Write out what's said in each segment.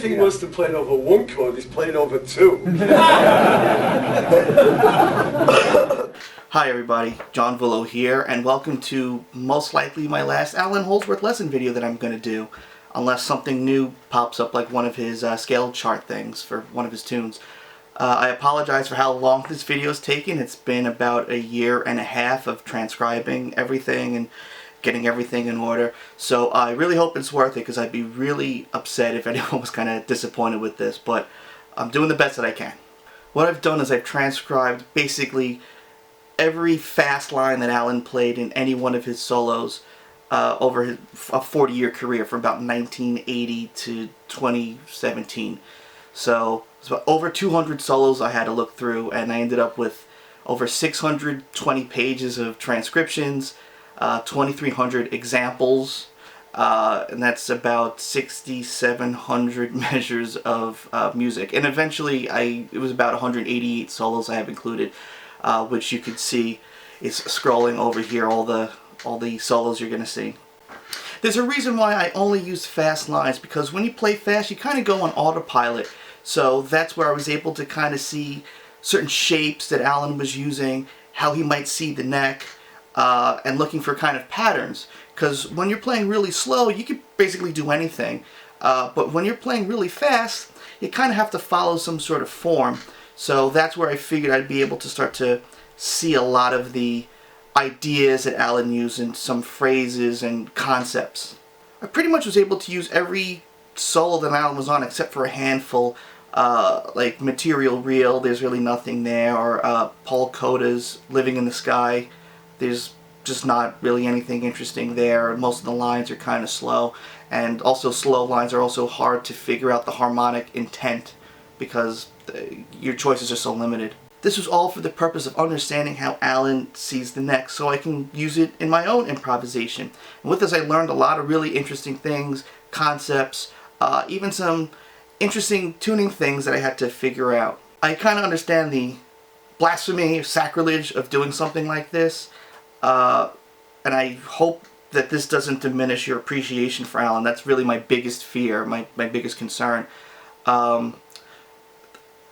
he must have played over one chord, he's played over two. Hi everybody, John Villo here, and welcome to most likely my last Allan Holdsworth lesson video that I'm going to do, unless something new pops up like one of his scale chart things for one of his tunes. I apologize for how long this video is taking. It's been about a year and a half of transcribing everything and getting everything in order, so I really hope it's worth it, because I'd be really upset if anyone was kind of disappointed with this, but I'm doing the best that I can. What I've done is I've transcribed basically every fast line that Allan played in any one of his solos over a 40-year career from about 1980 to 2017. So it's about over 200 solos I had to look through, and I ended up with over 620 pages of transcriptions, 2,300 examples, and that's about 6,700 measures of music. And eventually it was about 188 solos I have included, which you can see is scrolling over here, all the solos you're going to see. There's a reason why I only use fast lines, because when you play fast you kind of go on autopilot, so that's where I was able to kind of see certain shapes that Allan was using, how he might see the neck, and looking for kind of patterns, because when you're playing really slow you can basically do anything, but when you're playing really fast you kind of have to follow some sort of form. So that's where I figured I'd be able to start to see a lot of the ideas that Allan used in some phrases and concepts. I pretty much was able to use every solo that Allan was on except for a handful, like Material Real, there's really nothing there, or Paul Coda's Living in the Sky, there's just not really anything interesting there. Most of the lines are kind of slow, and also slow lines are also hard to figure out the harmonic intent, because your choices are so limited. This was all for the purpose of understanding how Allan sees the neck, so I can use it in my own improvisation. And with this I learned a lot of really interesting things, concepts, even some interesting tuning things that I had to figure out. I kind of understand the blasphemy or sacrilege of doing something like this, and I hope that this doesn't diminish your appreciation for Allan. That's really my biggest fear, my biggest concern.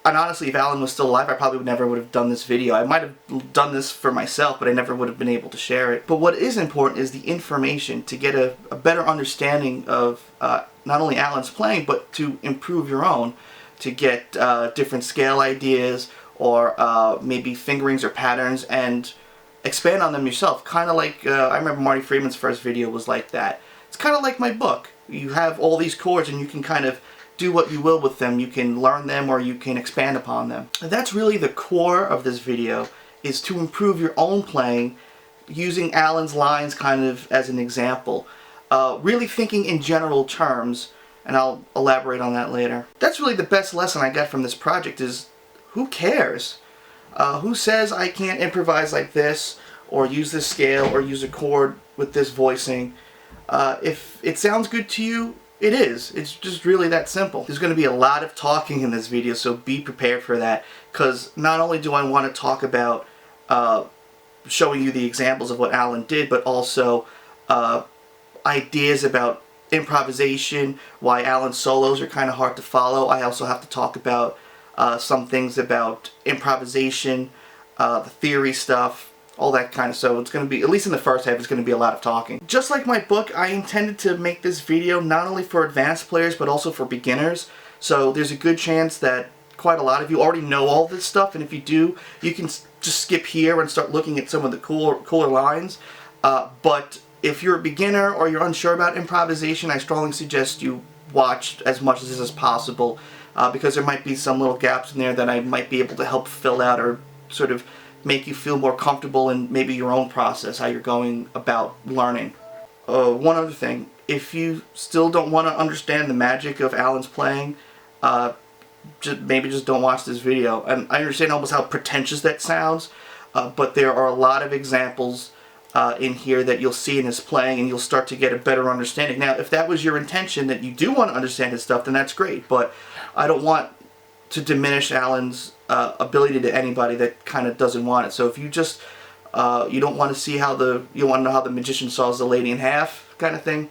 And honestly, if Allan was still alive, I probably never would have done this video. I might have done this for myself, but I never would have been able to share it. But what is important is the information, to get a better understanding of not only Allan's playing, but to improve your own, to get different scale ideas, or maybe fingerings or patterns, and expand on them yourself. Kind of like, I remember Marty Friedman's first video was like that. It's kind of like my book. You have all these chords and you can kind of do what you will with them. You can learn them or you can expand upon them. And that's really the core of this video, is to improve your own playing using Allan's lines kind of as an example. Really thinking in general terms, and I'll elaborate on that later. That's really the best lesson I got from this project, is who cares? Who says I can't improvise like this, or use this scale, or use a chord with this voicing? If it sounds good to you, it is. It's just really that simple. There's going to be a lot of talking in this video, so be prepared for that, because not only do I want to talk about showing you the examples of what Allan did, but also ideas about improvisation, why Allan's solos are kind of hard to follow. I also have to talk about some things about improvisation, the theory stuff, all that kind of. So it's going to be, at least in the first half, it's going to be a lot of talking. Just like my book, I intended to make this video not only for advanced players but also for beginners. So there's a good chance that quite a lot of you already know all this stuff, and if you do, you can just skip here and start looking at some of the cooler lines. But if you're a beginner or you're unsure about improvisation, I strongly suggest you watch as much of this as possible, because there might be some little gaps in there that I might be able to help fill out, or sort of make you feel more comfortable in maybe your own process, how you're going about learning. One other thing, if you still don't want to understand the magic of Allan's playing, maybe just don't watch this video. And I understand almost how pretentious that sounds, but there are a lot of examples in here that you'll see in his playing, and you'll start to get a better understanding. Now, if that was your intention, that you do want to understand his stuff, then that's great, but I don't want to diminish Allan's ability to anybody that kind of doesn't want it. So if you just you don't want to see how you want to know how the magician saws the lady in half kind of thing,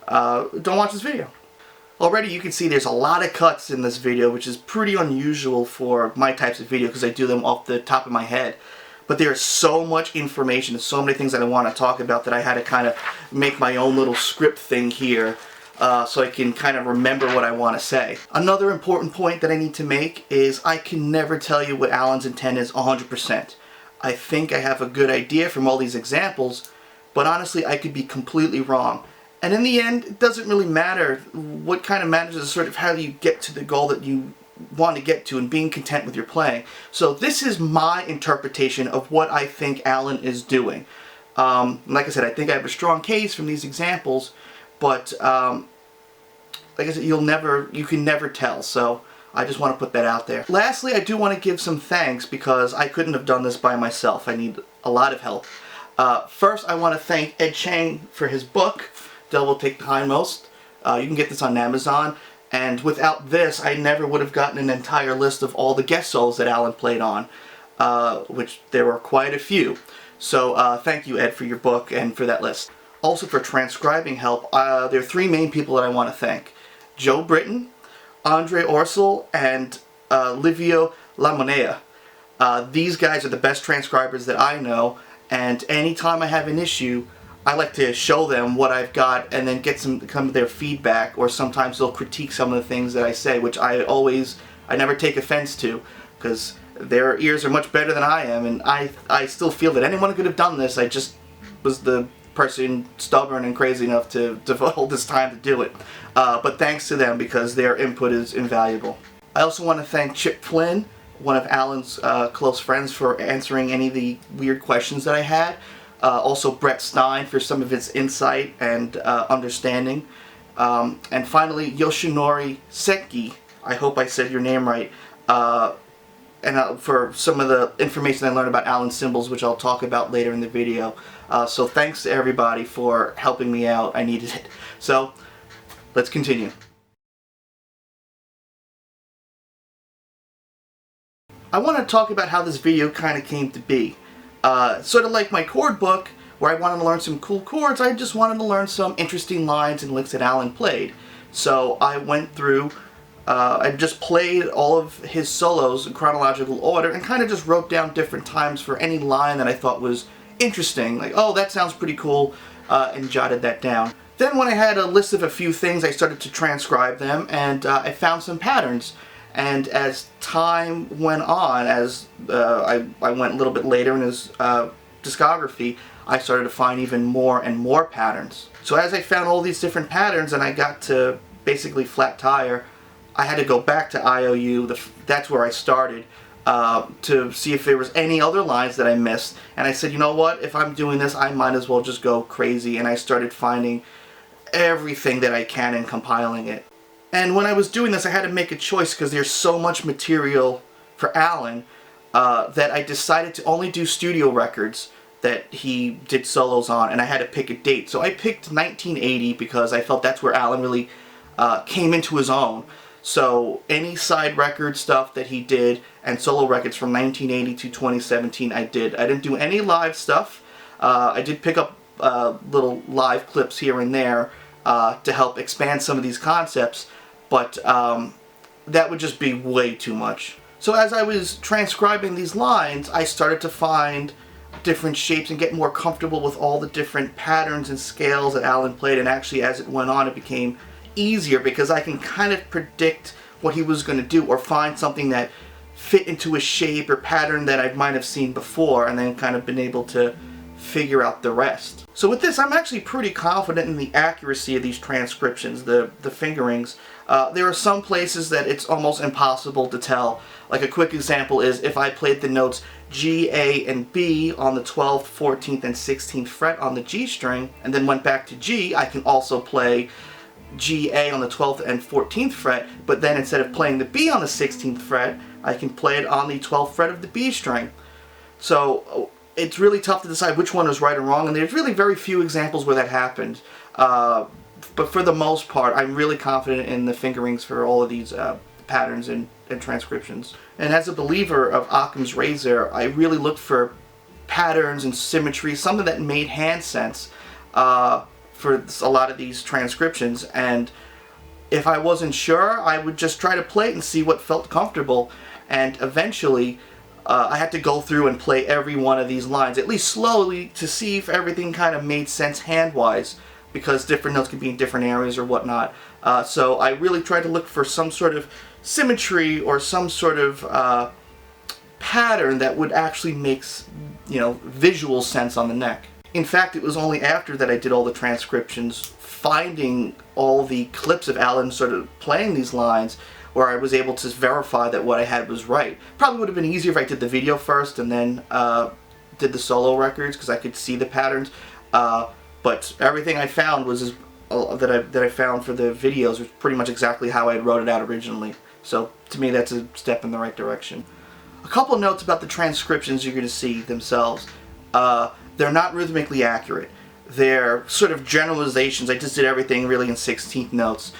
don't watch this video. Already you can see there's a lot of cuts in this video, which is pretty unusual for my types of video because I do them off the top of my head. But there's so much information and so many things that I want to talk about that I had to kind of make my own little script thing here so I can kind of remember what I want to say. Another important point that I need to make is I can never tell you what Allan's intent is 100%. I think I have a good idea from all these examples, but honestly I could be completely wrong. And in the end, it doesn't really matter. What kind of matters is sort of how you get to the goal that you want to get to and being content with your playing. So this is my interpretation of what I think Allan is doing. Like I said, I think I have a strong case from these examples, but like I said, you can never tell. So I just want to put that out there. Lastly, I do want to give some thanks because I couldn't have done this by myself. I need a lot of help. First, I want to thank Ed Chang for his book, Devil Will Take the Hindmost. You can get this on Amazon. And without this, I never would have gotten an entire list of all the guest solos that Allan played on, which there were quite a few. So thank you, Ed, for your book and for that list. Also for transcribing help, there are three main people that I want to thank. Joe Britton, Andre Orsel, and Livio Lamonea. These guys are the best transcribers that I know, and anytime I have an issue, I like to show them what I've got and then get some of their feedback, or sometimes they'll critique some of the things that I say, which I never take offense to, because their ears are much better than I am, and I still feel that anyone could have done this. I just was the person stubborn and crazy enough to devote all this time to do it. But thanks to them, because their input is invaluable. I also want to thank Chip Flynn, one of Allan's close friends, for answering any of the weird questions that I had. Also Brett Stein for some of his insight and understanding. And finally, Yoshinori Seki, I hope I said your name right, and for some of the information I learned about Allan's symbols, which I'll talk about later in the video. So thanks to everybody for helping me out. I needed it. So let's continue. I want to talk about how this video kind of came to be. Sort of like my chord book, where I wanted to learn some cool chords, I just wanted to learn some interesting lines and licks that Allan played. So I went through, I just played all of his solos in chronological order and kind of just wrote down different times for any line that I thought was interesting, like, oh, that sounds pretty cool, and jotted that down. Then when I had a list of a few things, I started to transcribe them, and I found some patterns. And as time went on, as I went a little bit later in his discography, I started to find even more and more patterns. So as I found all these different patterns and I got to basically flat tire, I had to go back to IOU, that's where I started, to see if there was any other lines that I missed. And I said, you know what, if I'm doing this, I might as well just go crazy. And I started finding everything that I can and compiling it. And when I was doing this, I had to make a choice because there's so much material for Allan that I decided to only do studio records that he did solos on, and I had to pick a date. So I picked 1980 because I felt that's where Allan really came into his own. So any side record stuff that he did and solo records from 1980 to 2017 I did. I didn't do any live stuff. I did pick up little live clips here and there to help expand some of these concepts, but that would just be way too much. So as I was transcribing these lines, I started to find different shapes and get more comfortable with all the different patterns and scales that Allan played, and actually as it went on it became easier because I can kind of predict what he was going to do or find something that fit into a shape or pattern that I might have seen before, and then kind of been able to figure out the rest. So with this, I'm actually pretty confident in the accuracy of these transcriptions, the fingerings. There are some places that it's almost impossible to tell. Like a quick example is if I played the notes G, A, and B on the 12th, 14th, and 16th fret on the G string, and then went back to G, I can also play G, A on the 12th and 14th fret, but then instead of playing the B on the 16th fret, I can play it on the 12th fret of the B string. So it's really tough to decide which one is right or wrong, and there's really very few examples where that happened. But for the most part, I'm really confident in the fingerings for all of these patterns and transcriptions. And as a believer of Occam's razor, I really looked for patterns and symmetry, something that made hand sense for a lot of these transcriptions. And if I wasn't sure, I would just try to play it and see what felt comfortable. And eventually, I had to go through and play every one of these lines, at least slowly, to see if everything kind of made sense hand-wise, because different notes could be in different areas or whatnot. So I really tried to look for some sort of symmetry or some sort of pattern that would actually make, visual sense on the neck. In fact, it was only after that I did all the transcriptions, finding all the clips of Allan sort of playing these lines, where I was able to verify that what I had was right. Probably would have been easier if I did the video first and then did the solo records, because I could see the patterns. But everything I found was that I found for the videos was pretty much exactly how I wrote it out originally. So to me, that's a step in the right direction. A couple notes about the transcriptions you're going to see themselves. They're not rhythmically accurate. They're sort of generalizations. I just did everything really in 16th notes,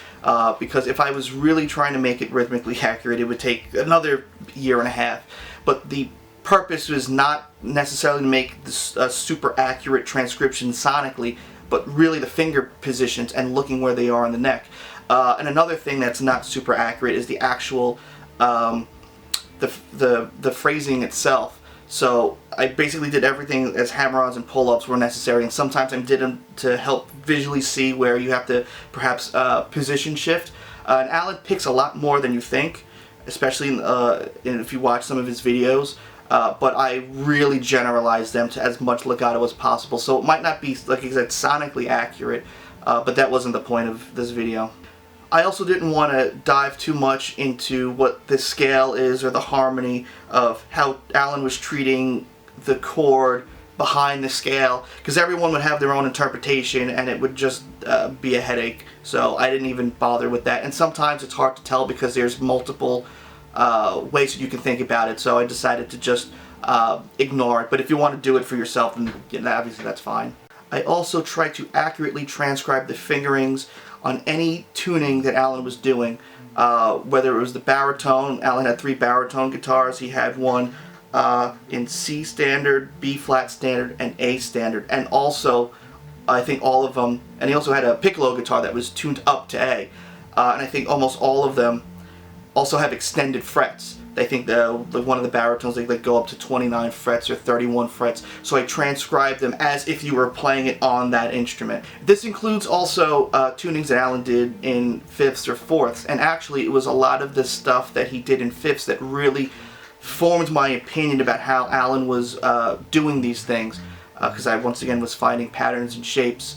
because if I was really trying to make it rhythmically accurate, it would take another year and a half. But the purpose was not necessarily to make this a super accurate transcription sonically, but really the finger positions and looking where they are on the neck. And another thing that's not super accurate is the actual the phrasing itself. So I basically did everything as hammer-ons and pull-ups were necessary, and sometimes I did them to help visually see where you have to perhaps position shift. And Allan picks a lot more than you think, especially if you watch some of his videos. But I really generalized them to as much legato as possible. So it might not be, like I said, sonically accurate, but that wasn't the point of this video. I also didn't want to dive too much into what the scale is or the harmony of how Allan was treating the chord behind the scale, because everyone would have their own interpretation and it would just be a headache. So I didn't even bother with that. And sometimes it's hard to tell because there's multiple ways that you can think about it. So I decided to just ignore it. But if you want to do it for yourself, then obviously that's fine. I also tried to accurately transcribe the fingerings on any tuning that Allan was doing, whether it was the baritone. Allan had 3 baritone guitars. He had one in C standard, B flat standard, and A standard, and also I think all of them, and he also had a piccolo guitar that was tuned up to A, and I think almost all of them also have extended frets. I think one of the baritones, they go up to 29 frets or 31 frets. So I transcribed them as if you were playing it on that instrument. This includes also tunings that Allan did in fifths or fourths. And actually, it was a lot of the stuff that he did in fifths that really formed my opinion about how Allan was doing these things. Because I, once again, was finding patterns and shapes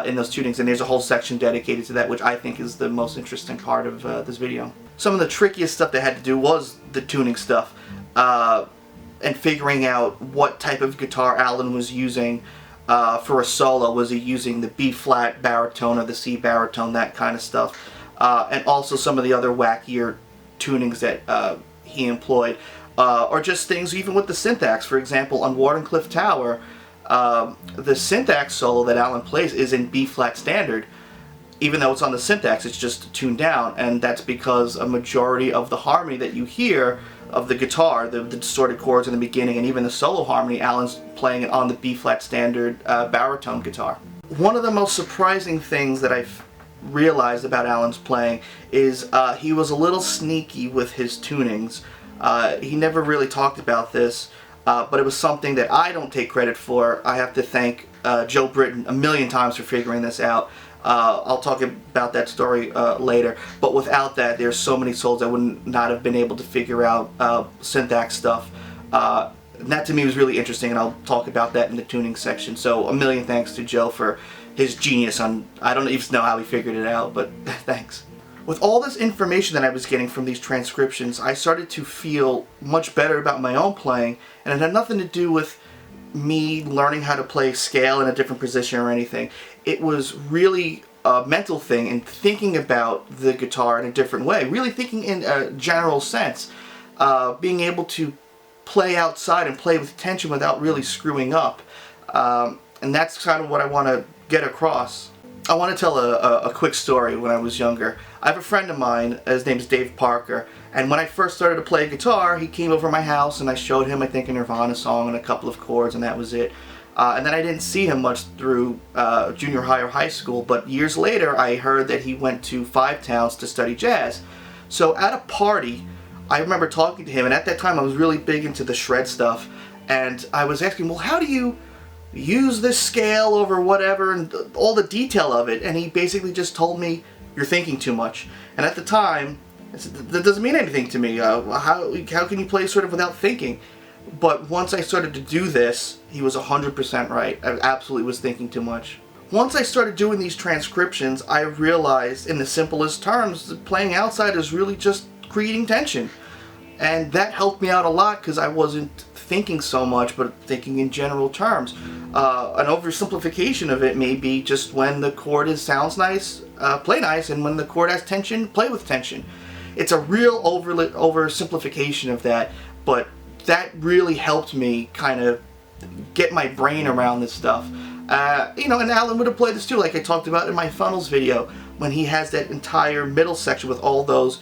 in those tunings. And there's a whole section dedicated to that, which I think is the most interesting part of this video. Some of the trickiest stuff that had to do was the tuning stuff, and figuring out what type of guitar Allan was using for a solo. Was he using the B flat baritone or the C baritone, that kind of stuff, and also some of the other wackier tunings that he employed, or just things even with the Synthaxe. For example, on Wardenclyffe Tower, the Synthaxe solo that Allan plays is in B flat standard. Even though it's on the Synthaxe, it's just tuned down, and that's because a majority of the harmony that you hear of the guitar, the distorted chords in the beginning, and even the solo harmony, Allan's playing it on the B-flat standard baritone guitar. One of the most surprising things that I've realized about Allan's playing is he was a little sneaky with his tunings. He never really talked about this, but it was something that I don't take credit for. I have to thank Joe Britton a million times for figuring this out. I'll talk about that story later, but without that, there's so many souls I would not have been able to figure out Synthaxe stuff. And that to me was really interesting, and I'll talk about that in the tuning section. So a million thanks to Joe for his genius on, I don't even know how he figured it out, but thanks. With all this information that I was getting from these transcriptions, I started to feel much better about my own playing, and it had nothing to do with me learning how to play scale in a different position or anything. It was really a mental thing and thinking about the guitar in a different way, really thinking in a general sense, being able to play outside and play with tension without really screwing up. And that's kind of what I want to get across. I want to tell a quick story. When I was younger, I have a friend of mine, his name is Dave Parker, and when I first started to play guitar, he came over to my house and I showed him, I think, a Nirvana song and a couple of chords, and that was it. And then I didn't see him much through junior high or high school, but years later I heard that he went to Five Towns to study jazz. So at a party, I remember talking to him, and at that time I was really big into the shred stuff, and I was asking, well, how do you use this scale over whatever, and all the detail of it? And he basically just told me, you're thinking too much. And at the time, I said, that doesn't mean anything to me. How can you play sort of without thinking? But once I started to do this, he was 100% right. I absolutely was thinking too much. Once I started doing these transcriptions, I realized in the simplest terms that playing outside is really just creating tension. And that helped me out a lot because I wasn't thinking so much, but thinking in general terms. An oversimplification of it may be just when the chord sounds nice, play nice, and when the chord has tension, play with tension. It's a real oversimplification of that, but that really helped me kind of get my brain around this stuff. You know, and Allan would have played this too, like I talked about in my funnels video, when he has that entire middle section with all those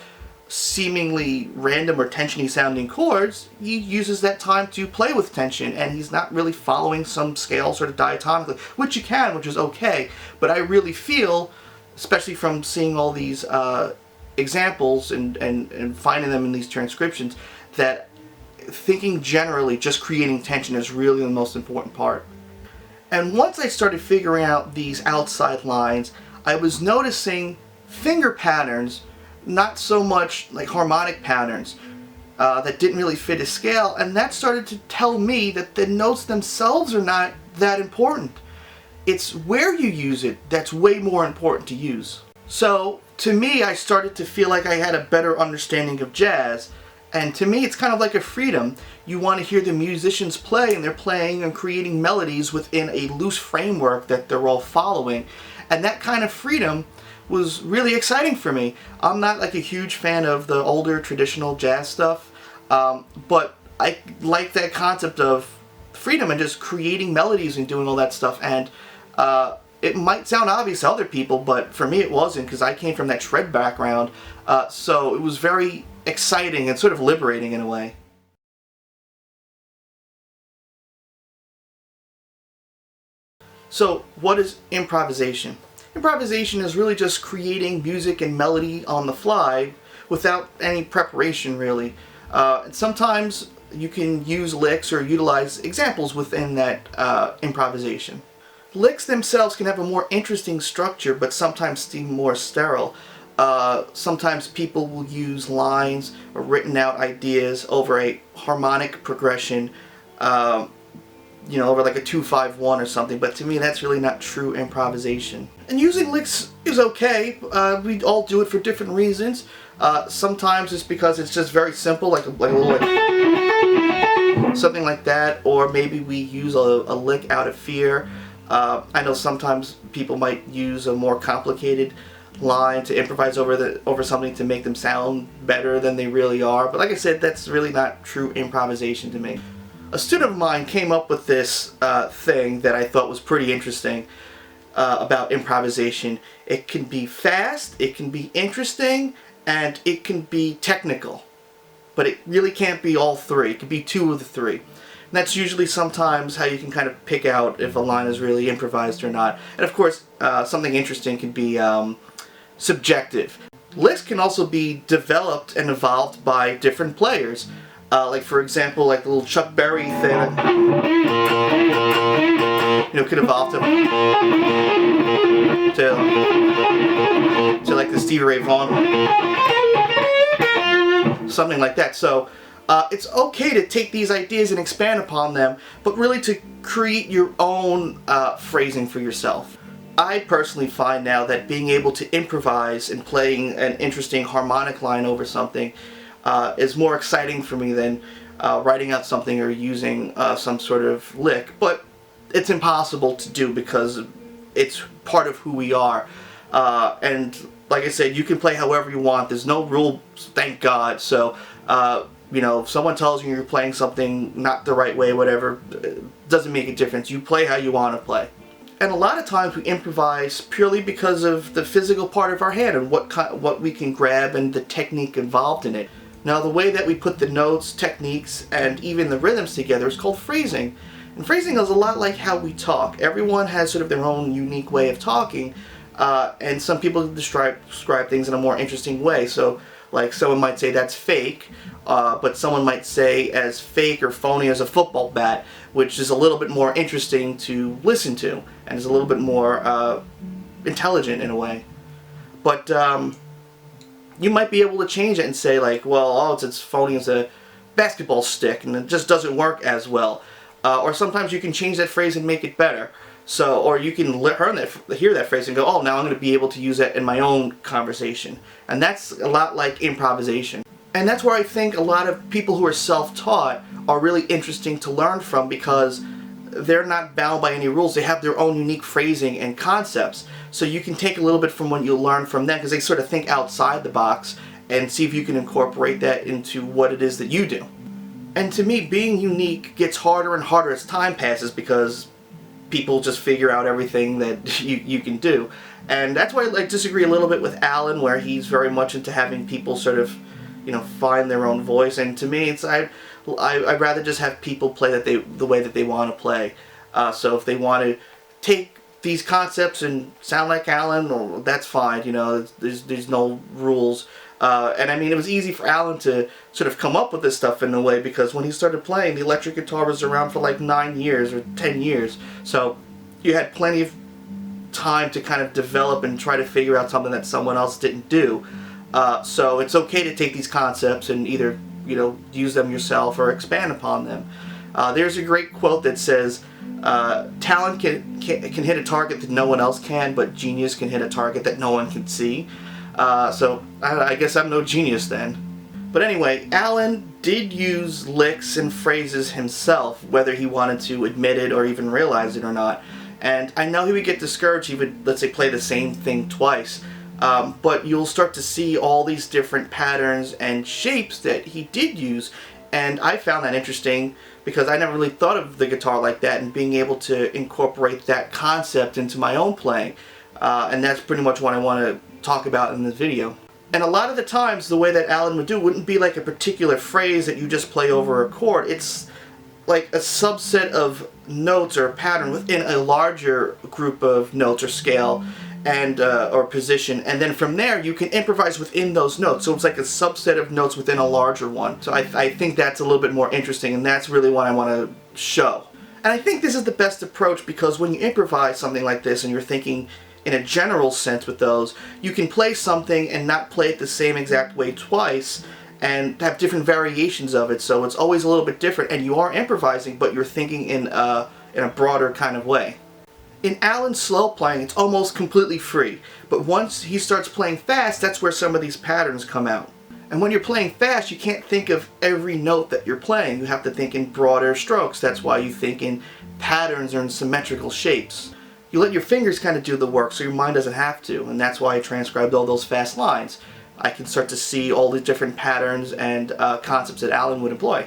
seemingly random or tensiony sounding chords. He uses that time to play with tension, and he's not really following some scale sort of diatonically, which you can, which is okay. But I really feel, especially from seeing all these examples and finding them in these transcriptions, that thinking generally, just creating tension, is really the most important part. And once I started figuring out these outside lines, I was noticing finger patterns, not so much like harmonic patterns, that didn't really fit a scale, and that started to tell me that the notes themselves are not that important. It's where you use it that's way more important to use. So to me, I started to feel like I had a better understanding of jazz. And to me, it's kind of like a freedom. You want to hear the musicians play, and they're playing and creating melodies within a loose framework that they're all following. And that kind of freedom was really exciting for me. I'm not like a huge fan of the older traditional jazz stuff, but I like that concept of freedom and just creating melodies and doing all that stuff. And it might sound obvious to other people, but for me it wasn't, because I came from that shred background. So it was very exciting and sort of liberating in a way. So what is improvisation? Improvisation is really just creating music and melody on the fly without any preparation, really. And sometimes you can use licks or utilize examples within that improvisation. Licks themselves can have a more interesting structure, but sometimes seem more sterile. Sometimes people will use lines or written out ideas over a harmonic progression, you know, over like a 2-5-1 or something, but to me that's really not true improvisation. And using licks is okay. We all do it for different reasons. Sometimes it's because it's just very simple, like a little something like that, or maybe we use a lick out of fear. I know sometimes people might use a more complicated line to improvise over something to make them sound better than they really are, but like I said, that's really not true improvisation to me. A student of mine came up with this thing that I thought was pretty interesting about improvisation. It can be fast, it can be interesting, and it can be technical, but it really can't be all three. It can be two of the three. And that's usually sometimes how you can kind of pick out if a line is really improvised or not. And of course, something interesting can be subjective. Licks can also be developed and evolved by different players. Like for example, like the little Chuck Berry thing, you know, could evolve to like the Stevie Ray Vaughan, something like that. So it's okay to take these ideas and expand upon them, but really to create your own phrasing for yourself. I personally find now that being able to improvise and playing an interesting harmonic line over something is more exciting for me than writing out something or using some sort of lick. But it's impossible to do because it's part of who we are. And like I said, you can play however you want. There's no rules, thank God. So, you know, if someone tells you you're playing something not the right way, whatever, it doesn't make a difference. You play how you want to play. And a lot of times we improvise purely because of the physical part of our hand and what we can grab and the technique involved in it. Now, the way that we put the notes, techniques, and even the rhythms together is called phrasing. And phrasing is a lot like how we talk. Everyone has sort of their own unique way of talking, and some people describe things in a more interesting way. So, like, someone might say that's fake, but someone might say as fake or phony as a football bat, which is a little bit more interesting to listen to, and is a little bit more intelligent in a way. But you might be able to change it and say, like, well, oh, it's phony as a basketball stick, and it just doesn't work as well. Or sometimes you can change that phrase and make it better. So, or you can hear that phrase and go, oh, now I'm going to be able to use that in my own conversation. And that's a lot like improvisation. And that's where I think a lot of people who are self-taught are really interesting to learn from, because they're not bound by any rules. They have their own unique phrasing and concepts. So you can take a little bit from what you learn from them, because they sort of think outside the box and see if you can incorporate that into what it is that you do. And to me, being unique gets harder and harder as time passes, because people just figure out everything that you can do. And that's why I disagree a little bit with Allan, where he's very much into having people sort of, you know, find their own voice. And to me, it's I'd rather just have people play the way that they want to play. So if they want to take these concepts and sound like Allan, or that's fine. You know, there's no rules. And I mean, it was easy for Allan to sort of come up with this stuff in a way, because when he started playing, the electric guitar was around for like 9 years or 10 years. So you had plenty of time to kind of develop and try to figure out something that someone else didn't do. So it's okay to take these concepts and either, you know, use them yourself or expand upon them. There's a great quote that says, talent can hit a target that no one else can, but genius can hit a target that no one can see. So I guess I'm no genius then. But anyway, Allan did use licks and phrases himself, whether he wanted to admit it or even realize it or not. And I know he would get discouraged. He would, let's say, play the same thing twice. But you'll start to see all these different patterns and shapes that he did use. And I found that interesting, because I never really thought of the guitar like that, and being able to incorporate that concept into my own playing. And that's pretty much what I want to talk about in this video. And a lot of the times, the way that Allan would do wouldn't be like a particular phrase that you just play over a chord. It's like a subset of notes or a pattern within a larger group of notes or scale, and or position, and then from there you can improvise within those notes. So it's like a subset of notes within a larger one. So I think that's a little bit more interesting, and that's really what I want to show. And I think this is the best approach, because when you improvise something like this and you're thinking in a general sense with those, you can play something and not play it the same exact way twice, and have different variations of it. So it's always a little bit different, and you are improvising, but you're thinking in a broader kind of way. In Allan's slow playing, it's almost completely free, but once he starts playing fast, that's where some of these patterns come out. And when you're playing fast, you can't think of every note that you're playing. You have to think in broader strokes. That's why you think in patterns or in symmetrical shapes. You let your fingers kind of do the work, so your mind doesn't have to, and that's why I transcribed all those fast lines. I can start to see all the different patterns and concepts that Allan would employ.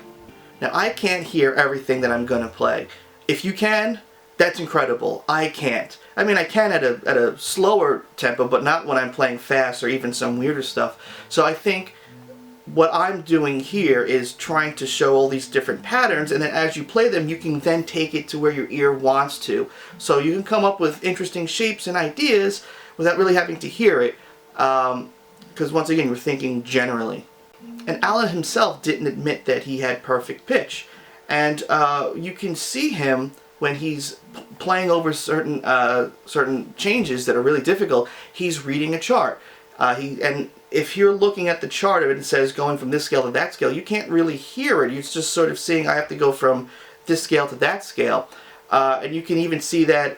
Now, I can't hear everything that I'm going to play. If you can, that's incredible. I can't. I mean, I can at a slower tempo, but not when I'm playing fast or even some weirder stuff. So I think what I'm doing here is trying to show all these different patterns, and then as you play them, you can then take it to where your ear wants to. So you can come up with interesting shapes and ideas without really having to hear it, because once again, you're thinking generally. And Allan himself didn't admit that he had perfect pitch. And you can see him when he's playing over certain changes that are really difficult. He's reading a chart. And if you're looking at the chart and it says going from this scale to that scale, you can't really hear it. You're just sort of seeing, I have to go from this scale to that scale. And you can even see that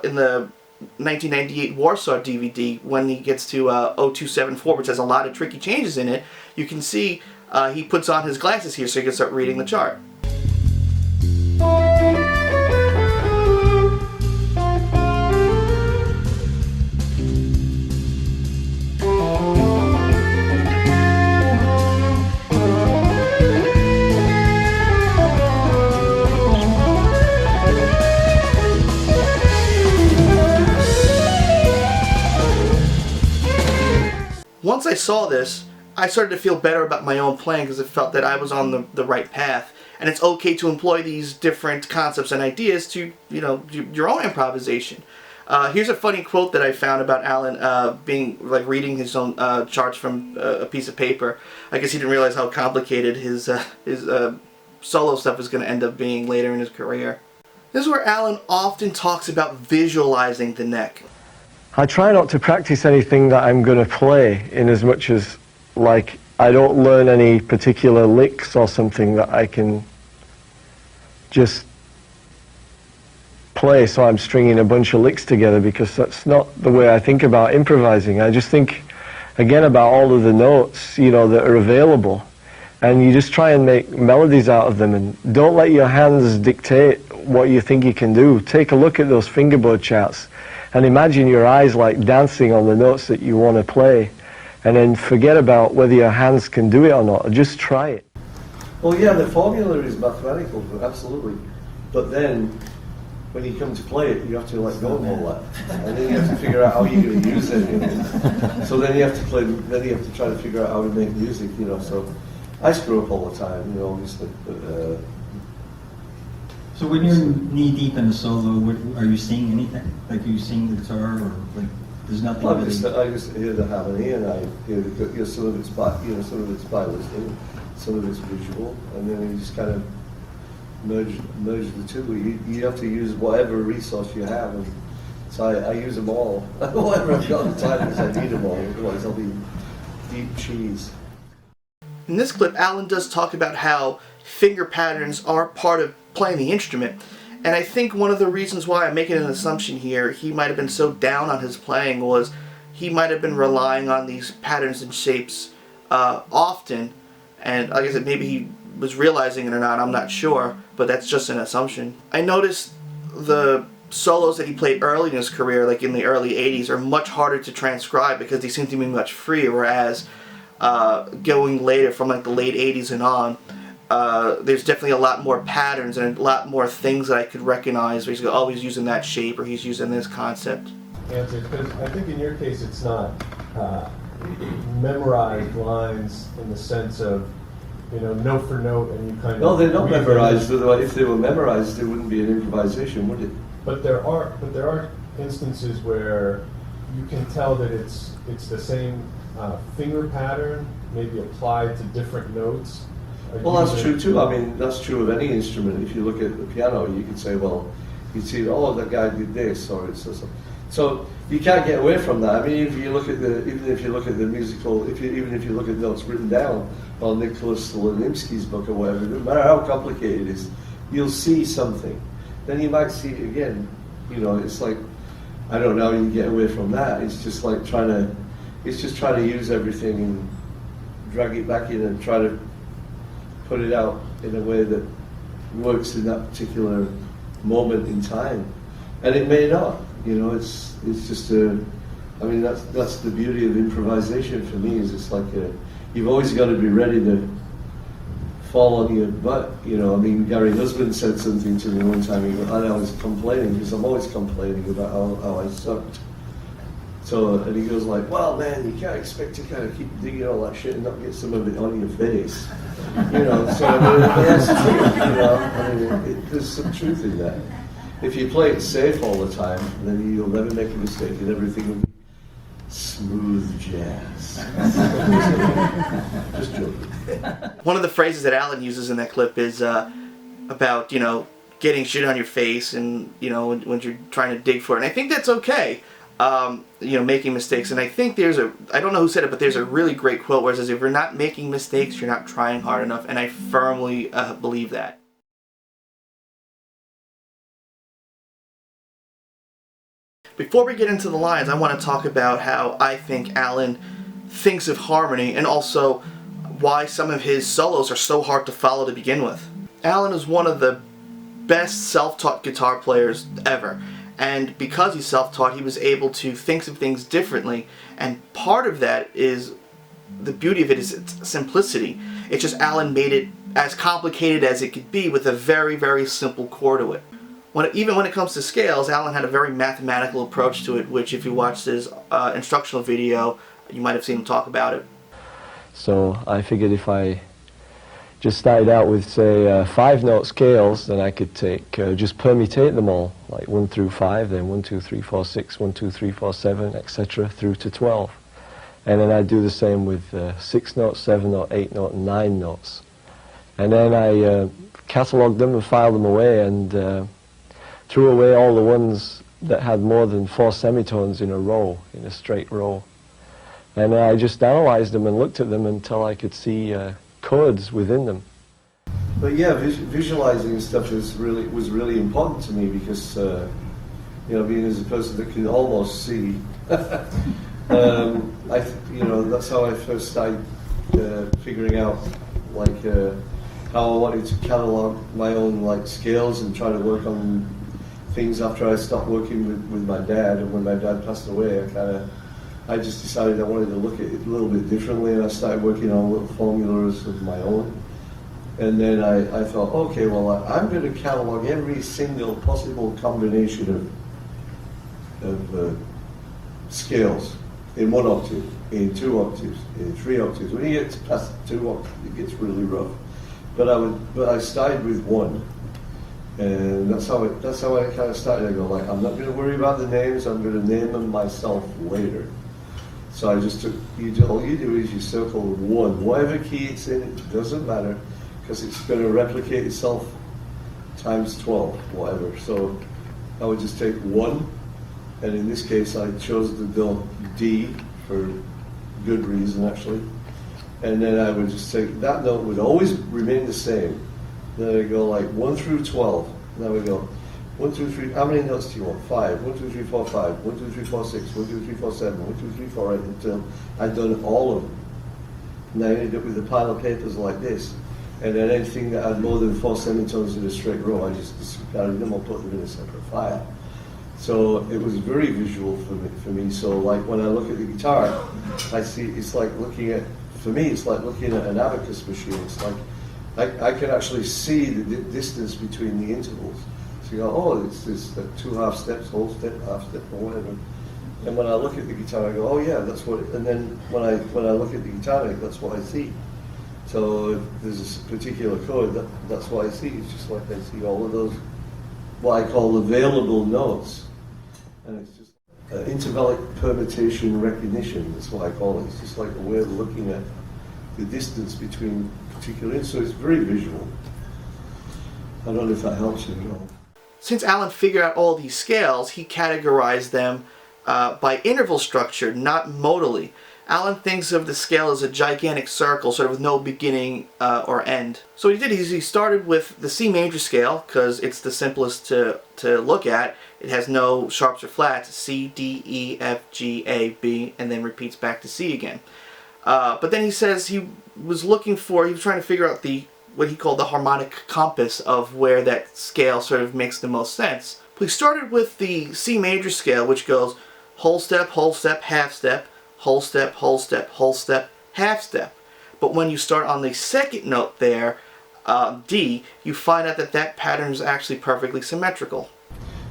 in the 1998 Warsaw DVD, when he gets to 0274, which has a lot of tricky changes in it. You can see he puts on his glasses here so he can start reading the chart. Once I saw this, I started to feel better about my own playing, because it felt that I was on the right path. and it's okay to employ these different concepts and ideas to, you know, your own improvisation. Here's a funny quote that I found about Allan being like reading his own charts from a piece of paper. I guess he didn't realize how complicated his solo stuff is going to end up being later in his career. This is where Allan often talks about visualizing the neck. I try not to practice anything that I'm going to play, in as much as, like, I don't learn any particular licks or something that I can just play, so I'm stringing a bunch of licks together, because that's not the way I think about improvising. I just think, again, about all of the notes, you know, that are available, and you just try and make melodies out of them, and don't let your hands dictate what you think you can do. Take a look at those fingerboard charts and imagine your eyes like dancing on the notes that you want to play, and then forget about whether your hands can do it or not, or just try it. Well, yeah, the formula is mathematical, absolutely. But then, when you come to play it, you have to let go of all that, and then you have to figure out how you're going to use it. So then you have to play. Then you have to try to figure out how to make music. You know, so I screw up all the time. You know, obviously. But, so when you're knee deep in a solo, are you seeing anything? Like, are you seeing the guitar, or like there's nothing? well, really... I just hear the harmony, and I hear some of it's by listening, some of it's visual, and then you just kind of merge the two. You have to use whatever resource you have, and so I use them all. Whatever I've got at the time, because I need them all. Otherwise, I'll be deep cheese. In this clip, Allan does talk about how finger patterns are part of playing the instrument, and I think one of the reasons why I'm making an assumption here, he might have been so down on his playing, was he might have been relying on these patterns and shapes often, and like I said, maybe he was realizing it or not, I'm not sure, but that's just an assumption. I noticed the solos that he played early in his career, like in the early 80s, are much harder to transcribe because they seem to be much freer, whereas going later, from like the late 80s and on, there's definitely a lot more patterns and a lot more things that I could recognize where he's always using that shape or he's using this concept. Answer, because I think in your case it's not memorized lines in the sense of, you know, note for note, and you kind of... No, they're not memorized. If they were memorized, it wouldn't be an improvisation, would it? But there are instances where you can tell that it's the same finger pattern, maybe applied to different notes. Well, that's true too. I mean, that's true of any instrument. If you look at the piano, you could say, well, you'd see, oh, that guy did this, or it's so. So you can't get away from that. I mean, if you look at even if you look at the musical, even if you look at notes written down on Nicholas Slonimsky's book or whatever, no matter how complicated it is, you'll see something. Then you might see it again. You know, it's like, I don't know how you can get away from that. It's just like trying to use everything and drag it back in and try to put it out in a way that works in that particular moment in time. And it may not, you know, it's just I mean, that's the beauty of improvisation for me, is it's like you've always got to be ready to fall on your butt, you know. I mean, Gary Husband said something to me one time, and I was complaining, because I'm always complaining about how I sucked. So, and he goes like, well, man, you can't expect to kind of keep digging all that shit and not get some of it on your face. You know, so I mean, that's true, you know. I mean, there's some truth in that. If you play it safe all the time, then you'll never make a mistake, and everything will be smooth jazz. Just joking. One of the phrases that Allan uses in that clip is about, you know, getting shit on your face, and, you know, when you're trying to dig for it. And I think that's okay. You know, making mistakes, and I think I don't know who said it, but there's a really great quote where it says, if you're not making mistakes, you're not trying hard enough, and I firmly believe that. Before we get into the lines, I want to talk about how I think Allan thinks of harmony, and also why some of his solos are so hard to follow to begin with. Allan is one of the best self-taught guitar players ever. And because he's self-taught, he was able to think of things differently. And part of that is, the beauty of it is its simplicity. It's just Allan made it as complicated as it could be with a very, very simple core to it. Even when it comes to scales, Allan had a very mathematical approach to it, which if you watched his instructional video, you might have seen him talk about it. So I figured if I just started out with, say, 5-note scales, then I could take, just permutate them all, like 1 through 5, then 1, 2, 3, 4, 6, 1, 2, 3, 4, 7, etc., through to 12. And then I do the same with 6 notes, 7 note, 8 note, and 9 notes. And then I catalogued them and filed them away, and threw away all the ones that had more than 4 semitones in a row, in a straight row. And I just analyzed them and looked at them until I could see codes within them. But yeah, visualizing stuff was really important to me because, you know, being as a person that can almost see, you know, that's how I first started figuring out, like, how I wanted to catalog my own, like, scales and try to work on things after I stopped working with my dad. And when my dad passed away, I just decided I wanted to look at it a little bit differently, and I started working on little formulas of my own. And then I thought, okay, well, I'm going to catalog every single possible combination of scales in 1 octave, in 2 octaves, in 3 octaves. When you get past 2 octaves, it gets really rough. But I started with 1. And that's how I kind of started. I go, like, I'm not going to worry about the names, I'm going to name them myself later. So I just took, all you do is you circle 1. Whatever key it's in, it doesn't matter, because it's going to replicate itself times 12, whatever. So I would just take 1, and in this case I chose the note D for good reason, actually. And then I would just take, that note would always remain the same. Then I go like 1 through 12. Then we go 1, 2, 3. How many notes do you want? 5. 1, 2, 3, 4, 5. 1, 2, 3, 4, 6. 1, 2, 3, 4, 7. 1, 2, 3, 4, 8 until I'd done all of them. And I ended up with a pile of papers like this. And then anything that had more than 4 semitones in a straight row, I just discarded them or put them in a separate file. So it was very visual for me. So like when I look at the guitar, I see it's like looking at, for me, it's like looking at an abacus machine. It's like I can actually see the distance between the intervals. So you go, oh, it's this 2 half steps, whole step, half step, or whatever. And when I look at the guitar, I go, oh yeah, that's what. And then when I look at the guitar, that's what I see. So if there's a particular chord, that's what I see. It's just like I see all of those, what I call available notes, and it's just intervallic permutation recognition. That's what I call it. It's just like a way of looking at the distance between particular instruments. So it's very visual. I don't know if that helps you at all. Since Allan figured out all these scales, he categorized them by interval structure, not modally. Allan thinks of the scale as a gigantic circle, sort of with no beginning or end. So what he did is he started with the C major scale, because it's the simplest to look at. It has no sharps or flats, C, D, E, F, G, A, B, and then repeats back to C again. But then he says he was trying to figure out what he called the harmonic compass of where that scale sort of makes the most sense. But he started with the C major scale, which goes whole step, half step, whole step, whole step, whole step, half step. But when you start on the second note there, D, you find out that pattern is actually perfectly symmetrical.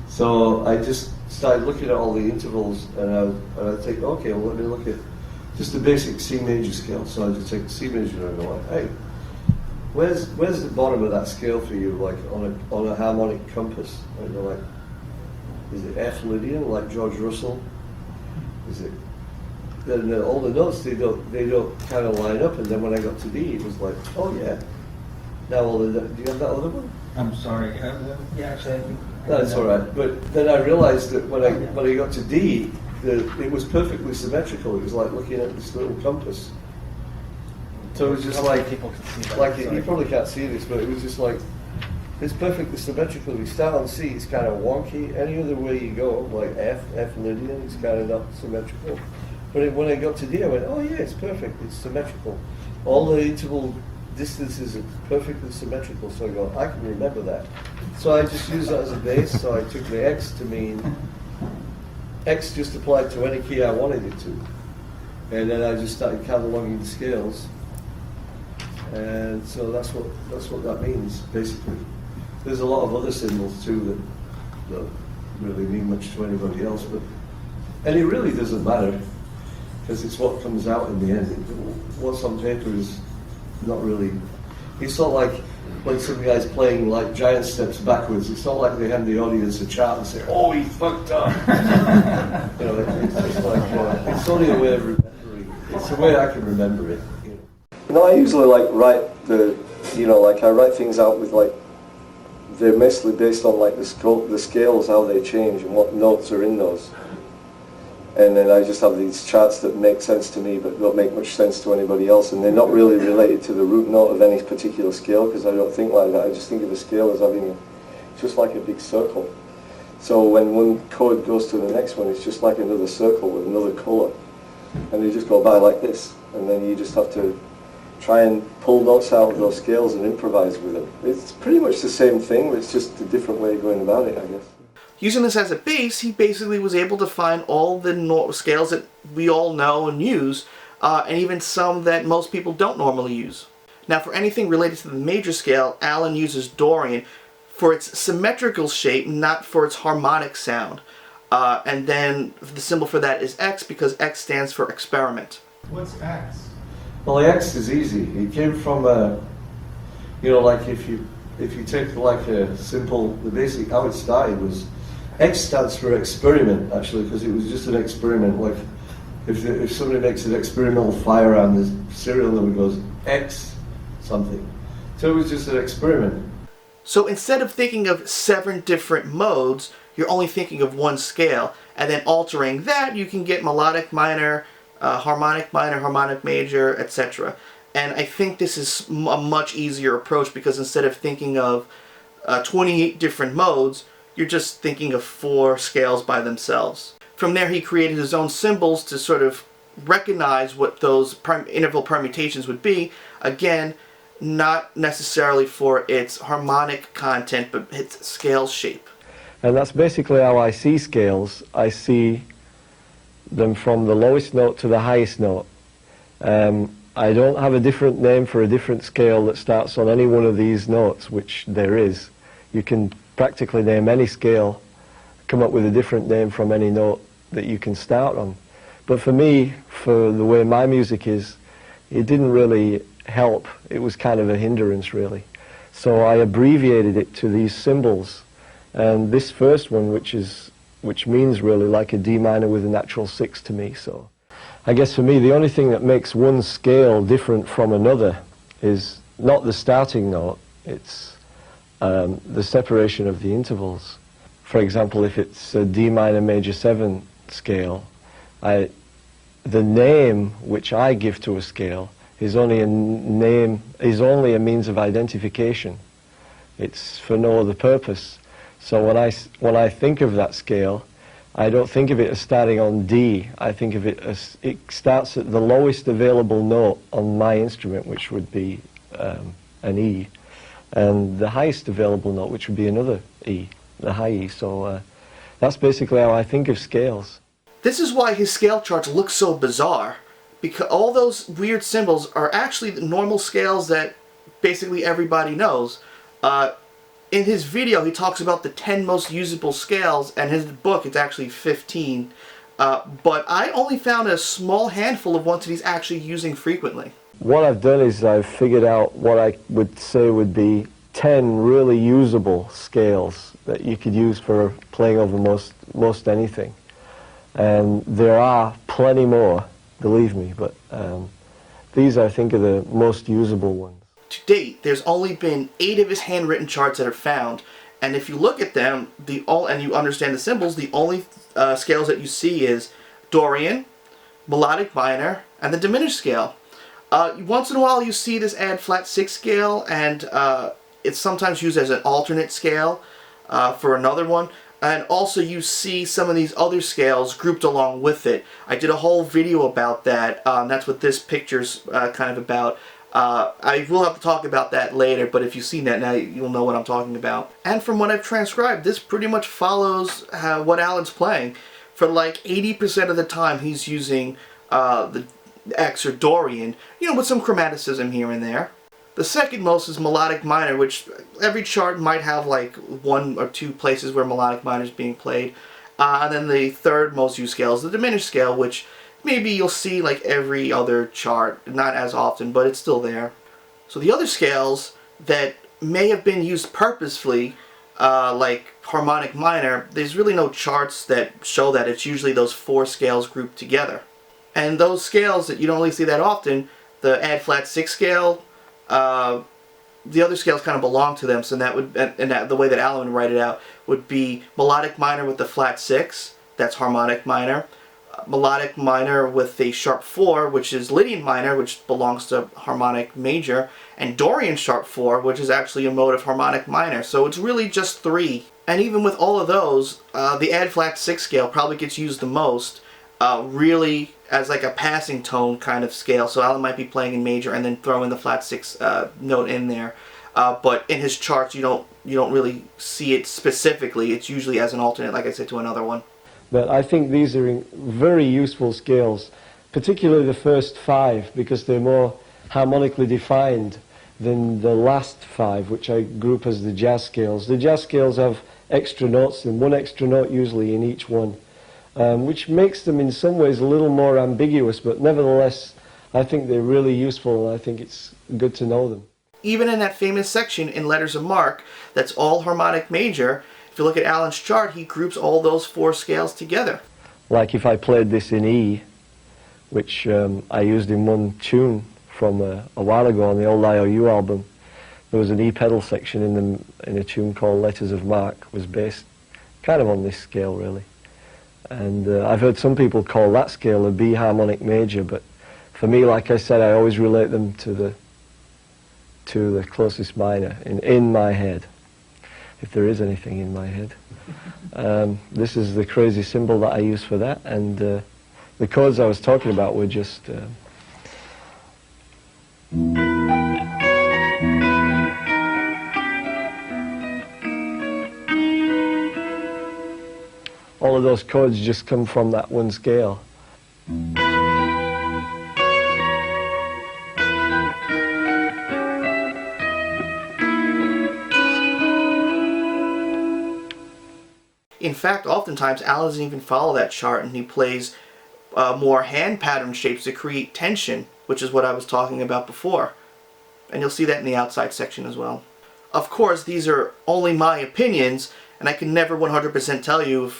So I just started looking at all the intervals, and I think, okay, well, let me look at just the basic C major scale. So I just take the C major and I go like, hey, where's the bottom of that scale for you, like on a harmonic compass? And you're like, is it F Lydian, like George Russell? Is it? Then all the notes they don't kind of line up, and then when I got to D, it was like, oh yeah. Now do you have that other one? I'm sorry. Yeah, actually, I think. That's all right. But then I realized that when I got to D, it was perfectly symmetrical. It was like looking at this little compass. So it was just like people can see that. like you probably can't see this, but it was just like it's perfectly symmetrical. You start on C, it's kind of wonky. Any other way you go, like F Lydian, it's kind of not symmetrical. But when I got to D, I went, oh yeah, it's perfect. It's symmetrical. All the interval distances are perfectly symmetrical. So I go, I can remember that. So I just used that as a base. So I took the X to mean X just applied to any key I wanted it to. And then I just started cataloging the scales. And so that's what that means, basically. There's a lot of other symbols too that don't really mean much to anybody else, and it really doesn't matter, because it's what comes out in the end. What's on paper is not really, It's not like when some guy's playing like giant steps backwards. It's not like they hand the audience a chart and say, "Oh, he fucked up." You know, it's just like it's only a way of remembering. It's the way I can remember it. You know, I usually like write I write things out with like they're mostly based on like the scales, how they change, and what notes are in those. And then I just have these charts that make sense to me but don't make much sense to anybody else, and they're not really related to the root note of any particular scale, because I don't think like that. I just think of a scale as having just like a big circle. So when one chord goes to the next one, it's just like another circle with another colour, and they just go by like this, and then you just have to try and pull notes out of those scales and improvise with them. It's pretty much the same thing, but it's just a different way of going about it, I guess. Using this as a base, he basically was able to find all the scales that we all know and use, and even some that most people don't normally use. Now, for anything related to the major scale, Allan uses Dorian for its symmetrical shape, not for its harmonic sound. And then the symbol for that is X, because X stands for experiment. What's X? Well, the X is easy. It came from like if you take like a simple, the basic how it started was. X stands for experiment, actually, because it was just an experiment. Like, if somebody makes an experimental fire and the serial number goes X something. So it was just an experiment. So instead of thinking of 7 different modes, you're only thinking of one scale, and then altering that, you can get Melodic Minor, Harmonic Minor, Harmonic Major, etc. And I think this is a much easier approach, because instead of thinking of 28 different modes, you're just thinking of 4 scales by themselves. From there, he created his own symbols to sort of recognize what those interval permutations would be. Again, not necessarily for its harmonic content, but its scale shape. And that's basically how I see scales. I see them from the lowest note to the highest note. I don't have a different name for a different scale that starts on any one of these notes, which there is. You can practically name any scale, come up with a different name from any note that you can start on. But for me, for the way my music is, it didn't really help. It was kind of a hindrance, really. So I abbreviated it to these symbols. And this first one, which means really like a D minor with a natural 6 to me. So I guess for me, the only thing that makes one scale different from another is not the starting note, it's the separation of the intervals. For example, if it's a D minor major 7 scale, the name which I give to a scale is only a means of identification. It's for no other purpose. So when I think of that scale, I don't think of it as starting on D. I think of it as it starts at the lowest available note on my instrument, which would be an E, and the highest available note, which would be another E, the high E. So that's basically how I think of scales. This is why his scale charts look so bizarre, because all those weird symbols are actually the normal scales that basically everybody knows. In his video, he talks about the 10 most usable scales, and his book, it's actually 15. But I only found a small handful of ones that he's actually using frequently. What I've done is I've figured out what I would say would be 10 really usable scales that you could use for playing over most anything. And there are plenty more, believe me, but these I think are the most usable ones. To date, there's only been 8 of his handwritten charts that are found, and if you look at them, and you understand the symbols, the only scales that you see is Dorian, Melodic Minor, and the Diminished scale. Once in a while you see this add flat 6 scale, and it's sometimes used as an alternate scale for another one. And also you see some of these other scales grouped along with it. I did a whole video about that. That's what this picture's kind of about. I will have to talk about that later, but if you've seen that now, you'll know what I'm talking about. And from what I've transcribed, this pretty much follows what Allan's playing. For like 80% of the time, he's using the X or Dorian, with some chromaticism here and there. The second most is Melodic Minor, which every chart might have like 1 or 2 places where Melodic Minor is being played. And then the third most used scale is the Diminished scale, which maybe you'll see like every other chart, not as often, but it's still there. So the other scales that may have been used purposefully, like Harmonic Minor, there's really no charts that show that. It's usually those 4 scales grouped together. And those scales that you don't really see that often, the add flat 6 scale, the other scales kind of belong to them, so that would, the way that Allan would write it out would be Melodic Minor with the flat 6, that's Harmonic Minor, Melodic Minor with a sharp 4, which is Lydian Minor, which belongs to Harmonic Major, and Dorian sharp 4, which is actually a mode of Harmonic Minor. So it's really just 3. And even with all of those, the add flat 6 scale probably gets used the most, really as like a passing tone kind of scale. So Allan might be playing in major and then throw in the flat 6 note in there. But in his charts, you don't really see it specifically. It's usually as an alternate, like I said, to another one. But I think these are very useful scales, particularly the first 5, because they're more harmonically defined than the last 5, which I group as the jazz scales. The jazz scales have extra notes, and 1 extra note usually in each one, which makes them in some ways a little more ambiguous, but nevertheless, I think they're really useful, and I think it's good to know them. Even in that famous section in Letters of Mark, that's all Harmonic Major, if you look at Allan's chart, he groups all those 4 scales together. Like if I played this in E, which I used in one tune from a while ago on the old IOU album, there was an E pedal section in a tune called Letters of Mark, was based kind of on this scale really. And I've heard some people call that scale a B harmonic major, but for me, like I said, I always relate them to the closest minor in my head, if there is anything in my head. This is the crazy symbol that I use for that, and the chords I was talking about were just all of those chords just come from that one scale. In fact, oftentimes Allan doesn't even follow that chart, and he plays more hand pattern shapes to create tension, which is what I was talking about before. And you'll see that in the outside section as well. Of course, these are only my opinions, and I can never 100% tell you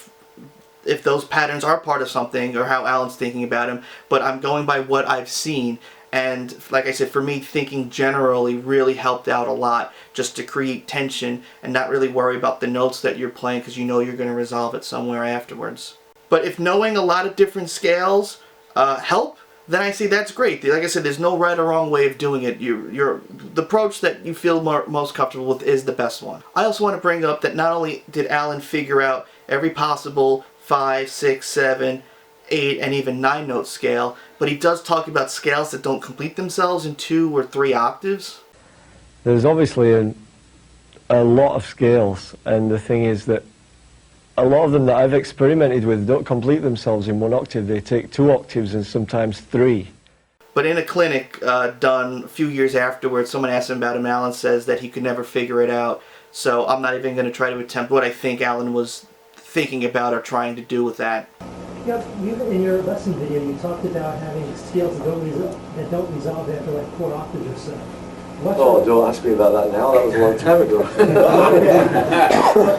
if those patterns are part of something or how Allan's thinking about them, but I'm going by what I've seen. And like I said, for me, thinking generally really helped out a lot, just to create tension and not really worry about the notes that you're playing, because you know you're going to resolve it somewhere afterwards. But if knowing a lot of different scales help, then I say that's great. Like I said, there's no right or wrong way of doing it. The approach that you feel most comfortable with is the best one. I also want to bring up that not only did Allan figure out every possible 5, 6, 7, 8, and even 9 note scale, but he does talk about scales that don't complete themselves in 2 or 3 octaves. There's obviously a lot of scales, and the thing is that a lot of them that I've experimented with don't complete themselves in 1 octave. They take 2 octaves and sometimes 3. But in a clinic done a few years afterwards, someone asked him about him, and Allan says that he could never figure it out. So I'm not even going to try to attempt what I think Allan was thinking about or trying to do with that. Yep, in your lesson video, you talked about having scales that don't resolve after like 4 octaves or so. Don't ask me about that now. That was a long time ago.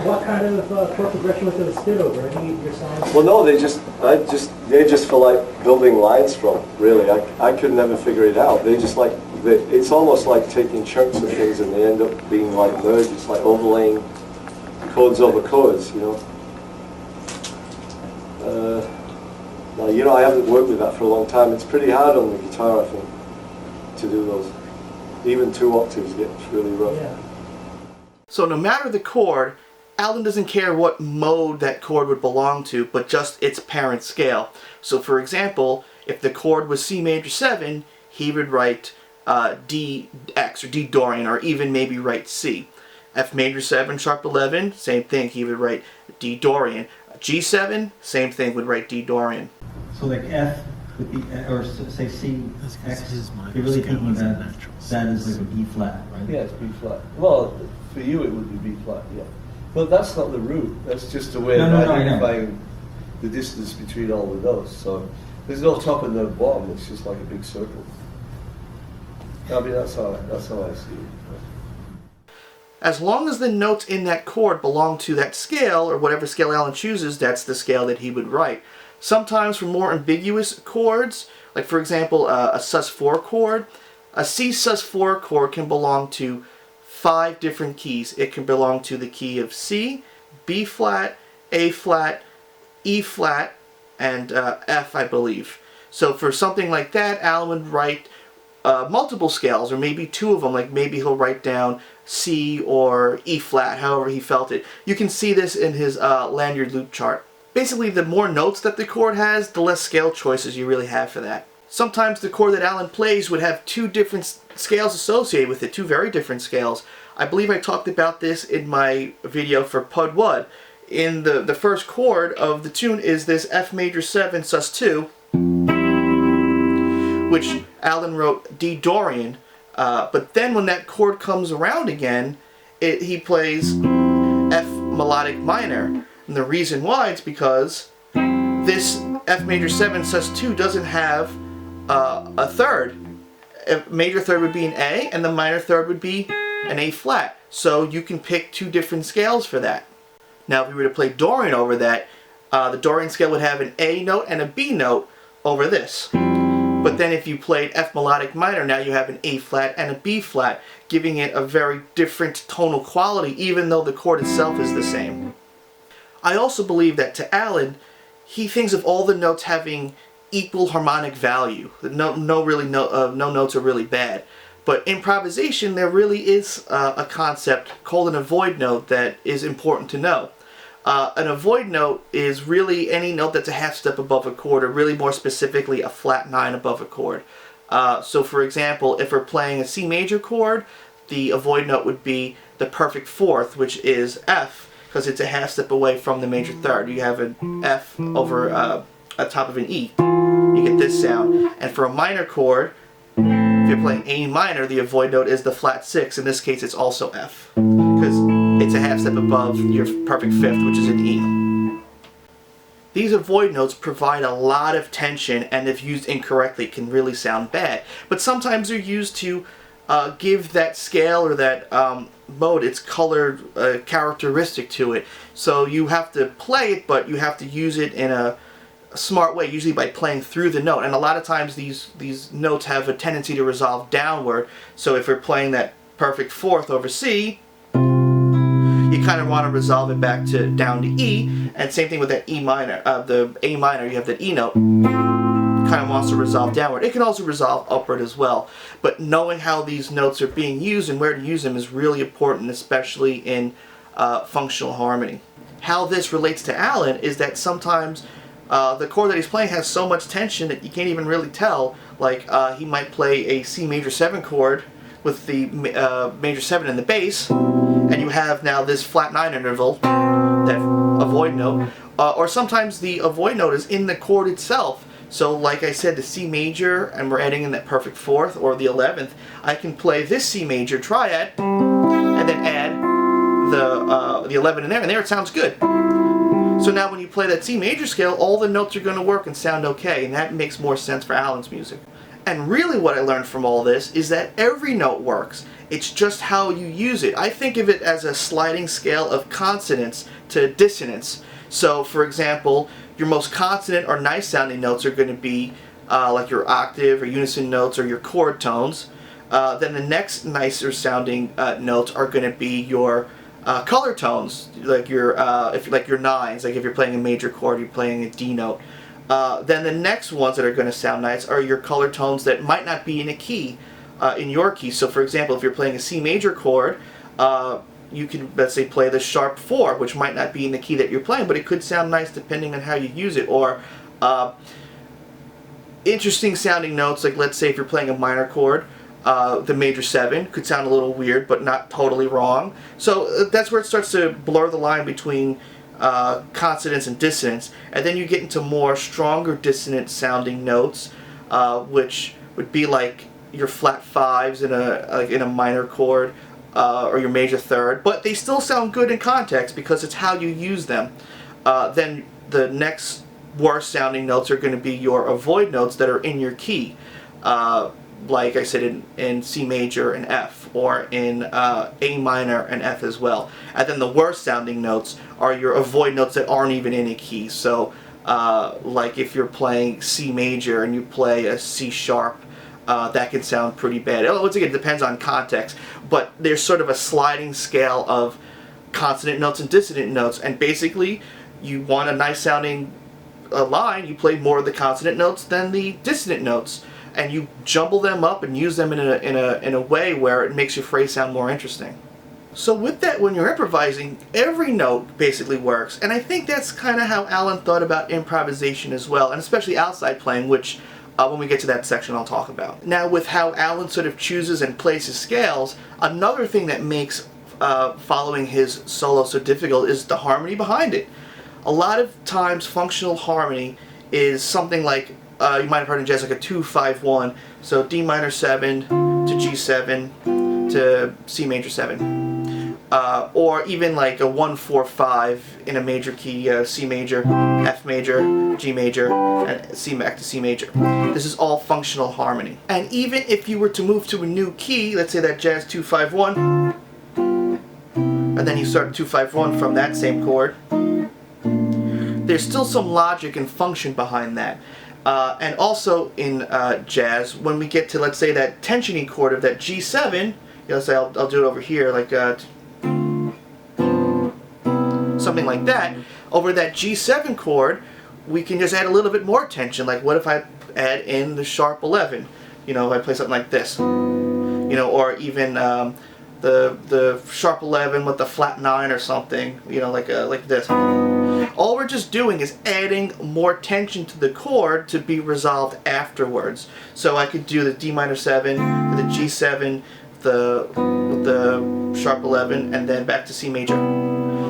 What kind of chord progression was those fit over? Any of your songs? Well, no, they just feel like building lines from. Really, I could never figure it out. They just it's almost like taking chunks of things and they end up being like merged. It's like overlaying chords over chords, you know. Now, I haven't worked with that for a long time. It's pretty hard on the guitar, I think, to do those. Even 2 octaves gets really rough. Yeah. So no matter the chord, Allan doesn't care what mode that chord would belong to, but just its parent scale. So for example, if the chord was C major 7, he would write DX or D Dorian, or even maybe write C. F major 7 sharp 11, same thing, he would write D Dorian. G7, same thing, would write D Dorian. So like F would be, or say C, X, you're really thinking about that as like a B flat, right? Yeah, it's B flat. Well, for you it would be B flat, yeah. But that's not the root. That's just a way of identifying the distance between all of those. So there's no top and no bottom. It's just like a big circle. I mean, that's how I see it. As long as the notes in that chord belong to that scale, or whatever scale Allan chooses, that's the scale that he would write. Sometimes for more ambiguous chords, like for example a sus4 chord, a C sus4 chord can belong to 5 different keys. It can belong to the key of C, B flat, A flat, E flat, and F, I believe. So for something like that, Allan would write multiple scales, or maybe 2 of them, like maybe he'll write down C or E flat, however he felt it. You can see this in his lanyard loop chart. Basically, the more notes that the chord has, the less scale choices you really have for that. Sometimes the chord that Allan plays would have 2 different scales associated with it, 2 very different scales. I believe I talked about this in my video for Pud Wud. In the first chord of the tune is this F major 7 sus2, which Allan wrote D Dorian, but then when that chord comes around again, he plays F Melodic Minor. And the reason why is because this F major 7 sus2 doesn't have a third. A major third would be an A, and the minor third would be an A flat. So you can pick 2 different scales for that. Now if we were to play Dorian over that, the Dorian scale would have an A note and a B note over this. But then if you played F melodic minor, now you have an A flat and a B flat, giving it a very different tonal quality, even though the chord itself is the same. I also believe that to Allan, he thinks of all the notes having equal harmonic value. No notes are really bad. But improvisation, there really is a concept called an avoid note that is important to know. An avoid note is really any note that's a half step above a chord, or really more specifically a flat 9 above a chord. So for example, if we're playing a C major chord, the avoid note would be the perfect 4th, which is F, because it's a half step away from the major third. You have an F over on top of an E. You get this sound. And for a minor chord, if you're playing A minor, the avoid note is the flat 6. In this case, it's also F, because it's a half step above your perfect 5th, which is an E. These avoid notes provide a lot of tension, and if used incorrectly, can really sound bad. But sometimes they're used to give that scale or that mode its colored characteristic to it. So you have to play it, but you have to use it in a smart way, usually by playing through the note. And a lot of times these notes have a tendency to resolve downward. So if we're playing that perfect 4th over C, you kind of want to resolve it back to down to E. And same thing with that E minor, the A minor, you have that E note, kind of wants to resolve downward. It can also resolve upward as well. But knowing how these notes are being used and where to use them is really important, especially in functional harmony. How this relates to Allan is that sometimes the chord that he's playing has so much tension that you can't even really tell. Like he might play a C major 7 chord with the major 7 in the bass, and you have now this flat 9 interval, that avoid note, or sometimes the avoid note is in the chord itself. So like I said, the C major, and we're adding in that perfect 4th, or the 11th, I can play this C major triad, and then add the 11 in there, and there it sounds good. So now when you play that C major scale, all the notes are going to work and sound okay, and that makes more sense for Allan's music. And really what I learned from all this is that every note works. It's just how you use it. I think of it as a sliding scale of consonance to dissonance. So for example, your most consonant or nice sounding notes are going to be like your octave or unison notes or your chord tones. Then the next nicer sounding notes are going to be your color tones, like your like your 9s, like if you're playing a major chord, you're playing a D note. Then the next ones that are going to sound nice are your color tones that might not be in a key, in your key. So for example, if you're playing a C major chord, you can, let's say, play the sharp 4, which might not be in the key that you're playing, but it could sound nice depending on how you use it. Or interesting sounding notes, like let's say if you're playing a minor chord, the major 7 could sound a little weird, but not totally wrong. So that's where it starts to blur the line between consonance and dissonance, and then you get into more stronger dissonant sounding notes, which would be like your flat 5s in a minor chord, or your major 3rd, but they still sound good in context because it's how you use them. Then the next worst sounding notes are going to be your avoid notes that are in your key. like I said, in C major and F, or in A minor and F as well. And then the worst sounding notes are your avoid notes that aren't even in a key. So like if you're playing C major and you play a C sharp, that can sound pretty bad. Once again, it depends on context, but there's sort of a sliding scale of consonant notes and dissonant notes, and basically you want a nice sounding line, you play more of the consonant notes than the dissonant notes, and you jumble them up and use them in a way where it makes your phrase sound more interesting. So with that, when you're improvising, every note basically works, and I think that's kind of how Allan thought about improvisation as well, and especially outside playing, which when we get to that section I'll talk about. Now, with how Allan sort of chooses and plays his scales, another thing that makes following his solo so difficult is the harmony behind it. A lot of times functional harmony is something like, you might have heard in jazz, like a 2-5-1, so D minor 7 to G7 to C major 7. Or even like a 1-4-5 in a major key, C major, F major, G major, and C back to C major. This is all functional harmony. And even if you were to move to a new key, let's say that jazz 2-5-1, and then you start 2-5-1 from that same chord, there's still some logic and function behind that. And also in jazz, when we get to, let's say, that tensiony chord of that G7, let's say I'll do it over here, like something like that. Over that G7 chord, we can just add a little bit more tension. Like, what if I add in the sharp 11? You know, if I play something like this. You know, or even the sharp 11 with the flat 9 or something. You know, like this. All we're just doing is adding more tension to the chord to be resolved afterwards. So I could do the D minor 7, the G7, the sharp 11, and then back to C major.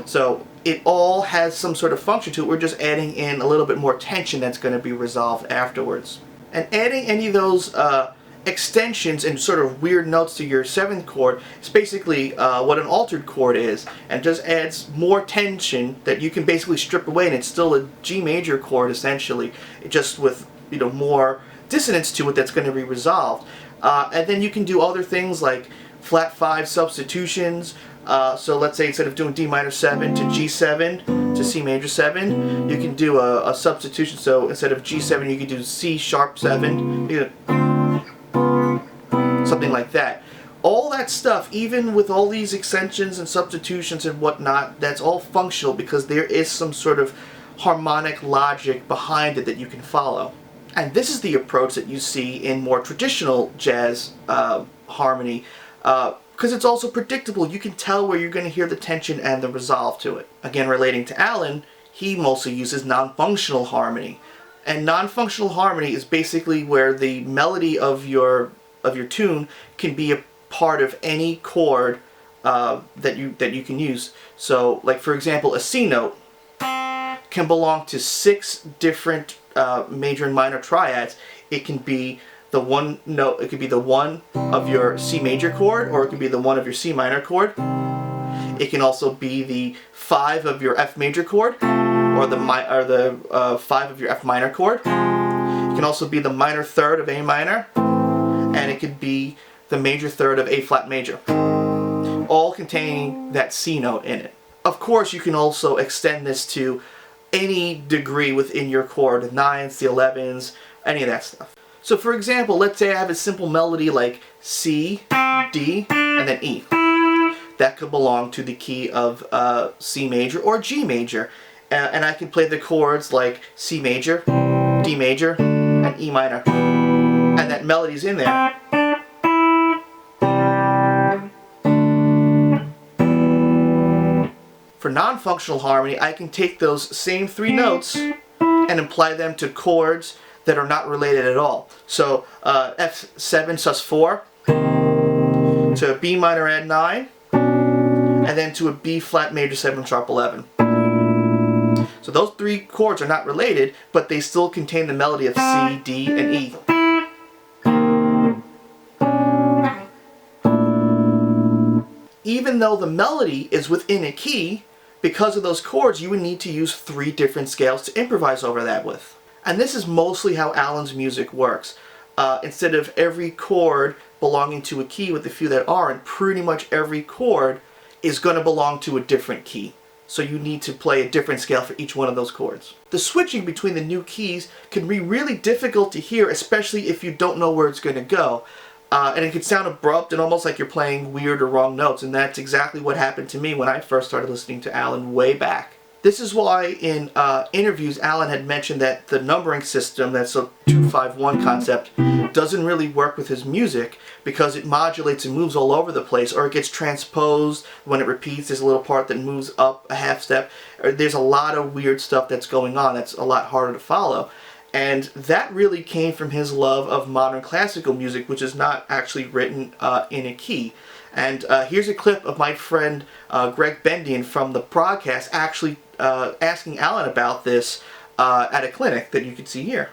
So it all has some sort of function to it. We're just adding in a little bit more tension that's going to be resolved afterwards. And adding any of those extensions and sort of weird notes to your 7th chord is basically what an altered chord is, and just adds more tension that you can basically strip away, and it's still a G major chord essentially, just with, you know, more dissonance to it that's going to be resolved. And then you can do other things like flat 5 substitutions. So let's say instead of doing D minor 7 to G7 to C major 7, you can do a substitution. So instead of G7, you could do C sharp 7, something like that. All that stuff, even with all these extensions and substitutions and whatnot, that's all functional because there is some sort of harmonic logic behind it that you can follow. And this is the approach that you see in more traditional jazz harmony, because it's also predictable. You can tell where you're going to hear the tension and the resolve to it. Again, relating to Allan, he mostly uses non-functional harmony. And non-functional harmony is basically where the melody of your tune can be a part of any chord that you can use. So, like for example, a C note can belong to 6 different major and minor triads. It can be the one note. It could be the 1 of your C major chord, or it could be the 1 of your C minor chord. It can also be the 5 of your F major chord, or the 5 of your F minor chord. It can also be the minor 3rd of A minor, and it could be the major 3rd of A flat major, all containing that C note in it. Of course, you can also extend this to any degree within your chord, the 9s, the 11s, any of that stuff. So for example, let's say I have a simple melody like C, D, and then E. That could belong to the key of C major or G major. And I can play the chords like C major, D major, and E minor. And that melody's in there. For non-functional harmony, I can take those same 3 notes and apply them to chords that are not related at all. So F7 sus4 to B minor add 9, and then to a B flat major 7 sharp 11. So those 3 chords are not related, but they still contain the melody of C, D, and E. Even though the melody is within a key, because of those chords, you would need to use 3 different scales to improvise over that with. And this is mostly how Allan's music works. instead of every chord belonging to a key with the few that aren't, pretty much every chord is going to belong to a different key. So you need to play a different scale for each one of those chords. The switching between the new keys can be really difficult to hear, especially if you don't know where it's going to go. And it can sound abrupt and almost like you're playing weird or wrong notes, and that's exactly what happened to me when I first started listening to Allan way back. This is why in interviews Allan had mentioned that the numbering system, that's a 2-5-1 concept, doesn't really work with his music because it modulates and moves all over the place, or it gets transposed when it repeats. There's a little part that moves up a half step. There's a lot of weird stuff that's going on that's a lot harder to follow. And that really came from his love of modern classical music, which is not actually written in a key. And here's a clip of my friend Greg Bendian from the broadcast actually asking Allan about this at a clinic that you can see here.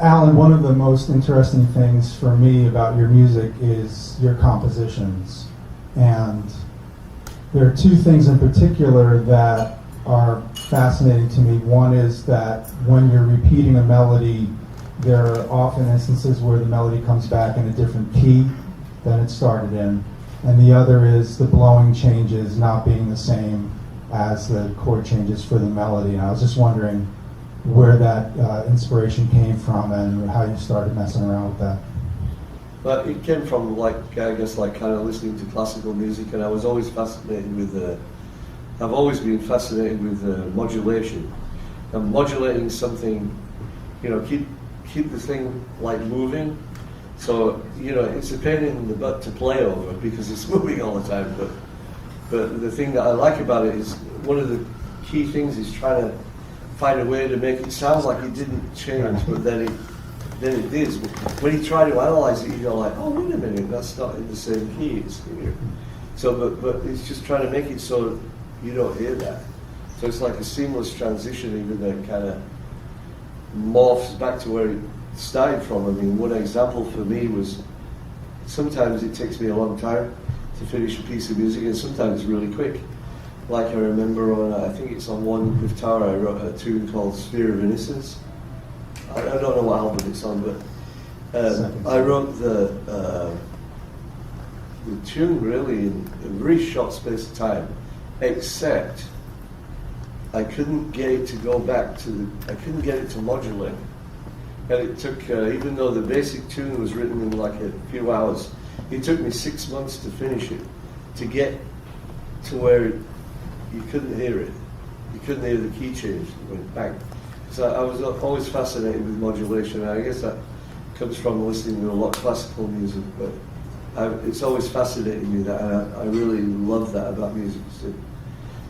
Allan, one of the most interesting things for me about your music is your compositions. And there are two things in particular that are fascinating to me. One is that when you're repeating a melody, there are often instances where the melody comes back in a different key than it started in. And the other is the blowing changes not being the same as the chord changes for the melody. And I was just wondering where that inspiration came from and how you started messing around with that. But it came from, like, I guess, like kind of listening to classical music, and I was always fascinated with I've always been fascinated with modulation, and modulating something, you know, keep the thing like moving. So, you know, it's a pain in the butt to play over because it's moving all the time. But the thing that I like about it is one of the key things is trying to find a way to make it sound like it didn't change, but then it is. When you try to analyze it, you go like, oh, wait a minute, that's not in the same key, it's here. So, but it's just trying to make it so you don't hear that. So it's like a seamless transition, even though it kind of morphs back to where it started from. I mean, one example for me was sometimes it takes me a long time to finish a piece of music, and sometimes it's really quick. Like I remember on, I think it's on one with Tara, I wrote a tune called Sphere of Innocence. I don't know what album it's on, but I wrote the tune really in a very short space of time, except I couldn't get it to go back to I couldn't get it to modulate. And it took, even though the basic tune was written in like a few hours, it took me 6 months to finish it, to get to where you couldn't hear it. You couldn't hear the key change that went bang. So I was always fascinated with modulation. And I guess that comes from listening to a lot of classical music, but it's always fascinated me that, and I really love that about music too.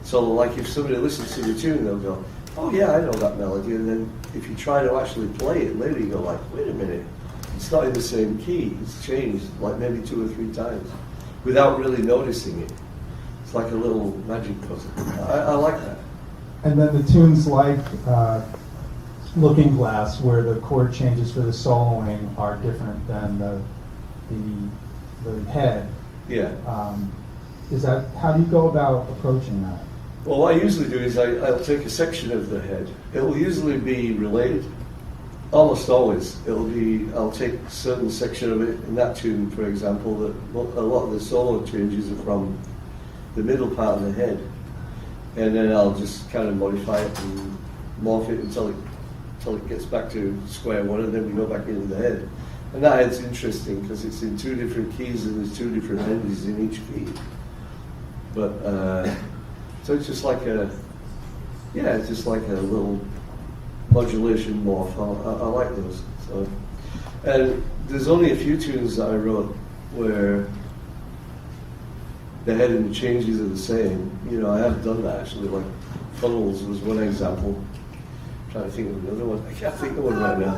So like if somebody listens to the tune, they'll go, oh yeah, I know that melody, and then if you try to actually play it later, you go like, wait a minute, it's not in the same key, it's changed like maybe 2 or 3 times without really noticing it. It's like a little magic puzzle. I like that. And then the tunes like Looking Glass, where the chord changes for the soloing are different than the head. Yeah. Is that, how do you go about approaching that? Well, what I usually do is I'll take a section of the head. It will usually be related. Almost always. I'll take a certain section of it in that tune, for example, that a lot of the solo changes are from the middle part of the head. And then I'll just kind of modify it and morph it until it gets back to square one, and then we go back into the head. And that head's interesting because it's in 2 different keys and there's 2 different melodies in each key. But so it's just like it's just like a little modulation morph. I like those. So, and there's only a few tunes that I wrote where the head and the changes are the same. You know, I have done that actually. Like Funnels was one example. I'm trying to think of another one. I can't think of one right now.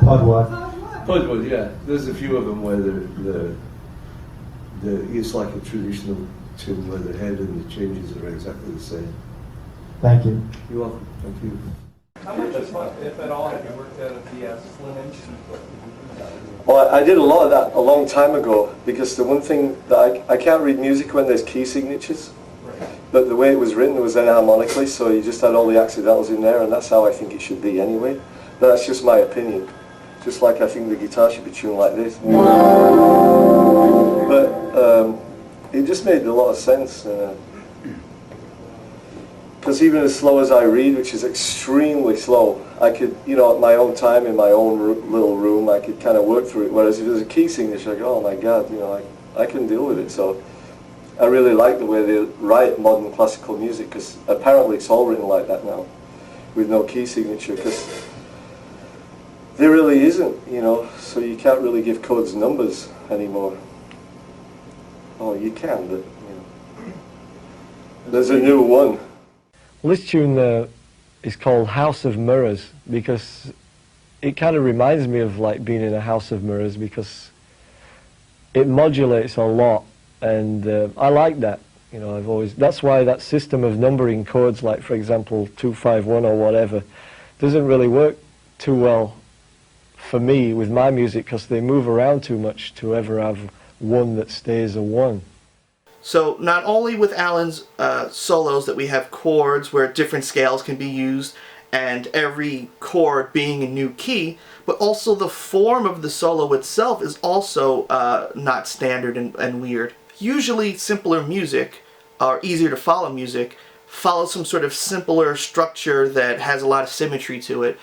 Pudwood, yeah. There's a few of them where it's like a traditional tune where the head and the changes are exactly the same. Thank you. You're welcome. Thank you. How much, if at all, have you worked out of the slim instrument? Well, I did a lot of that a long time ago because the one thing that I can't read music when there's key signatures. Right. But the way it was written was enharmonically, so you just had all the accidentals in there, and that's how I think it should be anyway. But that's just my opinion. just like I think the guitar should be tuned like this. But it just made a lot of sense. Because even as slow as I read, which is extremely slow, I could, you know, at my own time, in my own little room, I could kind of work through it. Whereas if there's a key signature, I go, oh my God, you know, I can deal with it. So I really like the way they write modern classical music, because apparently it's all written like that now, with no key signature, because there really isn't, you know, so you can't really give chords numbers anymore. Oh, you can, but, you know, there's a new one. Well, this tune is called House of Mirrors because it kind of reminds me of like being in a house of mirrors, because it modulates a lot, and I like that. You know, that's why that system of numbering chords, like for example 2-5-1 or whatever, doesn't really work too well for me with my music, because they move around too much to ever have one that stays a one. So not only with Allan's solos that we have chords where different scales can be used and every chord being a new key, but also the form of the solo itself is also not standard and weird. Usually simpler music, or easier to follow music, follows some sort of simpler structure that has a lot of symmetry to it.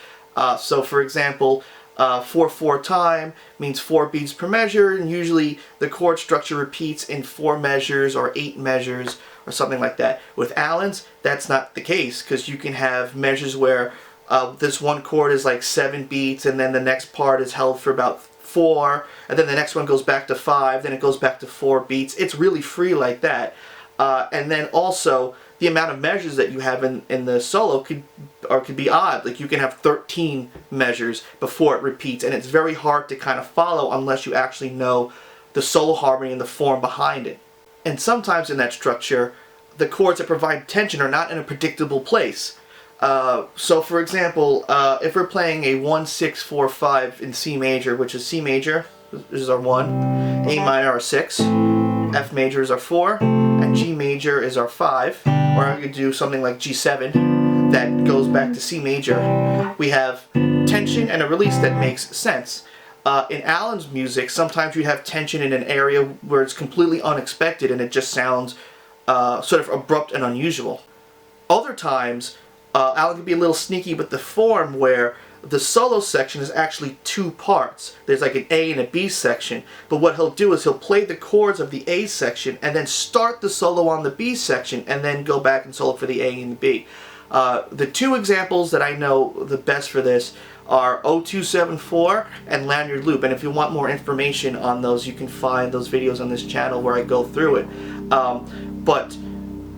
So for example, 4/4 time means 4 beats per measure, and usually the chord structure repeats in 4 measures or 8 measures or something like that. With Allan's, that's not the case, because you can have measures where this one chord is like 7 beats, and then the next part is held for about 4, and then the next one goes back to 5, then it goes back to 4 beats. It's really free like that. And then also, the amount of measures that you have in the solo could be odd. Like you can have 13 measures before it repeats, and it's very hard to kind of follow unless you actually know the solo harmony and the form behind it. And sometimes in that structure, the chords that provide tension are not in a predictable place. So for example, if we're playing a 1-6-4-5 in C major, which is C major, this is our 1, A minor our 6, F major is our 4, and G major is our 5, or I could do something like G7 that goes back to C major. We have tension and a release that makes sense. In Allan's music, sometimes you have tension in an area where it's completely unexpected and it just sounds sort of abrupt and unusual. Other times, Allan can be a little sneaky with the form where the solo section is actually 2 parts. There's like an A and a B section, but what he'll do is he'll play the chords of the A section and then start the solo on the B section and then go back and solo for the A and the B. The 2 examples that I know the best for this are 0274 and Lanyard Loop, and if you want more information on those, you can find those videos on this channel where I go through it. But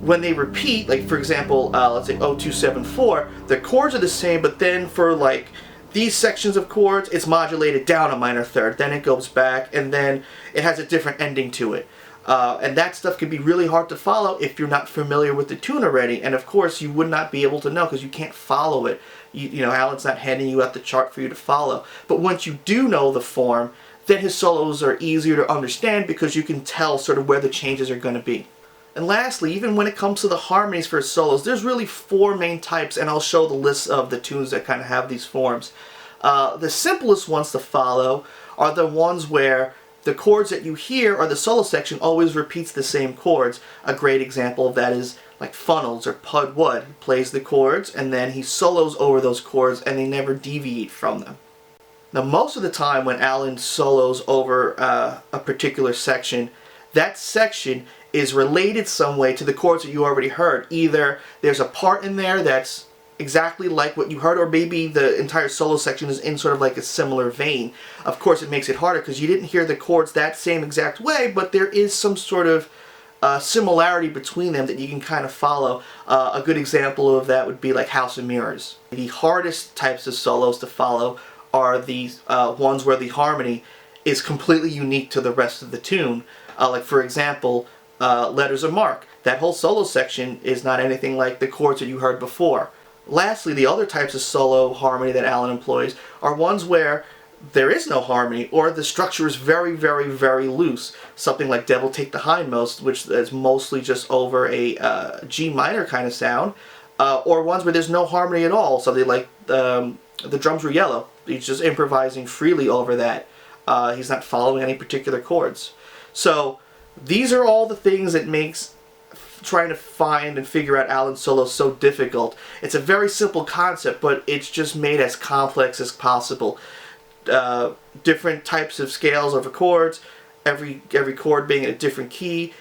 when they repeat, like for example, let's say 0274, the chords are the same, but then for like these sections of chords, it's modulated down a minor third, then it goes back, and then it has a different ending to it. And that stuff can be really hard to follow if you're not familiar with the tune already, and of course you would not be able to know because you can't follow it. You know, Allan's not handing you out the chart for you to follow. But once you do know the form, then his solos are easier to understand because you can tell sort of where the changes are going to be. And lastly, even when it comes to the harmonies for solos, there's really 4 main types, and I'll show the list of the tunes that kind of have these forms. The simplest ones to follow are the ones where the chords that you hear or the solo section always repeats the same chords. A great example of that is like Funnels or Pud Wood. He plays the chords and then he solos over those chords and they never deviate from them. Now most of the time when Allan solos over a particular section, that section is related some way to the chords that you already heard. Either there's a part in there that's exactly like what you heard, or maybe the entire solo section is in sort of like a similar vein. Of course it makes it harder because you didn't hear the chords that same exact way, but there is some sort of similarity between them that you can kind of follow. A good example of that would be like House of Mirrors. The hardest types of solos to follow are the ones where the harmony is completely unique to the rest of the tune. Like for example, Letters of Marque. That whole solo section is not anything like the chords that you heard before. Lastly, the other types of solo harmony that Allan employs are ones where there is no harmony, or the structure is very, very, very loose. Something like Devil Take the Hindmost, which is mostly just over a G minor kind of sound, or ones where there's no harmony at all. Something like the drums were yellow. He's just improvising freely over that. He's not following any particular chords. So these are all the things that makes trying to find and figure out Allan's solos so difficult. It's a very simple concept, but it's just made as complex as possible. Different types of scales over chords, every chord being in a different key,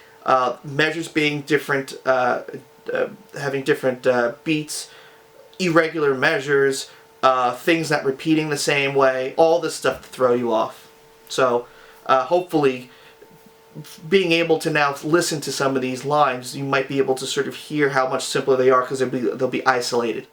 measures being different, having different beats, irregular measures, things not repeating the same way, all this stuff to throw you off. So hopefully being able to now listen to some of these lines, you might be able to sort of hear how much simpler they are because they'll be isolated.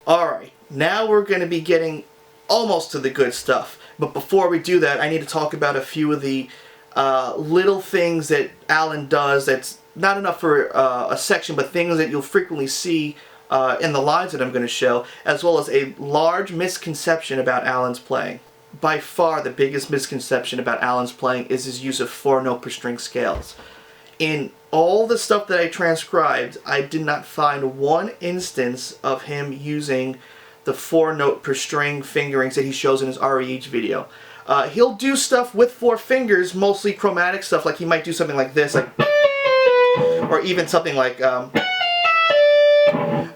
Alright, now we're going to be getting almost to the good stuff. But before we do that, I need to talk about a few of the little things that Allan does that's not enough for a section, but things that you'll frequently see in the lines that I'm going to show, as well as a large misconception about Allan's playing. By far the biggest misconception about Allan's playing is his use of 4-note per string scales. In all the stuff that I transcribed, I did not find one instance of him using the 4-note per string fingerings that he shows in his REH video. He'll do stuff with 4 fingers, mostly chromatic stuff, like he might do something like this, like, or even something like,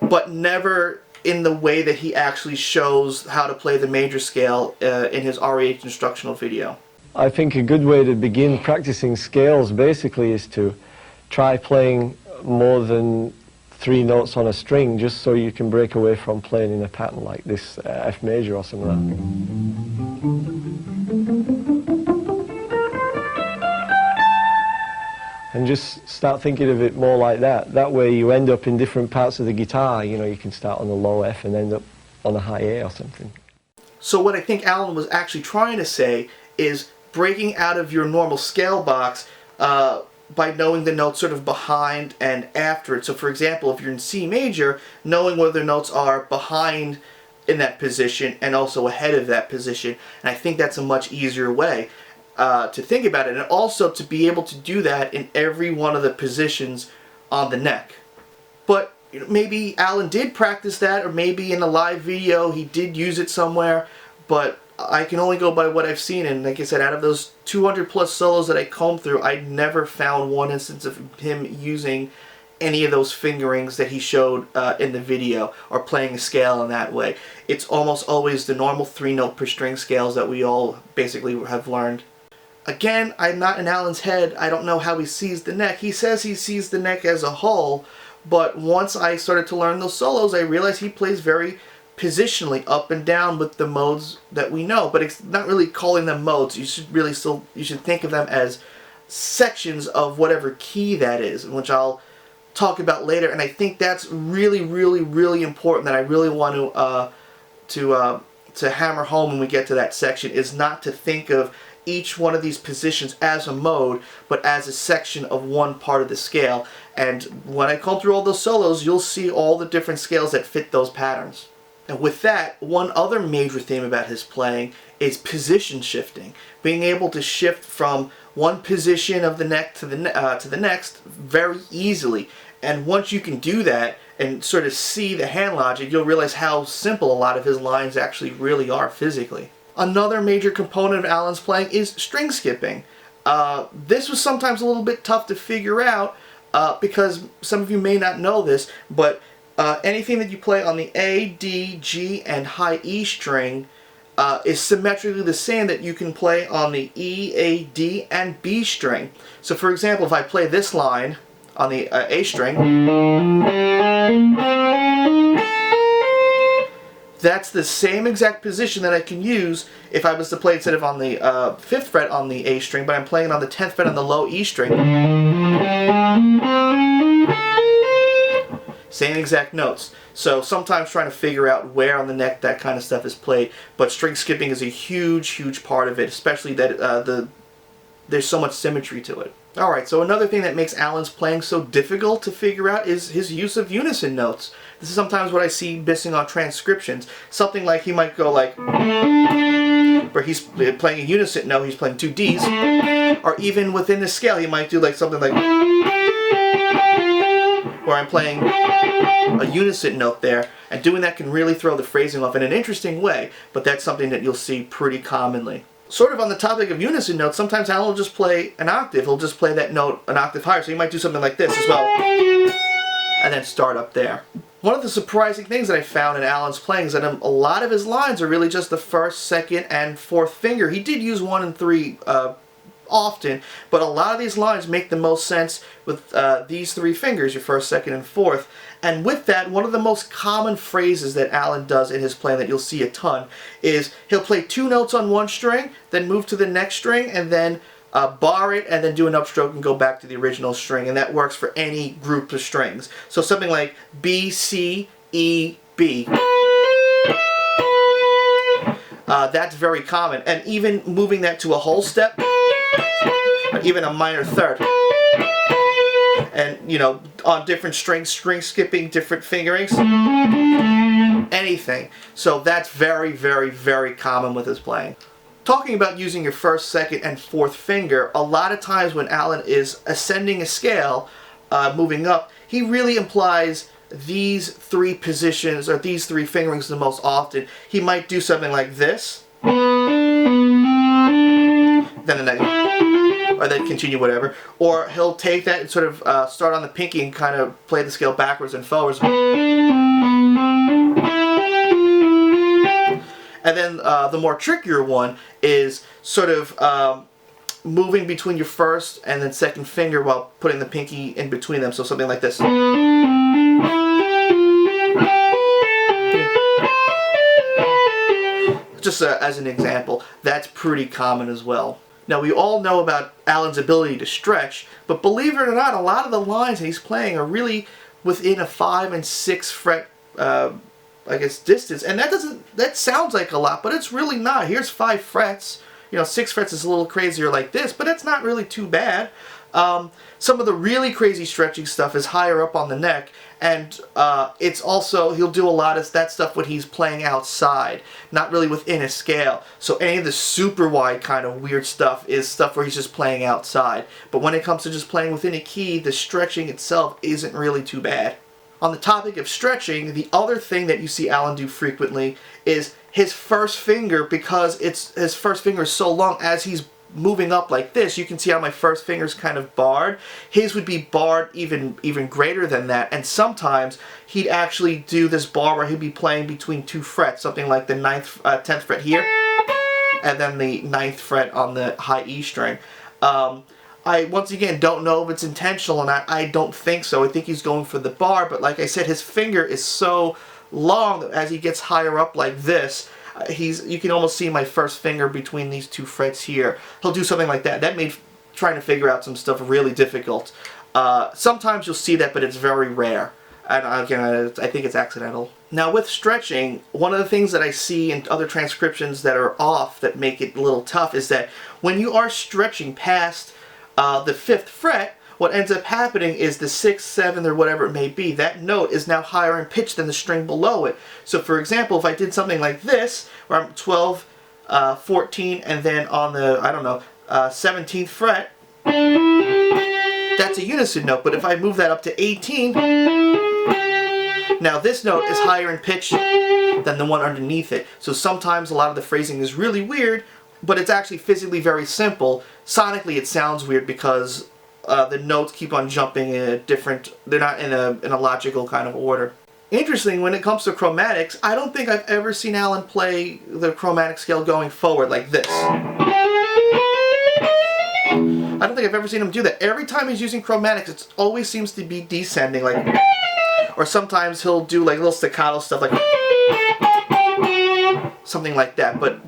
but never in the way that he actually shows how to play the major scale in his REH instructional video. I think a good way to begin practicing scales basically is to try playing more than 3 notes on a string, just so you can break away from playing in a pattern like this F major or something like that. And just start thinking of it more like that. That way you end up in different parts of the guitar. You know, you can start on the low F and end up on a high A or something. So what I think Allan was actually trying to say is breaking out of your normal scale box by knowing the notes sort of behind and after it. So for example, if you're in C major, knowing where the notes are behind in that position and also ahead of that position. And I think that's a much easier way to think about it, and also to be able to do that in every one of the positions on the neck. But you know, maybe Allan did practice that, or maybe in a live video he did use it somewhere, but I can only go by what I've seen, and like I said, out of those 200 plus solos that I combed through, I never found one instance of him using any of those fingerings that he showed in the video, or playing a scale in that way. It's almost always the normal 3-note per string scales that we all basically have learned. Again, I'm not in Allan's head. I don't know how he sees the neck. He says he sees the neck as a whole, but once I started to learn those solos, I realized he plays very positionally up and down with the modes that we know, but it's not really calling them modes. You should really you should think of them as sections of whatever key that is, which I'll talk about later. And I think that's really, really, really important, that I really want to hammer home when we get to that section, is not to think of each one of these positions as a mode, but as a section of one part of the scale. And when I come through all those solos, you'll see all the different scales that fit those patterns. And with that, one other major theme about his playing is position shifting. Being able to shift from one position of the neck to the next very easily. And once you can do that and sort of see the hand logic, you'll realize how simple a lot of his lines actually really are physically. Another major component of Allan's playing is string skipping. This was sometimes a little bit tough to figure out because some of you may not know this, but anything that you play on the A, D, G, and high E string is symmetrically the same that you can play on the E, A, D, and B string. So for example, if I play this line on the A string, that's the same exact position that I can use if I was to play instead of on the 5th fret on the A string, but I'm playing on the 10th fret on the low E string. Same exact notes. So sometimes trying to figure out where on the neck that kind of stuff is played, but string skipping is a huge, huge part of it, especially that there's so much symmetry to it. Alright, so another thing that makes Allan's playing so difficult to figure out is his use of unison notes. This is sometimes what I see missing on transcriptions. Something like he might go like, where he's playing a unison note, he's playing 2 Ds, or even within the scale he might do like something like, where I'm playing a unison note there, and doing that can really throw the phrasing off in an interesting way, but that's something that you'll see pretty commonly. Sort of on the topic of unison notes, sometimes Alan will just play an octave. He'll just play that note an octave higher, so you might do something like this as well, and then start up there. One of the surprising things that I found in Alan's playing is that a lot of his lines are really just the first, second, and fourth finger. He did use 1 and 3 often, but a lot of these lines make the most sense with these 3 fingers, your first, second, and fourth. And with that, one of the most common phrases that Alan does in his playing that you'll see a ton is he'll play 2 notes on one string, then move to the next string, and then bar it, and then do an upstroke and go back to the original string, and that works for any group of strings. So something like B, C, E, B. That's very common, and even moving that to a whole step, or even a minor third, and you know, on different strings, string skipping, different fingerings, anything. So that's very, very, very common with his playing. Talking about using your first, second, and fourth finger, a lot of times when Alan is ascending a scale, moving up, he really implies these 3 positions, or these 3 fingerings the most often. He might do something like this, then the next, or then continue whatever. Or he'll take that and sort of start on the pinky and kind of play the scale backwards and forwards. And then the more trickier one is sort of moving between your first and then second finger while putting the pinky in between them. So something like this. Just as an example, that's pretty common as well. Now, we all know about Alan's ability to stretch, but believe it or not, a lot of the lines that he's playing are really within a 5 and 6 fret I guess distance, and that sounds like a lot, but it's really not. Here's 5 frets. You know, 6 frets is a little crazier like this, but it's not really too bad. Some of the really crazy stretching stuff is higher up on the neck, and it's also, he'll do a lot of that stuff when he's playing outside, not really within a scale. So any of the super wide kind of weird stuff is stuff where he's just playing outside. But when it comes to just playing within a key, the stretching itself isn't really too bad. On the topic of stretching, the other thing that you see Alan do frequently is his first finger, because his first finger is so long, as he's moving up like this, you can see how my first finger is kind of barred. His would be barred even greater than that, and sometimes he'd actually do this bar where he'd be playing between 2 frets, something like the 10th fret here, and then the 9th fret on the high E string. I, once again, don't know if it's intentional, and I don't think so. I think he's going for the bar, but like I said, his finger is so long that as he gets higher up like this, you can almost see my first finger between these 2 frets here. He'll do something like that. That made trying to figure out some stuff really difficult. Sometimes you'll see that, but it's very rare. And again, I think it's accidental. Now, with stretching, one of the things that I see in other transcriptions that are off that make it a little tough is that when you are stretching past the 5th fret, what ends up happening is the 6th, 7th, or whatever it may be, that note is now higher in pitch than the string below it. So for example, if I did something like this, where I'm 12, 14, and then on the, I don't know, 17th fret, that's a unison note. But if I move that up to 18, now this note is higher in pitch than the one underneath it. So sometimes a lot of the phrasing is really weird, but it's actually physically very simple. Sonically it sounds weird because the notes keep on jumping in a different, they're not in a logical kind of order. Interesting, when it comes to chromatics, I don't think I've ever seen Alan play the chromatic scale going forward like this. I don't think I've ever seen him do that. Every time he's using chromatics, it always seems to be descending, like, or sometimes he'll do like little staccato stuff, like something like that. But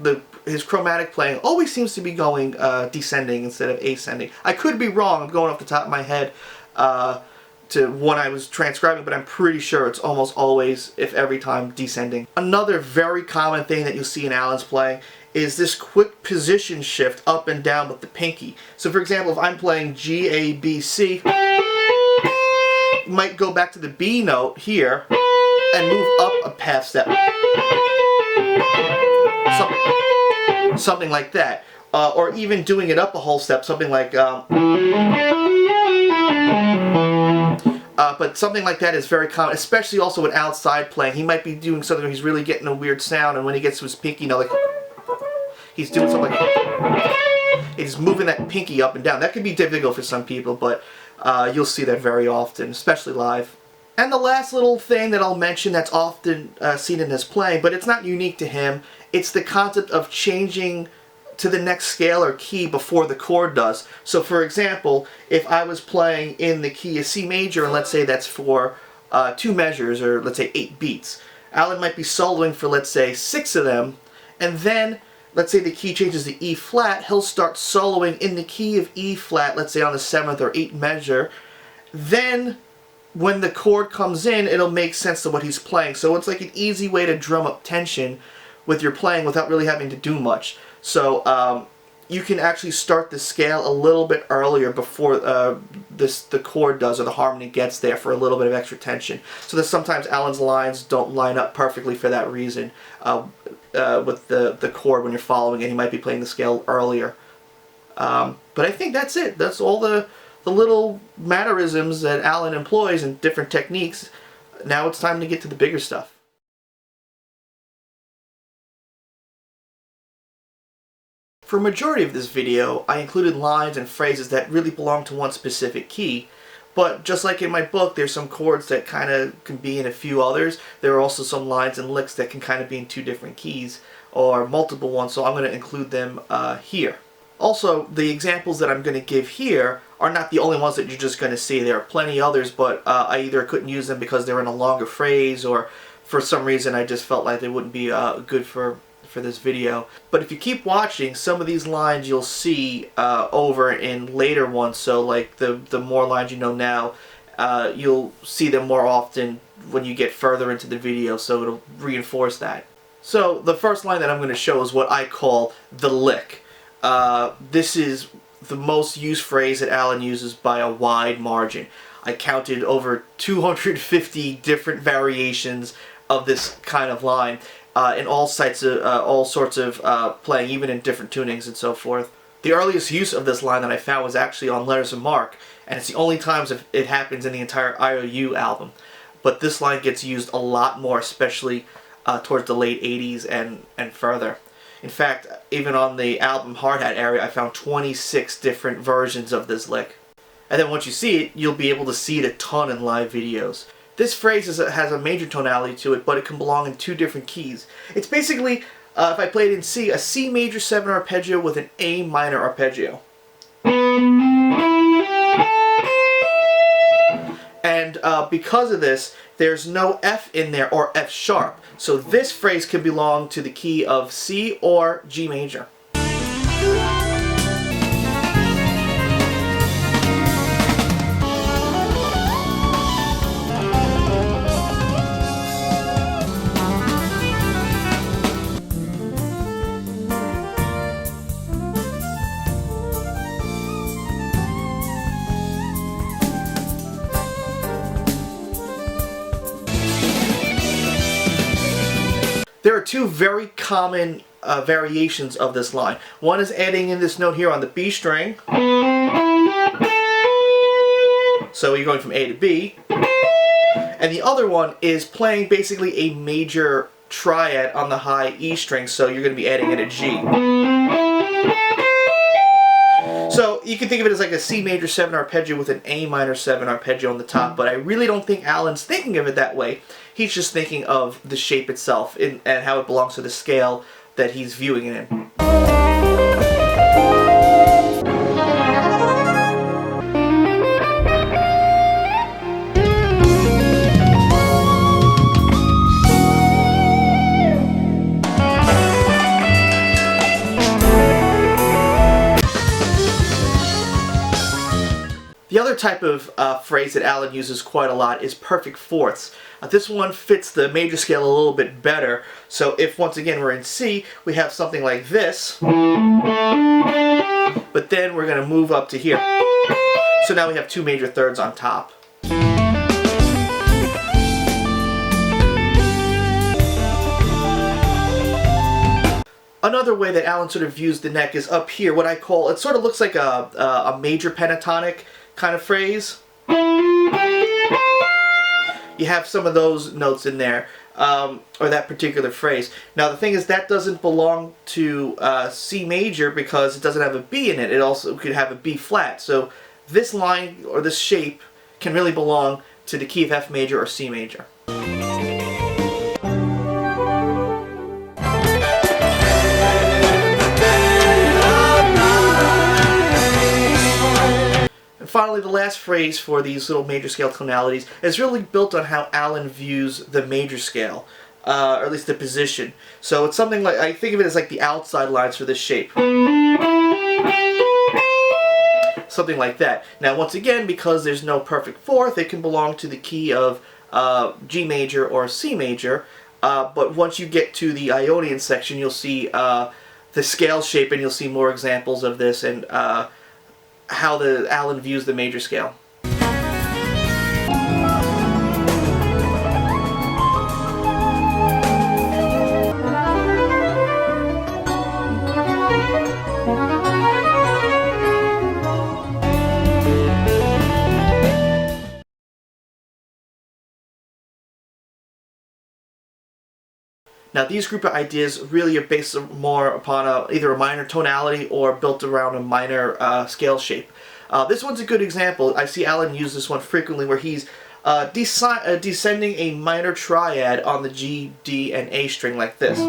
his chromatic playing always seems to be going descending instead of ascending. I could be wrong. I'm going off the top of my head to when I was transcribing, but I'm pretty sure it's almost always, if every time, descending. Another very common thing that you'll see in Alan's playing is this quick position shift up and down with the pinky. So for example, if I'm playing G, A, B, C, you might go back to the B note here and move up a half step. Something like that. Or even doing it up a whole step, something like But something like that is very common, especially also with outside playing. He might be doing something where he's really getting a weird sound, and when he gets to his pinky, you know, like he's doing something like he's moving that pinky up and down. That can be difficult for some people, but you'll see that very often, especially live. And the last little thing that I'll mention that's often seen in his playing, but it's not unique to him, it's the concept of changing to the next scale or key before the chord does. So for example, if I was playing in the key of C major, and let's say that's for 2 measures, or let's say 8 beats, Allan might be soloing for, let's say, 6 of them, and then let's say the key changes to E flat, he'll start soloing in the key of E flat, let's say on the 7th or 8th measure. Then when the chord comes in, it'll make sense to what he's playing. So it's like an easy way to drum up tension with your playing without really having to do much. So you can actually start the scale a little bit earlier before the chord does, or the harmony gets there, for a little bit of extra tension. So that sometimes Allan's lines don't line up perfectly for that reason. With the chord when you're following it, he might be playing the scale earlier. But I think that's it. That's all the little mannerisms that Allan employs and different techniques. Now it's time to get to the bigger stuff. For a majority of this video, I included lines and phrases that really belong to one specific key. But just like in my book, there's some chords that kind of can be in a few others. There are also some lines and licks that can kind of be in 2 different keys, or multiple ones, so I'm going to include them here. Also, the examples that I'm going to give here are not the only ones that you're just going to see. There are plenty others, but I either couldn't use them because they're in a longer phrase, or for some reason I just felt like they wouldn't be good for this video. But if you keep watching, some of these lines you'll see over in later ones. So like the more lines you know now, you'll see them more often when you get further into the video, so it'll reinforce that. So the first line that I'm going to show is what I call the lick. This is the most used phrase that Allan uses by a wide margin. I counted over 250 different variations of this kind of line. In all sorts of playing, even in different tunings and so forth. The earliest use of this line that I found was actually on Letters of Marque, and it's the only times it happens in the entire IOU album. But this line gets used a lot more, especially towards the late 80s and further. In fact, even on the album Hard Hat area, I found 26 different versions of this lick. And then once you see it, you'll be able to see it a ton in live videos. This phrase has a major tonality to it, but it can belong in 2 different keys. It's basically, if I played in C, a C major 7 arpeggio with an A minor arpeggio. And because of this, there's no F in there, or F sharp. So this phrase can belong to the key of C or G major. There are 2 very common variations of this line. One is adding in this note here on the B string. So you're going from A to B. And the other one is playing basically a major triad on the high E string, so you're going to be adding in a G. So you can think of it as like a C major 7 arpeggio with an A minor 7 arpeggio on the top, but I really don't think Allan's thinking of it that way. He's just thinking of the shape itself and how it belongs to the scale that he's viewing it in. The other type of phrase that Allan uses quite a lot is perfect fourths. This one fits the major scale a little bit better. So if, once again, we're in C, we have something like this. But then we're going to move up to here. So now we have 2 major thirds on top. Another way that Allan sort of views the neck is up here, what I call, it sort of looks like a major pentatonic kind of phrase. you have some of those notes in there, or that particular phrase. Now the thing is, that doesn't belong to C major because it doesn't have a B in it. It also could have a B flat. So this line or this shape can really belong to the key of F major or C major. Finally, the last phrase for these little major scale tonalities is really built on how Allan views the major scale, or at least the position. So it's something like, I think of it as like the outside lines for this shape. Something like that. Now once again, because there's no perfect fourth, it can belong to the key of G major or C major, but once you get to the Ionian section, you'll see the scale shape, and you'll see more examples of this, and how Allan views the major scale. Now these group of ideas really are based more upon either a minor tonality or built around a minor scale shape. This one's a good example. I see Allan use this one frequently, where he's descending a minor triad on the G, D, and A string like this.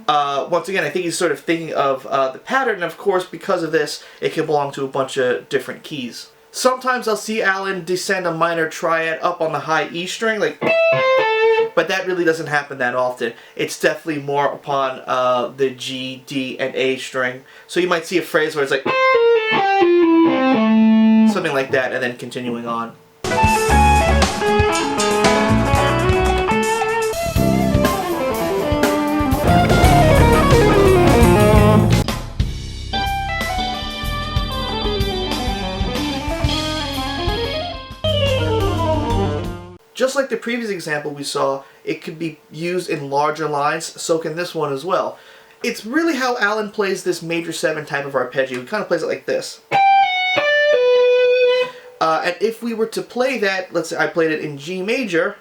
Once again, I think he's sort of thinking of the pattern, and of course because of this it can belong to a bunch of different keys. Sometimes I'll see Allan descend a minor triad up on the high E string, like, but that really doesn't happen that often. It's definitely more upon the G, D, and A string. So you might see a phrase where it's like something like that, and then continuing on. Just like the previous example we saw, it could be used in larger lines, so can this one as well. It's really how Allan plays this major 7 type of arpeggio. He kind of plays it like this. And if we were to play that, let's say I played it in G major,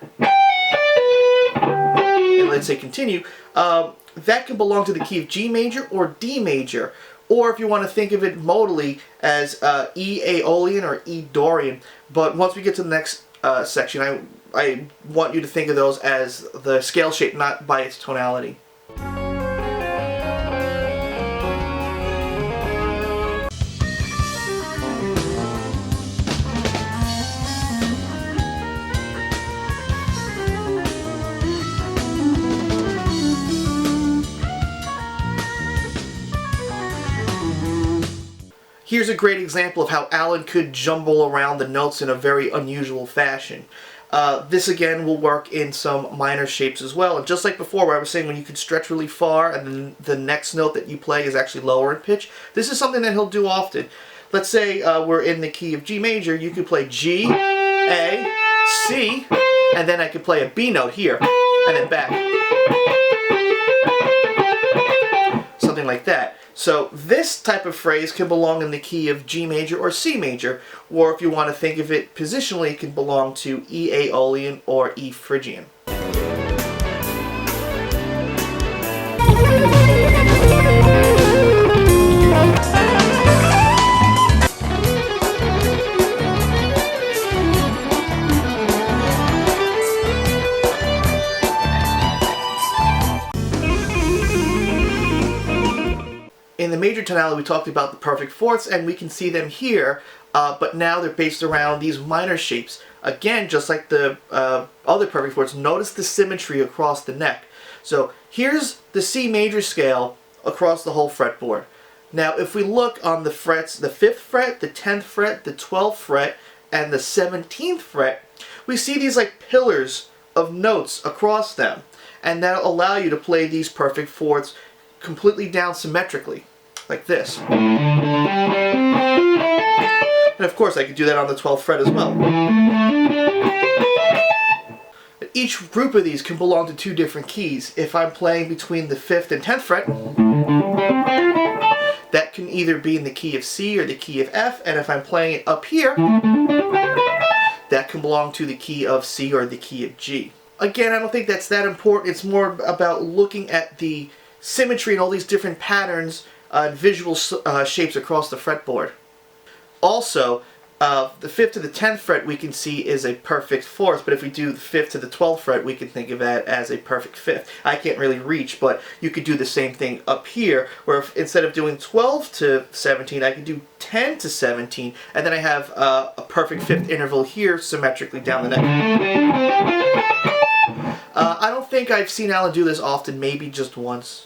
and let's say continue, that can belong to the key of G major or D major. Or if you want to think of it modally as E Aeolian or E Dorian. But once we get to the next section, I want you to think of those as the scale shape, not by its tonality. Here's a great example of how Allan could jumble around the notes in a very unusual fashion. This again will work in some minor shapes as well. And just like before, where I was saying when you can stretch really far and then the next note that you play is actually lower in pitch, this is something that he'll do often. Let's say we're in the key of G major. You could play G, A, C, and then I could play a B note here, and then back. Something like that. So this type of phrase can belong in the key of G major or C major, or if you want to think of it positionally, it can belong to E Aeolian or E Phrygian. In the major tonality, we talked about the perfect fourths, and we can see them here, but now they're based around these minor shapes. Again, just like the other perfect fourths, notice the symmetry across the neck. So here's the C major scale across the whole fretboard. Now if we look on the frets, the 5th fret, the 10th fret, the 12th fret, and the 17th fret, we see these like pillars of notes across them, and that'll allow you to play these perfect fourths completely down symmetrically, like this. And of course I could do that on the 12th fret as well. Each group of these can belong to 2 different keys. If I'm playing between the 5th and 10th fret, that can either be in the key of C or the key of F, and if I'm playing it up here, that can belong to the key of C or the key of G. Again, I don't think that's that important. It's more about looking at the symmetry and all these different patterns and visual shapes across the fretboard. Also, the 5th to the 10th fret we can see is a perfect 4th, but if we do the 5th to the 12th fret, we can think of that as a perfect 5th. I can't really reach, but you could do the same thing up here, where if, instead of doing 12 to 17, I can do 10 to 17, and then I have a perfect 5th interval here symmetrically down the neck. I don't think I've seen Allan do this often, maybe just once.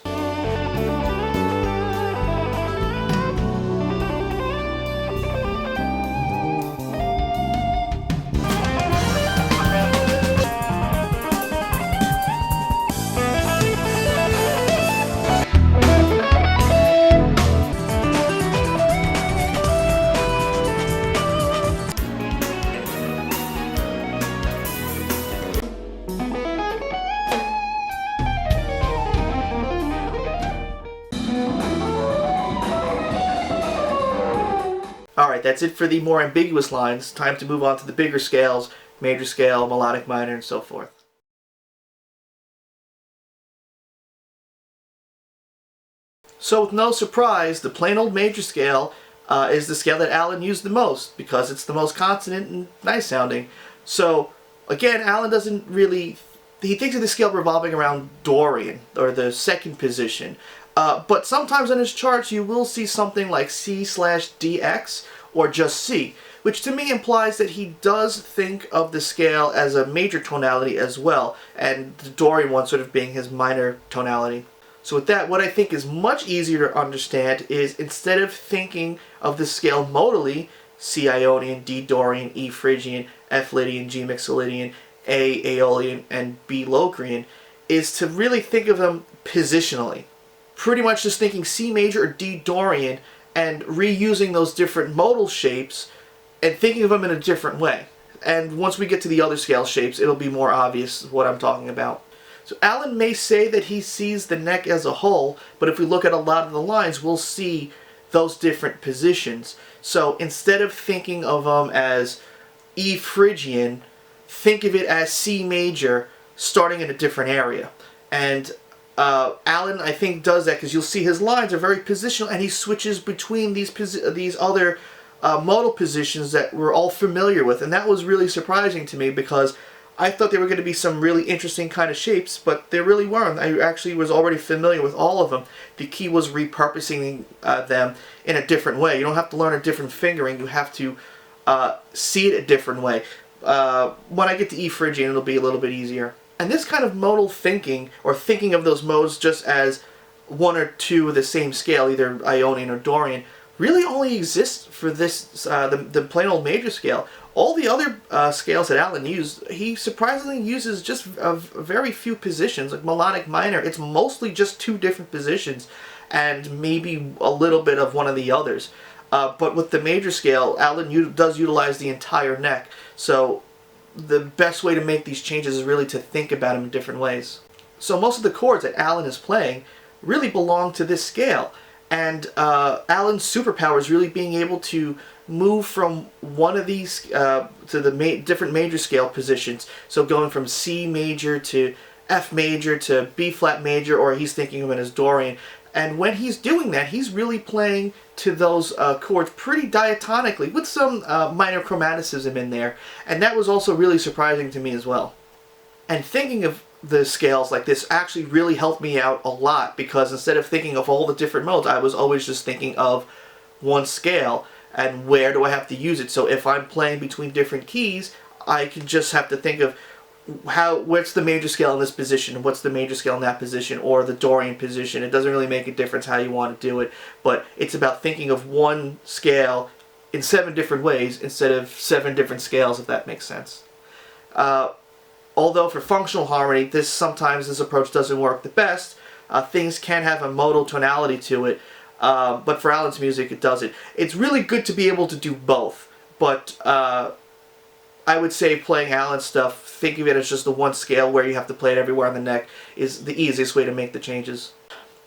Alright, that's it for the more ambiguous lines. Time to move on to the bigger scales, major scale, melodic minor, and so forth. So with no surprise, the plain old major scale is the scale that Allan used the most, because it's the most consonant and nice sounding. So again, Allan doesn't really, he thinks of the scale revolving around Dorian, or the second position. But sometimes on his charts you will see something like C/DX or just C, which to me implies that he does think of the scale as a major tonality as well, and the Dorian one sort of being his minor tonality. So with that, what I think is much easier to understand is instead of thinking of the scale modally, C Ionian, D Dorian, E Phrygian, F Lydian, G Mixolydian, A Aeolian, and B Locrain, is to really think of them positionally. Pretty much just thinking C major or D Dorian and reusing those different modal shapes and thinking of them in a different way. And once we get to the other scale shapes, it'll be more obvious what I'm talking about. So Allan may say that he sees the neck as a whole, but if we look at a lot of the lines, we'll see those different positions. So instead of thinking of them as E Phrygian, think of it as C major starting in a different area. And Allan, I think, does that because you'll see his lines are very positional, and he switches between these other modal positions that we're all familiar with, and that was really surprising to me because I thought they were going to be some really interesting kind of shapes, but they really weren't. I actually was already familiar with all of them. The key was repurposing them in a different way. You don't have to learn a different fingering, you have to see it a different way. When I get to E Phrygian, it'll be a little bit easier. And this kind of modal thinking, or thinking of those modes just as one or two of the same scale, either Ionian or Dorian, really only exists for this, the plain old major scale. All the other scales that Allan used, he surprisingly uses just very few positions. Like Melodic Minor, it's mostly just two different positions, and maybe a little bit of one of the others. But with the major scale, Allan does utilize the entire neck, so the best way to make these changes is really to think about them in different ways. So most of the chords that Allan is playing really belong to this scale, and Allan's superpower is really being able to move from one of these to the different major scale positions. So going from C major to F major to B flat major, or he's thinking of it as Dorian. And when he's doing that, he's really playing to those chords pretty diatonically, with some minor chromaticism in there. And that was also really surprising to me as well. And thinking of the scales like this actually really helped me out a lot, because instead of thinking of all the different modes, I was always just thinking of one scale and where do I have to use it. So if I'm playing between different keys, I can just have to think of what's the major scale in this position, what's the major scale in that position, or the Dorian position. It doesn't really make a difference how you want to do it, but it's about thinking of one scale in 7 different ways instead of 7 different scales, if that makes sense. Although for functional harmony, sometimes this approach doesn't work the best. Things can have a modal tonality to it, but for Allan's music it doesn't. It's really good to be able to do both, but I would say playing Allan's stuff, think of it as just the one scale where you have to play it everywhere on the neck, is the easiest way to make the changes.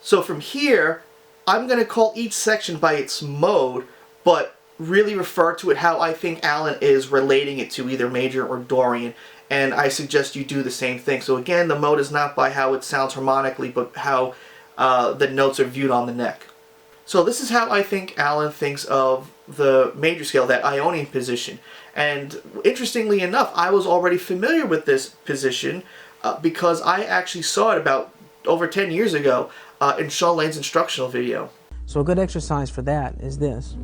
So from here, I'm going to call each section by its mode, but really refer to it how I think Allan is relating it to either major or Dorian, and I suggest you do the same thing. So again, the mode is not by how it sounds harmonically, but how the notes are viewed on the neck. So this is how I think Allan thinks of the major scale, that Ionian position. And interestingly enough, I was already familiar with this position because I actually saw it about over 10 years ago in Sean Lane's instructional video. So a good exercise for that is this.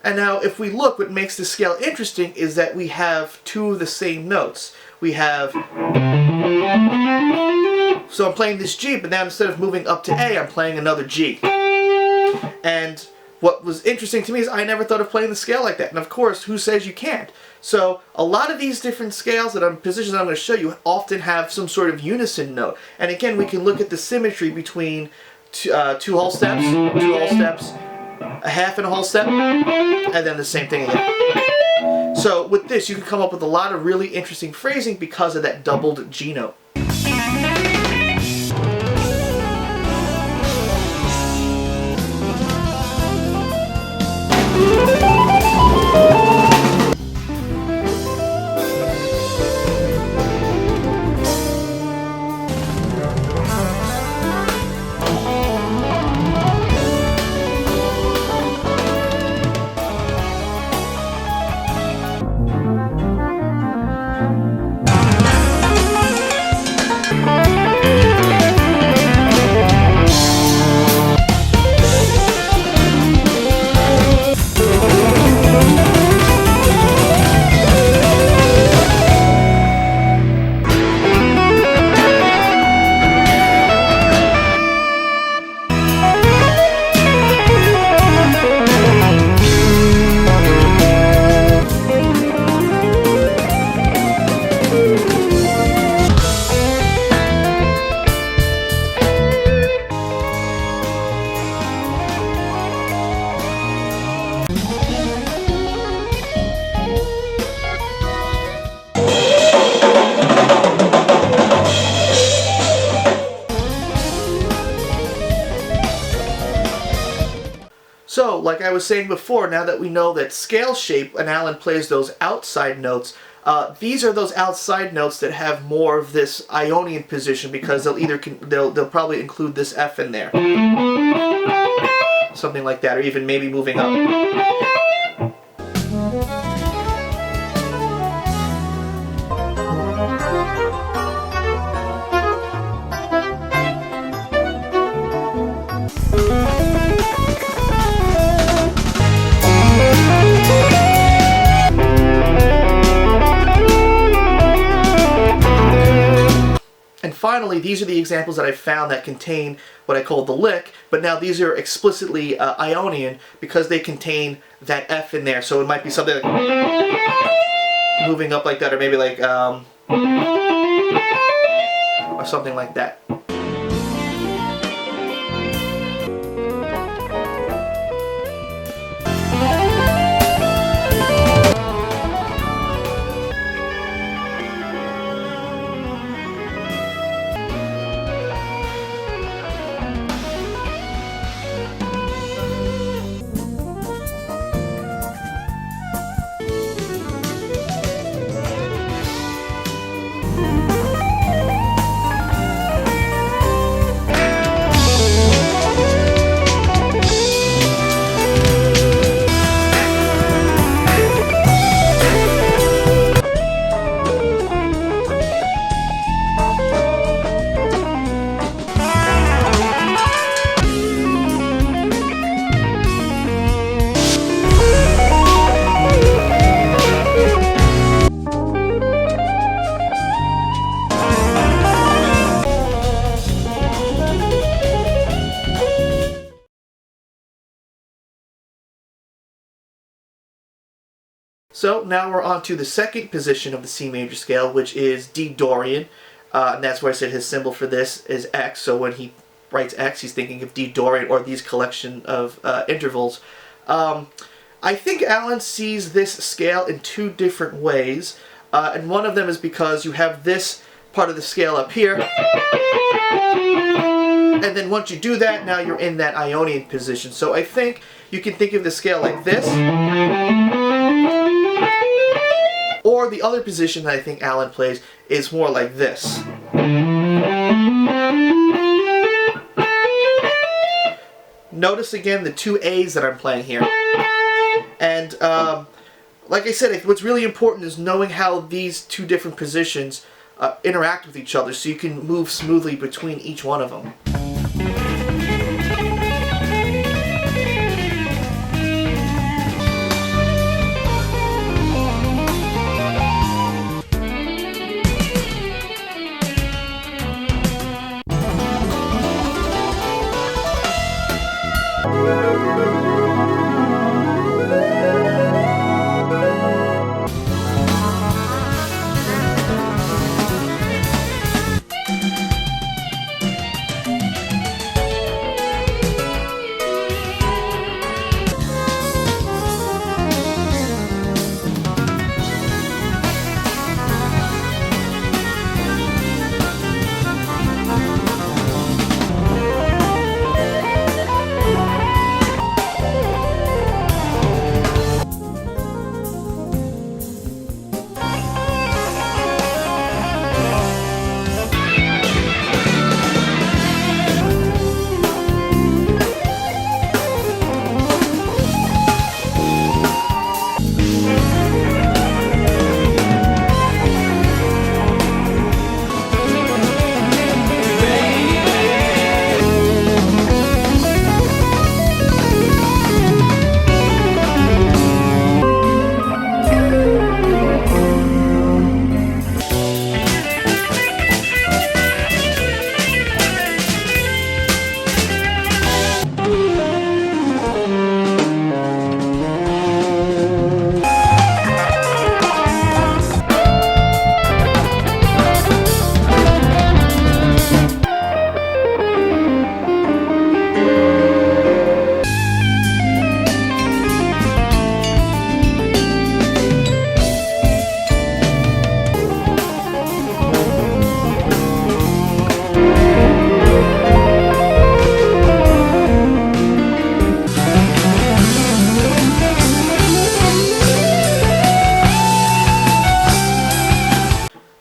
And now, if we look, what makes this scale interesting is that we have two of the same notes. We have... So I'm playing this G, but now instead of moving up to A, I'm playing another G. And what was interesting to me is I never thought of playing the scale like that. And of course, who says you can't? So a lot of these different scales positions I'm going to show you often have some sort of unison note. And again, we can look at the symmetry between two whole steps, a half and a whole step, and then the same thing again. So with this, you can come up with a lot of really interesting phrasing because of that doubled G note. So, like I was saying before, now that we know that scale shape, and Allan plays those outside notes, these are those outside notes that have more of this Ionian position because they'll probably include this F in there. Something like that, or even maybe moving up. And finally, these are the examples that I found that contain what I call the lick, but now these are explicitly Ionian because they contain that F in there. So it might be something like moving up like that, or maybe like, or something like that. So now we're on to the second position of the C major scale, which is D Dorian. And that's where I said his symbol for this is X. So when he writes X, he's thinking of D Dorian or these collection of intervals. I think Allan sees this scale in two different ways. And one of them is because you have this part of the scale up here. And then once you do that, now you're in that Ionian position. So I think you can think of the scale like this. Or the other position that I think Allan plays is more like this. Notice again the two A's that I'm playing here. And like I said, what's really important is knowing how these two different positions interact with each other so you can move smoothly between each one of them.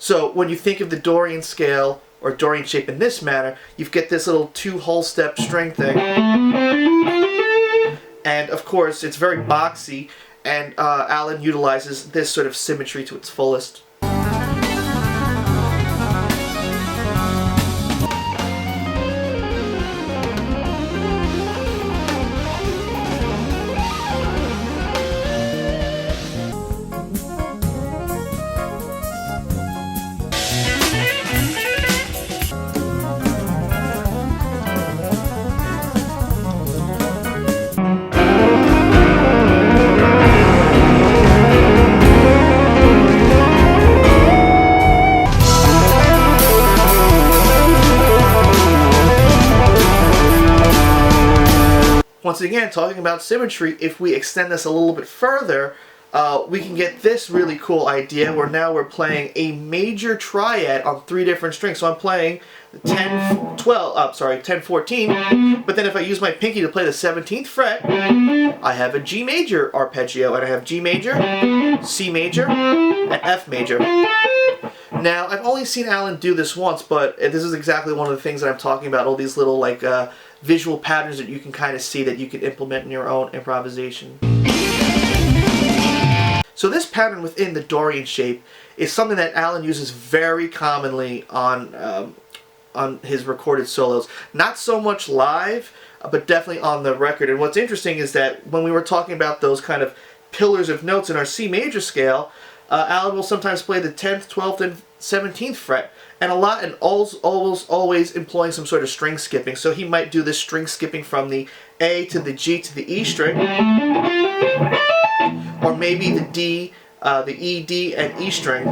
So when you think of the Dorian scale or Dorian shape in this manner, you get this little two-whole step string thing. And of course, it's very boxy, and Allan utilizes this sort of symmetry to its fullest. Once again, talking about symmetry, if we extend this a little bit further, we can get this really cool idea where now we're playing a major triad on 3 different strings. So I'm playing 10, 14, but then if I use my pinky to play the 17th fret, I have a G major arpeggio, and I have G major, C major, and F major. Now, I've only seen Allan do this once, but this is exactly one of the things that I'm talking about, all these little like visual patterns that you can kind of see that you can implement in your own improvisation. So this pattern within the Dorian shape is something that Allan uses very commonly on his recorded solos. Not so much live, but definitely on the record. And what's interesting is that when we were talking about those kind of pillars of notes in our C major scale, Allan will sometimes play the 10th, 12th, and 17th fret, and always employing some sort of string skipping. So he might do this string skipping from the A to the G to the E string, or maybe the D, the E, D, and E string.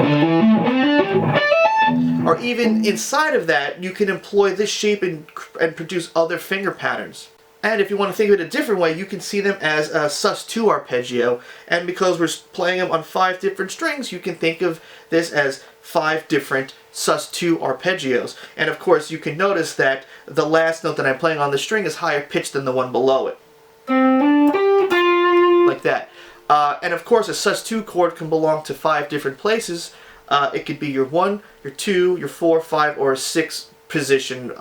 Or even inside of that, you can employ this shape and produce other finger patterns. And if you want to think of it a different way, you can see them as a sus2 arpeggio. And because we're playing them on 5 different strings, you can think of this as 5 different sus2 arpeggios. And of course, you can notice that the last note that I'm playing on the string is higher pitched than the one below it. Like that. And of course, a sus2 chord can belong to 5 different places. It could be your 1, your 2, your 4, 5, or 6 position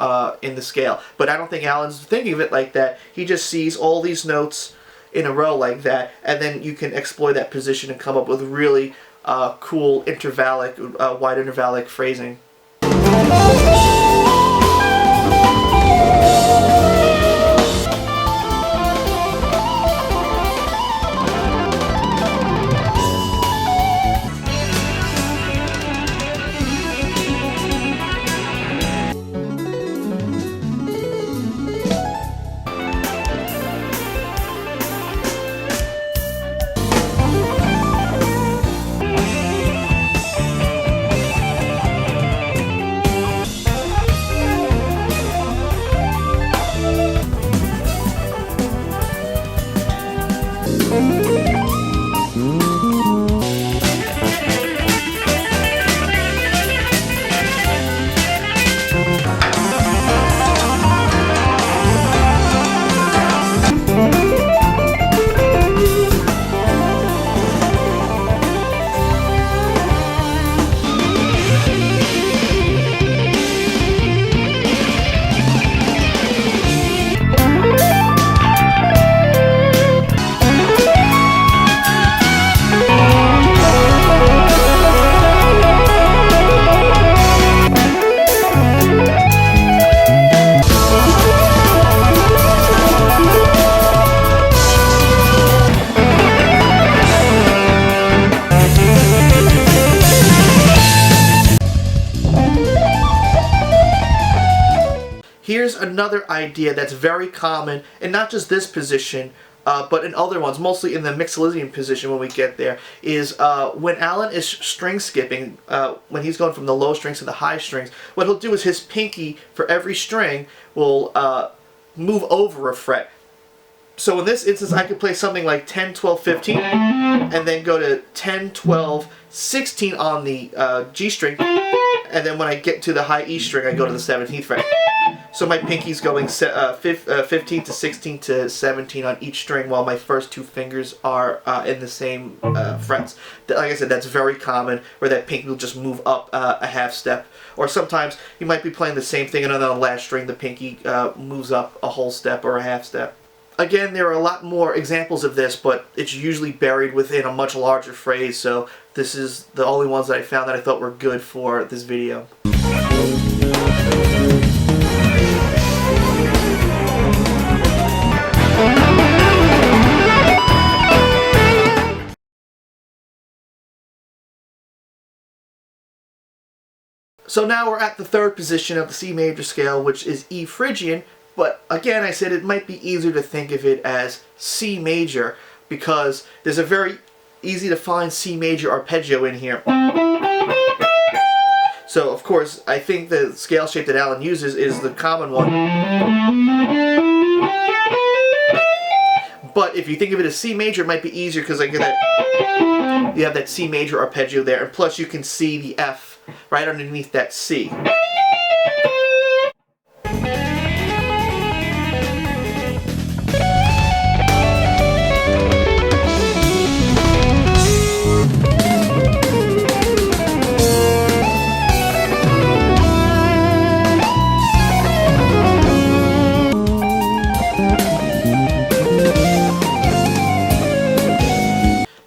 in the scale. But I don't think Allan's thinking of it like that. He just sees all these notes in a row like that, and then you can exploit that position and come up with really cool intervallic, wide intervallic phrasing. Here's another idea that's very common, and not just this position, but in other ones, mostly in the Mixolydian position when we get there, is when Allan is string skipping, when he's going from the low strings to the high strings, what he'll do is his pinky for every string will move over a fret. So in this instance, I could play something like 10, 12, 15, and then go to 10, 12, 16 on the G string, and then when I get to the high E string, I go to the 17th fret. So my pinky's going 15 to 16 to 17 on each string, while my first 2 fingers are in the same frets. Like I said, that's very common, where that pinky will just move up a half step. Or sometimes you might be playing the same thing, and on the last string the pinky moves up a whole step or a half step. Again, there are a lot more examples of this, but it's usually buried within a much larger phrase, so this is the only ones that I found that I thought were good for this video. So now we're at the 3rd position of the C major scale, which is E Phrygian, but again I said it might be easier to think of it as C major because there's a very easy to find C major arpeggio in here. So of course I think the scale shape that Allan uses is the common one. But if you think of it as C major, it might be easier because I get that you have that C major arpeggio there, and plus you can see the F right underneath that C.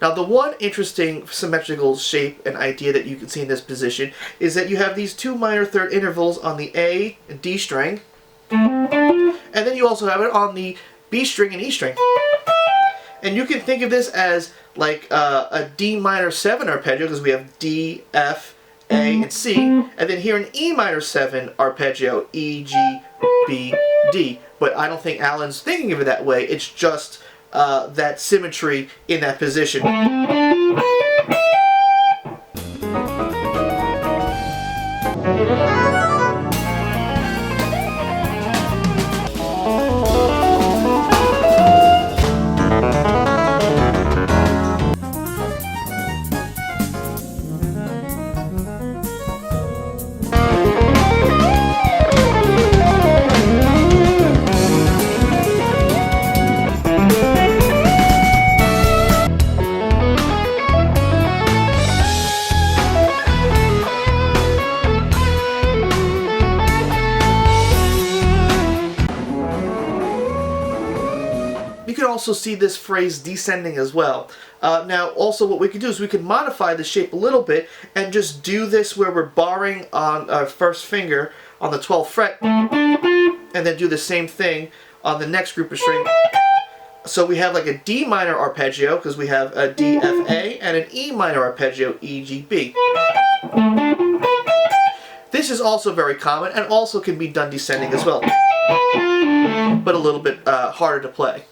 Now the one interesting symmetrical shape and idea that you can see in this position is that you have these 2 minor third intervals on the A and D string, and then you also have it on the B string and E string. And you can think of this as like a D minor 7 arpeggio because we have D, F, A, and C, and then here an E minor 7 arpeggio, E, G, B, D. But I don't think Allan's thinking of it that way, it's just that symmetry in that position. You can also see this phrase descending as well. Now, also what we could do is we could modify the shape a little bit and just do this where we're barring on our first finger on the 12th fret, and then do the same thing on the next group of string. So we have like a D minor arpeggio, because we have a D, F, A, and an E minor arpeggio, E, G, B. This is also very common and also can be done descending as well, but a little bit harder to play.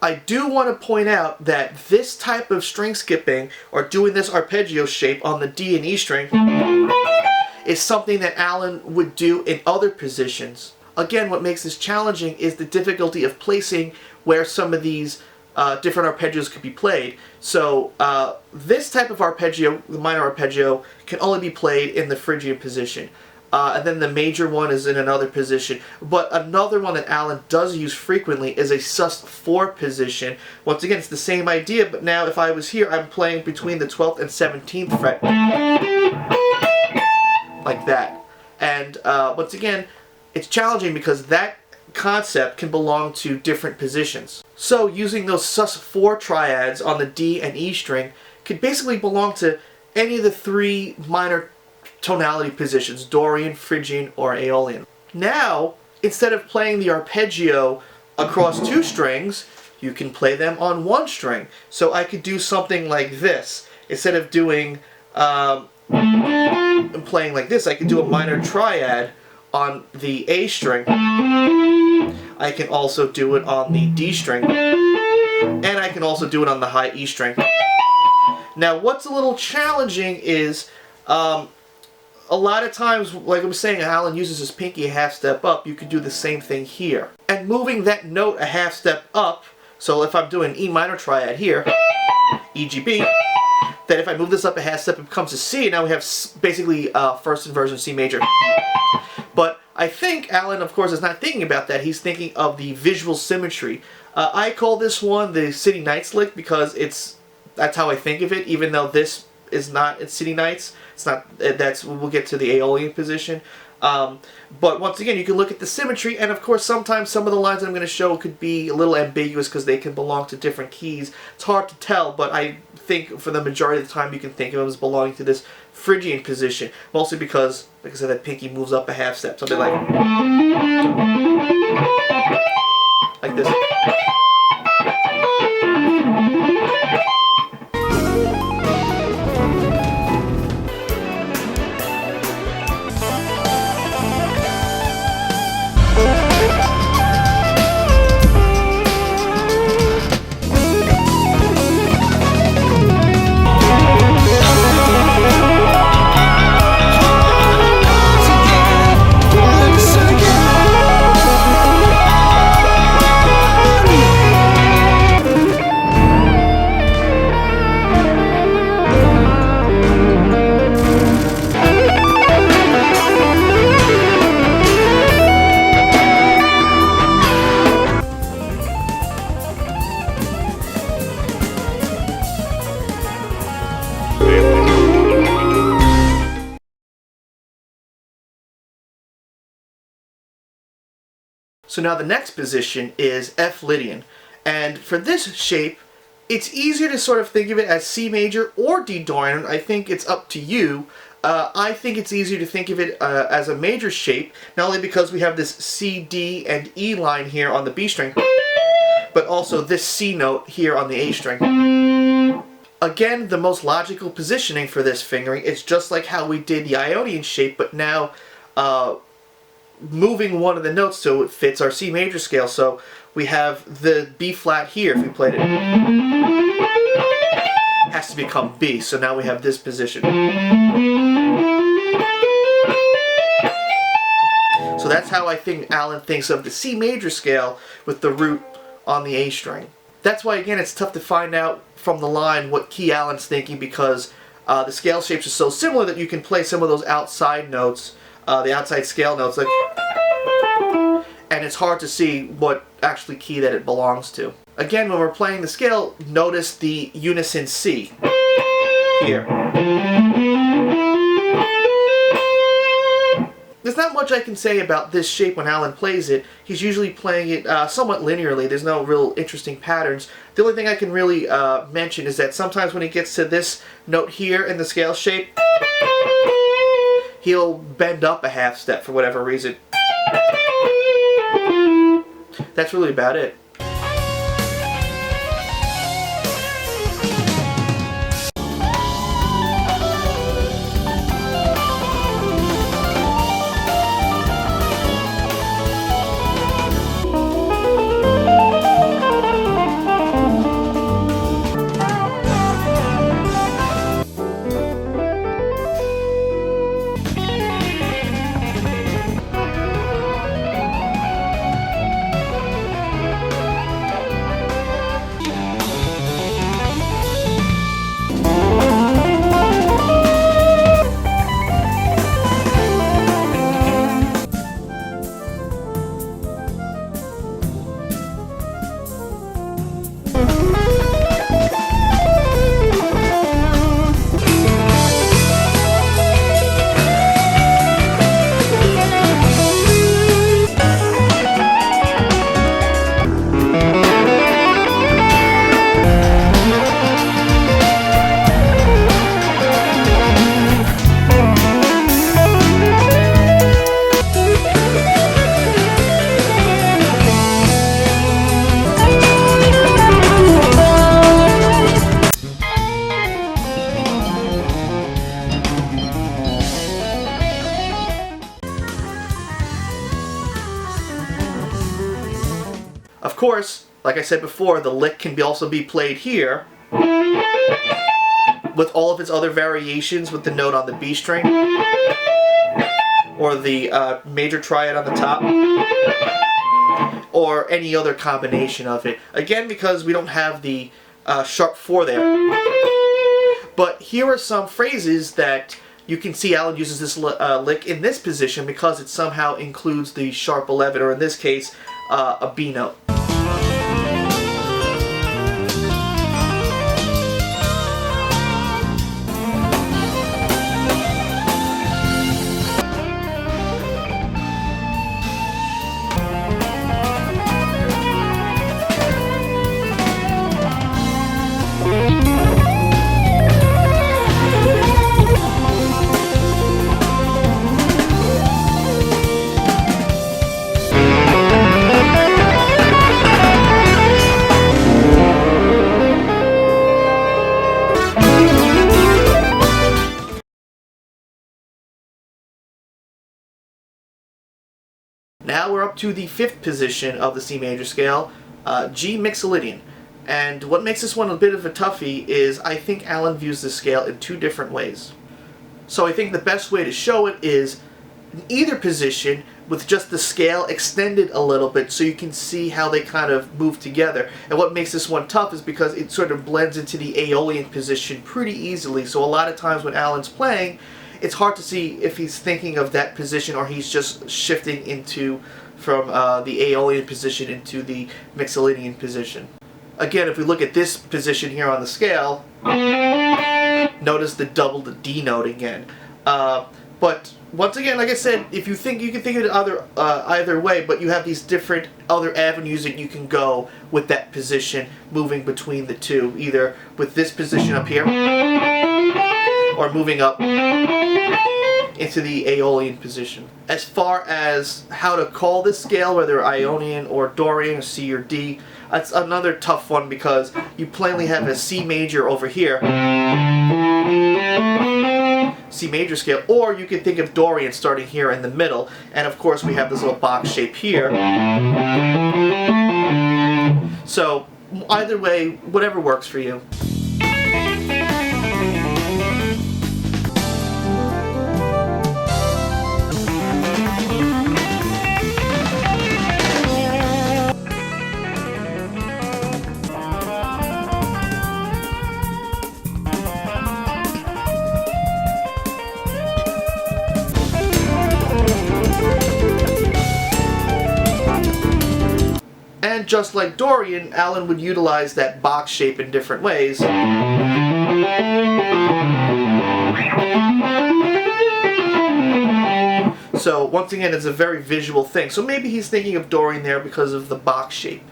I do want to point out that this type of string skipping, or doing this arpeggio shape on the D and E string, is something that Allan would do in other positions. Again, what makes this challenging is the difficulty of placing where some of these different arpeggios could be played. So this type of arpeggio, the minor arpeggio, can only be played in the Phrygian position. And then the major one is in another position. But another one that Allan does use frequently is a sus4 position. Once again, it's the same idea, but now if I was here, I'm playing between the 12th and 17th fret. Like that. And once again, it's challenging because that concept can belong to different positions. So using those sus4 triads on the D and E string could basically belong to any of the three minor tonality positions, Dorian, Phrygian, or Aeolian. Now, instead of playing the arpeggio across two strings, you can play them on one string. So I could do something like this. Instead of doing playing like this, I could do a minor triad on the A string. I can also do it on the D string. And I can also do it on the high E string. Now, what's a little challenging is a lot of times, like I was saying, Allan uses his pinky a half step up. You could do the same thing here. And moving that note a half step up, so if I'm doing E minor triad here, E, G, B, then if I move this up a half step, it becomes a C. Now we have basically first inversion C major. But I think Allan, of course, is not thinking about that. He's thinking of the visual symmetry. I call this one the City Nights lick because that's how I think of it, even though this is not at City Nights. It's not, we'll get to the Aeolian position. But once again, you can look at the symmetry, and of course sometimes some of the lines that I'm going to show could be a little ambiguous because they can belong to different keys. It's hard to tell, but I think for the majority of the time you can think of them as belonging to this Phrygian position, mostly because, like I said, that pinky moves up a half step, something like this. So now the next position is F Lydian, and for this shape it's easier to sort of think of it as C major or D Dorian. I think it's up to you. I think it's easier to think of it as a major shape, not only because we have this C, D, and E line here on the B string, but also this C note here on the A string. Again, the most logical positioning for this fingering is just like how we did the Ionian shape, but now moving one of the notes so it fits our C major scale. So we have the B flat here, if we played it, has to become B. So now we have this position. So that's how I think Allan thinks of the C major scale with the root on the A string. That's why, again, it's tough to find out from the line what key Allan's thinking, because the scale shapes are so similar that you can play some of those outside notes, the outside scale notes, like, and it's hard to see what actually key that it belongs to. Again, when we're playing the scale, notice the unison C here. There's not much I can say about this shape when Allan plays it. He's usually playing it somewhat linearly. There's no real interesting patterns. The only thing I can really mention is that sometimes when he gets to this note here in the scale shape, he'll bend up a half step for whatever reason. That's really about it. Of course, like I said before, the lick can also be played here with all of its other variations with the note on the B string or the major triad on the top or any other combination of it. Again, because we don't have the sharp 4 there. But here are some phrases that you can see Allan uses this lick in this position because it somehow includes the sharp 11, or in this case, a B note. Now we're up to the 5th position of the C major scale, G Mixolydian. And what makes this one a bit of a toughie is I think Allan views this scale in 2 different ways. So I think the best way to show it is in either position with just the scale extended a little bit so you can see how they kind of move together. And what makes this one tough is because it sort of blends into the Aeolian position pretty easily. So a lot of times when Allan's playing, it's hard to see if he's thinking of that position or he's just shifting into from the Aeolian position into the Mixolydian position. Again, if we look at this position here on the scale, notice the double the D note again. But once again, like I said, if you think you can think of it either way, but you have these different other avenues that you can go with that position, moving between the two, either with this position up here or moving up into the Aeolian position. As far as how to call this scale, whether Ionian or Dorian or C or D, that's another tough one because you plainly have a C major over here, C major scale, or you can think of Dorian starting here in the middle, and of course we have this little box shape here. So either way, whatever works for you. And just like Dorian, Allan would utilize that box shape in different ways. So once again, it's a very visual thing. So maybe he's thinking of Dorian there because of the box shape.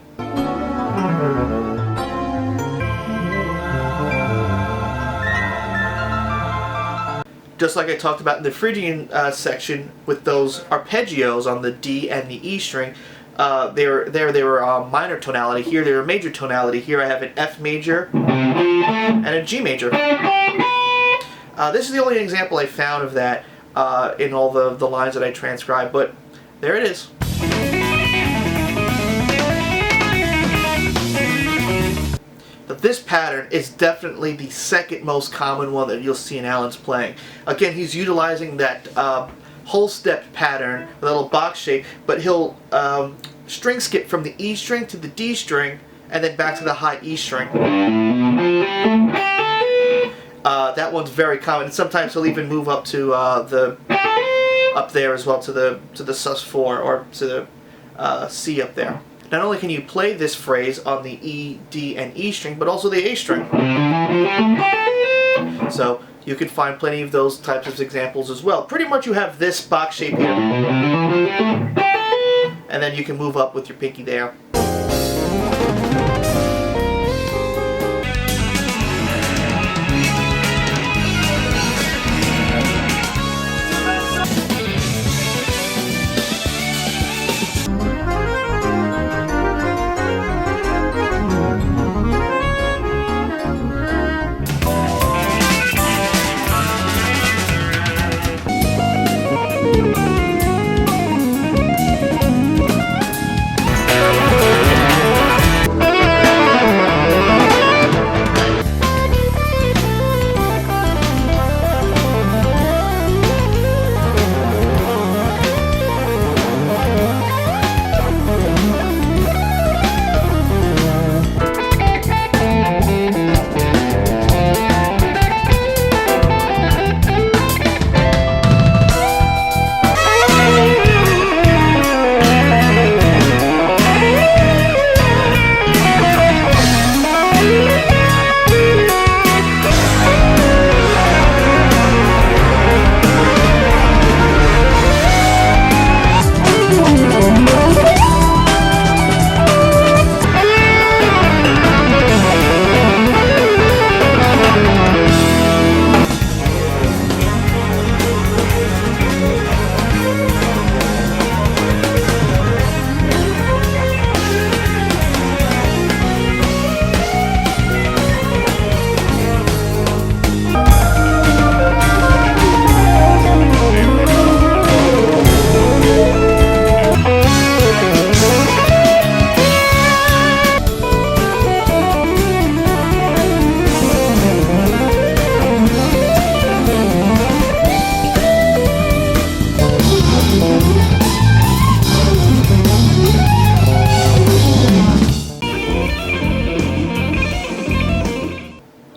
Just like I talked about in the Phrygian section with those arpeggios on the D and the E string, they were minor tonality. Here they were major tonality. Here I have an F major and a G major. This is the only example I found of that in all the lines that I transcribed, but there it is. But this pattern is definitely the second most common one that you'll see in Allan's playing. Again, he's utilizing that whole step pattern, a little box shape, but he'll string skip from the E string to the D string and then back to the high E string. That one's very common, and sometimes he'll even move up to up there as well to the sus4 or to the C up there. Not only can you play this phrase on the E, D, and E string, but also the A string. So you can find plenty of those types of examples as well. Pretty much you have this box shape here, and then you can move up with your pinky there.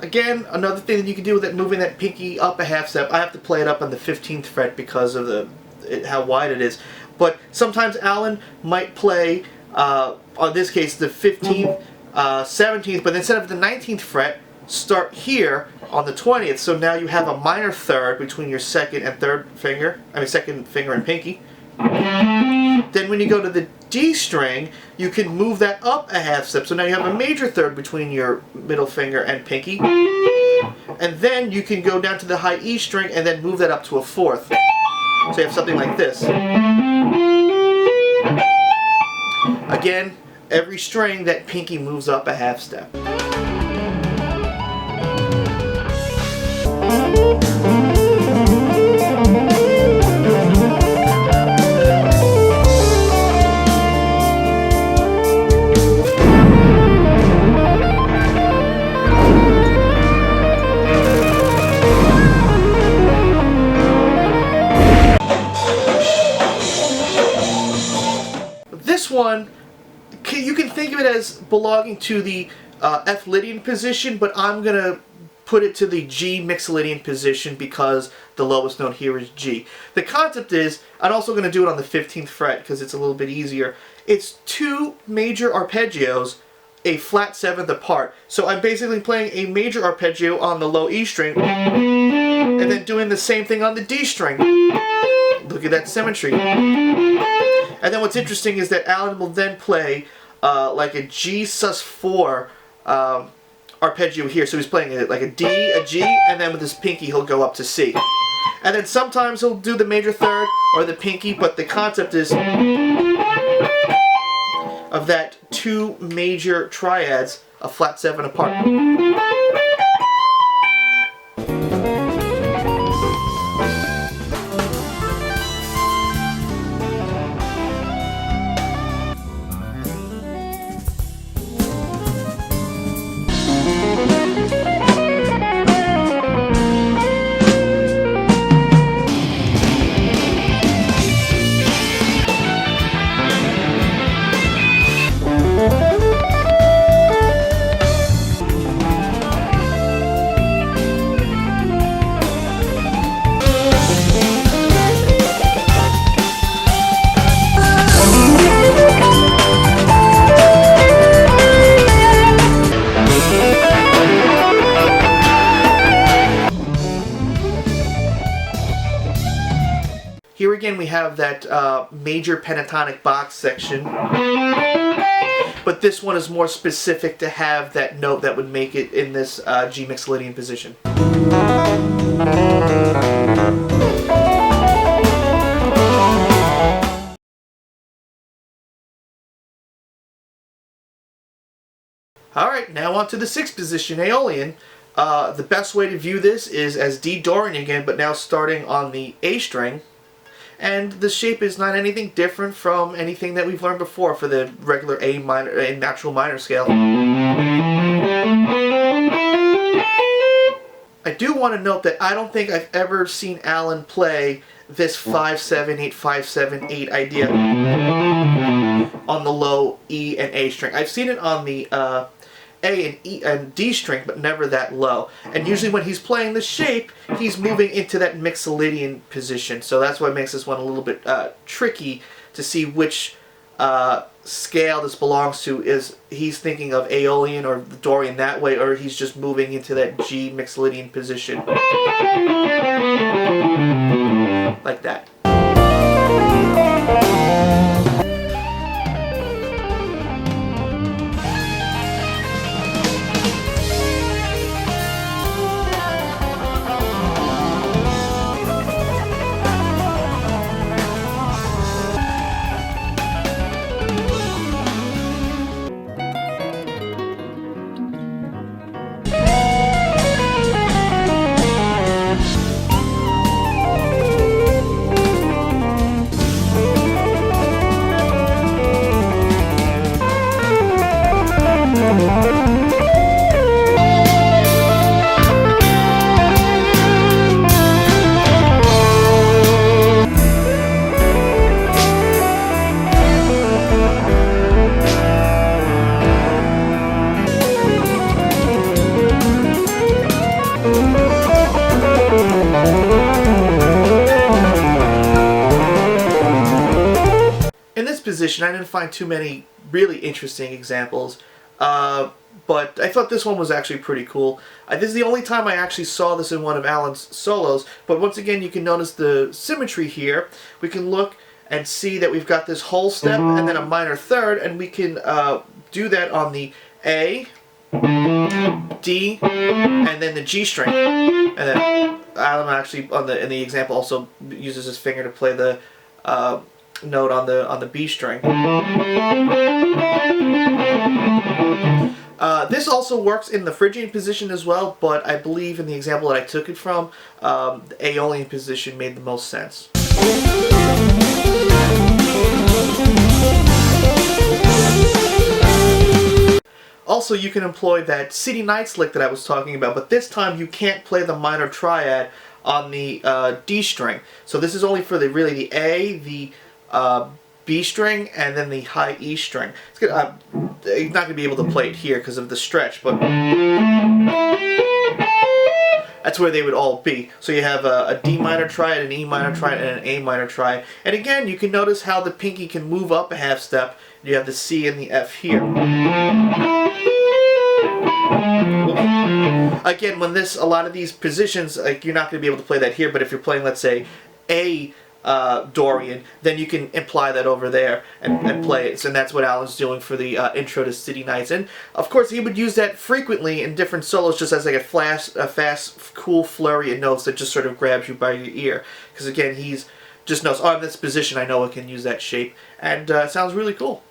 Again, another thing that you can do with it, moving that pinky up a half step. I have to play it up on the 15th fret because of how wide it is. But sometimes Allan might play, on this case, the 15th, 17th, but instead of the 19th fret, start here on the 20th. So now you have a minor third between your second and third finger, second finger and pinky. Then when you go to the D string, you can move that up a half step. So now you have a major third between your middle finger and pinky. And then you can go down to the high E string and then move that up to a fourth. So you have something like this. Again, every string, that pinky moves up a half step. This one, you can think of it as belonging to the F Lydian position, but I'm going to put it to the G Mixolydian position because the lowest note here is G. The concept is, I'm also going to do it on the 15th fret because it's a little bit easier. It's two major arpeggios, a flat seventh apart. So I'm basically playing a major arpeggio on the low E string and then doing the same thing on the D string. Look at that symmetry. And then what's interesting is that Allan will then play like a G sus4 arpeggio here. So he's playing like a D, a G, and then with his pinky he'll go up to C. And then sometimes he'll do the major third or the pinky, but the concept is of that two major triads, a flat seven apart. Here again we have that major pentatonic box section, but this one is more specific to have that note that would make it in this G Mixolydian position. Alright, now on to the 6th position, Aeolian. The best way to view this is as D Dorian again, but now starting on the A string. And the shape is not anything different from anything that we've learned before for the regular A minor, A natural minor scale. I do want to note that I don't think I've ever seen Allan play this 5-7-8, 5-7-8 idea on the low E and A string. I've seen it on the A and E and D string, but never that low. And usually when he's playing the shape, he's moving into that Mixolydian position. So that's what makes this one a little bit tricky to see which scale this belongs to. Is he's thinking of Aeolian or Dorian that way, or he's just moving into that G Mixolydian position. Like that. Position. I didn't find too many really interesting examples, but I thought this one was actually pretty cool. This is the only time I actually saw this in one of Allan's solos, but once again you can notice the symmetry here. We can look and see that we've got this whole step and then a minor third, and we can do that on the A, D, and then the G string, and then Allan actually in the example also uses his finger to play the note on the B string. This also works in the Phrygian position as well, but I believe in the example that I took it from, the Aeolian position made the most sense. Also, you can employ that City Nights lick that I was talking about, but this time you can't play the minor triad on the D string. So this is only for really the A, the B string, and then the high E string. It's good. You're not going to be able to play it here because of the stretch, but that's where they would all be. So you have a D minor triad, an E minor triad, and an A minor triad. And again, you can notice how the pinky can move up a half step. You have the C and the F here. Again, when a lot of these positions, like, you're not going to be able to play that here, but if you're playing, let's say, A Dorian, then you can imply that over there and play it. And that's what Allan's doing for the intro to City Nights. And of course, he would use that frequently in different solos, just as like a fast, cool flurry of notes that just sort of grabs you by your ear. Because again, he's just knows, oh, in this position, I know I can use that shape, and it sounds really cool.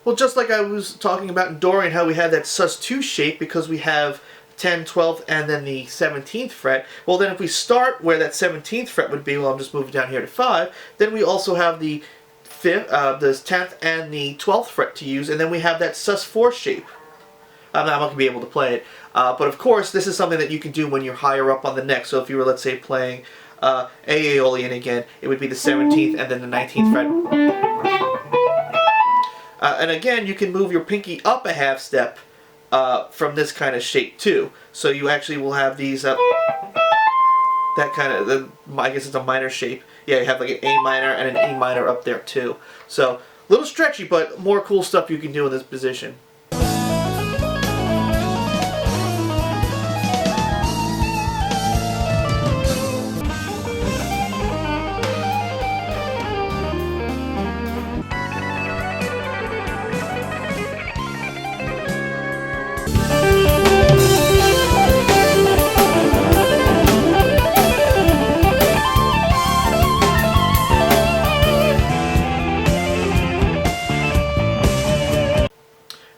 Well, just like I was talking about in Dorian, how we had that sus2 shape because we have 10, 12th, and then the 17th fret. Well, then if we start where that 17th fret would be, well, I'm just moving down here to 5, then we also have the 10th and the 12th fret to use, and then we have that sus4 shape. I'm not going to be able to play it. But of course, this is something that you can do when you're higher up on the neck. So if you were, let's say, playing Aeolian again, it would be the 17th and then the 19th fret. And again, you can move your pinky up a half step from this kind of shape too. So you actually will have these, that kind of, I guess it's a minor shape. Yeah, you have like an A minor and an E minor up there too. So a little stretchy, but more cool stuff you can do in this position.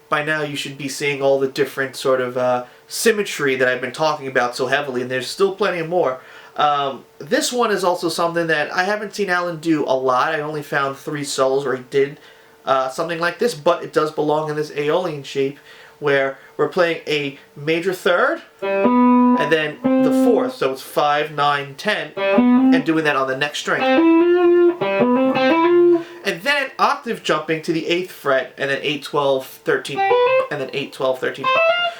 By now you should be seeing all the different sort of symmetry that I've been talking about so heavily, and there's still plenty more. This one is also something that I haven't seen Allan do a lot. I only found 3 solos where he did something like this, but it does belong in this Aeolian shape where we're playing a major third and then the 4th, so it's 5, 9, 10, and doing that on the next string. And then octave jumping to the 8th fret, and then 8, 12, 13, and then 8, 12, 13.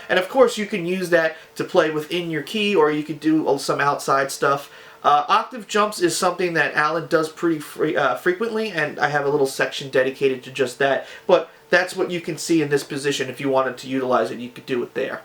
And of course you can use that to play within your key, or you could do some outside stuff. Octave jumps is something that Allan does pretty frequently, and I have a little section dedicated to just that. But that's what you can see in this position. If you wanted to utilize it, you could do it there.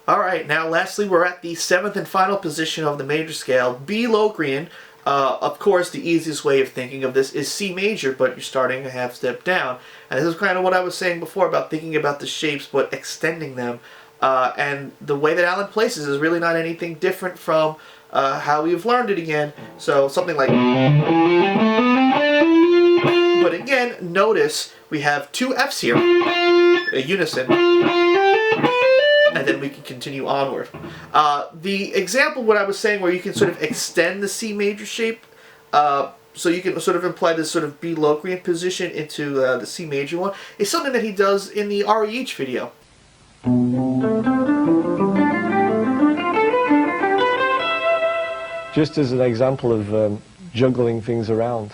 Alright, now lastly we're at the 7th and final position of the major scale, B Locrain. Of course, the easiest way of thinking of this is C major, but you're starting a half step down. And this is kind of what I was saying before about thinking about the shapes but extending them. And the way that Allan places is really not anything different from how we've learned it again. So something like... But again, notice we have 2 Fs here, a unison. And then we can continue onward. The example, what I was saying, where you can sort of extend the C major shape, so you can sort of imply this sort of B Locrain position into the C major one, is something that he does in the REH video. Just as an example of juggling things around.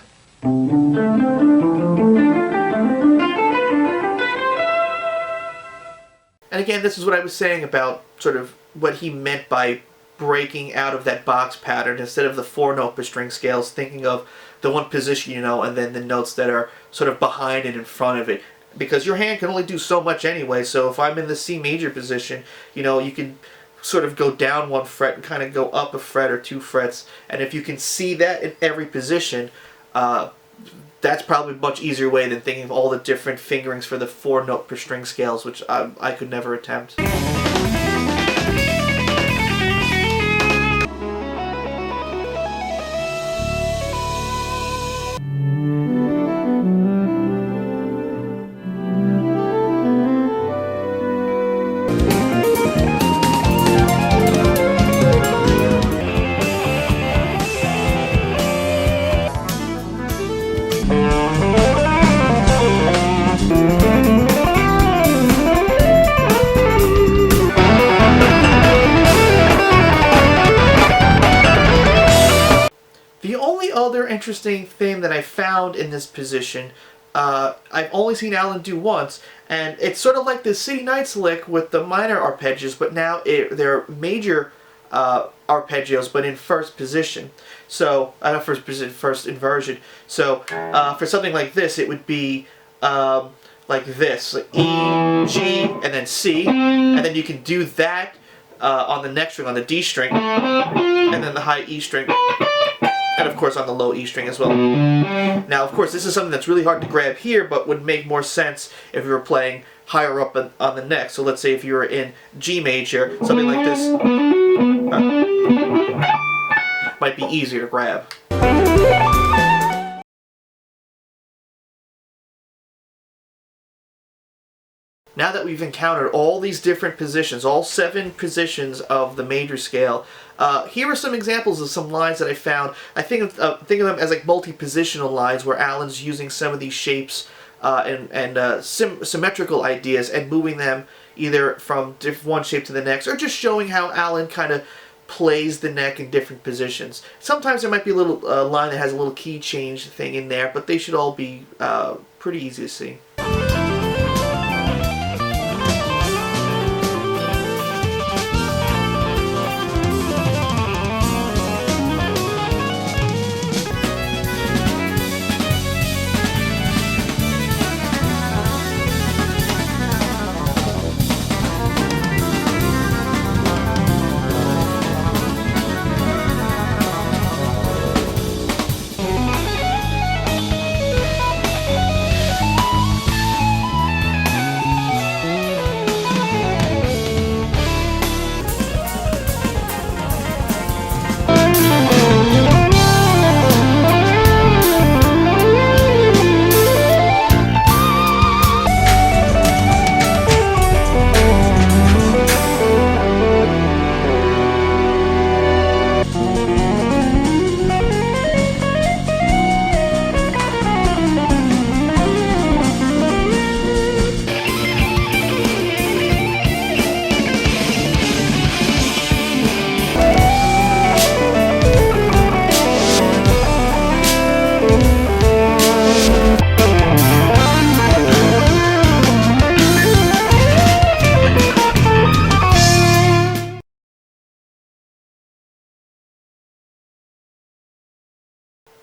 And again, this is what I was saying about sort of what he meant by breaking out of that box pattern instead of the 4-note per string scales, thinking of the one position, you know, and then the notes that are sort of behind and in front of it. Because your hand can only do so much anyway, so if I'm in the C major position, you know, you can sort of go down 1 fret and kind of go up a fret or 2 frets, and if you can see that in every position, that's probably a much easier way than thinking of all the different fingerings for the 4-note per string scales, which I could never attempt. Interesting thing that I found in this position, I've only seen Allan do once, and it's sort of like the City Nights lick with the minor arpeggios, but now they're major arpeggios, but in first position. So, not first position, first inversion. So, for something like this, it would be like this, like E, G, and then C, and then you can do that on the next string, on the D string, and then the high E string. And of course on the low E string as well. Now of course this is something that's really hard to grab here, but would make more sense if you were playing higher up on the neck. So let's say if you were in G major, something like this might be easier to grab. Now that we've encountered all these different positions, all 7 positions of the major scale, here are some examples of some lines that I found. I think of them as like multipositional lines where Allan's using some of these shapes and symmetrical ideas and moving them either from one shape to the next, or just showing how Allan kind of plays the neck in different positions. Sometimes there might be a little line that has a little key change thing in there, but they should all be pretty easy to see.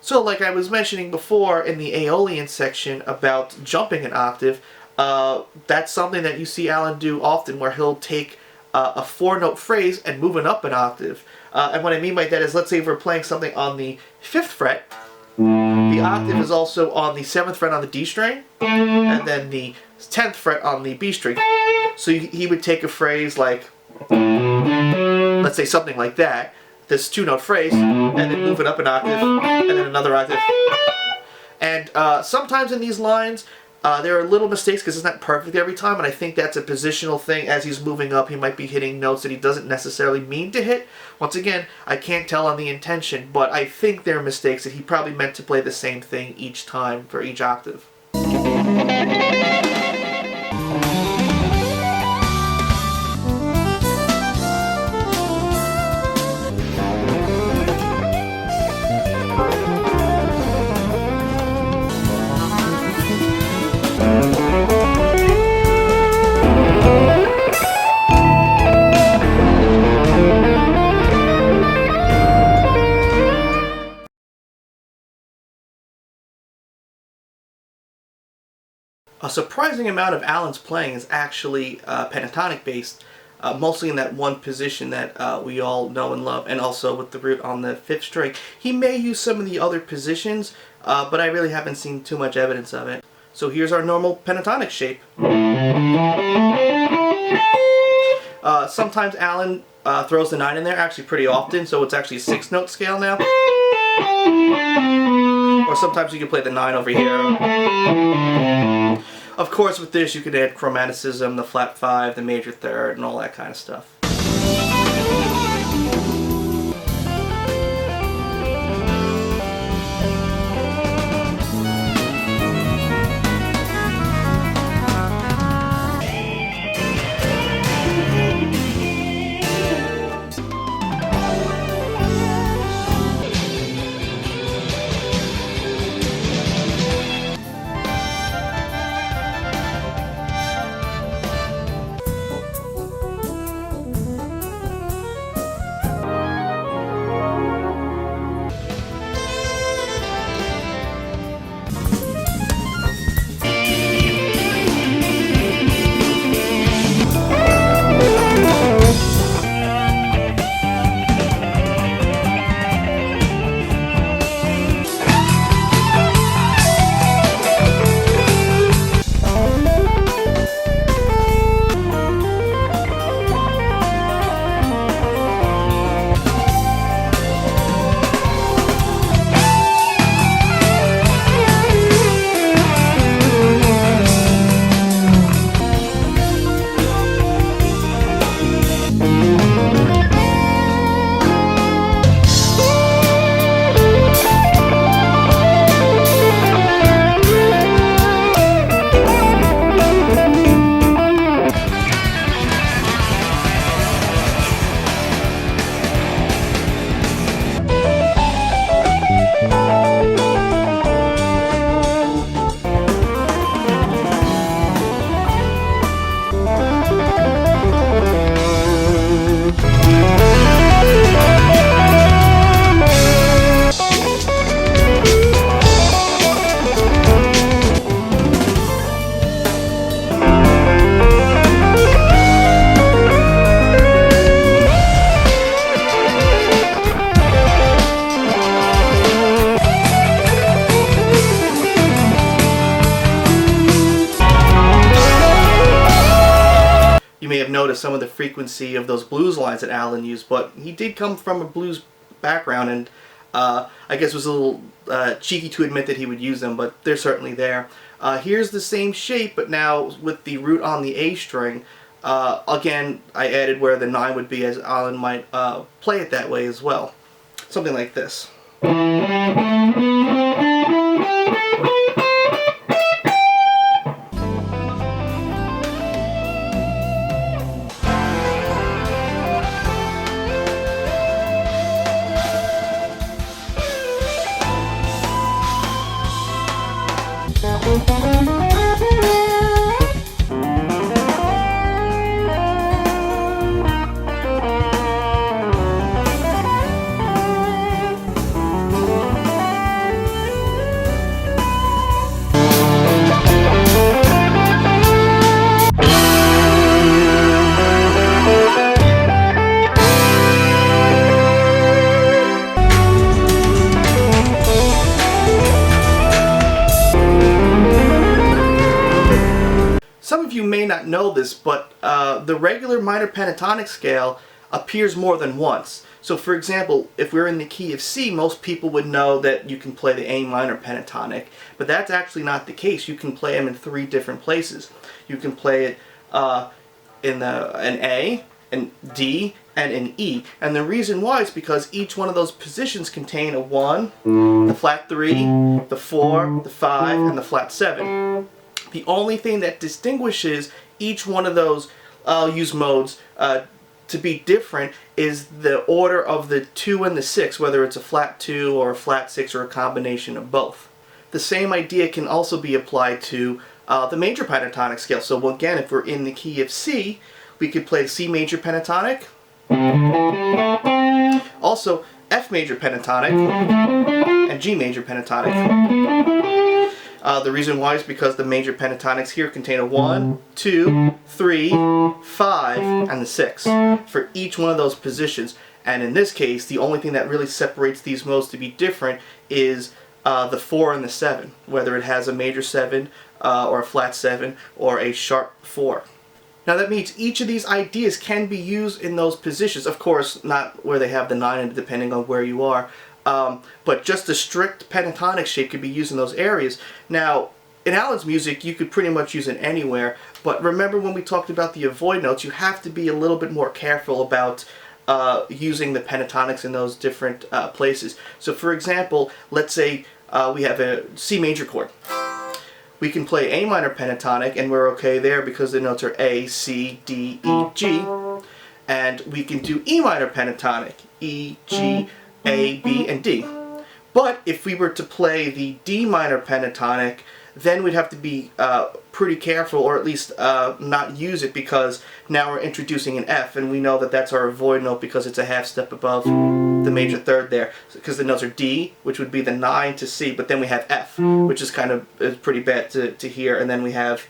So like I was mentioning before in the Aeolian section about jumping an octave, that's something that you see Allan do often, where he'll take a 4-note phrase and move it up an octave. And what I mean by that is, let's say if we're playing something on the 5th fret, the octave is also on the 7th fret on the D string, and then the 10th fret on the B string. So he would take a phrase like, let's say something like that, this 2-note phrase, and then move it up an octave, and then another octave. And sometimes in these lines, there are little mistakes because it's not perfect every time, and I think that's a positional thing. As he's moving up, he might be hitting notes that he doesn't necessarily mean to hit. Once again, I can't tell on the intention, but I think there are mistakes that he probably meant to play the same thing each time for each octave. A surprising amount of Allan's playing is actually pentatonic based, mostly in that one position that we all know and love, and also with the root on the 5th string. He may use some of the other positions, but I really haven't seen too much evidence of it. So here's our normal pentatonic shape. Sometimes Allan throws the 9 in there, actually pretty often, so it's actually a 6-note scale now. Or sometimes you can play the 9 over here. Of course, with this you could add chromaticism, the flat 5, the major 3rd, and all that kind of stuff. Notice some of the frequency of those blues lines that Allan used, but he did come from a blues background, and I guess it was a little cheeky to admit that he would use them, but they're certainly there. Here's the same shape, but now with the root on the A string. Again, I added where the 9 would be, as Allan might play it that way as well. Something like this. Some of you may not know this, but the regular minor pentatonic scale appears more than once. So for example, if we're in the key of C, most people would know that you can play the A minor pentatonic, but that's actually not the case. You can play them in 3 different places. You can play it in an A, an D, and an E. And the reason why is because each one of those positions contain a 1, the flat 3, the 4, the 5, and the flat 7. The only thing that distinguishes each one of those, I'll use modes, to be different is the order of the 2 and the 6, whether it's a flat 2 or a flat 6 or a combination of both. The same idea can also be applied to the major pentatonic scale. So again, if we're in the key of C, we could play C major pentatonic, also F major pentatonic, and G major pentatonic. The reason why is because the major pentatonics here contain a 1, 2, 3, 5, and the 6 for each one of those positions. And in this case, the only thing that really separates these modes to be different is the 4 and the 7, whether it has a major 7 or a flat 7 or a sharp 4. Now that means each of these ideas can be used in those positions. Of course, not where they have the 9 in it, depending on where you are. But just the strict pentatonic shape could be used in those areas. Now, in Allan's music, you could pretty much use it anywhere. But remember when we talked about the avoid notes, you have to be a little bit more careful about using the pentatonics in those different places. So for example, let's say we have a C major chord. We can play A minor pentatonic and we're okay there because the notes are A, C, D, E, G. And we can do E minor pentatonic, E, G, A, B, and D. But if we were to play the D minor pentatonic, then we'd have to be pretty careful, or at least not use it, because now we're introducing an F, and we know that that's our avoid note because it's a half step above the major third there. Because the notes are D, which would be the 9 to C, but then we have F, which is kind of pretty bad to hear, and then we have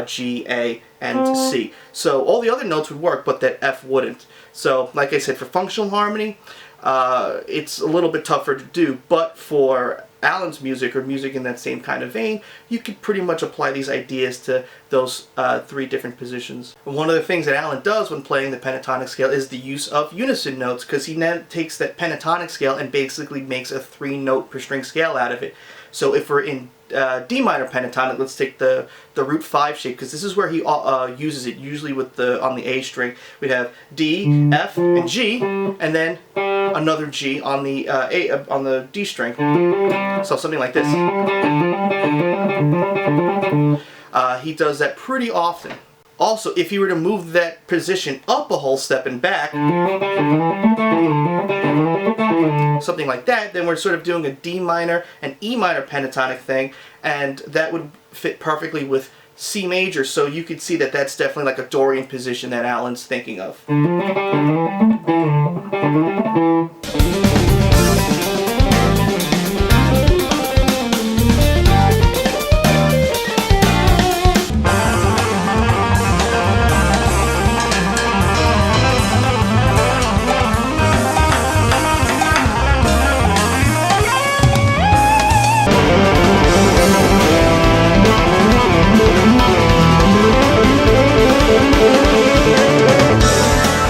G, A, and C. So all the other notes would work, but that F wouldn't. So like I said, for functional harmony, it's a little bit tougher to do, but for Allan's music, or music in that same kind of vein, you could pretty much apply these ideas to those 3 different positions. One of the things that Allan does when playing the pentatonic scale is the use of unison notes, because he then takes that pentatonic scale and basically makes a 3-note per string scale out of it. So if we're in D minor pentatonic, let's take the root 5 shape, because this is where he uses it, usually with on the A string. We'd have D, F, and G, and then another G on the on the D string. So something like this. He does that pretty often. Also, if you were to move that position up a whole step and back, something like that, then we're sort of doing a D minor and E minor pentatonic thing, and that would fit perfectly with C major, so you could see that that's definitely like a Dorian position that Allan's thinking of.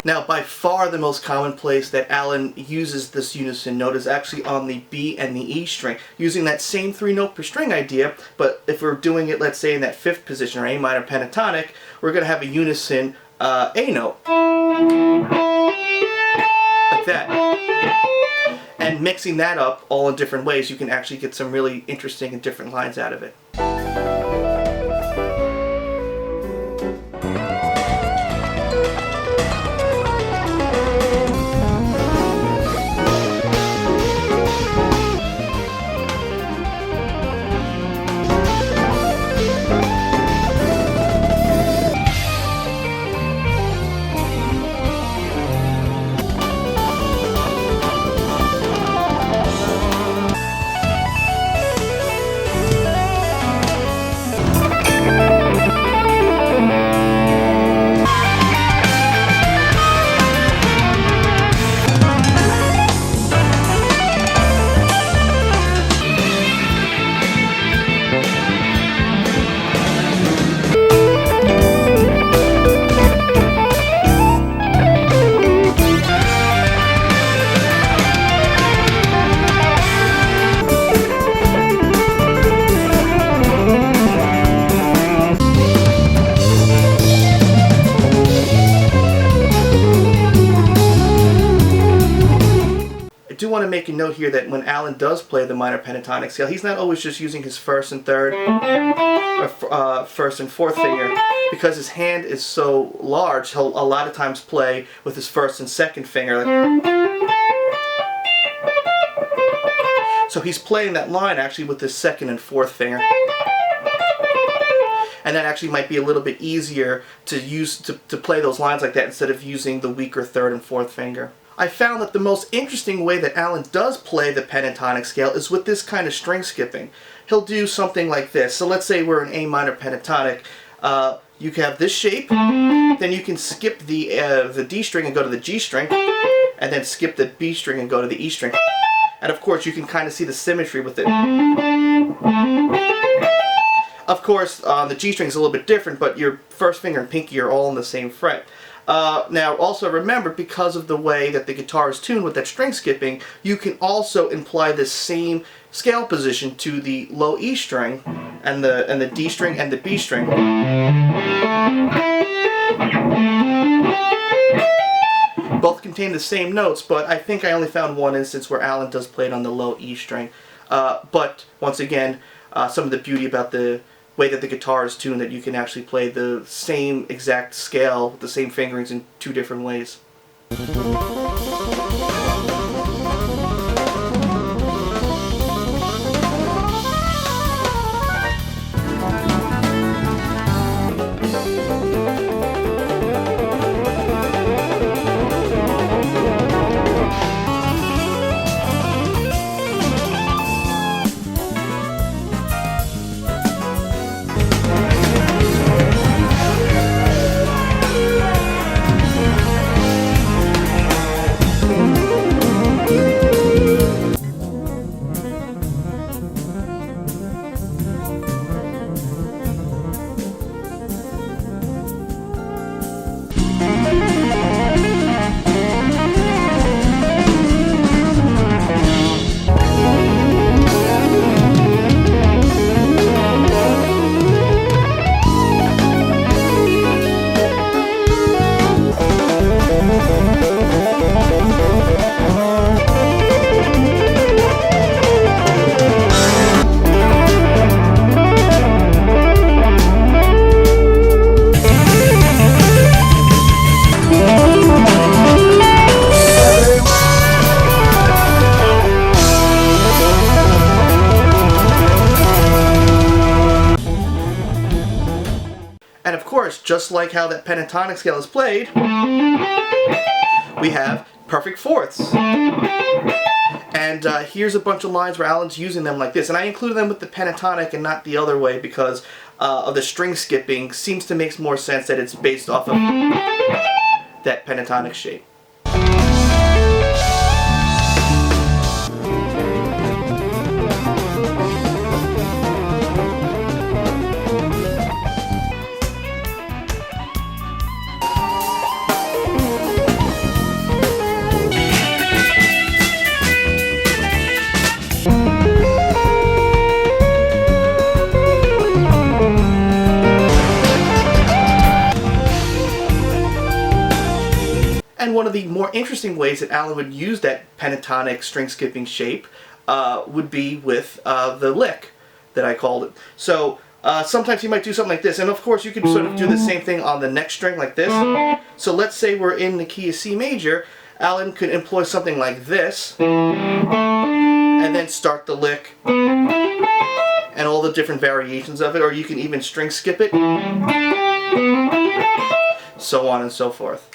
Now, by far the most common place that Allan uses this unison note is actually on the B and the E string, using that same 3-note per string idea, but if we're doing it, let's say, in that 5th position, or A minor pentatonic, we're going to have a unison A note. Like that. And mixing that up all in different ways, you can actually get some really interesting and different lines out of it. I do want to make a note here that when Allan does play the minor pentatonic scale, he's not always just using his 1st and 3rd, or 1st and 4th finger, because his hand is so large. He'll a lot of times play with his 1st and 2nd finger. So he's playing that line actually with his 2nd and 4th finger. and that actually might be a little bit easier to use to play those lines like that instead of using the weaker third and fourth finger. I found that the most interesting way that Allan does play the pentatonic scale is with this kind of string skipping. He'll do something like this. So let's say we're in A minor pentatonic. You can have this shape, then you can skip the D string and go to the G string, and then skip the B string and go to the E string. And of course you can kind of see the symmetry with it. Of course the G string is a little bit different, but your first finger and pinky are all in the same fret. Now also remember, because of the way that the guitar is tuned with that string skipping, you can also imply this same scale position to the low E string and the D string and the B string. Both contain the same notes, but I think I only found one instance where Allan does play it on the low E string. But once again, some of the beauty about the way that the guitar is tuned, that you can actually play the same exact scale, the same fingerings in two different ways. And of course, just like how that pentatonic scale is played, we have perfect fourths. And here's a bunch of lines where Allan's using them like this. And I included them with the pentatonic and not the other way because of the string skipping. Seems to make more sense that it's based off of that pentatonic shape. And one of the more interesting ways that Allan would use that pentatonic string skipping shape would be with the lick that I called it. So sometimes he might do something like this, and of course you could sort of do the same thing on the next string like this. So let's say we're in the key of C major. Allan could employ something like this, and then start the lick, and all the different variations of it, or you can even string skip it, so on and so forth.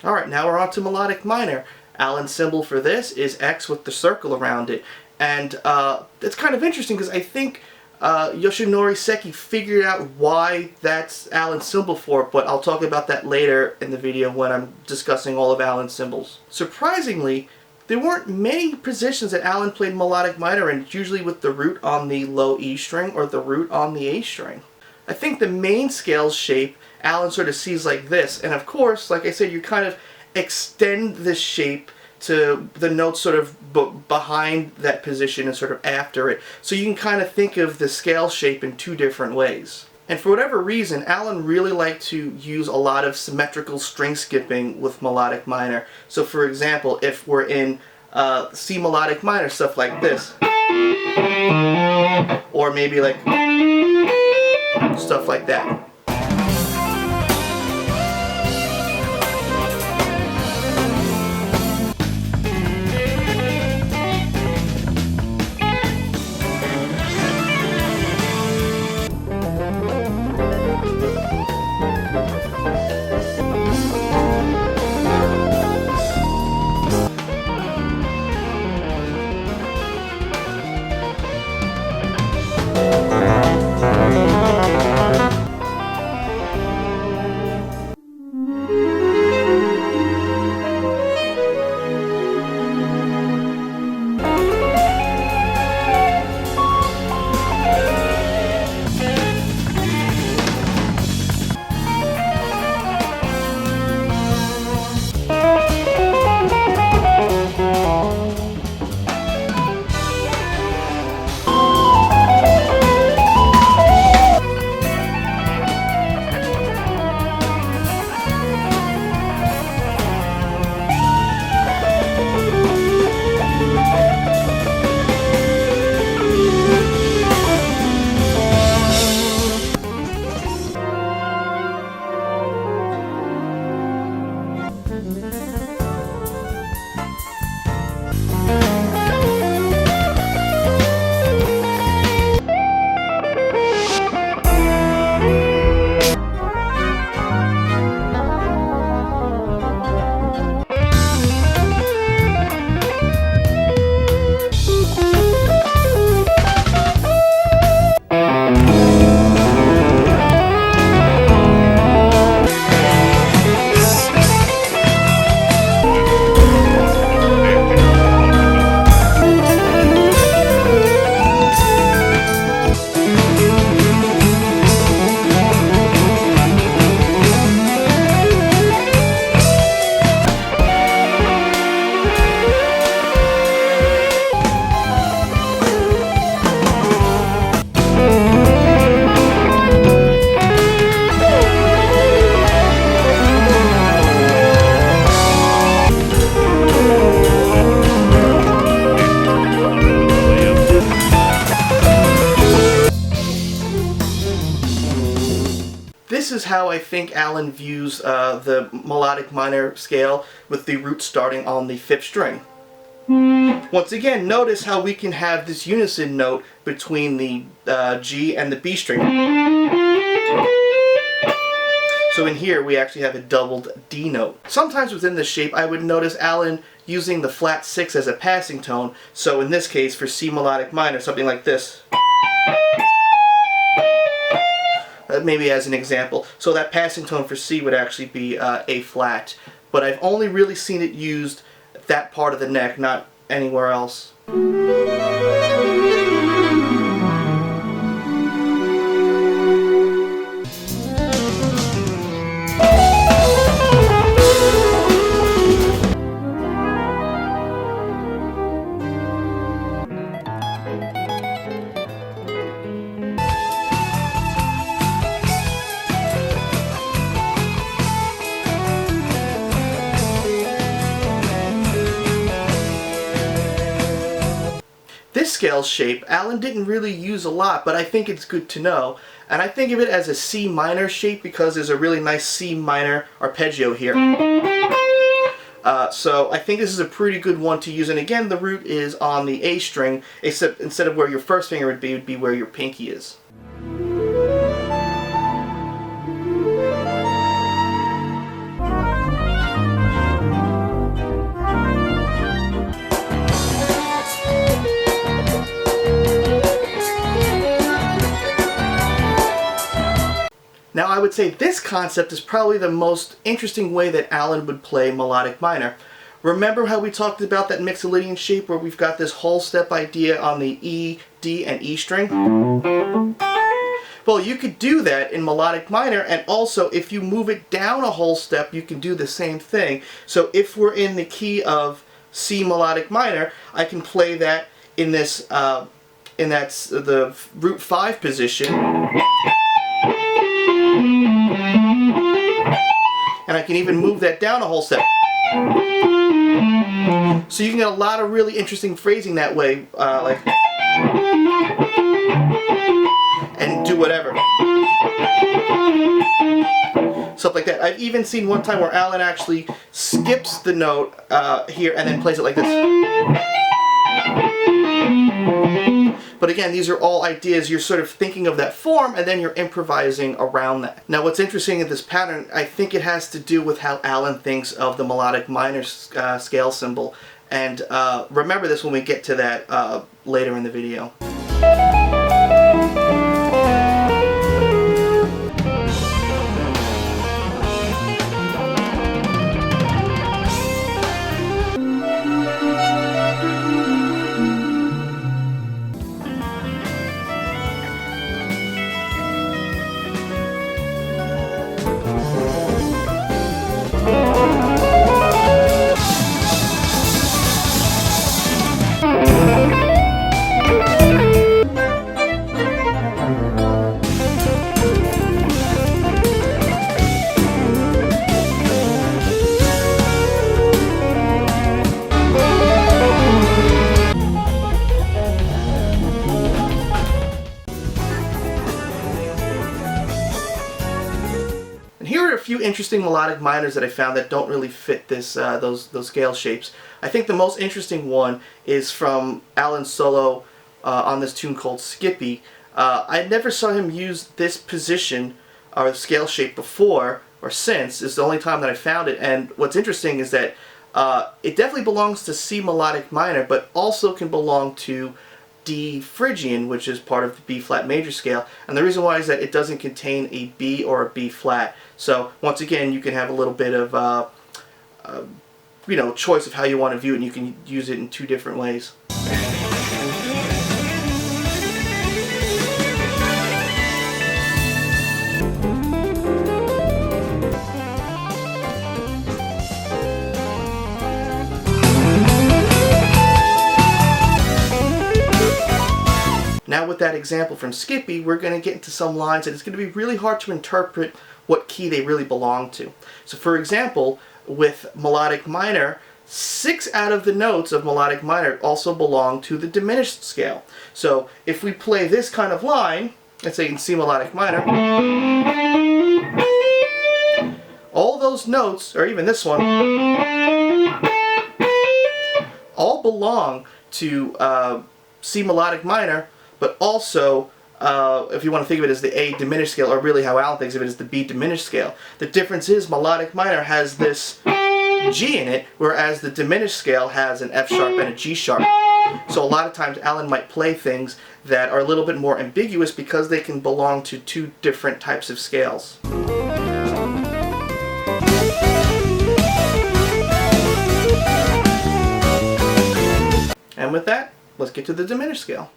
Alright, now we're on to Melodic Minor. Allan's symbol for this is X with the circle around it. And it's kind of interesting because I think Yoshinori Seki figured out why that's Allan's symbol for it, but I'll talk about that later in the video when I'm discussing all of Allan's symbols. Surprisingly, there weren't many positions that Allan played melodic minor in, usually with the root on the low E string or the root on the A string. I think the main scale shape Allan sort of sees like this, and of course, like I said, you kind of extend this shape to the notes sort of behind that position and sort of after it. So you can kind of think of the scale shape in two different ways. And for whatever reason, Allan really liked to use a lot of symmetrical string skipping with melodic minor. So for example, if we're in C melodic minor, stuff like this. Or maybe like stuff like that. This is how I think Allan views the melodic minor scale, with the root starting on the 5th string. Once again, notice how we can have this unison note between the G and the B string. So in here we actually have a doubled D note. Sometimes within this shape I would notice Allan using the flat 6 as a passing tone, so in this case for C melodic minor, something like this. Maybe as an example. So that passing tone for C would actually be A flat. But I've only really seen it used at that part of the neck, not anywhere else. This scale shape, Allan didn't really use a lot, but I think it's good to know. And I think of it as a C minor shape because there's a really nice C minor arpeggio here. So I think this is a pretty good one to use. And again, the root is on the A string, except instead of where your first finger would be where your pinky is. would say this concept is probably the most interesting way that Allan would play melodic minor. Remember how we talked about that Mixolydian shape where we've got this whole step idea on the E, D, and E string? Well, you could do that in melodic minor, and also if you move it down a whole step, you can do the same thing. So if we're in the key of C melodic minor, I can play that in this, the root 5 position. And I can even move that down a whole step. So you can get a lot of really interesting phrasing that way, like, and do whatever. Stuff like that. I've even seen one time where Allan actually skips the note here and then plays it like this. But again, these are all ideas. You're sort of thinking of that form and then you're improvising around that. Now what's interesting in this pattern, I think it has to do with how Allan thinks of the melodic minor scale symbol. And remember this when we get to that later in the video. Few interesting melodic minors that I found that don't really fit this those scale shapes. I think the most interesting one is from Allan's solo on this tune called Skippy. I never saw him use this position or scale shape before or since. It's the only time that I found it, and what's interesting is that it definitely belongs to C melodic minor, but also can belong to D Phrygian, which is part of the B flat major scale, and the reason why is that it doesn't contain a B or a B flat. So once again, you can have a little bit of choice of how you want to view it, and you can use it in two different ways. Now with that example from Skippy, we're going to get into some lines that it's going to be really hard to interpret what key they really belong to. So for example, with melodic minor, 6 out of the notes of melodic minor also belong to the diminished scale. So if we play this kind of line, let's say in C melodic minor, all those notes, or even this one, all belong to C melodic minor, but also, if you want to think of it as the A diminished scale, or really how Allan thinks of it as the B diminished scale. The difference is melodic minor has this G in it, whereas the diminished scale has an F sharp and a G sharp. So a lot of times Allan might play things that are a little bit more ambiguous because they can belong to two different types of scales. And with that, let's get to the diminished scale.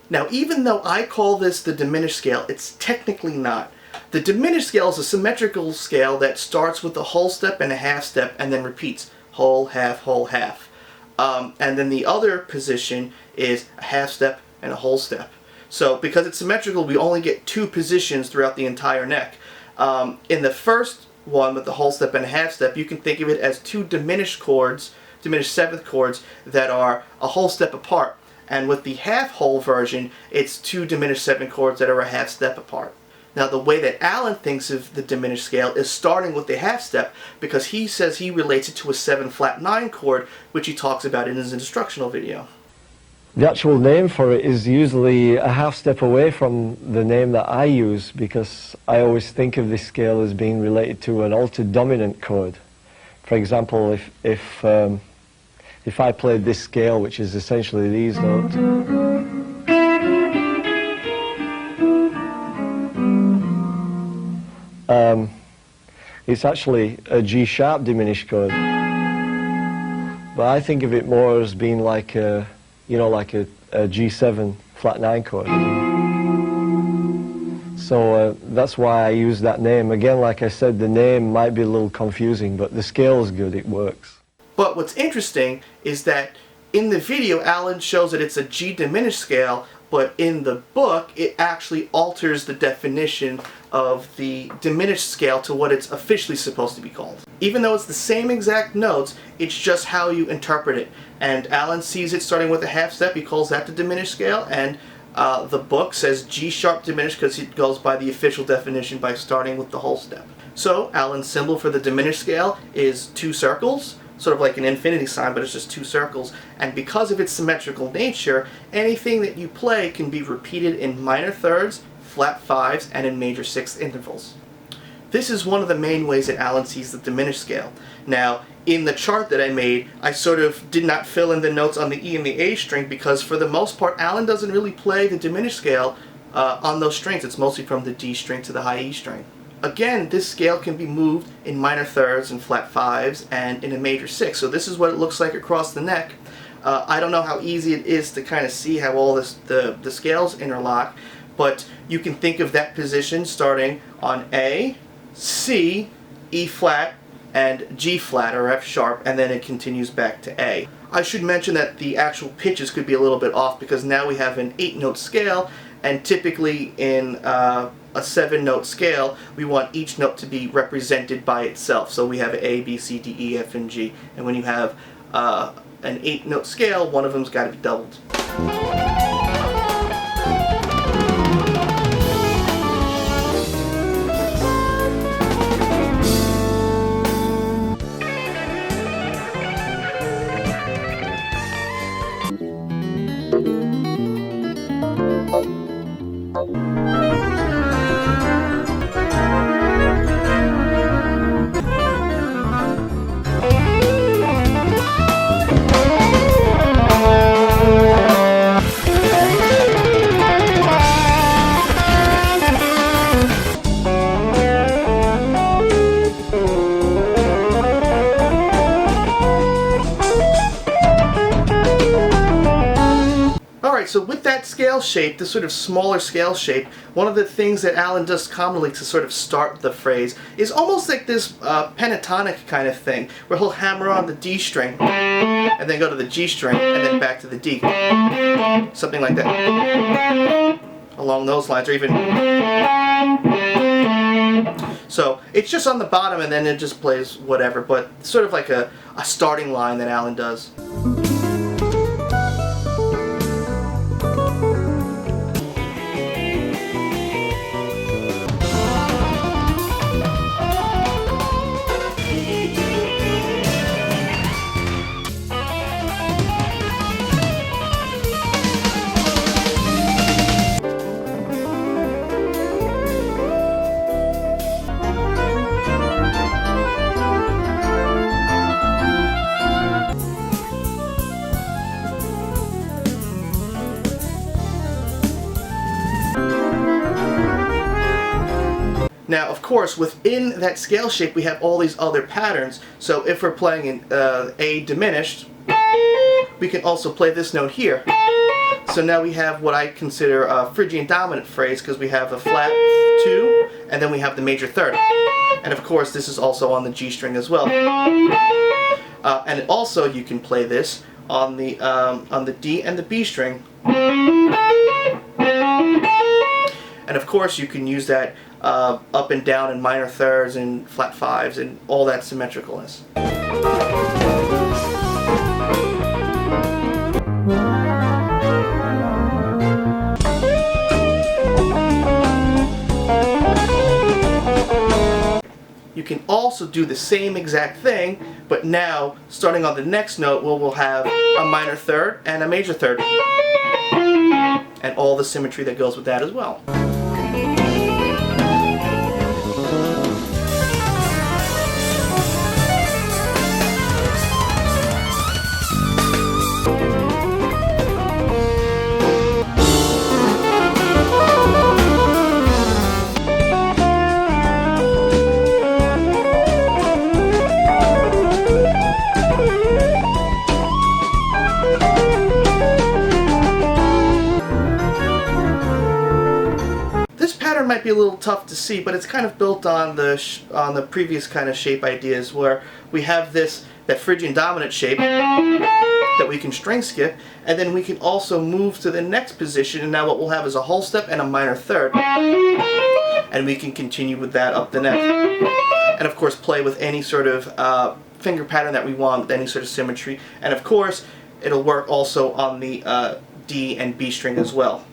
Now, even though I call this the diminished scale, it's technically not. The diminished scale is a symmetrical scale that starts with a whole step and a half step and then repeats whole, half, whole, half. And then the other position is a half step and a whole step. So because it's symmetrical, we only get 2 positions throughout the entire neck. In the first one with the whole step and a half step, you can think of it as 2 diminished chords, diminished 7th chords that are a whole step apart. And with the half whole version, it's 2 diminished 7 chords that are a half step apart. Now the way that Allan thinks of the diminished scale is starting with the half step, because he says he relates it to a 7 flat 9 chord, which he talks about in his instructional video. The actual name for it is usually a half step away from the name that I use, because I always think of this scale as being related to an altered dominant chord. For example, if I played this scale, which is essentially these notes, It's actually a G sharp diminished chord. But I think of it more as being like a, you know, like a G7 flat 9 chord. So that's why I use that name. Again, like I said, the name might be a little confusing, but the scale is good, it works. But what's interesting is that in the video, Allan shows that it's a G diminished scale, but in the book, it actually alters the definition of the diminished scale to what it's officially supposed to be called. Even though it's the same exact notes, it's just how you interpret it. And Allan sees it starting with a half step, he calls that the diminished scale, and the book says G sharp diminished because it goes by the official definition by starting with the whole step. So Allan's symbol for the diminished scale is 2 circles, sort of like an infinity sign, but it's just 2 circles. And because of its symmetrical nature, anything that you play can be repeated in minor thirds, flat 5s, and in major 6th intervals. This is one of the main ways that Allan sees the diminished scale. Now, in the chart that I made, I sort of did not fill in the notes on the E and the A string because for the most part, Allan doesn't really play the diminished scale on those strings. It's mostly from the D string to the high E string. Again, this scale can be moved in minor thirds and flat 5s and in a major 6. So this is what it looks like across the neck. I don't know how easy it is to kind of see how all the scales interlock, but you can think of that position starting on A, C, E flat, and G flat or F sharp, and then it continues back to A. I should mention that the actual pitches could be a little bit off because now we have an 8-note scale, and typically in a 7-note scale, we want each note to be represented by itself. So we have A, B, C, D, E, F, and G. And when you have an 8-note scale, one of them's got to be doubled. So with that scale shape, this sort of smaller scale shape, one of the things that Allan does commonly to sort of start the phrase is almost like this pentatonic kind of thing, where he'll hammer on the D string, and then go to the G string, and then back to the D. Something like that. Along those lines, or even... So it's just on the bottom, and then it just plays whatever, but sort of like a starting line that Allan does. Now, of course, within that scale shape, we have all these other patterns. So if we're playing in A diminished, we can also play this note here. So now we have what I consider a Phrygian dominant phrase because we have a flat 2, and then we have the major third. And of course, this is also on the G string as well. And also, you can play this on the D and the B string. And of course, you can use that up and down in minor thirds and flat 5s and all that symmetricalness. You can also do the same exact thing, but now, starting on the next note, we'll have a minor third and a major third. And all the symmetry that goes with that as well. might be a little tough to see, but it's kind of built on the previous kind of shape ideas, where we have that Phrygian dominant shape that we can string skip, and then we can also move to the next position, and now what we'll have is a whole step and a minor third, and we can continue with that up the neck, and of course play with any sort of finger pattern that we want, with any sort of symmetry, and of course it'll work also on the D and B string as well.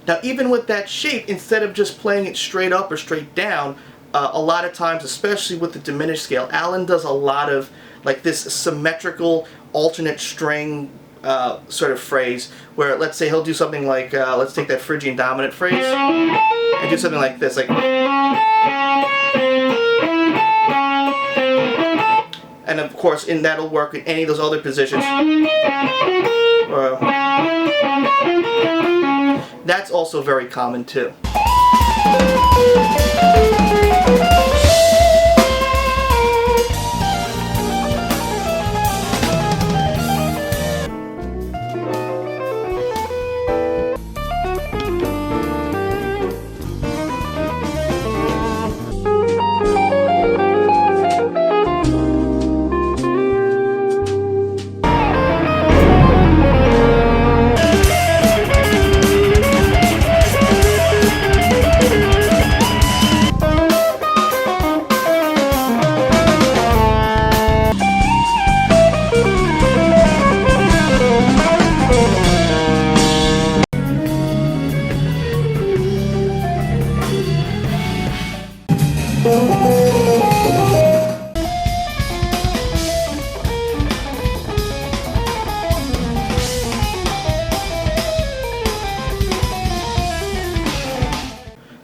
Now, even with that shape, instead of just playing it straight up or straight down, a lot of times, especially with the diminished scale, Allan does a lot of like this symmetrical alternate string sort of phrase, where let's say he'll do something like, let's take that Phrygian dominant phrase and do something like this, like, and of course that'll work in any of those other positions. That's also very common too.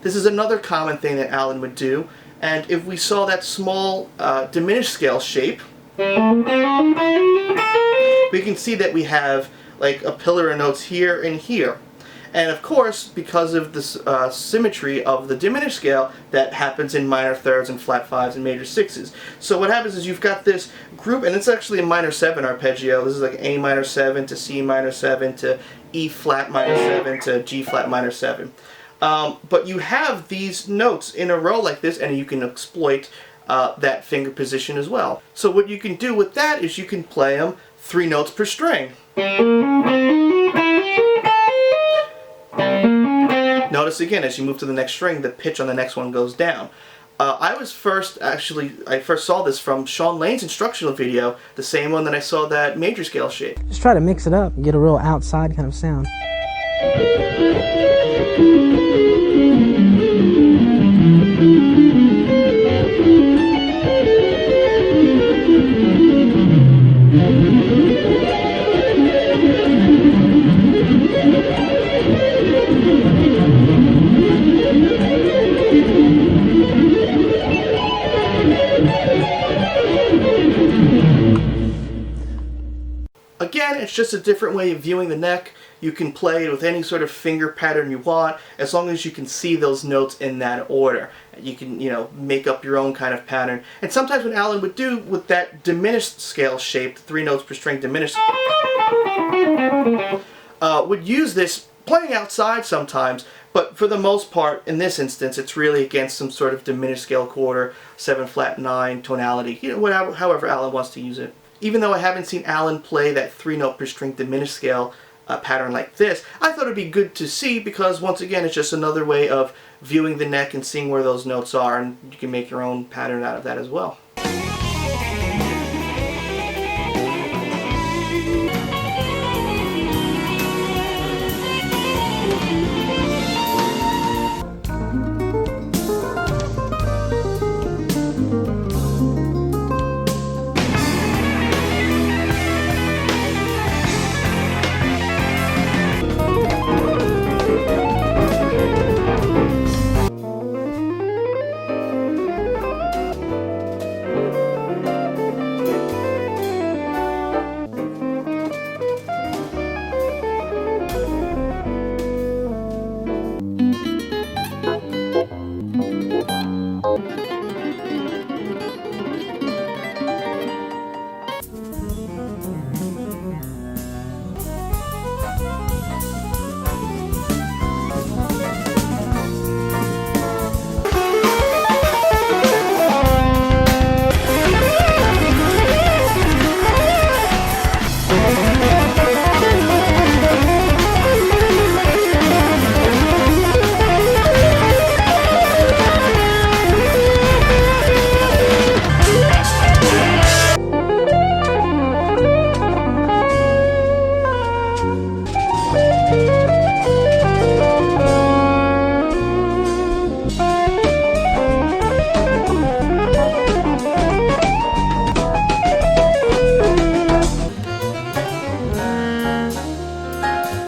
This is another common thing that Allan would do, and if we saw that small diminished scale shape, we can see that we have like a pillar of notes here and here. And of course, because of the symmetry of the diminished scale, that happens in minor thirds and flat fives and major sixes. So what happens is you've got this group, and it's actually a minor 7 arpeggio. This is like A minor 7 to C minor 7 to E flat minor 7 to G flat minor 7. But you have these notes in a row like this, and you can exploit that finger position as well. So what you can do with that is you can play them 3 notes per string. Notice again, as you move to the next string, the pitch on the next one goes down. I first saw this from Sean Lane's instructional video, the same one that I saw that major scale shape. Just try to mix it up and get a real outside kind of sound. Again, it's just a different way of viewing the neck. You can play it with any sort of finger pattern you want, as long as you can see those notes in that order. You can, make up your own kind of pattern. And sometimes what Allan would do with that diminished scale shape, 3 notes per string diminished, would use this playing outside sometimes, but for the most part, in this instance, it's really against some sort of diminished scale quarter, 7 flat 9 tonality, whatever, however Allan wants to use it. Even though I haven't seen Allan play that 3 note per string diminished scale pattern like this, I thought it'd be good to see because once again, it's just another way of viewing the neck and seeing where those notes are, and you can make your own pattern out of that as well.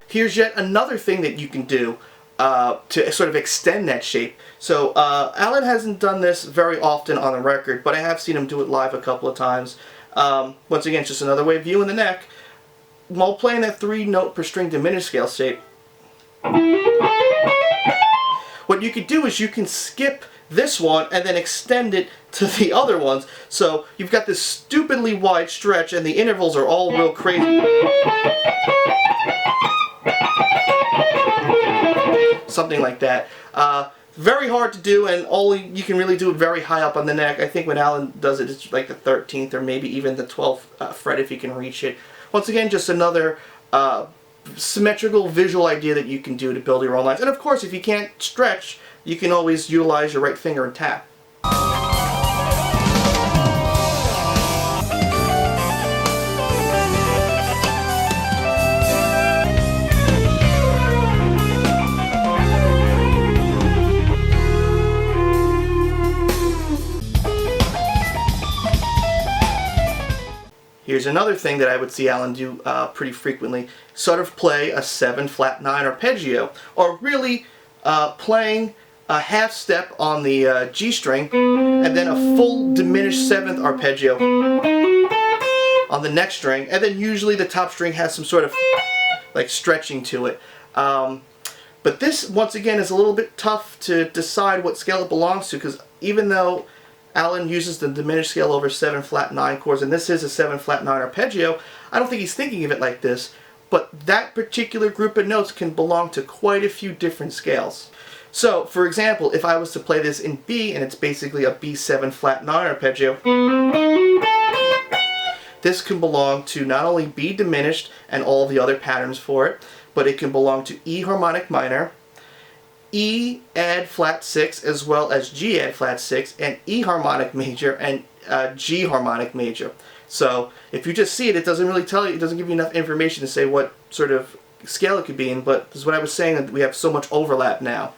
Here's yet another thing that you can do to sort of extend that shape. So Allan hasn't done this very often on the record, but I have seen him do it live a couple of times. Once again, it's just another way of viewing the neck. While playing that 3 note per string diminished scale shape, what you could do is you can skip this one and then extend it to the other ones. So you've got this stupidly wide stretch and the intervals are all real crazy. Something like that. Very hard to do, and only you can really do it very high up on the neck. I think when Allan does it, it's like the 13th or maybe even the 12th fret if he can reach it. Once again, just another symmetrical visual idea that you can do to build your own lines. And of course, if you can't stretch, you can always utilize your right finger and tap. Here's another thing that I would see Allan do pretty frequently. Sort of play a 7 flat 9 arpeggio, or really playing a half step on the G string and then a full diminished 7th arpeggio on the next string, and then usually the top string has some sort of like stretching to it. But this, once again, is a little bit tough to decide what scale it belongs to, because even though Allan uses the diminished scale over 7 flat 9 chords, and this is a 7 flat 9 arpeggio, I don't think he's thinking of it like this, but that particular group of notes can belong to quite a few different scales. So, for example, if I was to play this in B, and it's basically a B7 flat 9 arpeggio, this can belong to not only B diminished and all the other patterns for it, but it can belong to E harmonic minor, E add flat 6, as well as G add flat 6, and E harmonic major and G harmonic major. So if you just see it, it doesn't really tell you, it doesn't give you enough information to say what sort of scale it could be in, but this is what I was saying, that we have so much overlap now.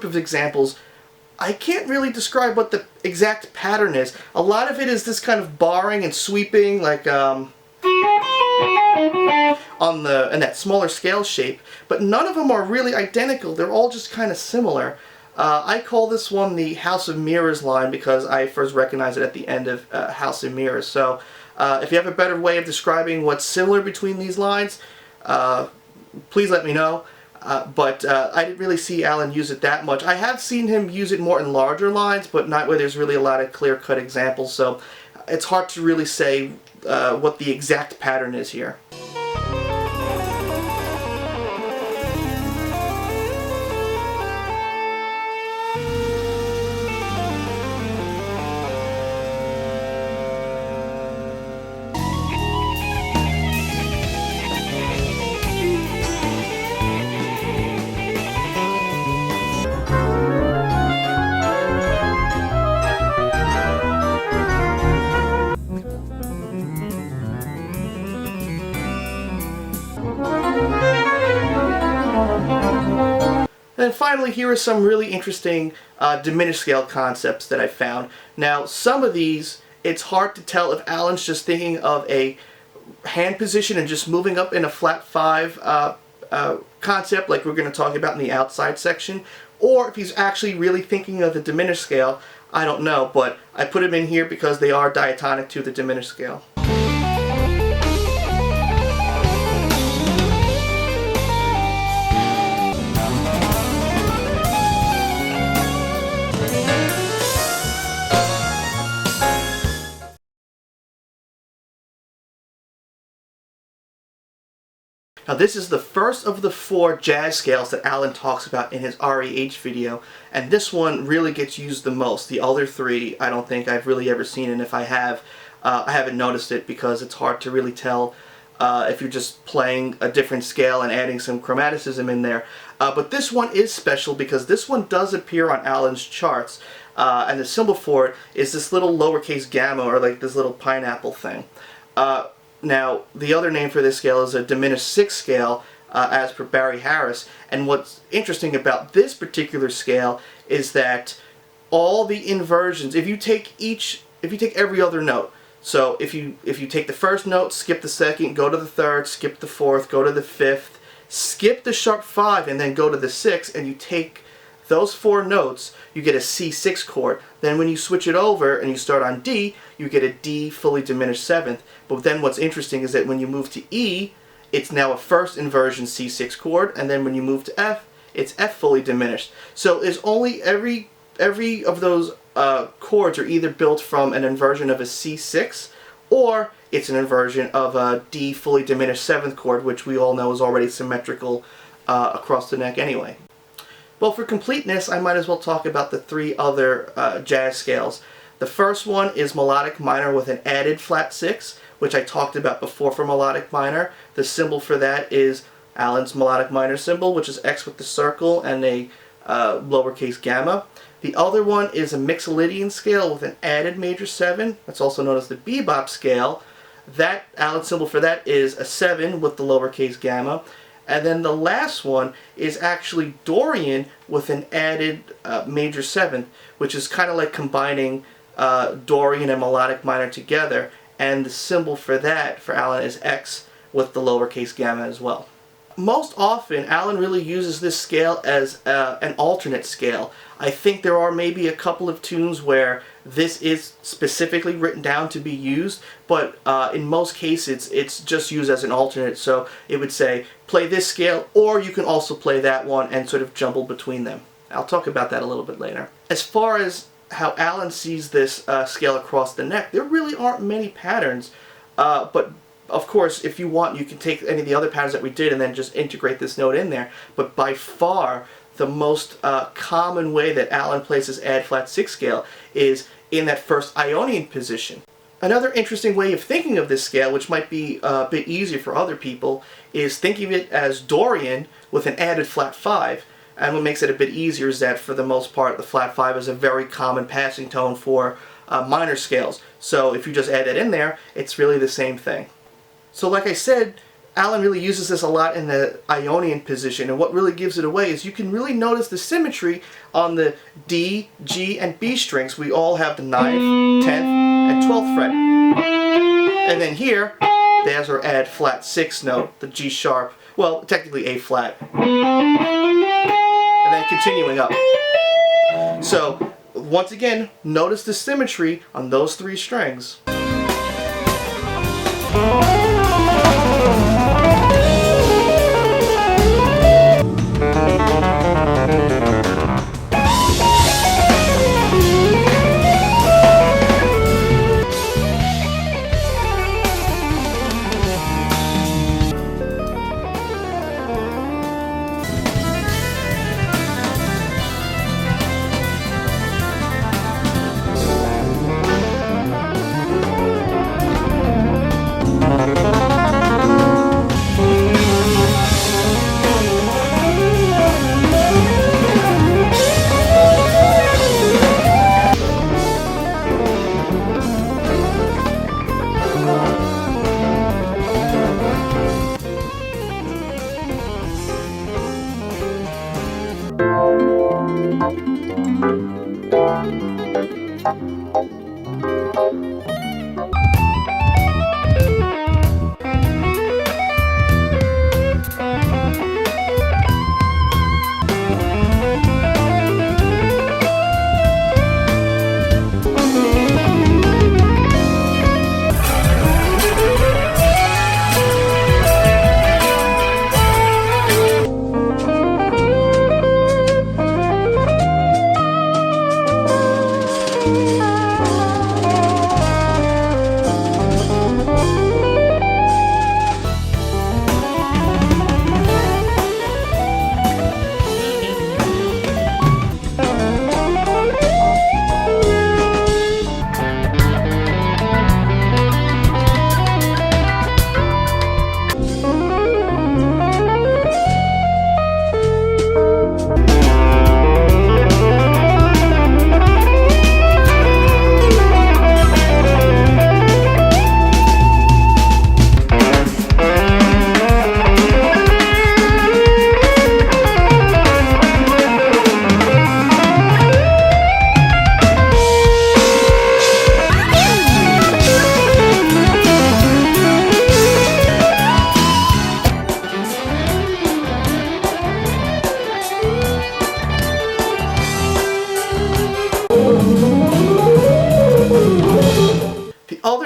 group of examples, I can't really describe what the exact pattern is. A lot of it is this kind of barring and sweeping, like in that smaller scale shape, but none of them are really identical. They're all just kind of similar. I call this one the House of Mirrors line because I first recognized it at the end of House of Mirrors. So if you have a better way of describing what's similar between these lines, please let me know. But I didn't really see Allan use it that much. I have seen him use it more in larger lines, but not where there's really a lot of clear-cut examples, so it's hard to really say what the exact pattern is here. And finally, here are some really interesting diminished scale concepts that I found. Now, some of these, it's hard to tell if Allan's just thinking of a hand position and just moving up in a flat 5 concept like we're going to talk about in the outside section, or if he's actually really thinking of the diminished scale. I don't know, but I put them in here because they are diatonic to the diminished scale. Now this is the first of the 4 jazz scales that Allan talks about in his REH video, and this one really gets used the most. The other 3 I don't think I've really ever seen, and if I have, I haven't noticed it because it's hard to really tell if you're just playing a different scale and adding some chromaticism in there. But this one is special because this one does appear on Allan's charts, and the symbol for it is this little lowercase gamma, or like this little pineapple thing. Now, the other name for this scale is a diminished 6th scale, as per Barry Harris. And what's interesting about this particular scale is that all the inversions, if you take every other note, so if you take the first note, skip the second, go to the third, skip the fourth, go to the fifth, skip the sharp 5, and then go to the 6th, and you take those 4 notes, you get a C6 chord. Then when you switch it over and you start on D, you get a D fully diminished 7th. But then what's interesting is that when you move to E, it's now a first inversion C6 chord, and then when you move to F, it's F fully diminished. So there's only every of those chords are either built from an inversion of a C6, or it's an inversion of a D fully diminished 7th chord, which we all know is already symmetrical across the neck anyway. Well, for completeness, I might as well talk about the 3 other jazz scales. The first one is Melodic Minor with an added flat 6, which I talked about before for Melodic Minor. The symbol for that is Allan's Melodic Minor symbol, which is X with the circle and a lowercase gamma. The other one is a Mixolydian scale with an added major 7. That's also known as the bebop scale. That Allan symbol for that is a 7 with the lowercase gamma. And then the last one is actually Dorian with an added major 7th, which is kind of like combining Dorian and Melodic Minor together. And the symbol for that, for Allan, is X with the lowercase gamma as well. Most often, Allan really uses this scale as an alternate scale. I think there are maybe a couple of tunes where this is specifically written down to be used, but in most cases it's just used as an alternate. So it would say, play this scale, or you can also play that one and sort of jumble between them. I'll talk about that a little bit later. As far as how Allan sees this scale across the neck, there really aren't many patterns, but of course, if you want, you can take any of the other patterns that we did and then just integrate this note in there. But by far, the most common way that Allan plays his add flat 6 scale is in that first Ionian position. Another interesting way of thinking of this scale, which might be a bit easier for other people, is thinking of it as Dorian with an added flat 5. And what makes it a bit easier is that, for the most part, the flat 5 is a very common passing tone for minor scales. So if you just add that in there, it's really the same thing. So like I said, Allan really uses this a lot in the Ionian position, and what really gives it away is you can really notice the symmetry on the D, G, and B strings. We all have the 9th, 10th, and 12th fret. And then here, there's our add flat 6th note, the G sharp, well, technically A flat. And then continuing up. So, once again, notice the symmetry on those 3 strings.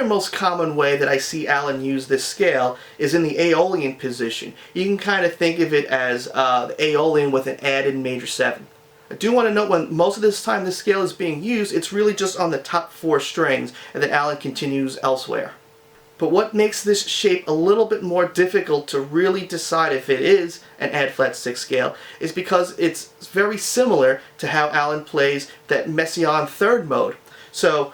Most common way that I see Allan use this scale is in the Aeolian position. You can kind of think of it as the Aeolian with an added major 7th. I do want to note when most of this time this scale is being used, it's really just on the top 4 strings, and then Allan continues elsewhere. But what makes this shape a little bit more difficult to really decide if it is an add flat 6 scale is because it's very similar to how Allan plays that Messiaen 3rd mode. So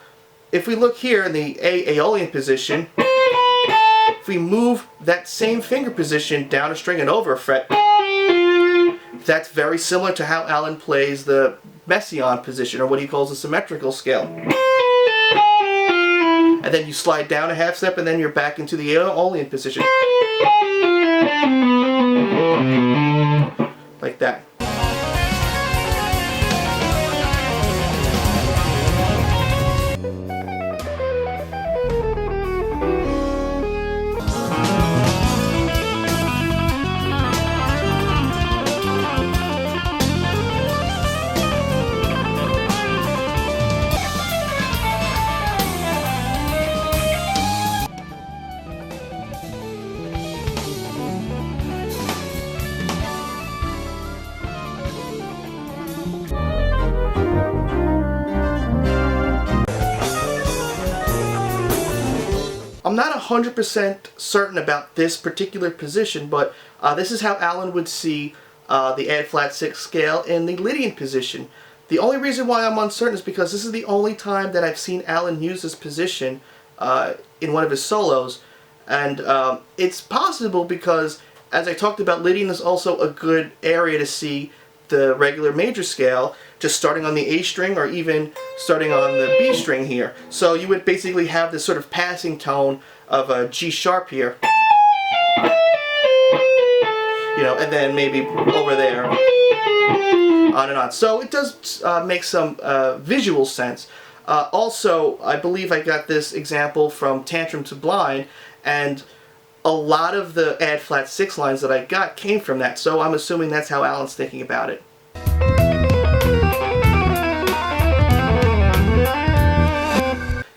if we look here in the Aeolian position, if we move that same finger position down a string and over a fret, that's very similar to how Allan plays the Messiaen position, or what he calls a symmetrical scale. And then you slide down a half step and then you're back into the Aeolian position. Like that. I'm not 100% certain about this particular position, but this is how Allan would see the add flat 6 scale in the Lydian position. The only reason why I'm uncertain is because this is the only time that I've seen Allan use this position in one of his solos, and it's possible because, as I talked about, Lydian is also a good area to see the regular major scale, just starting on the A string or even starting on the B string here. So you would basically have this sort of passing tone of a G sharp here. you know, and then maybe over there, on and on. So it does make some visual sense. Also, I believe I got this example from Tantrum to Blind, and a lot of the add flat 6 lines that I got came from that, so I'm assuming that's how Allan's thinking about it.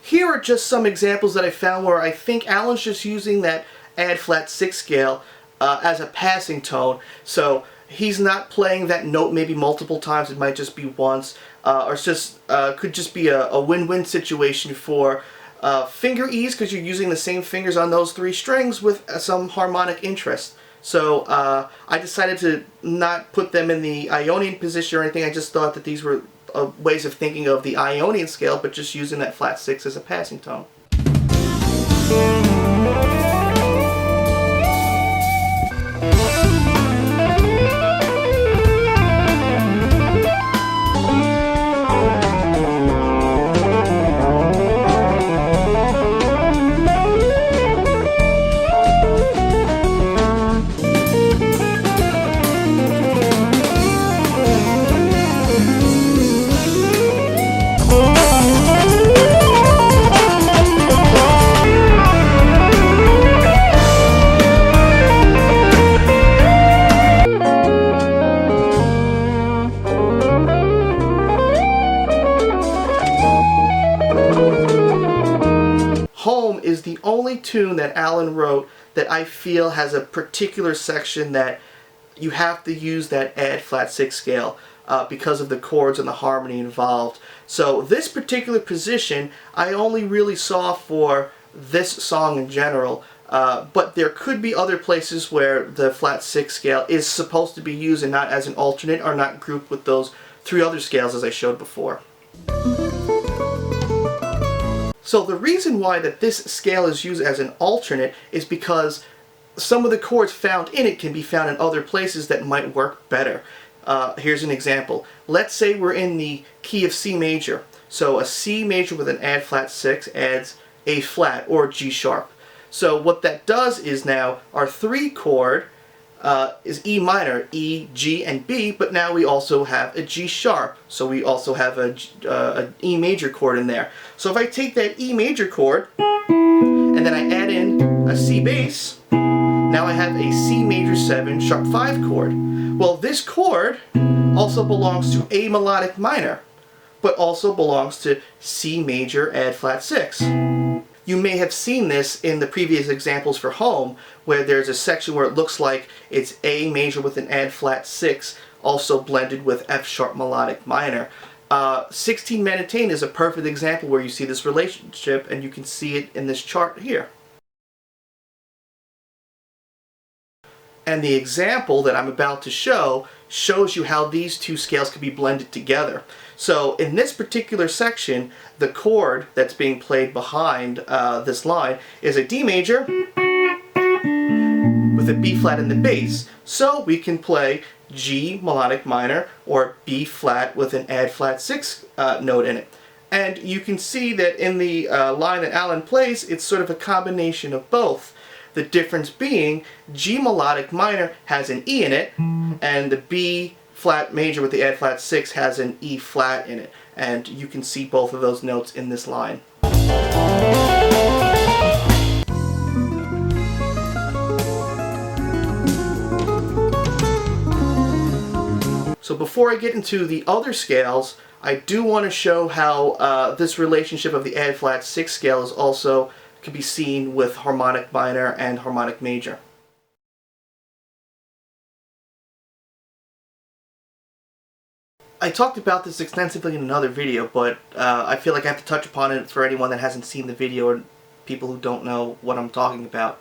Here are just some examples that I found where I think Allan's just using that add flat 6 scale as a passing tone, so he's not playing that note maybe multiple times, it might just be once, or it's just could just be a win-win situation for finger ease, because you're using the same fingers on those 3 strings with some harmonic interest. So I decided to not put them in the Ionian position or anything. I just thought that these were ways of thinking of the Ionian scale, but just using that flat 6 as a passing tone. Home is the only tune that Allan wrote that I feel has a particular section that you have to use that add flat 6 scale because of the chords and the harmony involved. So this particular position I only really saw for this song in general, but there could be other places where the flat 6 scale is supposed to be used and not as an alternate, or not grouped with those 3 other scales as I showed before. So the reason why that this scale is used as an alternate is because some of the chords found in it can be found in other places that might work better. Here's an example. Let's say we're in the key of C major. So a C major with an add flat 6 adds A flat or G sharp. So what that does is now our 3 chord is E minor, E, G, and B, but now we also have a G sharp, so we also have a E major chord in there. So if I take that E major chord, and then I add in a C bass, now I have a C major 7 sharp 5 chord. Well, this chord also belongs to A melodic minor, but also belongs to C major add flat 6. You may have seen this in the previous examples for Home, where there's a section where it looks like it's A major with an add flat 6, also blended with F sharp melodic minor. 16 Messaien is a perfect example where you see this relationship, and you can see it in this chart here. And the example that I'm about to show shows you how these 2 scales can be blended together. So in this particular section, the chord that's being played behind this line is a D major with a B flat in the bass. So we can play G melodic minor or B flat with an add flat 6 note in it. And you can see that in the line that Allan plays, it's sort of a combination of both. The difference being G melodic minor has an E in it, and the B flat major with the add flat 6 has an E flat in it. And you can see both of those notes in this line. So before I get into the other scales, I do want to show how this relationship of the add flat 6 scale is also can be seen with Harmonic Minor and Harmonic Major. I talked about this extensively in another video, but I feel like I have to touch upon it for anyone that hasn't seen the video or people who don't know what I'm talking about.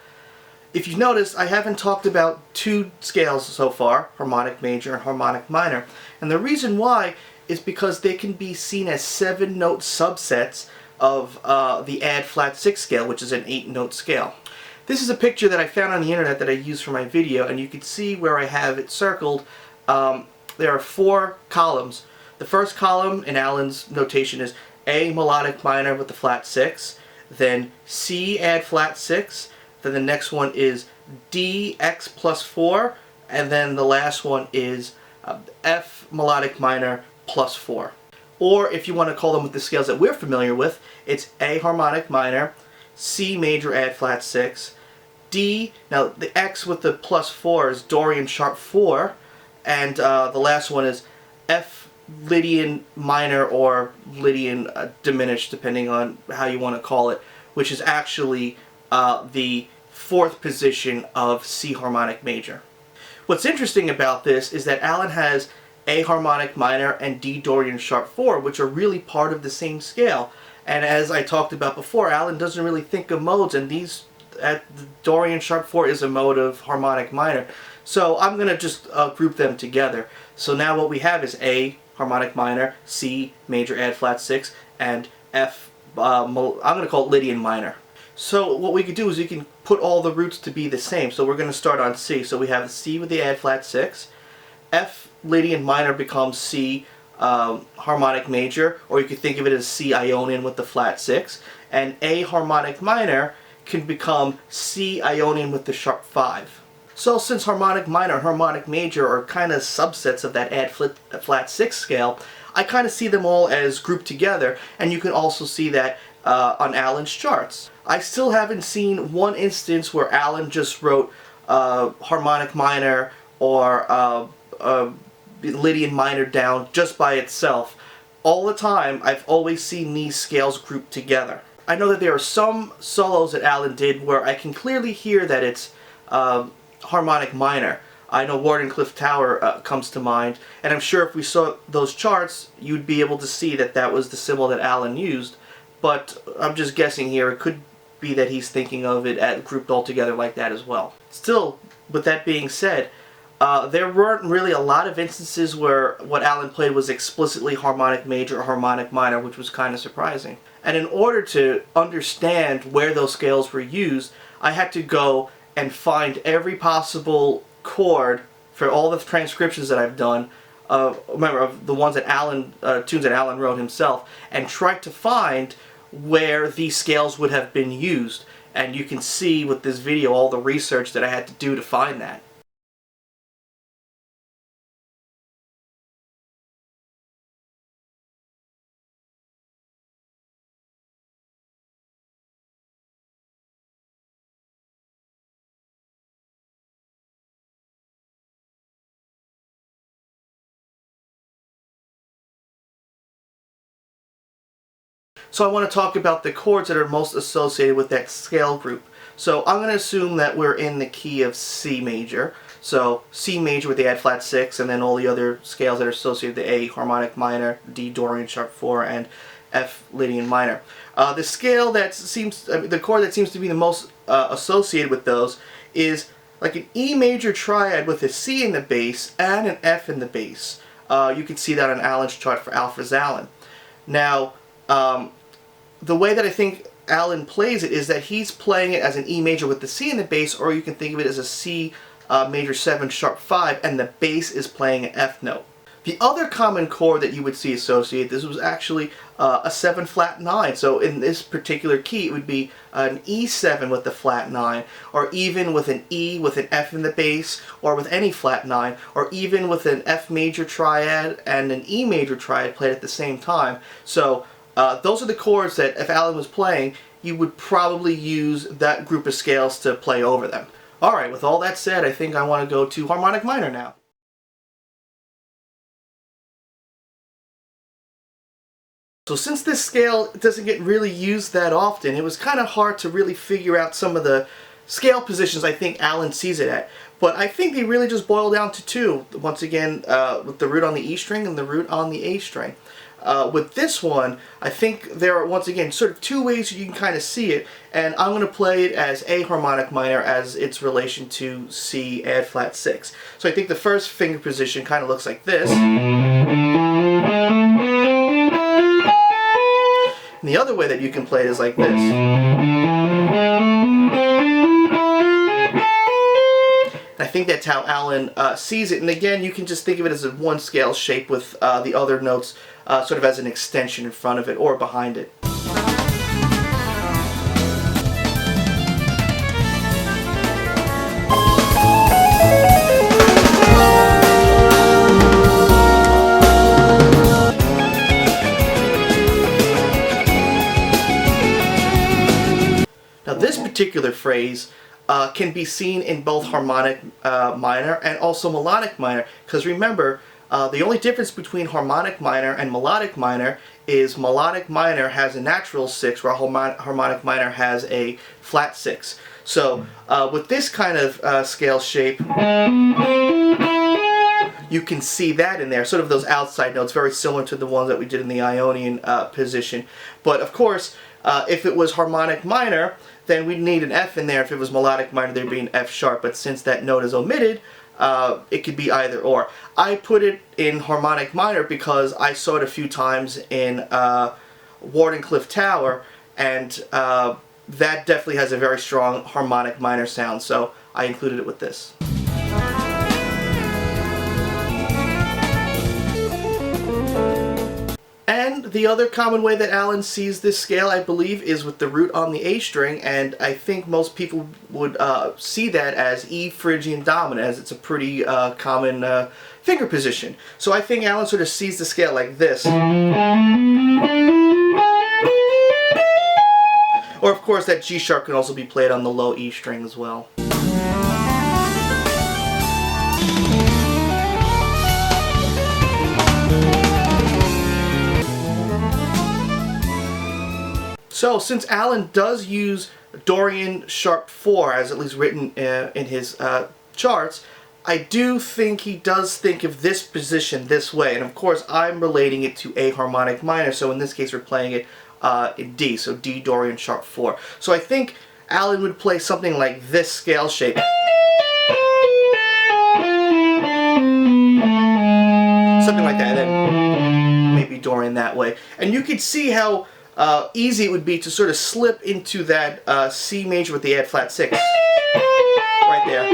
If you've noticed, I haven't talked about 2 scales so far, Harmonic Major and Harmonic Minor, and the reason why is because they can be seen as 7-note subsets of the add flat 6 scale, which is an 8-note scale. This is a picture that I found on the internet that I used for my video, and you can see where I have it circled. There are 4 columns. The first column in Allan's notation is A melodic minor with the flat 6, then C add flat 6, then the next one is D X plus 4, and then the last one is F melodic minor plus 4. Or if you want to call them with the scales that we're familiar with, it's A harmonic minor, C major add flat 6, D, now the X with the plus 4 is Dorian sharp 4, and the last one is F Lydian minor or Lydian diminished, depending on how you want to call it, which is actually the 4th position of C harmonic major. What's interesting about this is that Allan has A harmonic minor and D Dorian sharp 4, which are really part of the same scale. And as I talked about before, Allan doesn't really think of modes, and these the Dorian sharp 4 is a mode of harmonic minor. So I'm going to just group them together. So now what we have is A harmonic minor, C major add flat 6, and F, I'm going to call it Lydian minor. So what we could do is we can put all the roots to be the same. So we're going to start on C. So we have C with the add flat 6, F Lydian minor becomes C harmonic major, or you could think of it as C Ionian with the flat 6, and A harmonic minor can become C Ionian with the sharp 5. So since harmonic minor and harmonic major are kind of subsets of that add flat 6 scale, I kind of see them all as grouped together, and you can also see that on Allan's charts. I still haven't seen one instance where Allan just wrote harmonic minor or Lydian minor down just by itself. All the time, I've always seen these scales grouped together. I know that there are some solos that Allan did where I can clearly hear that it's harmonic minor. I know Wardenclyffe Tower comes to mind, and I'm sure if we saw those charts, you'd be able to see that that was the symbol that Allan used, but I'm just guessing here. It could be that he's thinking of it grouped all together like that as well. Still, with that being said, there weren't really a lot of instances where what Allan played was explicitly harmonic major or harmonic minor, which was kind of surprising. And in order to understand where those scales were used, I had to go and find every possible chord for all the transcriptions that I've done, remember, of the ones that tunes that Allan wrote himself, and try to find where these scales would have been used. And you can see with this video all the research that I had to do to find that. So I want to talk about the chords that are most associated with that scale group. So I'm going to assume that we're in the key of C major. So C major with the add flat 6, and then all the other scales that are associated with the A harmonic minor, D Dorian sharp 4, and F Lydian minor. The scale that the chord that seems to be the most associated with those is like an E major triad with a C in the bass and an F in the bass. You can see that on Allan's chart for Alfred's Allan. Now, the way that I think Allan plays it is that he's playing it as an E major with the C in the bass, or you can think of it as a C major 7 sharp 5, and the bass is playing an F note. The other common chord that you would see associated this was actually a 7 flat 9. So in this particular key, it would be an E7 with the flat 9, or even with an E with an F in the bass, or with any flat 9, or even with an F major triad and an E major triad played at the same time. So those are the chords that if Allan was playing, you would probably use that group of scales to play over them. Alright, with all that said, I think I want to go to harmonic minor now. So since this scale doesn't get really used that often, it was kind of hard to really figure out some of the scale positions I think Allan sees it at. But I think they really just boil down to two. Once again, with the root on the E string and the root on the A string. With this one, I think there are, once again, sort of two ways you can kind of see it, and I'm going to play it as A harmonic minor as its relation to C add flat 6. So I think the first finger position kind of looks like this. And the other way that you can play it is like this. I think that's how Allan sees it, and again, you can just think of it as a one scale shape with the other notes sort of as an extension in front of it or behind it. particular phrase can be seen in both harmonic minor and also melodic minor. Because remember, the only difference between harmonic minor and melodic minor is melodic minor has a natural 6, while harmonic minor has a flat 6. So with this kind of scale shape, you can see that in there, sort of those outside notes, very similar to the ones that we did in the Ionian position. But of course, if it was harmonic minor, then we'd need an F in there. If it was melodic minor, there'd be an F sharp. But since that note is omitted, it could be either or. I put it in harmonic minor because I saw it a few times in Wardenclyffe Tower, and that definitely has a very strong harmonic minor sound, so I included it with this. And the other common way that Allan sees this scale, I believe, is with the root on the A string, and I think most people would see that as E Phrygian dominant, as it's a pretty common finger position. So I think Allan sort of sees the scale like this. Or of course that G sharp can also be played on the low E string as well. So, since Allan does use Dorian sharp 4, as at least written in his charts, I do think he does think of this position this way. And of course, I'm relating it to a harmonic minor, so in this case we're playing it in D, so D Dorian sharp 4. So I think Allan would play something like this scale shape. Something like that, and then maybe Dorian that way. And you could see how easy it would be to sort of slip into that C major with the add flat 6. Right there.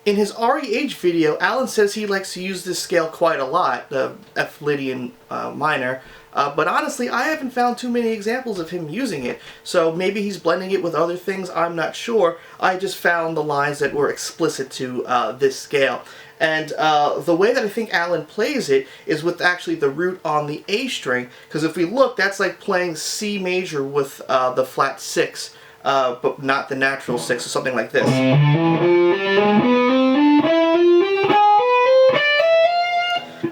In his REH video, Allan says he likes to use this scale quite a lot, the F Lydian minor, but honestly I haven't found too many examples of him using it, so maybe he's blending it with other things, I'm not sure. I just found the lines that were explicit to this scale. And the way that I think Allan plays it is with actually the root on the A string, because if we look, that's like playing C major with the flat 6, but not the natural 6, or something like this.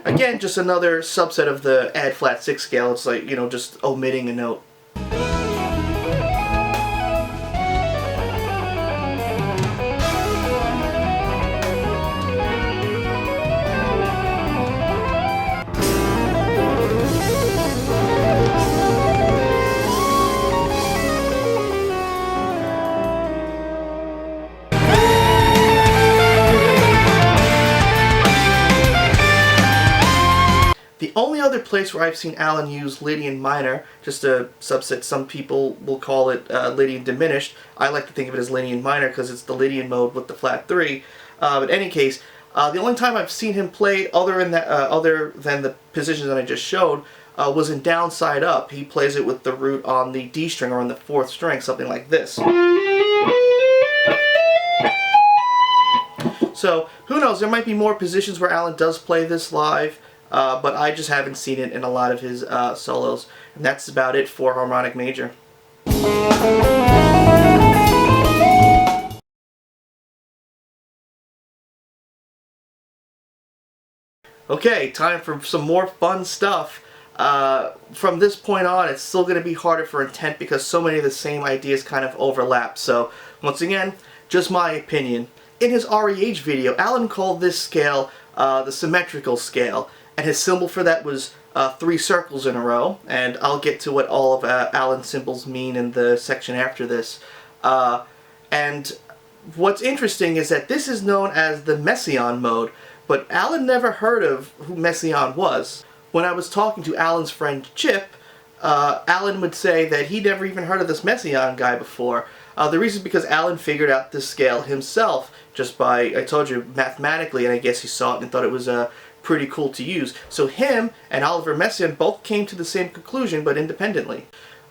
Again, just another subset of the add flat 6 scale. It's like, you know, just omitting a note. The only other place where I've seen Allan use Lydian minor, just a subset, some people will call it Lydian diminished. I like to think of it as Lydian minor because it's the Lydian mode with the flat 3. But in any case, the only time I've seen him play other than the positions that I just showed was in downside up. He plays it with the root on the D string or on the 4th string, something like this. So, who knows, there might be more positions where Allan does play this live. But I just haven't seen it in a lot of his solos. And that's about it for Harmonic Major. Okay, time for some more fun stuff. From this point on, it's still going to be harder for intent because so many of the same ideas kind of overlap. So, once again, just my opinion. In his REH video, Allan called this scale the symmetrical scale. And his symbol for that was 3 circles in a row, and I'll get to what all of Allan's symbols mean in the section after this. And what's interesting is that this is known as the Messiaen mode, but Allan never heard of who Messiaen was. When I was talking to Allan's friend Chip, Allan would say that he'd never even heard of this Messiaen guy before. The reason is because Allan figured out this scale himself just by, I told you, mathematically, and I guess he saw it and thought it was pretty cool to use. So him and Oliver Messiaen both came to the same conclusion, but independently.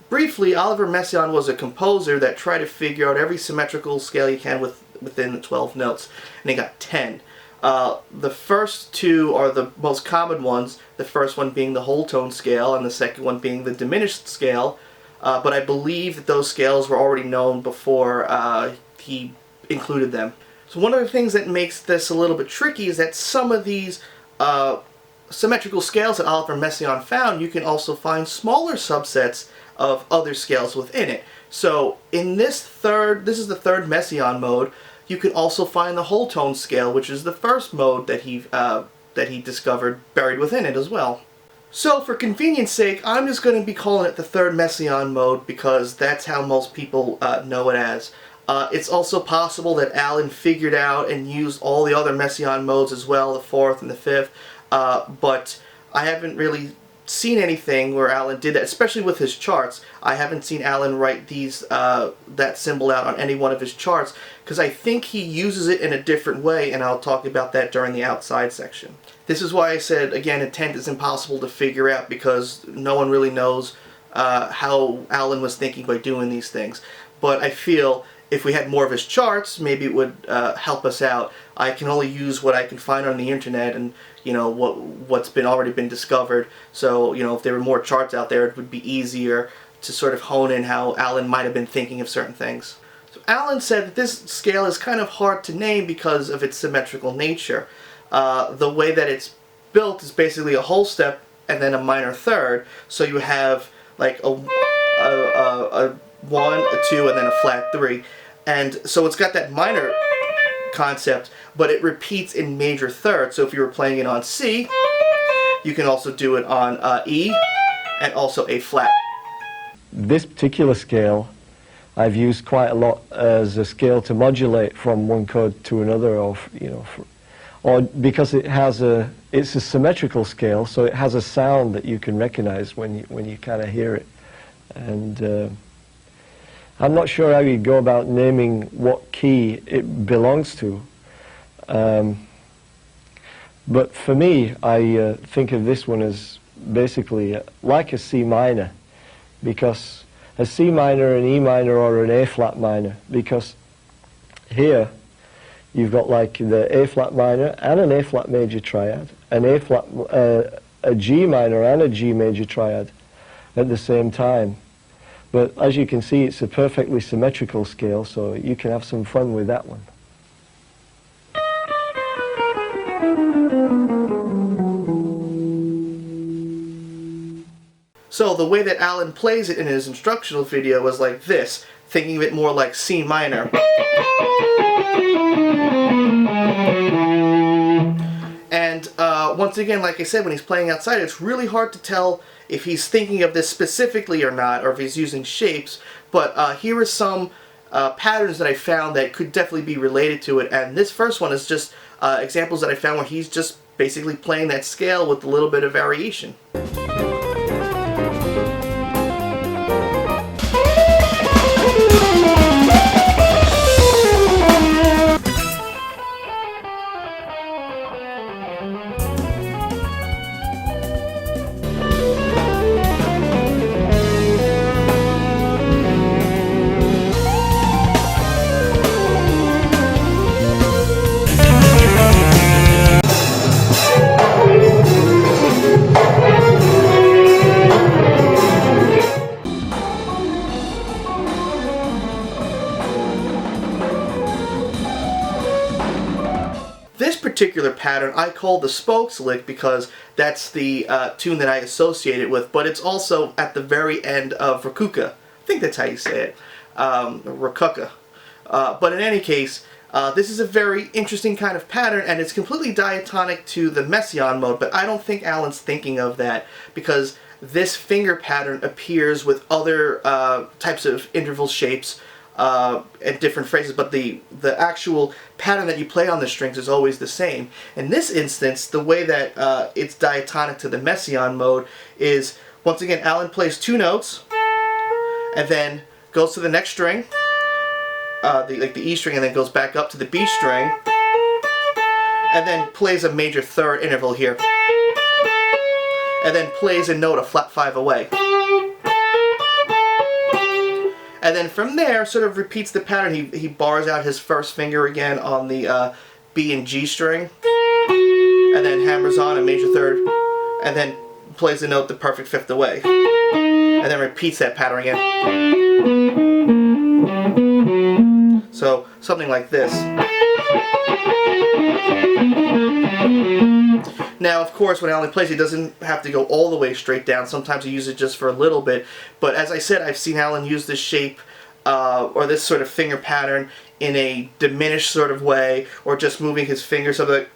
Briefly, Oliver Messiaen was a composer that tried to figure out every symmetrical scale you can within the 12 notes, and he got 10. The first two are the most common ones, the first one being the whole tone scale and the second one being the diminished scale, but I believe that those scales were already known before he included them. So one of the things that makes this a little bit tricky is that some of these symmetrical scales that Oliver Messiaen found, you can also find smaller subsets of other scales within it. So in this is the third Messiaen mode. You can also find the whole tone scale, which is the first mode that he discovered buried within it as well. So for convenience sake, I'm just going to be calling it the third Messiaen mode because that's how most people know it as. It's also possible that Allan figured out and used all the other Messiaen modes as well, the fourth and the fifth, but I haven't really seen anything where Allan did that, especially with his charts. I haven't seen Allan write that symbol out on any one of his charts because I think he uses it in a different way, and I'll talk about that during the outside section. This is why I said, again, intent is impossible to figure out because no one really knows how Allan was thinking by doing these things. But I feel if we had more of his charts, maybe it would help us out. I can only use what I can find on the internet and what's already been discovered. So if there were more charts out there, it would be easier to sort of hone in how Allan might have been thinking of certain things. So Allan said that this scale is kind of hard to name because of its symmetrical nature. The way that it's built is basically a whole step and then a minor third. So you have like a 1, a 2, and then a flat 3. And so it's got that minor concept, but it repeats in major thirds. So if you were playing it on C, you can also do it on E and also A flat. This particular scale I've used quite a lot as a scale to modulate from one chord to another, or because it's a symmetrical scale, so it has a sound that you can recognize when you kind of hear it. And I'm not sure how you go about naming what key it belongs to. But for me, I think of this one as basically like a C minor, because a C minor, an E minor, or an A flat minor, because here you've got like the A flat minor and an A flat major triad, an a G minor and a G major triad at the same time. But as you can see, it's a perfectly symmetrical scale, so you can have some fun with that one. So the way that Allan plays it in his instructional video was like this, thinking of it more like C minor. And once again, like I said, when he's playing outside, it's really hard to tell if he's thinking of this specifically or not, or if he's using shapes. But here are some patterns that I found that could definitely be related to it. And this first one is just examples that I found where he's just basically playing that scale with a little bit of variation. This particular pattern I call the spokes lick because that's the tune that I associate it with, but it's also at the very end of Rakuka. I think that's how you say it, Rakuka. But in any case, this is a very interesting kind of pattern, and it's completely diatonic to the Messiaen mode, but I don't think Allan's thinking of that because this finger pattern appears with other types of interval shapes at different phrases, but the actual pattern that you play on the strings is always the same. In this instance, the way that it's diatonic to the Messiaen mode is, once again, Allan plays 2 notes, and then goes to the next string, like the E string, and then goes back up to the B string, and then plays a major third interval here, and then plays a note a flat 5 away. And then from there, sort of repeats the pattern. He bars out his first finger again on the B and G string, and then hammers on a major third, and then plays the note the perfect 5th away, and then repeats that pattern again. So something like this. Now, of course, when Allan plays, he doesn't have to go all the way straight down. Sometimes he uses it just for a little bit. But as I said, I've seen Allan use this shape or this sort of finger pattern in a diminished sort of way, or just moving his fingers so that,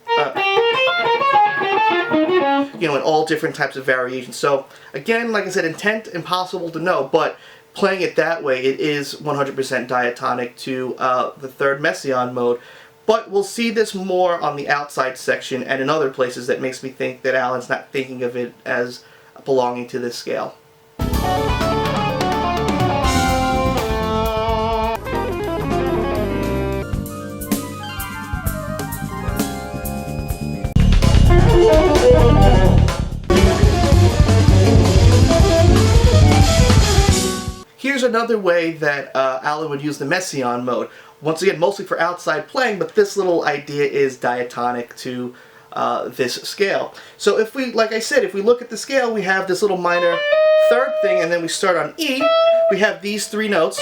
you know, in all different types of variations. So again, like I said, intent impossible to know, but playing it that way, it is 100% diatonic to the 3rd Messiaen mode. But we'll see this more on the outside section and in other places that makes me think that Allan's not thinking of it as belonging to this scale. Here's another way that Allan would use the Messiaen mode. Once again, mostly for outside playing, but this little idea is diatonic to this scale. So if we, like I said, if we look at the scale, we have this little minor 3rd thing, and then we start on E. We have these 3 notes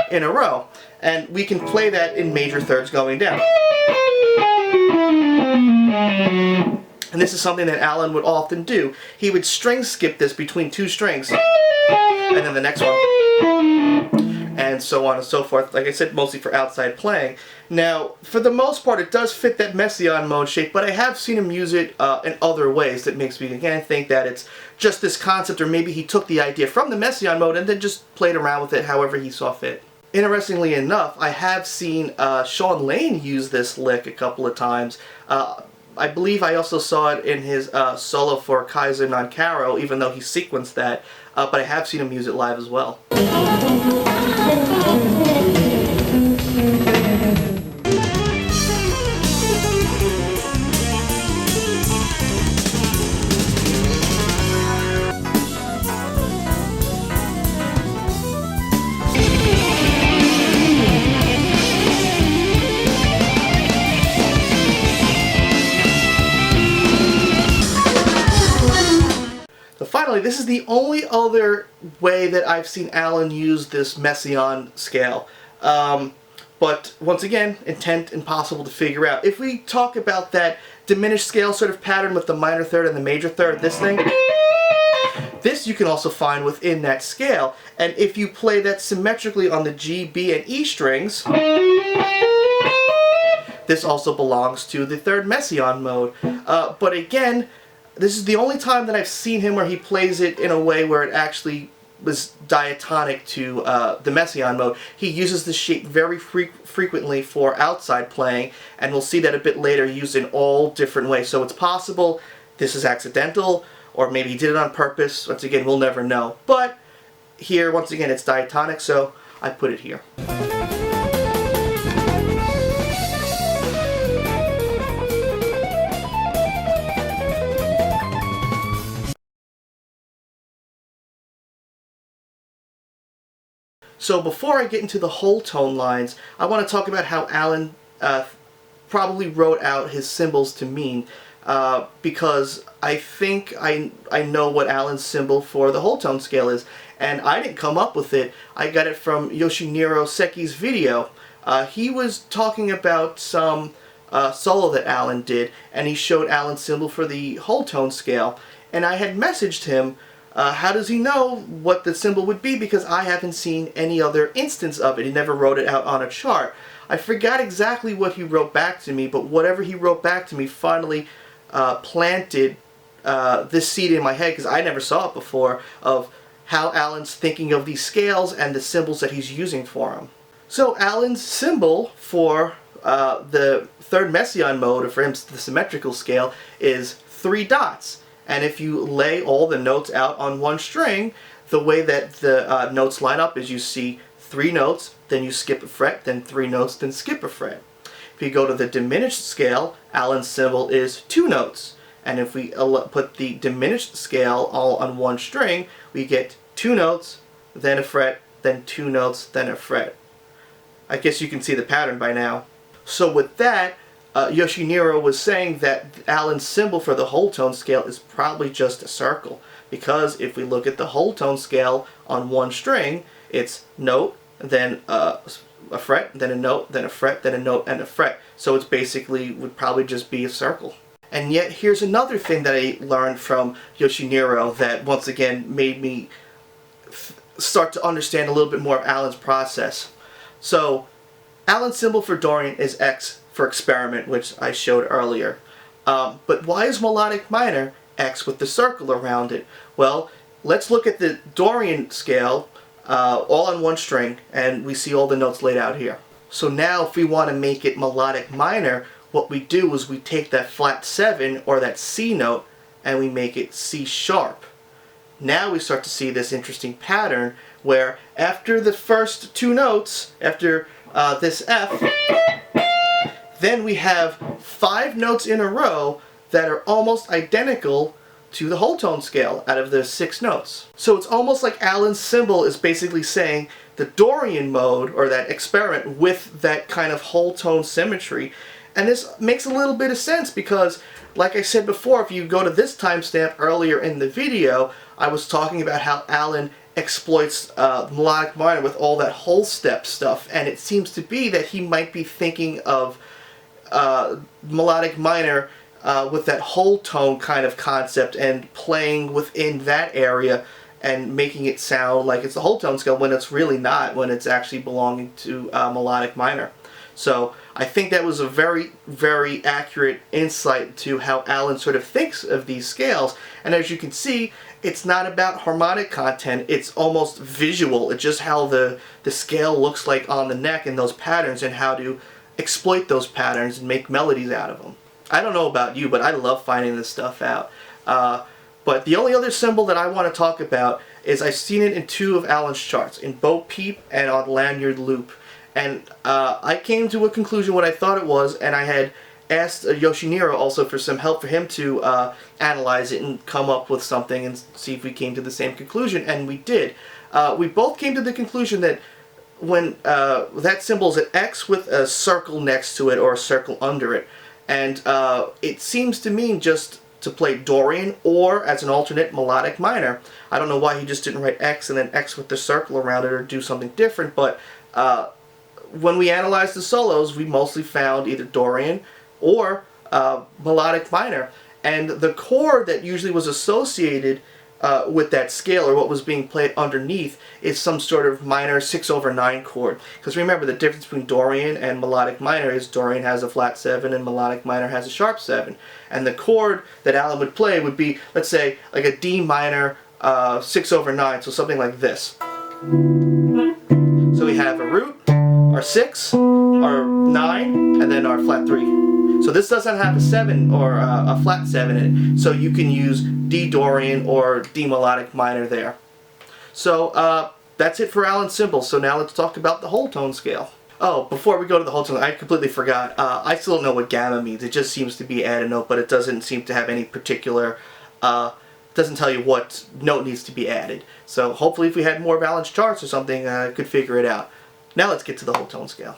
in a row, and we can play that in major thirds going down. And this is something that Allan would often do. He would string skip this between 2 strings, and then the next one, and so on and so forth. Like I said, mostly for outside playing. Now, for the most part, it does fit that Messiaen mode shape, but I have seen him use it in other ways that makes me, again, think that it's just this concept, or maybe he took the idea from the Messiaen mode and then just played around with it however he saw fit. Interestingly enough, I have seen Shawn Lane use this lick a couple of times. I believe I also saw it in his solo for Kaiser non Caro, even though he sequenced that, but I have seen him use it live as well. Finally, this is the only other way that I've seen Allan use this Messiaen scale. But once again, intent impossible to figure out. If we talk about that diminished scale sort of pattern with the minor third and the major third, this thing, this you can also find within that scale. And if you play that symmetrically on the G, B, and E strings, this also belongs to the 3rd Messiaen mode. But again, this is the only time that I've seen him where he plays it in a way where it actually was diatonic to the Messiaen mode. He uses this shape very frequently for outside playing, and we'll see that a bit later used in all different ways. So it's possible this is accidental, or maybe he did it on purpose. Once again, we'll never know. But here, once again, it's diatonic, so I put it here. So before I get into the whole tone lines, I want to talk about how Allan probably wrote out his symbols to mean, because I think I know what Allan's symbol for the whole tone scale is, and I didn't come up with it. I got it from Yoshiniro Seki's video. He was talking about some solo that Allan did, and he showed Allan's symbol for the whole tone scale, and I had messaged him, how does he know what the symbol would be, because I haven't seen any other instance of it. He never wrote it out on a chart. I forgot exactly what he wrote back to me, but whatever he wrote back to me finally planted this seed in my head, because I never saw it before, of how Allan's thinking of these scales and the symbols that he's using for them. So Allan's symbol for the third Messiaen mode, or for him the symmetrical scale, is 3 dots. And if you lay all the notes out on one string, the way that the notes line up is you see 3 notes, then you skip a fret, then 3 notes, then skip a fret. If you go to the diminished scale, Allan's symbol is 2 notes. And if we put the diminished scale all on one string, we get 2 notes, then a fret, then 2 notes, then a fret. I guess you can see the pattern by now. So with that, Yoshiniro was saying that Allan's symbol for the whole tone scale is probably just a circle. Because if we look at the whole tone scale on one string, it's note, then a fret, then a note, then a fret, then a note, and a fret. So it's basically would probably just be a circle. And yet here's another thing that I learned from Yoshiniro that once again made me start to understand a little bit more of Allan's process. So Allan's symbol for Dorian is X for experiment, which I showed earlier. But why is melodic minor X with the circle around it? Well, let's look at the Dorian scale all on one string, and we see all the notes laid out here. So now if we want to make it melodic minor, what we do is we take that flat 7 or that C note and we make it C sharp. Now we start to see this interesting pattern where after the first 2 notes, after this F, then we have 5 notes in a row that are almost identical to the whole tone scale out of the 6 notes. So it's almost like Allan's symbol is basically saying the Dorian mode, or that experiment with that kind of whole tone symmetry. And this makes a little bit of sense because, like I said before, if you go to this timestamp earlier in the video, I was talking about how Allan exploits melodic minor with all that whole step stuff, and it seems to be that he might be thinking of melodic minor with that whole tone kind of concept and playing within that area and making it sound like it's the whole tone scale when it's really not, when it's actually belonging to melodic minor. So I think that was a very, very accurate insight to how Allan sort of thinks of these scales. And as you can see, it's not about harmonic content, it's almost visual. It's just how the scale looks like on the neck and those patterns and how to exploit those patterns and make melodies out of them. I don't know about you, but I love finding this stuff out. But the only other symbol that I want to talk about is I've seen it in 2 of Allan's charts, in Bo Peep and on Lanyard Loop. And I came to a conclusion what I thought it was, and I had asked Yoshiniro also for some help for him to analyze it and come up with something and see if we came to the same conclusion, and we did. We both came to the conclusion that when that symbol is an X with a circle next to it or a circle under it, and it seems to mean just to play Dorian or as an alternate melodic minor. I don't know why he just didn't write X and then X with the circle around it or do something different, but when we analyzed the solos, we mostly found either Dorian or melodic minor. And the chord that usually was associated with that scale, or what was being played underneath, is some sort of minor 6/9 chord. Because remember, the difference between Dorian and melodic minor is Dorian has a flat 7 and melodic minor has a sharp 7. And the chord that Allan would play would be, let's say, like a D minor 6/9, so something like this. So we have a root, our 6, our 9, and then our flat 3. So this doesn't have a 7 or a flat 7 in it, so you can use D Dorian or D melodic minor there. So that's it for Allan's symbol. So now let's talk about the whole tone scale. Oh, before we go to the whole tone, I completely forgot. I still don't know what gamma means. It just seems to be add a note, but it doesn't seem to have any particular, doesn't tell you what note needs to be added. So hopefully if we had more balanced charts or something, I could figure it out. Now let's get to the whole tone scale.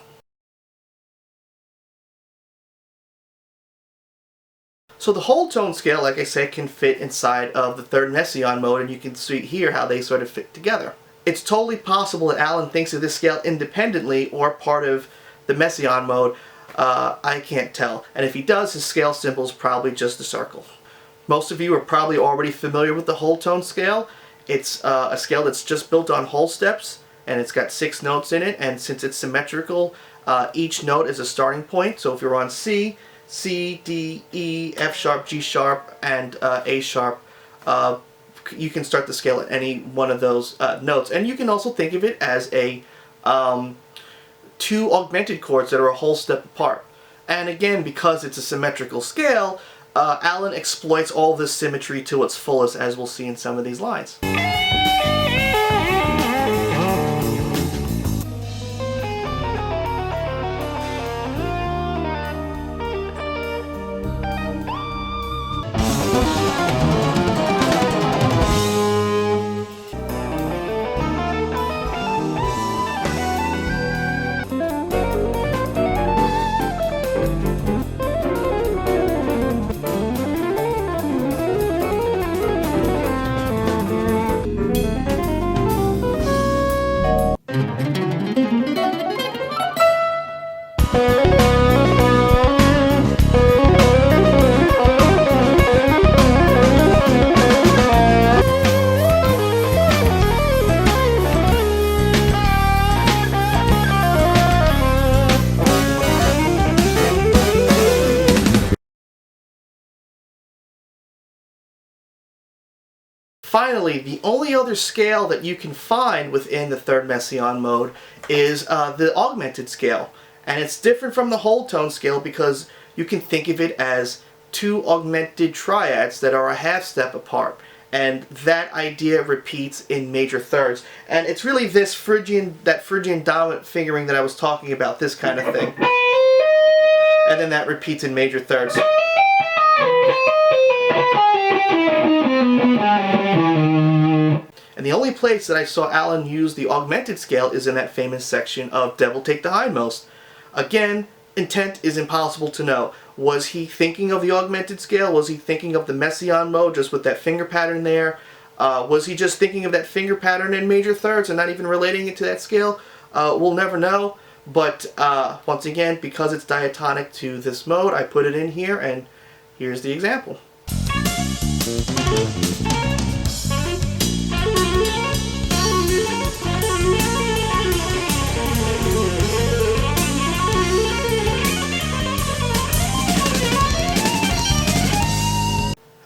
So the whole tone scale, like I said, can fit inside of the third Messiaen mode, and you can see here how they sort of fit together. It's totally possible that Allan thinks of this scale independently or part of the Messiaen mode. I can't tell. And if he does, his scale symbol is probably just a circle. Most of you are probably already familiar with the whole tone scale. It's a scale that's just built on whole steps, and it's got 6 notes in it, and since it's symmetrical, each note is a starting point. So if you're on C, D, E, F sharp, G sharp, and A sharp, you can start the scale at any one of those notes. And you can also think of it as a two augmented chords that are a whole step apart. And again, because it's a symmetrical scale, Allan exploits all this symmetry to its fullest, as we'll see in some of these lines. Finally, the only other scale that you can find within the third Messiaen mode is the augmented scale. And it's different from the whole tone scale because you can think of it as two augmented triads that are a half step apart. And that idea repeats in major thirds. And it's really this Phrygian dominant fingering that I was talking about, this kind of thing. And then that repeats in major thirds. And the only place that I saw Allan use the augmented scale is in that famous section of Devil Take the Hindmost. Again, intent is impossible to know. Was he thinking of the augmented scale? Was he thinking of the Messiaen mode just with that finger pattern there? Was he just thinking of that finger pattern in major thirds and not even relating it to that scale? We'll never know. But once again, because it's diatonic to this mode, I put it in here, and here's the example.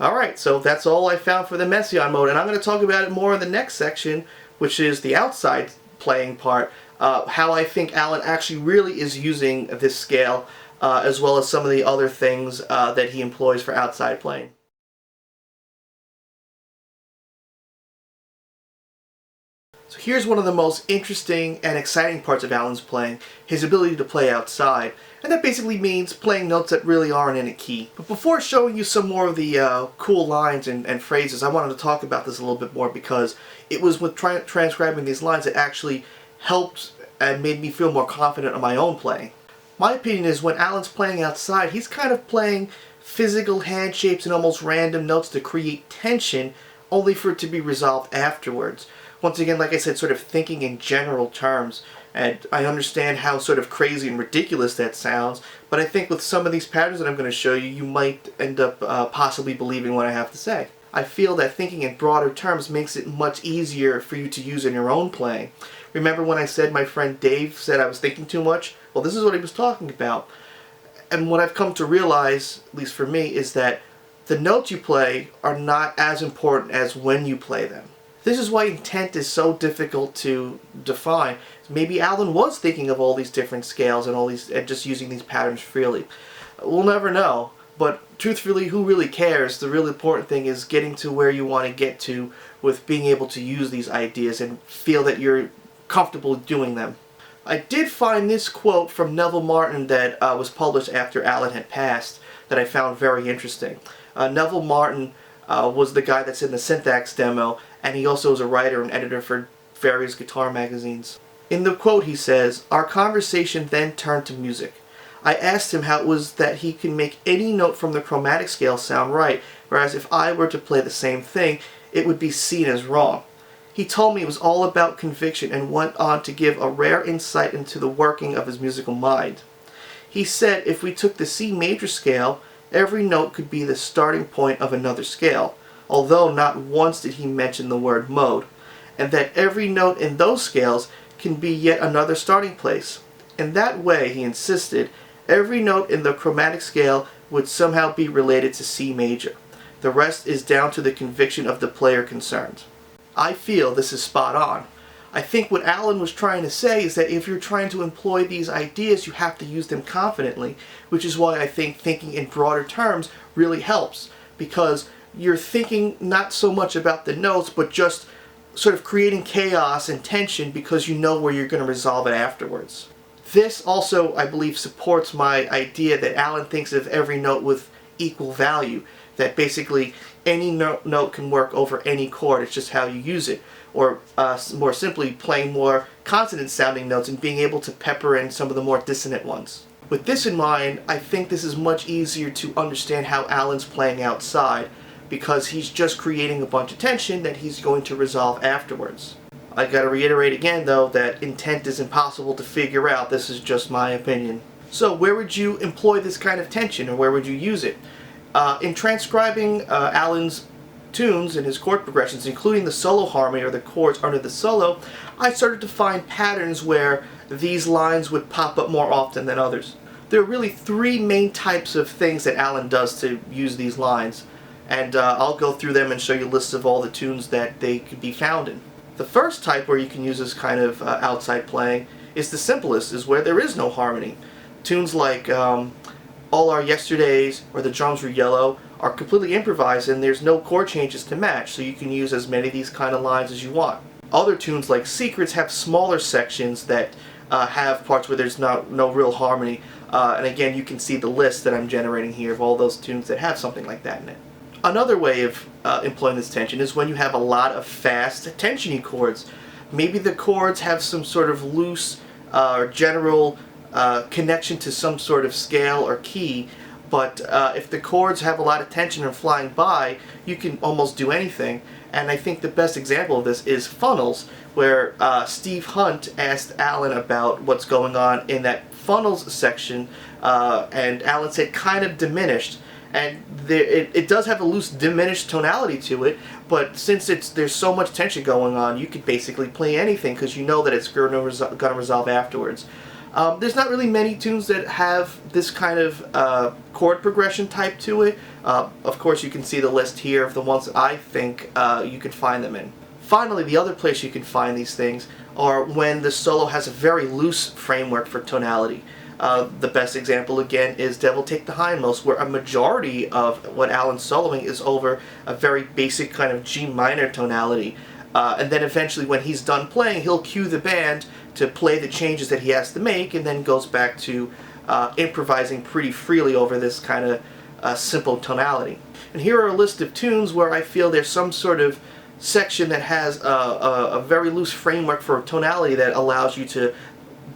Alright, so that's all I found for the Messiaen mode, and I'm going to talk about it more in the next section, which is the outside playing part, how I think Allan actually really is using this scale, as well as some of the other things that he employs for outside playing. So here's one of the most interesting and exciting parts of Allan's playing, his ability to play outside. And that basically means playing notes that really aren't in a key. But before showing you some more of the cool lines and phrases, I wanted to talk about this a little bit more because it was with transcribing these lines that actually helped and made me feel more confident in my own playing. My opinion is when Allan's playing outside, he's kind of playing physical hand shapes and almost random notes to create tension, only for it to be resolved afterwards. Once again, like I said, sort of thinking in general terms. And I understand how sort of crazy and ridiculous that sounds, but I think with some of these patterns that I'm going to show you, you might end up possibly believing what I have to say. I feel that thinking in broader terms makes it much easier for you to use in your own playing. Remember when I said my friend Dave said I was thinking too much? Well, this is what he was talking about. And what I've come to realize, at least for me, is that the notes you play are not as important as when you play them. This is why intent is so difficult to define. Maybe Allan was thinking of all these different scales and all these, and just using these patterns freely. We'll never know, but truthfully, who really cares? The really important thing is getting to where you want to get to with being able to use these ideas and feel that you're comfortable doing them. I did find this quote from Neville Martin that was published after Allan had passed that I found very interesting. Neville Martin was the guy that's in the Synthaxe demo, and he also was a writer and editor for various guitar magazines. In the quote he says, "Our conversation then turned to music. I asked him how it was that he could make any note from the chromatic scale sound right, whereas if I were to play the same thing, it would be seen as wrong. He told me it was all about conviction and went on to give a rare insight into the working of his musical mind. He said if we took the C major scale, every note could be the starting point of another scale, although not once did he mention the word mode, and that every note in those scales can be yet another starting place. In that way, he insisted, every note in the chromatic scale would somehow be related to C major. The rest is down to the conviction of the player concerned." I feel this is spot on. I think what Allan was trying to say is that if you're trying to employ these ideas, you have to use them confidently, which is why I think thinking in broader terms really helps, because you're thinking not so much about the notes, but just sort of creating chaos and tension because you know where you're going to resolve it afterwards. This also, I believe, supports my idea that Allan thinks of every note with equal value, that basically any note can work over any chord, it's just how you use it. Or more simply, playing more consonant-sounding notes and being able to pepper in some of the more dissonant ones. With this in mind, I think this is much easier to understand how Allan's playing outside, because he's just creating a bunch of tension that he's going to resolve afterwards. I gotta reiterate again, though, that intent is impossible to figure out. This is just my opinion. So where would you employ this kind of tension, or where would you use it? In transcribing Allan's tunes and his chord progressions, including the solo harmony or the chords under the solo, I started to find patterns where these lines would pop up more often than others. There are really three main types of things that Allan does to use these lines, and I'll go through them and show you lists of all the tunes that they could be found in. The first type where you can use this kind of outside playing is the simplest, is where there is no harmony. Tunes like All Our Yesterdays or The Drums Were Yellow are completely improvised and there's no chord changes to match, so you can use as many of these kind of lines as you want. Other tunes like Secrets have smaller sections that have parts where there's no real harmony, and again you can see the list that I'm generating here of all those tunes that have something like that in it. Another way of employing this tension is when you have a lot of fast tensiony chords. Maybe the chords have some sort of loose or general connection to some sort of scale or key, but if the chords have a lot of tension and flying by, you can almost do anything. And I think the best example of this is Funnels, where Steve Hunt asked Allan about what's going on in that Funnels section, and Allan said kind of diminished. And it does have a loose diminished tonality to it, but since there's so much tension going on, you could basically play anything because you know that it's going to resolve afterwards. There's not really many tunes that have this kind of chord progression type to it. Of course, you can see the list here of the ones that I think you could find them in. Finally, the other place you can find these things are when the solo has a very loose framework for tonality. The best example again is Devil Take the Hindmost, where a majority of what Allan's soloing is over a very basic kind of G minor tonality. And then eventually when he's done playing, he'll cue the band to play the changes that he has to make, and then goes back to improvising pretty freely over this kind of simple tonality. And here are a list of tunes where I feel there's some sort of section that has a very loose framework for tonality that allows you to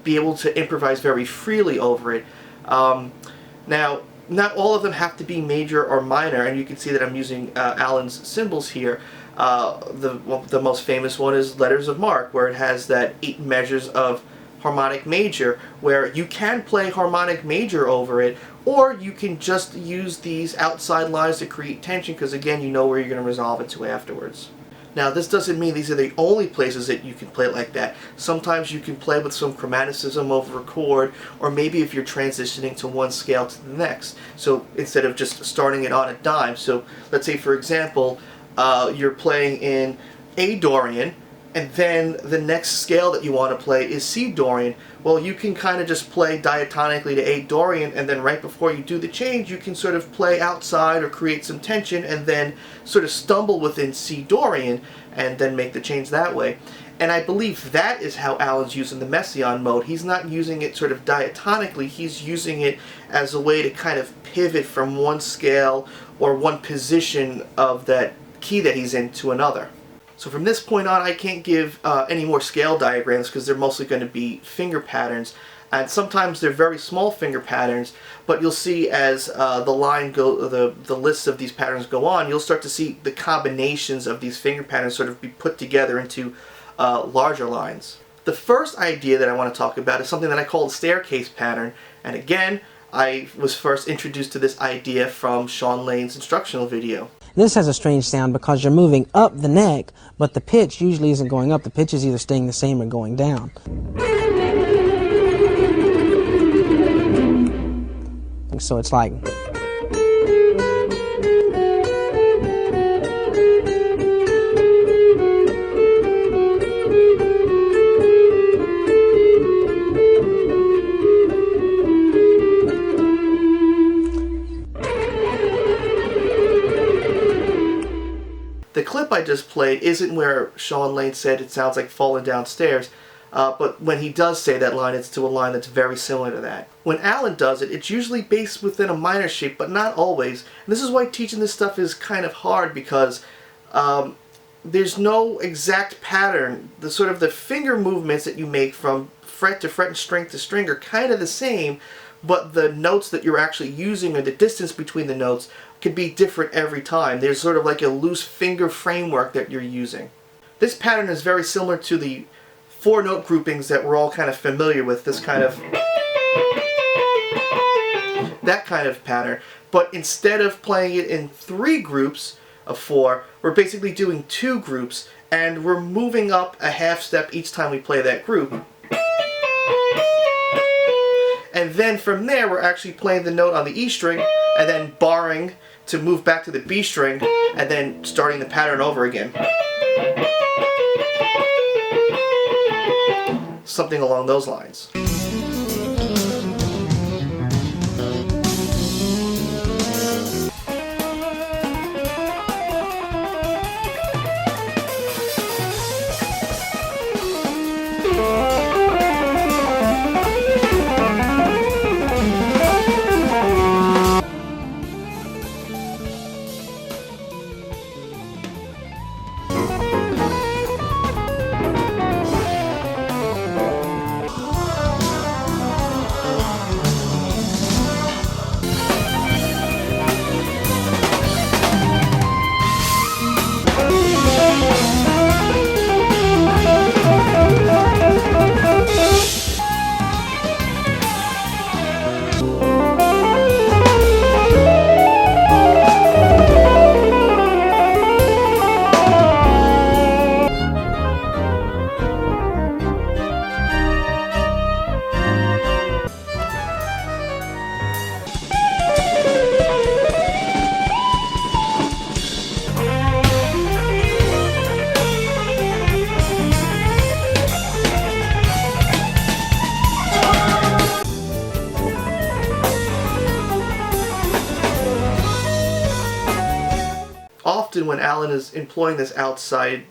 be able to improvise very freely over it. Now, not all of them have to be major or minor, and you can see that I'm using Allan's symbols here. The most famous one is Letters of Marque, where it has that 8 measures of harmonic major, where you can play harmonic major over it, or you can just use these outside lines to create tension, because again, you know where you're going to resolve it to afterwards. Now, this doesn't mean these are the only places that you can play it like that. Sometimes you can play with some chromaticism over a chord, or maybe if you're transitioning to one scale to the next. So instead of just starting it on a dime. So let's say, for example, you're playing in A Dorian, and then the next scale that you want to play is C Dorian. Well, you can kind of just play diatonically to A Dorian, and then right before you do the change, you can sort of play outside or create some tension, and then sort of stumble within C Dorian, and then make the change that way. And I believe that is how Allan's using the Messiaen mode. He's not using it sort of diatonically, he's using it as a way to kind of pivot from one scale or one position of that key that he's in to another. So from this point on, I can't give any more scale diagrams because they're mostly going to be finger patterns, and sometimes they're very small finger patterns, but you'll see as the lists of these patterns go on, you'll start to see the combinations of these finger patterns sort of be put together into larger lines. The first idea that I want to talk about is something that I call the staircase pattern, and again, I was first introduced to this idea from Sean Lane's instructional video. This has a strange sound because you're moving up the neck, but the pitch usually isn't going up. The pitch is either staying the same or going down. So it's like... I just played isn't where Sean Lane said it sounds like falling downstairs, but when he does say that line, it's to a line that's very similar to that. When Allan does it, it's usually based within a minor shape, but not always. And this is why teaching this stuff is kind of hard, because there's no exact pattern. The sort of the finger movements that you make from fret to fret and string to string are kind of the same, but the notes that you're actually using or the distance between the notes could be different every time. There's sort of like a loose finger framework that you're using. This pattern is very similar to the 4-note groupings that we're all kind of familiar with, this kind of, that kind of pattern. But instead of playing it in 3 groups of 4, we're basically doing 2 groups, and we're moving up a half step each time we play that group. And then from there, we're actually playing the note on the E string, and then barring to move back to the B string, and then starting the pattern over again. Something along those lines. Often when Allan is employing this outside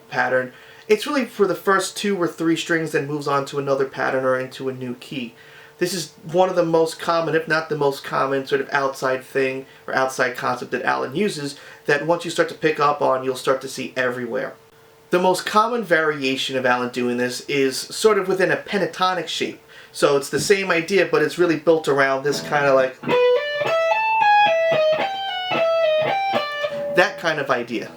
pattern, it's really for the first 2 or 3 strings, then moves on to another pattern or into a new key. This is one of the most common, if not the most common, sort of outside thing or outside concept that Allan uses, that once you start to pick up on, you'll start to see everywhere. The most common variation of Allan doing this is sort of within a pentatonic shape. So it's the same idea, but it's really built around this kind of like, that kind of idea.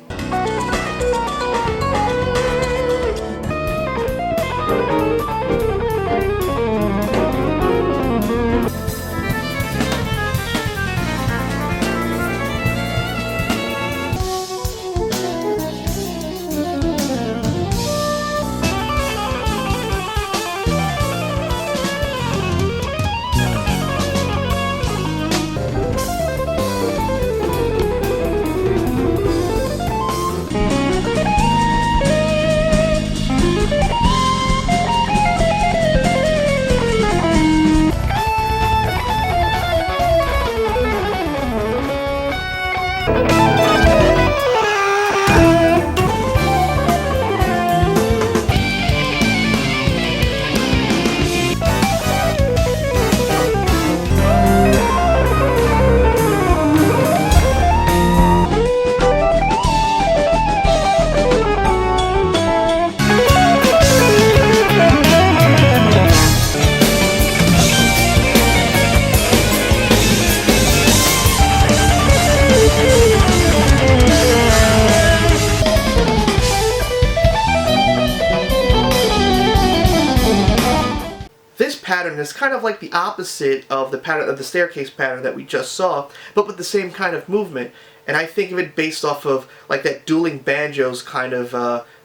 Pattern is kind of like the opposite of the pattern of the staircase pattern that we just saw, but with the same kind of movement. And I think of it based off of like that dueling banjos kind of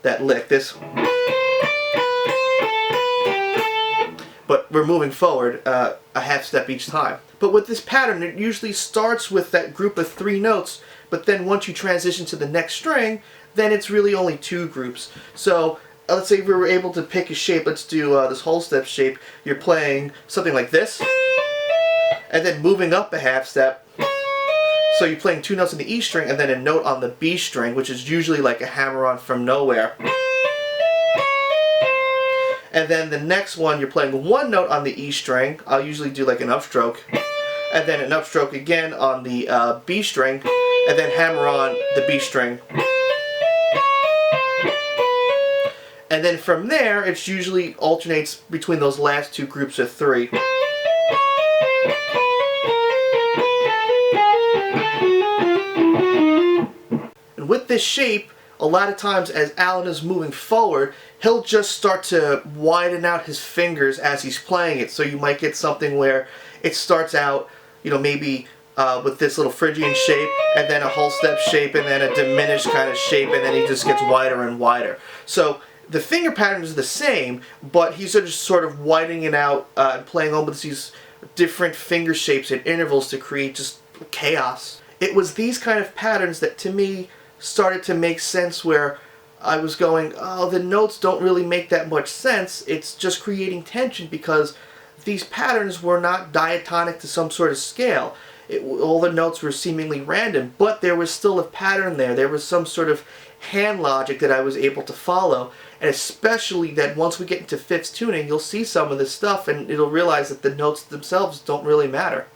that lick. This, but we're moving forward a half step each time. But with this pattern, it usually starts with that group of 3 notes, but then once you transition to the next string, then it's really only 2 groups. So let's say we were able to pick a shape. Let's do this whole step shape. You're playing something like this, and then moving up a half step, So you're playing 2 notes on the E string and then a note on the B string, which is usually like a hammer-on from nowhere. And then the next one, you're playing 1 note on the E string. I'll usually do like an upstroke. And then an upstroke again on the B string, and then hammer on the B string. And then from there, it usually alternates between those last 2 groups of 3. And with this shape, a lot of times as Allan is moving forward, he'll just start to widen out his fingers as he's playing it. So you might get something where it starts out, you know, maybe with this little Phrygian shape, and then a whole step shape, and then a diminished kind of shape, and then he just gets wider and wider. So the finger pattern is the same, but he's just sort of widening it out and playing on with these different finger shapes and intervals to create just chaos. It was these kind of patterns that to me started to make sense, where I was going, oh, the notes don't really make that much sense. It's just creating tension because these patterns were not diatonic to some sort of scale. All the notes were seemingly random, but there was still a pattern there. There was some sort of hand logic that I was able to follow, and especially that once we get into fifths tuning, you'll see some of this stuff and it'll realize that the notes themselves don't really matter.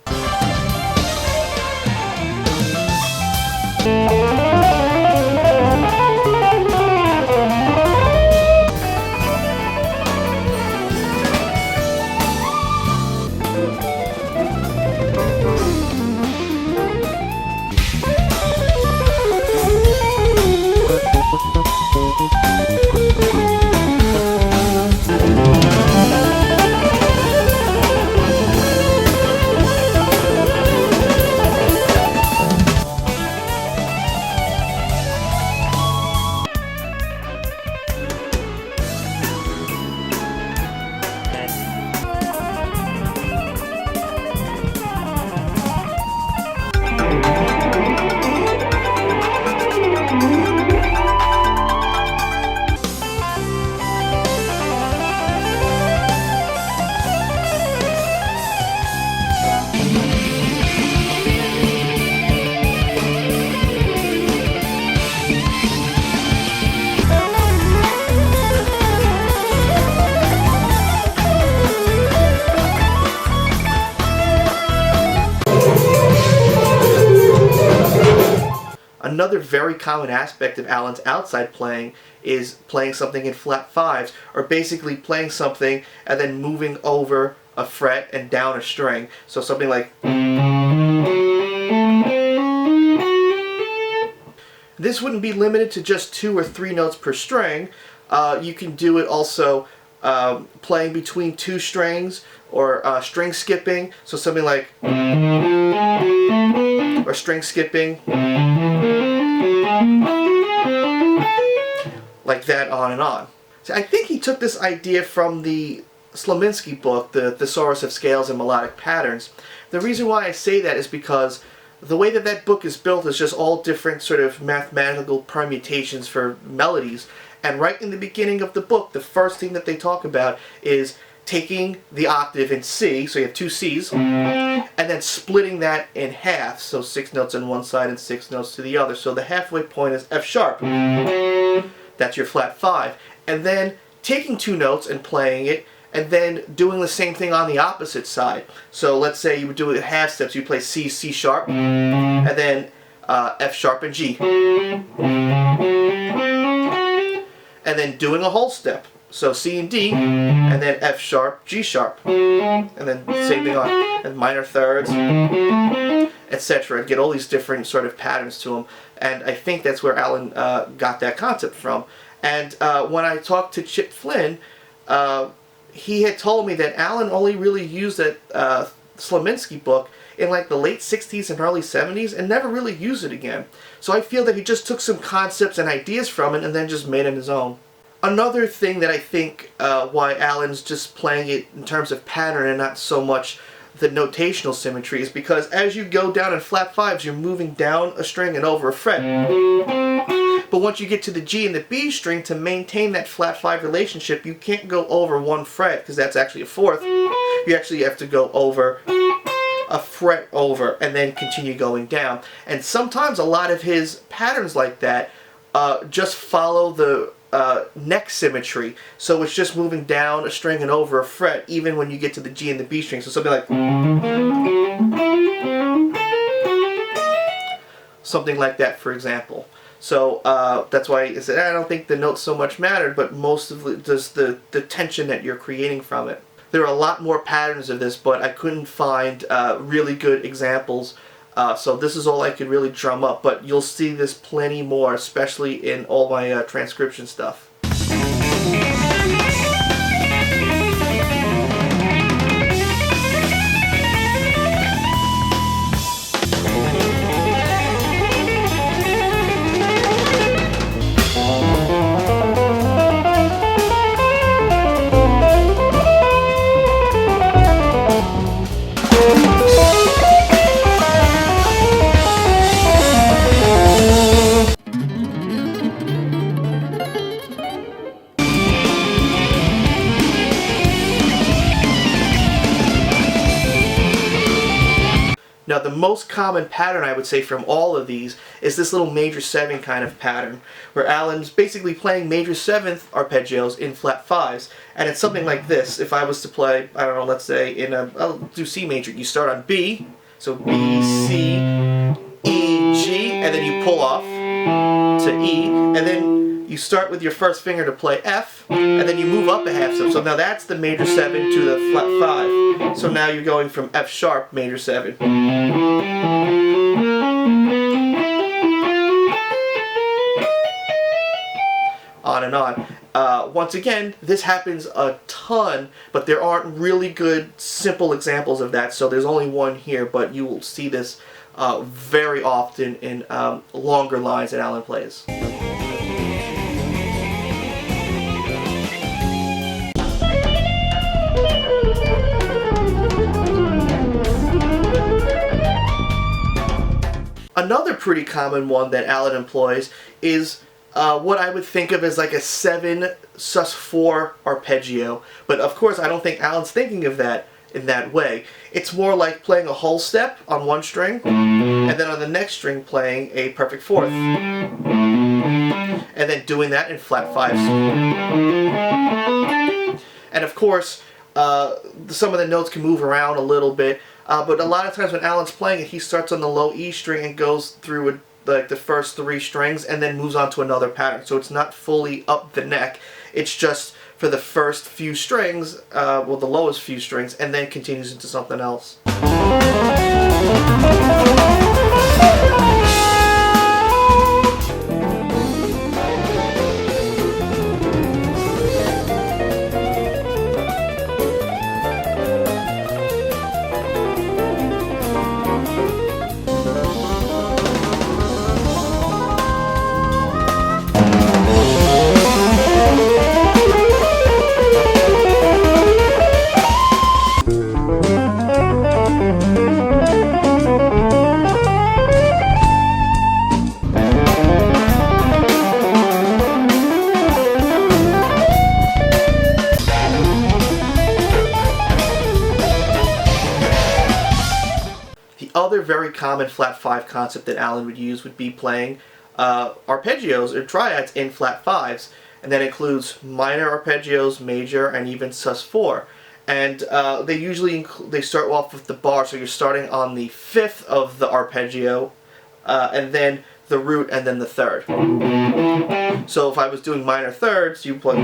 Another very common aspect of Allan's outside playing is playing something in flat fives, or basically playing something and then moving over a fret and down a string. So something like... This wouldn't be limited to just 2 or 3 notes per string. You can do it also playing between 2 strings, or string skipping, so something like... or string skipping, like that, on and on. So I think he took this idea from the Slominski book, the Thesaurus of Scales and Melodic Patterns. The reason why I say that is because the way that that book is built is just all different sort of mathematical permutations for melodies. And right in the beginning of the book, the first thing that they talk about is taking the octave in C, so you have 2 Cs, and then splitting that in half, so 6 notes on one side and 6 notes to the other. So the halfway point is F sharp. That's your flat 5. And then taking 2 notes and playing it, and then doing the same thing on the opposite side. So let's say you would do it in half steps. You play C, C sharp, and then F sharp and G. And then doing a whole step. So C and D, and then F sharp, G sharp, and then same thing on, and minor thirds, etc. Get all these different sort of patterns to them, and I think that's where Allan got that concept from. And when I talked to Chip Flynn, he had told me that Allan only really used that Slominski book in like the late 60s and early 70s and never really used it again. So I feel that he just took some concepts and ideas from it and then just made it his own. Another thing that I think why Allan's just playing it in terms of pattern and not so much the notational symmetry is because as you go down in flat fives, you're moving down a string and over a fret. But once you get to the G and the B string, to maintain that flat 5 relationship, you can't go over one fret because that's actually a fourth. You actually have to go over a fret over and then continue going down. And sometimes a lot of his patterns like that just follow the neck symmetry. So it's just moving down a string and over a fret even when you get to the G and the B string. So something like that, for example. So that's why I said I don't think the notes so much mattered, but most of it does the tension that you're creating from it. There are a lot more patterns of this, but I couldn't find really good examples. So this is all I could really drum up, but you'll see this plenty more, especially in all my transcription stuff. Now the most common pattern I would say from all of these is this little major 7 kind of pattern, where Allan's basically playing major 7th arpeggios in flat 5s, and it's something like this. If I was to play, I don't know, let's say I'll do C major, you start on B, so B, C, E, G, and then you pull off to E, and then you start with your first finger to play F, and then you move up a half step. So now that's the major 7 to the flat 5. So now you're going from F sharp, major 7. On and on. Once again, this happens a ton, but there aren't really good, simple examples of that, so there's only one here, but you will see this very often in longer lines that Allan plays. Another pretty common one that Allan employs is what I would think of as like a 7 sus4 arpeggio, but of course I don't think Allan's thinking of that in that way. It's more like playing a whole step on one string, and then on the next string playing a perfect 4th, and then doing that in flat 5s. And of course, some of the notes can move around a little bit, but a lot of times when Allan's playing it, he starts on the low E string and goes through like the first 3 strings and then moves on to another pattern. So it's not fully up the neck. It's just for the first few strings, well, the lowest few strings, and then continues into something else. Other very common flat 5 concept that Allan would use would be playing arpeggios or triads in flat 5s, and that includes minor arpeggios, major, and even sus4. And they usually they start off with the bar, so you're starting on the 5th of the arpeggio, and then the root, and then the 3rd. So if I was doing minor thirds, you play.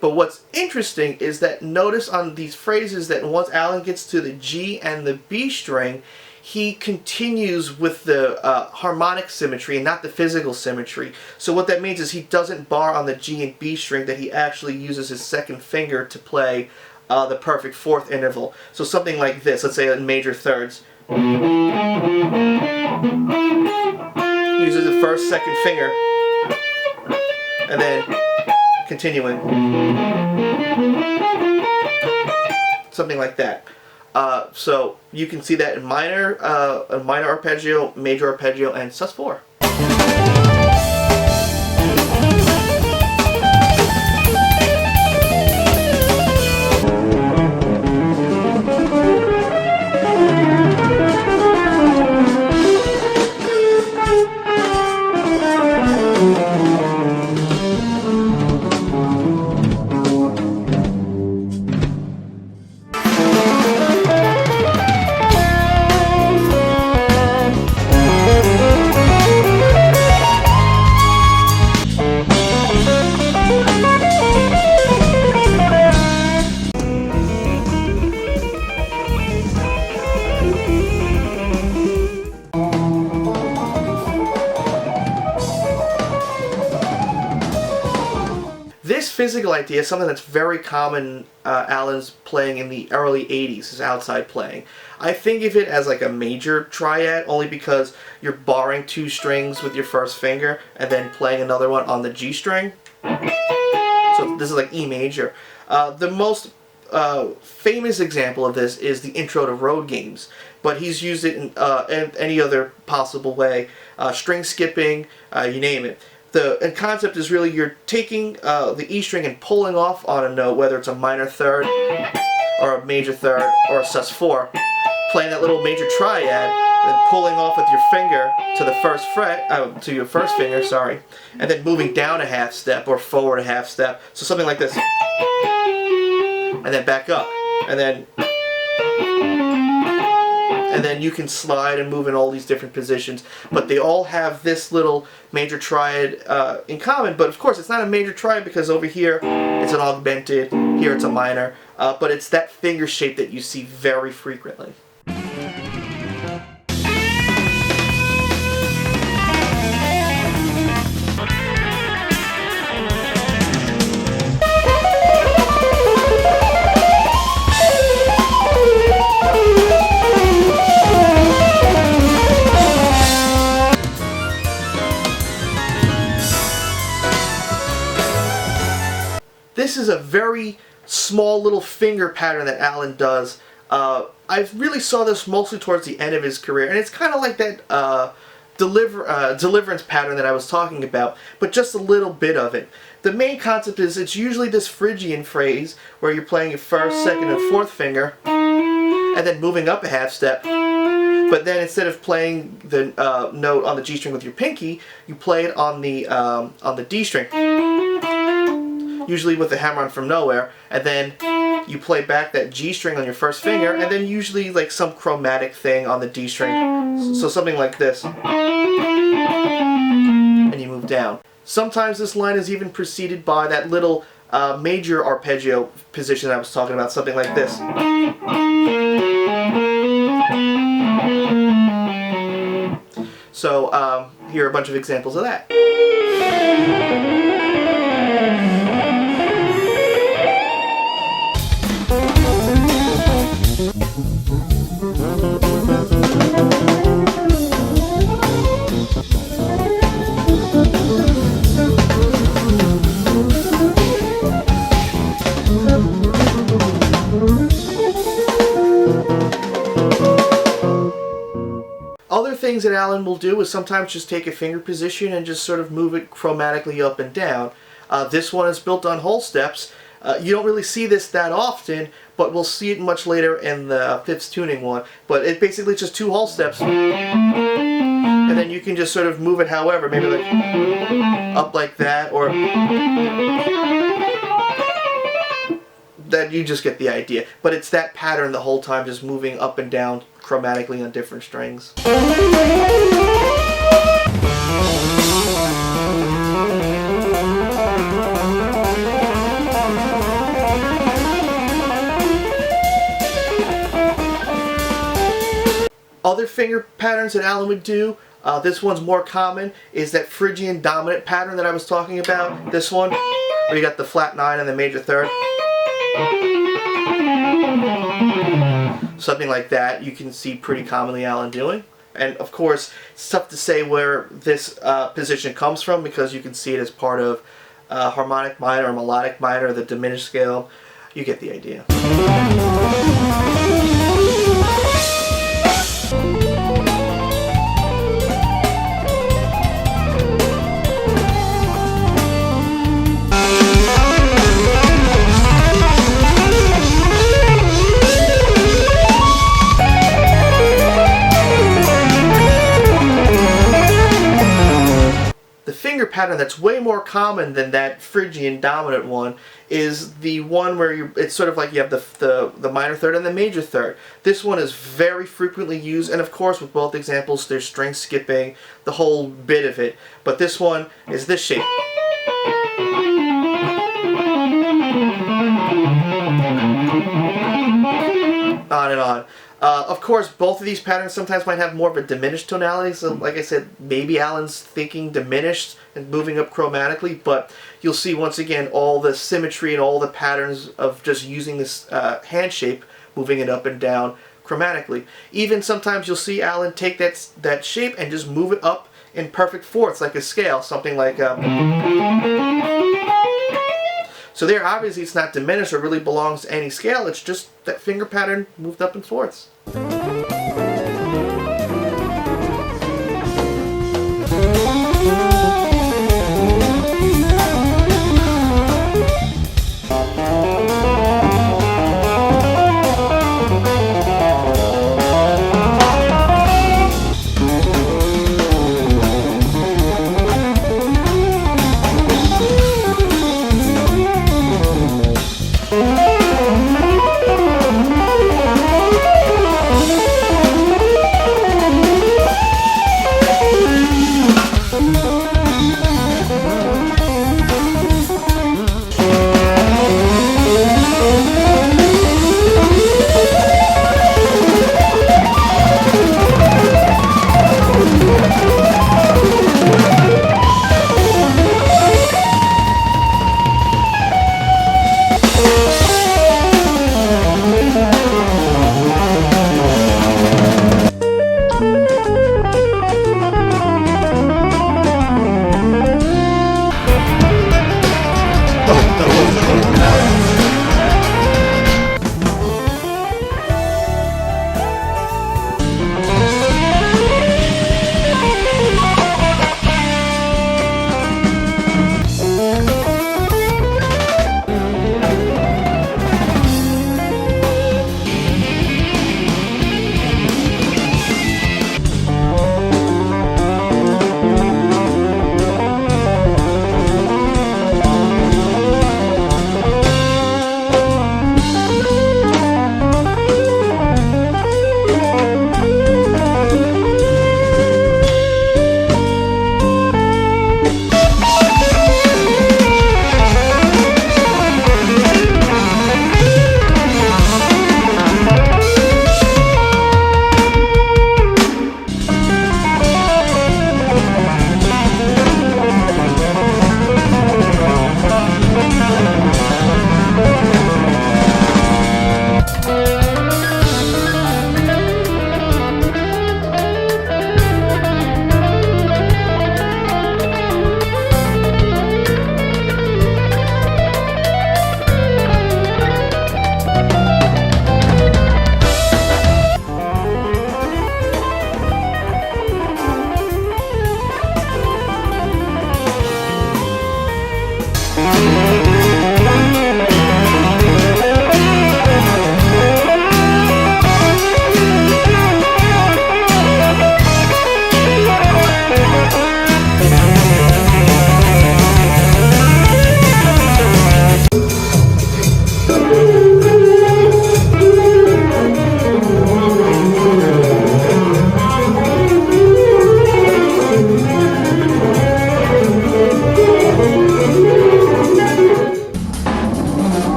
But what's interesting is that notice on these phrases that once Allan gets to the G and the B string, he continues with the harmonic symmetry and not the physical symmetry. So what that means is he doesn't bar on the G and B string, that he actually uses his second finger to play the perfect 4th interval. So something like this, let's say in major thirds. Uses the first, second finger, and then continuing. Something like that. So you can see that in minor arpeggio, major arpeggio, and sus4. physical idea, something that's very common. Allan's playing in the early 80s, his outside playing. I think of it as like a major triad, only because you're barring 2 strings with your first finger and then playing another one on the G string. So this is like E major. The most famous example of this is the intro to Road Games, but he's used it in any other possible way. String skipping, you name it. The concept is really you're taking the E string and pulling off on a note, whether it's a minor third or a major third or a sus4, playing that little major triad, then pulling off with your finger to the first fret, to your first finger, sorry, and then moving down a half step or forward a half step. So something like this, and then back up, and then you can slide and move in all these different positions, but they all have this little major triad in common. But of course it's not a major triad because over here it's an augmented, here it's a minor, but it's that finger shape that you see very frequently. This is a very small little finger pattern that Allan does. I really saw this mostly towards the end of his career, and it's kind of like that deliverance pattern that I was talking about, but just a little bit of it. The main concept is it's usually this Phrygian phrase where you're playing your first, second, and fourth finger, and then moving up a half step. But then instead of playing the note on the G string with your pinky, you play it on the D string, usually with the hammer on from nowhere, and then you play back that G string on your first finger, and then usually like some chromatic thing on the D string, so something like this, and you move down. Sometimes this line is even preceded by that little major arpeggio position I was talking about, something like this. So here are a bunch of examples of that. Other things that Allan will do is sometimes just take a finger position and just sort of move it chromatically up and down. This one is built on whole steps. You don't really see this that often, but we'll see it much later in the fifth tuning one. But it basically just 2 whole steps, and then you can just sort of move it however, maybe like up like that, or that. You just get the idea. But it's that pattern the whole time, just moving up and down chromatically on different strings. Other finger patterns that Allan would do, this one's more common, is that Phrygian dominant pattern that I was talking about. This one, where you got the flat 9 and the major third. Something like that you can see pretty commonly Allan doing. And of course, it's tough to say where this position comes from because you can see it as part of Harmonic Minor or Melodic Minor, the diminished scale. You get the idea. Pattern that's way more common than that Phrygian dominant one is the one where it's sort of like you have the minor third and the major third. This one is very frequently used, and of course with both examples there's string skipping, the whole bit of it, but this one is this shape. On and on. Of course, both of these patterns sometimes might have more of a diminished tonality, so like I said, maybe Allan's thinking diminished and moving up chromatically, but you'll see once again all the symmetry and all the patterns of just using this hand shape, moving it up and down chromatically. Even sometimes you'll see Allan take that shape and just move it up in perfect fourths, like a scale, something like... So there, obviously, it's not diminished or really belongs to any scale. It's just that finger pattern moved up in fourths.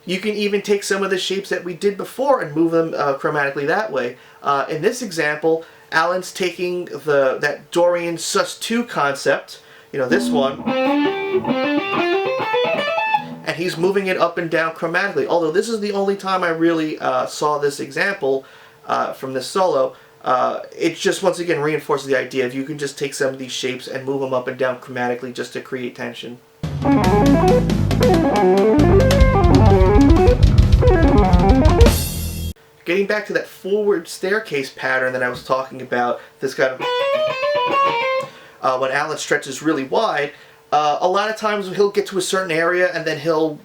You can even take some of the shapes that we did before and move them chromatically that way. In this example, Allan's taking that Dorian sus2 concept, you know, this one, and he's moving it up and down chromatically. Although this is the only time I really saw this example from this solo. It just once again reinforces the idea of you can just take some of these shapes and move them up and down chromatically just to create tension. Getting back to that forward staircase pattern that I was talking about, this kind of when Allan stretches really wide, a lot of times he'll get to a certain area and then he'll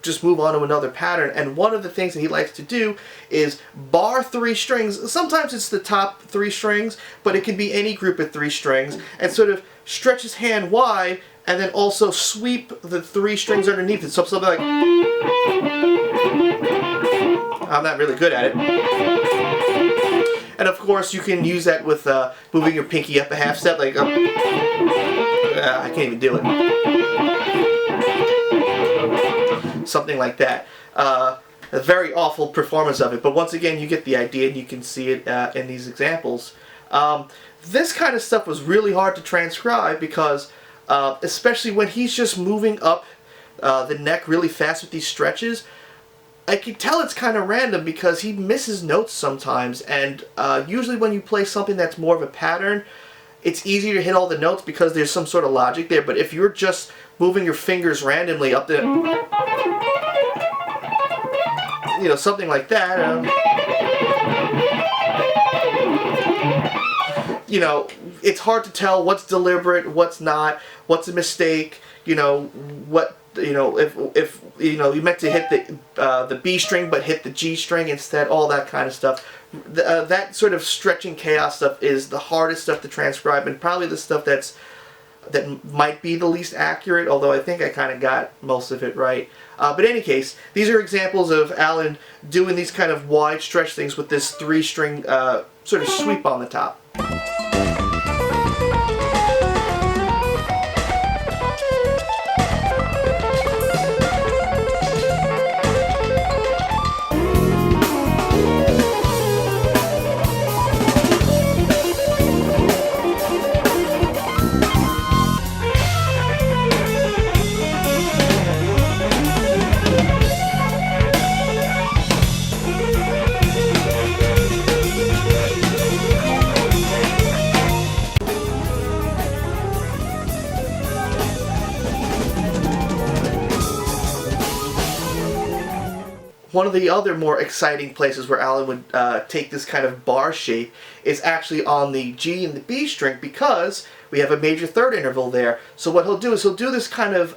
just move on to another pattern. And one of the things that he likes to do is bar 3 strings. Sometimes it's the top 3 strings, but it can be any group of 3 strings, and sort of stretch his hand wide and then also sweep the 3 strings underneath it. So something like... I'm not really good at it. And of course, you can use that with moving your pinky up a half step, like up. I can't even do it. Something like that. A very awful performance of it, but once again, you get the idea, and you can see it in these examples. This kind of stuff was really hard to transcribe because, especially when he's just moving up the neck really fast with these stretches, I can tell it's kind of random because he misses notes sometimes, and usually when you play something that's more of a pattern, it's easier to hit all the notes because there's some sort of logic there. But if you're just moving your fingers randomly up the, you know, something like that, you know, it's hard to tell what's deliberate, what's not, what's a mistake, you know, what, you know, if you know, you meant to hit the B string but hit the G string instead, all that kind of stuff. That sort of stretching chaos stuff is the hardest stuff to transcribe, and probably the stuff that might be the least accurate, although I think I kind of got most of it right. But in any case, these are examples of Allan doing these kind of wide stretch things with this 3-string sort of sweep on the top. One of the other more exciting places where Allan would take this kind of bar shape is actually on the G and the B string, because we have a major third interval there. So what he'll do is he'll do this kind of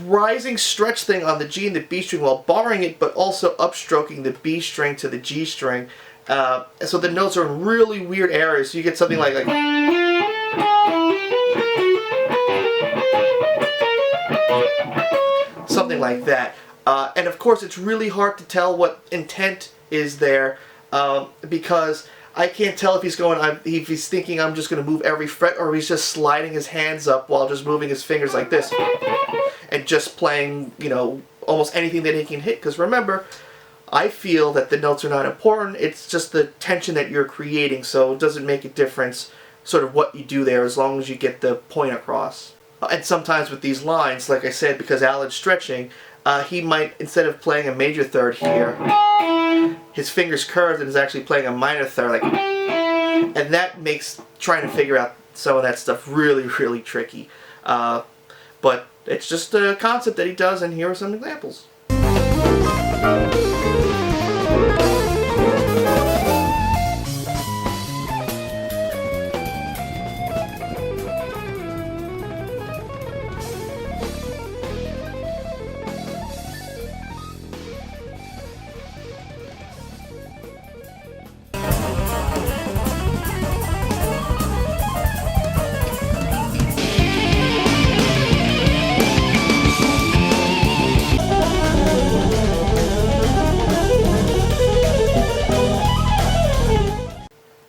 rising stretch thing on the G and the B string while barring it, but also upstroking the B string to the G string. So the notes are in really weird areas. So you get something like something like that. And of course, it's really hard to tell what intent is there, because I can't tell if he's if he's thinking I'm just going to move every fret, or he's just sliding his hands up while just moving his fingers like this, and just playing, you know, almost anything that he can hit. Because remember, I feel that the notes are not important. It's just the tension that you're creating, so it doesn't make a difference sort of what you do there as long as you get the point across. And sometimes with these lines, like I said, because Allan's stretching, he might, instead of playing a major third here, his fingers curved and is actually playing a minor third, like, and that makes trying to figure out some of that stuff really, really tricky. But it's just a concept that he does, and here are some examples.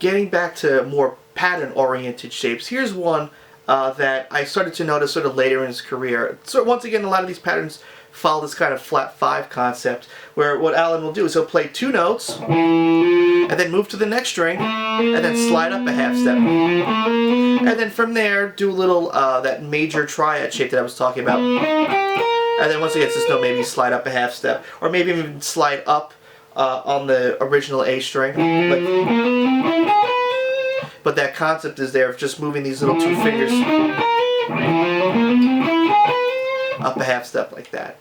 Getting back to more pattern-oriented shapes, here's one that I started to notice sort of later in his career. So once again, a lot of these patterns follow this kind of flat 5 concept, where what Allan will do is he'll play 2 notes, and then move to the next string, and then slide up a half step. And then from there, do a little, that major triad shape that I was talking about. And then once he gets this note, maybe slide up a half step, or maybe even slide up on the original A string. But that concept is there of just moving these little 2 fingers up a half step like that.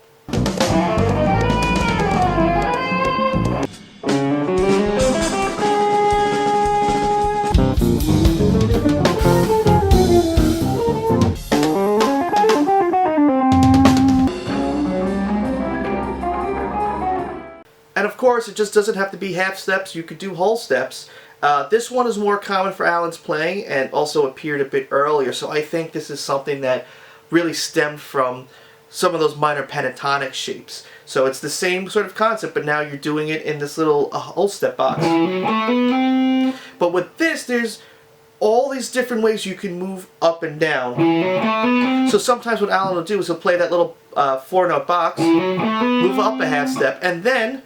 And of course, it just doesn't have to be half steps. You could do whole steps. This one is more common for Allan's playing and also appeared a bit earlier. So I think this is something that really stemmed from some of those minor pentatonic shapes. So it's the same sort of concept, but now you're doing it in this little whole step box. But with this, there's all these different ways you can move up and down. So sometimes what Allan will do is he'll play that little 4-note box, move up a half step, and then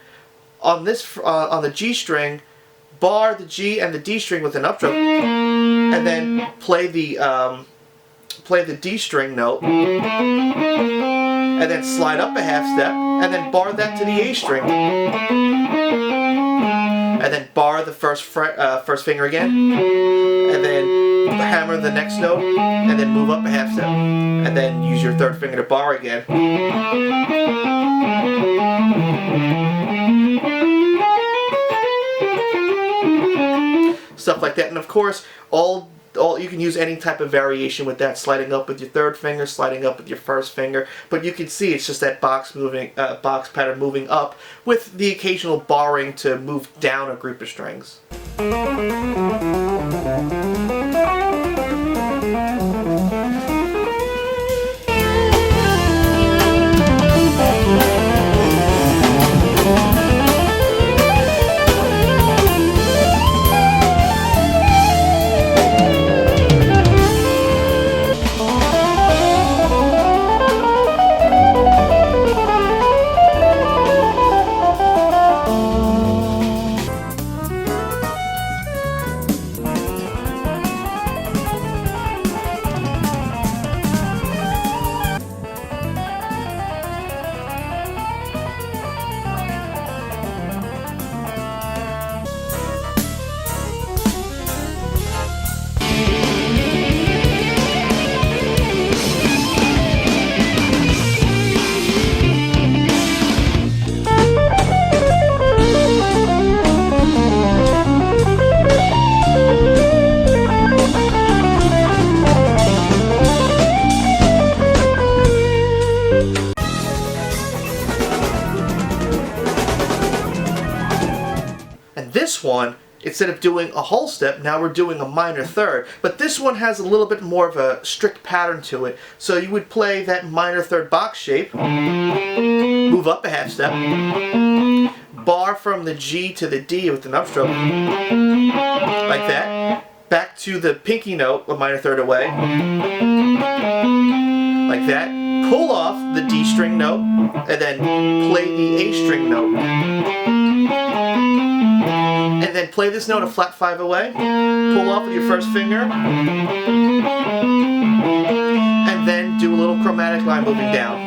on this on the G string, bar the G and the D string with an upstroke, and then play the D string note, and then slide up a half step, and then bar that to the A string, and then bar the first finger again, and then hammer the next note, and then move up a half step, and then use your third finger to bar again. Stuff like that. And of course, all you can use any type of variation with that, sliding up with your third finger, sliding up with your first finger, but you can see it's just that box pattern moving up with the occasional barring to move down a group of strings. This one, instead of doing a whole step, now we're doing a minor third. But this one has a little bit more of a strict pattern to it. So you would play that minor third box shape, move up a half step, bar from the G to the D with an upstroke, like that, back to the pinky note, a minor third away, like that, pull off the D string note, and then play the A string note. And then play this note a flat 5 away, pull off with your first finger, and then do a little chromatic line moving down.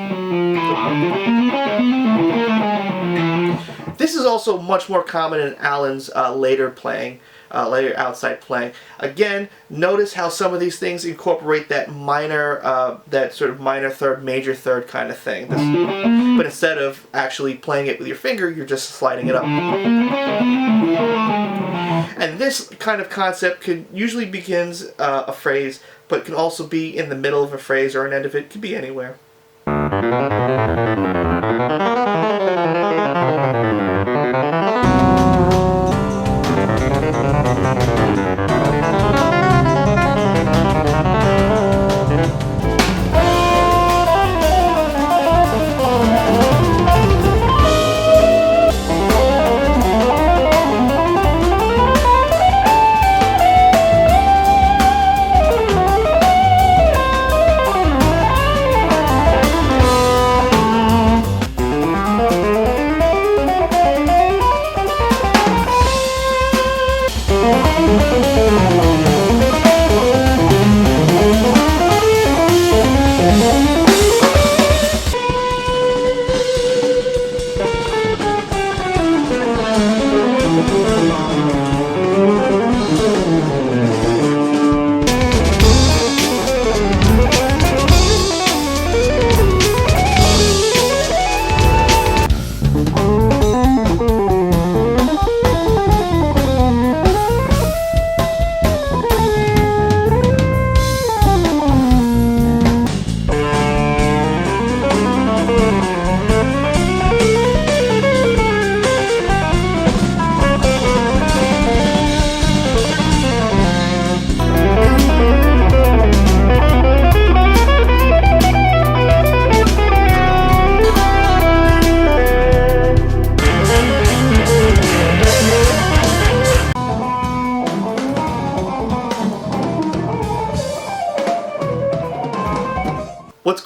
This is also much more common in Allan's later playing, later outside playing. Again, notice how some of these things incorporate that minor, that sort of minor third, major third kind of thing. But instead of actually playing it with your finger, you're just sliding it up. And this kind of concept usually begins a phrase, but can also be in the middle of a phrase or an end of it. It could be anywhere.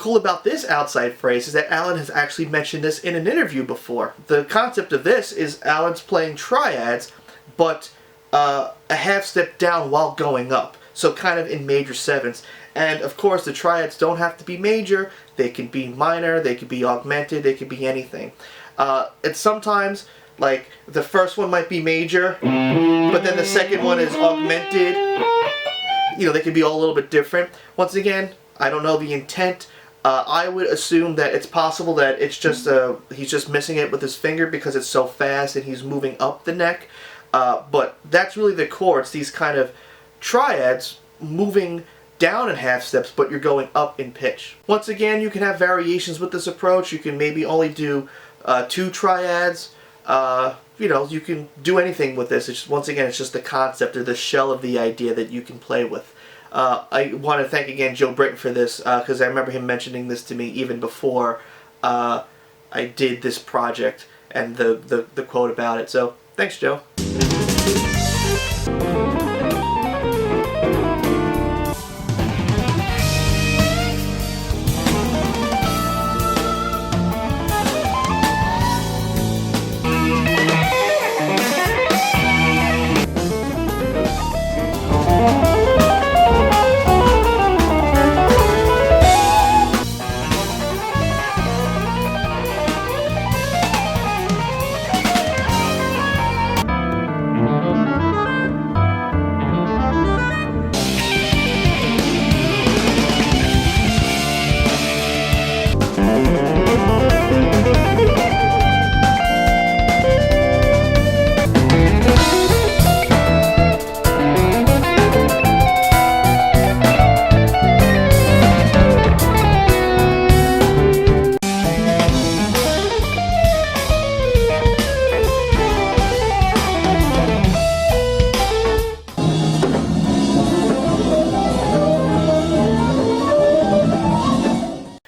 cool about this outside phrase is that Allan has actually mentioned this in an interview before. The concept of this is Allan's playing triads, but a half step down while going up. So kind of in major sevenths. And of course the triads don't have to be major. They can be minor, they can be augmented, they can be anything. And sometimes, like, the first one might be major, but then the second one is augmented. You know, they can be all a little bit different. Once again, I don't know the intent. I would assume that it's possible that it's just he's just missing it with his finger because it's so fast and he's moving up the neck. But that's really the core. It's these kind of triads moving down in half steps, but you're going up in pitch. Once again, you can have variations with this approach. You can maybe only do 2 triads. You know, you can do anything with this. It's, once again, it's just the concept or the shell of the idea that you can play with. I want to thank again Joe Britton for this, because I remember him mentioning this to me even before I did this project and the quote about it. So thanks, Joe.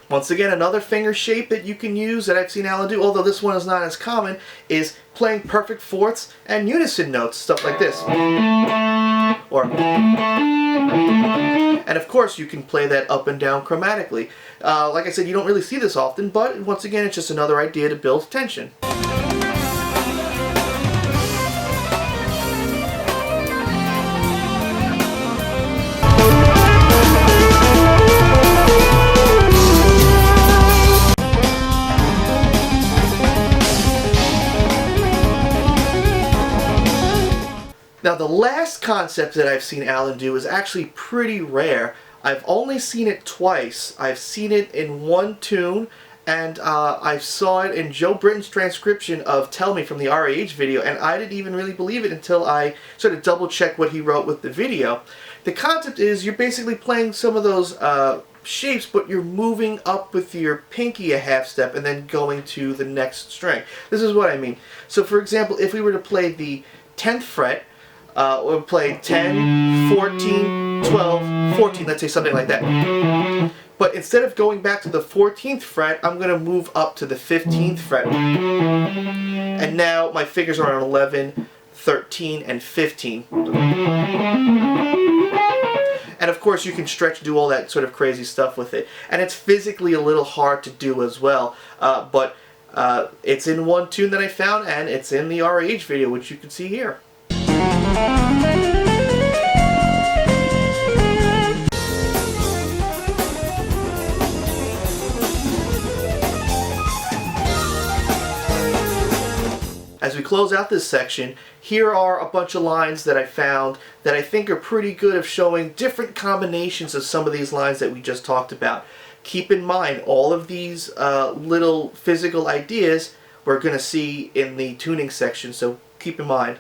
Once again, another finger shape that you can use that I've seen Allan do, although this one is not as common, is playing perfect fourths and unison notes, stuff like this. Or, and of course you can play that up and down chromatically. Like I said, you don't really see this often, but once again, it's just another idea to build tension. Now the last concept that I've seen Allan do is actually pretty rare. I've only seen it twice. I've seen it in one tune, and I saw it in Joe Britton's transcription of Tell Me from the RAH video, and I didn't even really believe it until I sort of double-checked what he wrote with the video. The concept is you're basically playing some of those shapes, but you're moving up with your pinky a half step and then going to the next string. This is what I mean. So for example, if we were to play the 10th fret, we'll play 10, 14, 12, 14, let's say something like that. But instead of going back to the 14th fret, I'm going to move up to the 15th fret. And now my fingers are on 11, 13, and 15. And of course you can stretch, do all that sort of crazy stuff with it. And it's physically a little hard to do as well. But it's in one tune that I found, and it's in the RAH video, which you can see here. As we close out this section, here are a bunch of lines that I found that I think are pretty good of showing different combinations of some of these lines that we just talked about. Keep in mind, all of these little physical ideas we're going to see in the tuning section, so keep in mind.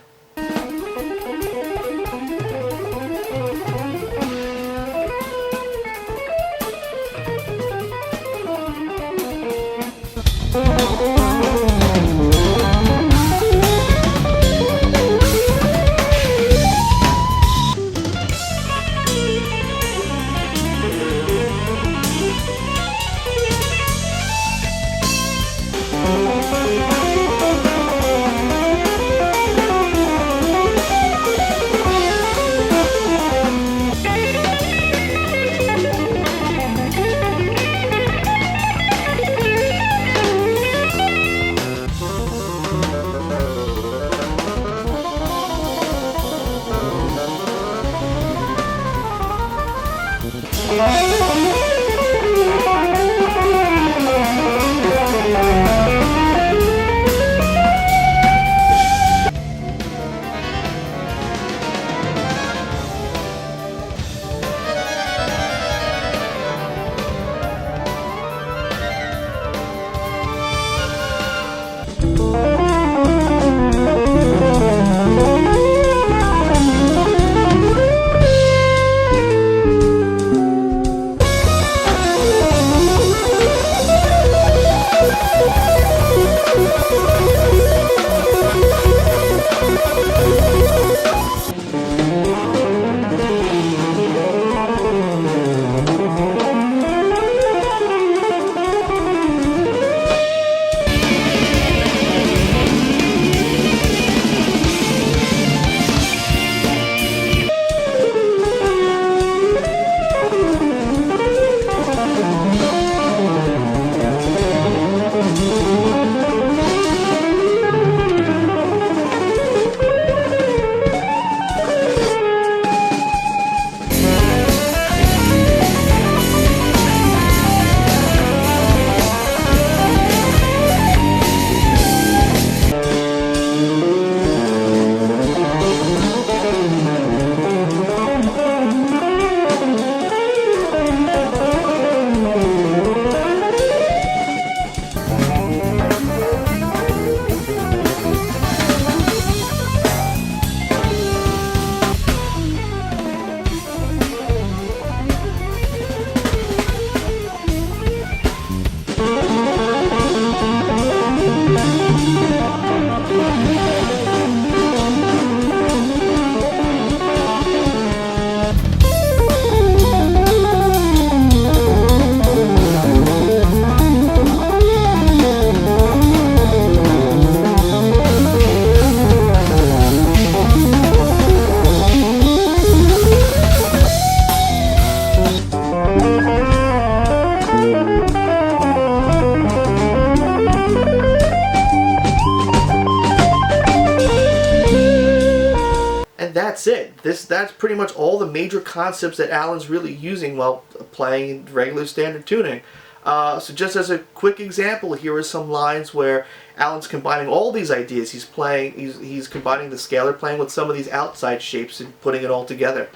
that's it. That's pretty much all the major concepts that Allan's really using while playing regular standard tuning. So just as a quick example, here are some lines where Allan's combining all these ideas. He's combining the scalar playing with some of these outside shapes and putting it all together.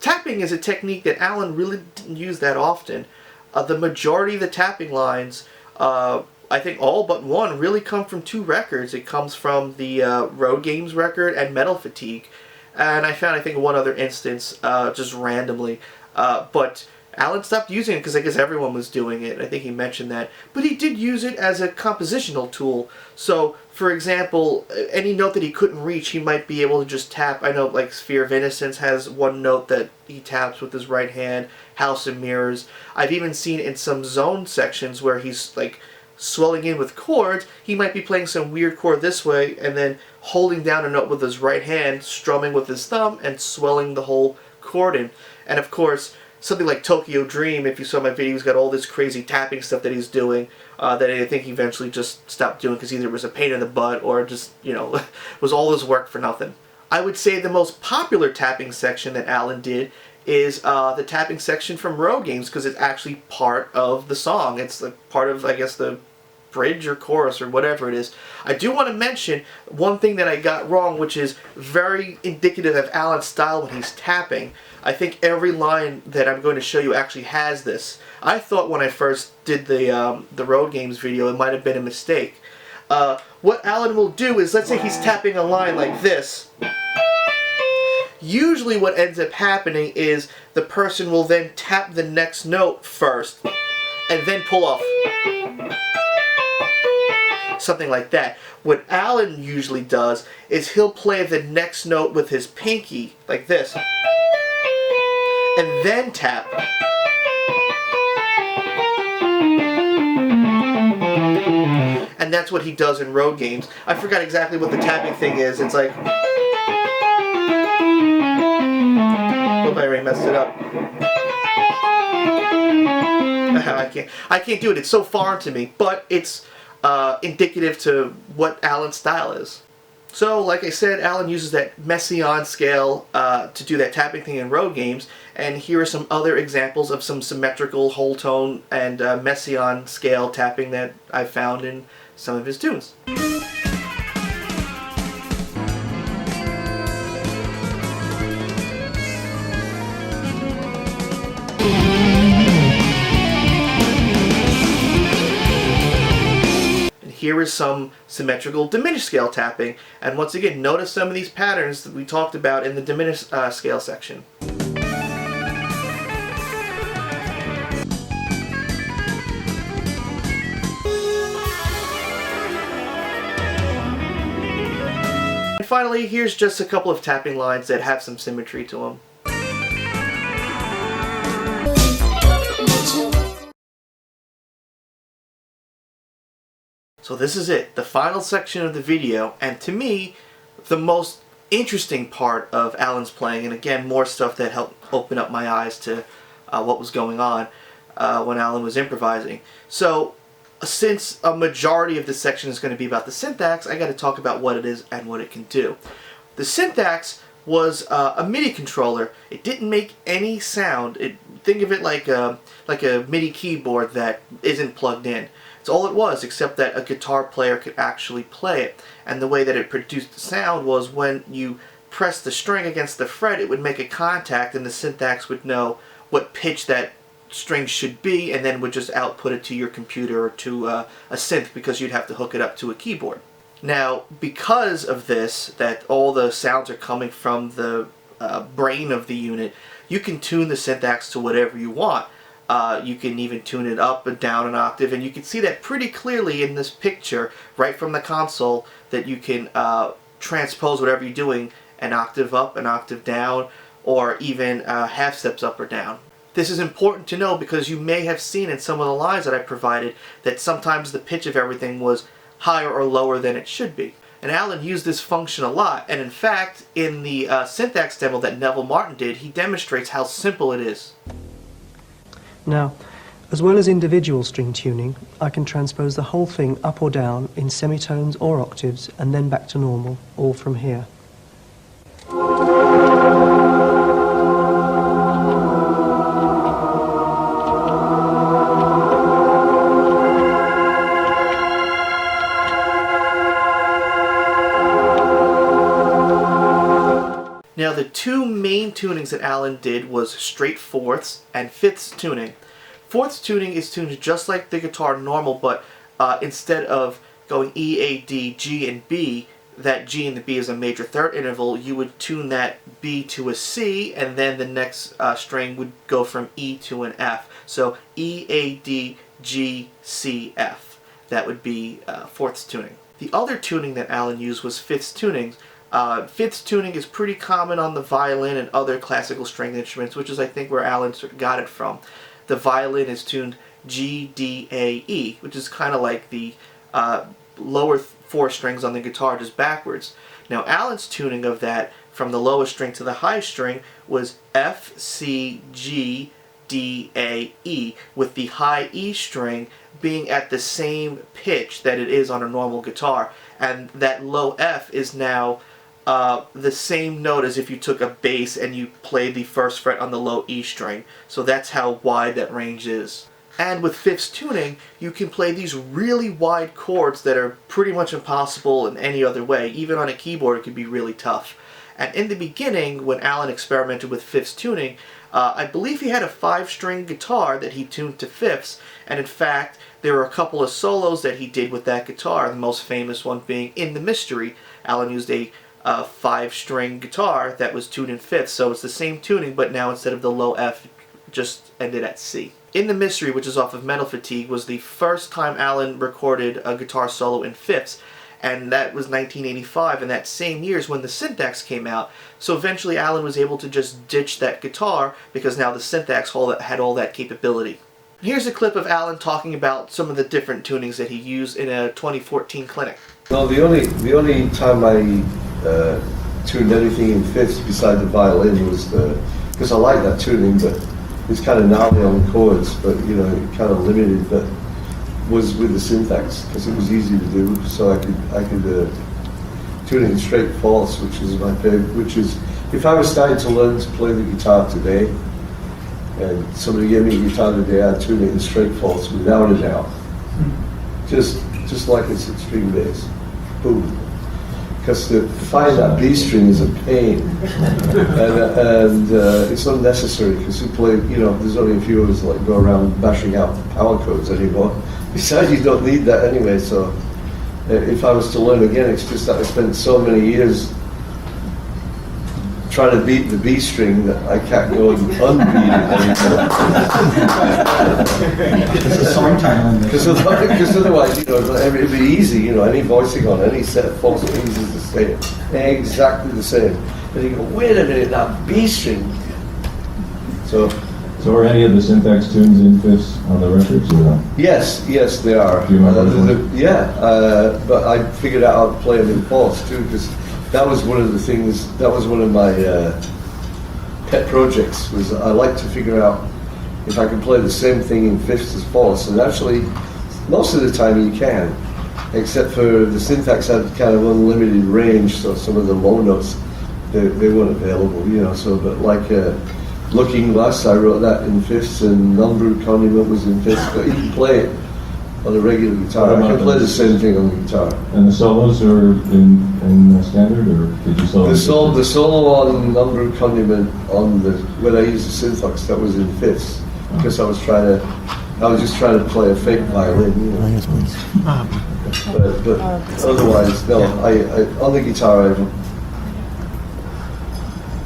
Tapping is a technique that Allan really didn't use that often. The majority of the tapping lines, I think all but one, really come from two records. It comes from the Road Games record and Metal Fatigue. And I found, I think, one other instance just randomly. But Allan stopped using it because I guess everyone was doing it. I think he mentioned that. But he did use it as a compositional tool. So, for example, any note that he couldn't reach, he might be able to just tap. I know, like, Sphere of Innocence has one note that he taps with his right hand, House of Mirrors. I've even seen in some zone sections where he's, like, swelling in with chords, he might be playing some weird chord this way, and then holding down a note with his right hand, strumming with his thumb, and swelling the whole chord in. And, of course, something like Tokyo Dream, if you saw my video, he's got all this crazy tapping stuff that he's doing that I think he eventually just stopped doing because either it was a pain in the butt or just, you know, was all this work for nothing. I would say the most popular tapping section that Allan did is the tapping section from Road Games because it's actually part of the song. It's like part of, I guess, the bridge or chorus or whatever it is. I do want to mention one thing that I got wrong, which is very indicative of Allan's style when he's tapping. I think every line that I'm going to show you actually has this. I thought when I first did the Road Games video it might have been a mistake. What Allan will do is, let's say he's tapping a line like this. Usually what ends up happening is the person will then tap the next note first and then pull off. Something like that. What Allan usually does is he'll play the next note with his pinky, like this, and then tap. And that's what he does in Road Games. I forgot exactly what the tapping thing is. It's like... Hope I already messed it up. I can't do it. It's so foreign to me. But it's indicative to what Allan's style is. So, like I said, Allan uses that Messiaen scale to do that tapping thing in Road Games, and here are some other examples of some symmetrical whole tone and Messiaen scale tapping that I found in some of his tunes. Here is some symmetrical diminished scale tapping, and once again, notice some of these patterns that we talked about in the diminished scale section. And finally, here's just a couple of tapping lines that have some symmetry to them. So this is it, the final section of the video, and to me, the most interesting part of Allan's playing, and again, more stuff that helped open up my eyes to what was going on when Allan was improvising. So, since a majority of this section is going to be about the Synthaxe, I got to talk about what it is and what it can do. The Synthaxe was a MIDI controller. It didn't make any sound. Think of it like a MIDI keyboard that isn't plugged in. It's all it was, except that a guitar player could actually play it. And the way that it produced the sound was when you pressed the string against the fret, it would make a contact, and the Synthaxe would know what pitch that string should be, and then would just output it to your computer or to a synth, because you'd have to hook it up to a keyboard. Now, because of this, that all the sounds are coming from the brain of the unit, you can tune the Synthaxe to whatever you want. You can even tune it up and down an octave, and you can see that pretty clearly in this picture right from the console, that you can transpose whatever you're doing an octave up, an octave down, or even half steps up or down. This is important to know because you may have seen in some of the lines that I provided that sometimes the pitch of everything was higher or lower than it should be. And Allan used this function a lot, and in fact, in the Synthaxe demo that Neville Martin did, he demonstrates how simple it is. Now, as well as individual string tuning, I can transpose the whole thing up or down in semitones or octaves, and then back to normal, all from here. Now the two main tunings that Allan did was straight fourths and fifths tuning. Fourths tuning is tuned just like the guitar normal, but instead of going E, A, D, G, and B, that G and the B is a major third interval, you would tune that B to a C, and then the next string would go from E to an F. So E, A, D, G, C, F. That would be fourths tuning. The other tuning that Allan used was fifths tuning. Fifths tuning is pretty common on the violin and other classical stringed instruments, which is I think where Allan sort of got it from. The violin is tuned G, D, A, E, which is kind of like the lower four strings on the guitar, just backwards. Now Allan's tuning of that from the lowest string to the highest string was F, C, G, D, A, E, with the high E string being at the same pitch that it is on a normal guitar. And that low F is now the same note as if you took a bass and you played the first fret on the low E string. So that's how wide that range is. And with fifths tuning, you can play these really wide chords that are pretty much impossible in any other way. Even on a keyboard, it can be really tough. And in the beginning, when Allan experimented with fifths tuning, I believe he had a 5-string guitar that he tuned to fifths, and in fact, there were a couple of solos that he did with that guitar, the most famous one being In the Mystery. Allan used a 5-string guitar that was tuned in fifths, so it's the same tuning, but now instead of the low F, just ended at C. In the Mystery, which is off of Mental Fatigue, was the first time Allan recorded a guitar solo in fifths, and that was 1985, and that same year is when the Synthaxe came out. So eventually Allan was able to just ditch that guitar because now the Synthaxe had all that capability. Here's a clip of Allan talking about some of the different tunings that he used in a 2014 clinic. Well, the only time I tuned anything in fifths beside the violin was because I like that tuning, but it's kind of gnarly on the chords, but you know, kind of limited. But was with the Synthaxe because it was easy to do, so I could tune it in straight fourths, which is my favorite. Which is, if I was starting to learn to play the guitar today, and somebody gave me a guitar today, I'd tune it in straight fourths without a doubt. Just like it's extreme bass, boom. Because to find that B string is a pain, and it's unnecessary because you play, you know, there's only a few of us like go around bashing out power chords anymore. Besides, you don't need that anyway. So, if I was to learn again, it's just that I spent so many years trying to beat the B string that I can't go and unbeat it anymore. It's a song title. Because otherwise, you know, it'd be easy. You know, any voicing on any set of four strings is the same, exactly the same. And you go, wait a minute, that B string. So are any of the Synthaxe tunes in fifths on the records or not? yes, they are. Do you remember but I figured out how to play them in fourths too, because that was one of the things. That was one of my pet projects. Was I like to figure out if I can play the same thing in fifths as fourths, and actually, most of the time you can, except for the Synthaxe had kind of unlimited range, so some of the low notes they weren't available, you know. So, but like Looking Glass, I wrote that in fifths, and Non-Brewed Condiment was in fifths, but you can play it on a regular guitar. I can play the same thing on the guitar. And the solos are in standard, or did you solo? The solo on Non-Brewed Condiment when I used the Synthaxe, that was in fifths, because I was just trying to play a fake violin, you know. Yes, please. But otherwise, no. I on the guitar, I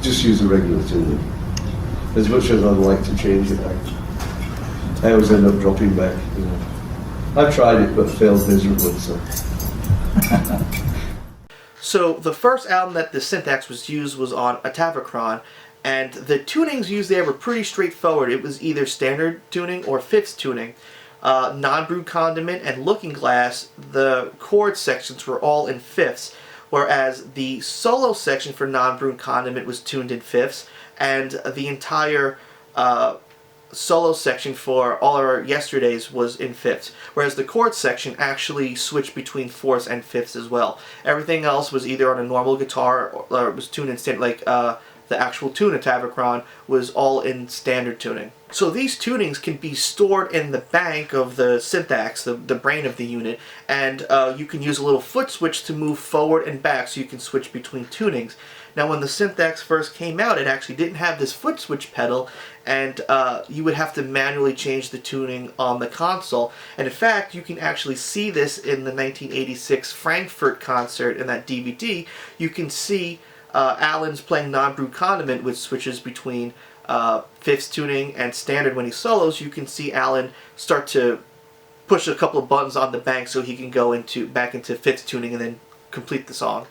just use a regular tuning. As much as I'd like to change it, I always end up dropping back, you know. I've tried it, but failed miserably, so. So the first album that the Synthaxe was used was on Octave, And the tunings used there were pretty straightforward. It was either standard tuning or fifths tuning. Non-Brewed Condiment and Looking Glass, the chord sections were all in fifths, whereas the solo section for Non-Brewed Condiment was tuned in fifths, and the entire solo section for All Our Yesterdays was in fifths, whereas the chord section actually switched between fourths and fifths as well. Everything else was either on a normal guitar or it was tuned in standard, like the actual tune of Tavakron was all in standard tuning. So these tunings can be stored in the bank of the Synthaxe, the brain of the unit, and you can use a little foot switch to move forward and back so you can switch between tunings. Now when the Synthaxe first came out, it actually didn't have this foot switch pedal, and you would have to manually change the tuning on the console. And in fact, you can actually see this in the 1986 Frankfurt concert in that DVD. You can see Allan's playing Non-Brewed Condiment, which switches between fifths tuning and standard when he solos. You can see Allan start to push a couple of buttons on the bank so he can go back into fifths tuning and then complete the song.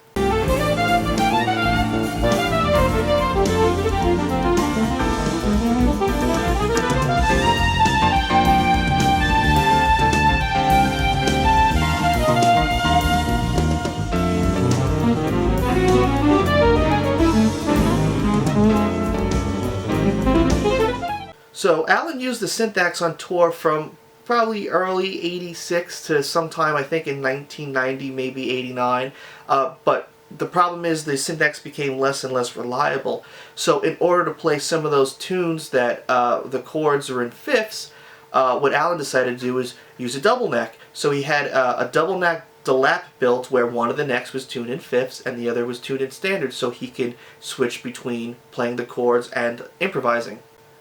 So Allan used the Synthaxe on tour from probably early '86 to sometime I think in 1990, maybe '89. But the problem is the Synthaxe became less and less reliable. So in order to play some of those tunes that the chords are in fifths, what Allan decided to do was use a double neck. So he had a double neck delap built where one of the necks was tuned in fifths and the other was tuned in standard, so he could switch between playing the chords and improvising.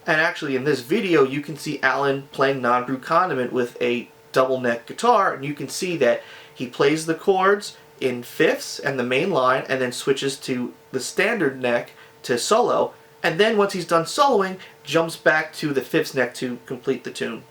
And actually in this video you can see Allan playing Non-Brewed Condiment with a double neck guitar, and you can see that he plays the chords in fifths and the main line and then switches to the standard neck to solo, and then once he's done soloing, jumps back to the fifths neck to complete the tune.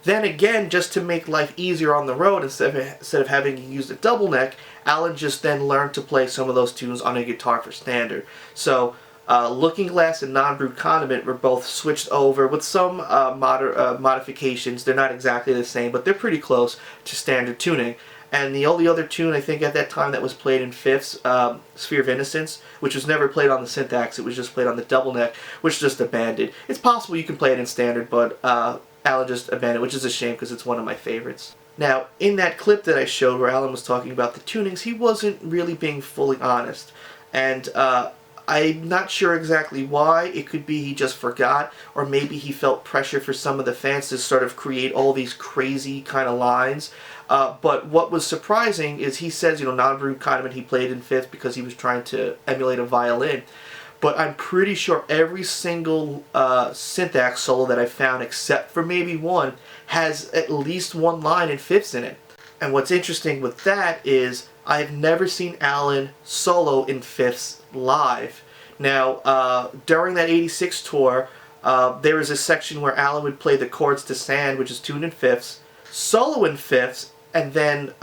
Then again, just to make life easier on the road, instead of having to use a double neck, Allan just then learned to play some of those tunes on a guitar for standard. So Looking Glass and Non-Brewed Condiment were both switched over with some modifications. They're not exactly the same, but they're pretty close to standard tuning. And the only other tune I think at that time that was played in fifths, Sphere of Innocence, which was never played on the Synthaxe, it was just played on the double neck, which just abandoned. It's possible you can play it in standard, but Allan just abandoned, which is a shame because it's one of my favorites. Now, in that clip that I showed where Allan was talking about the tunings, he wasn't really being fully honest. And I'm not sure exactly why. It could be he just forgot, or maybe he felt pressure for some of the fans to sort of create all these crazy kind of lines. But what was surprising is he says, Non-Brewed Condiment he played in fifth because he was trying to emulate a violin. But I'm pretty sure every single Synthaxe solo that I found, except for maybe one, has at least one line in fifths in it. And what's interesting with that is I've never seen Allan solo in fifths live. Now, during that '86 tour, there was a section where Allan would play the chords to Sand, which is tuned in fifths, solo in fifths, and then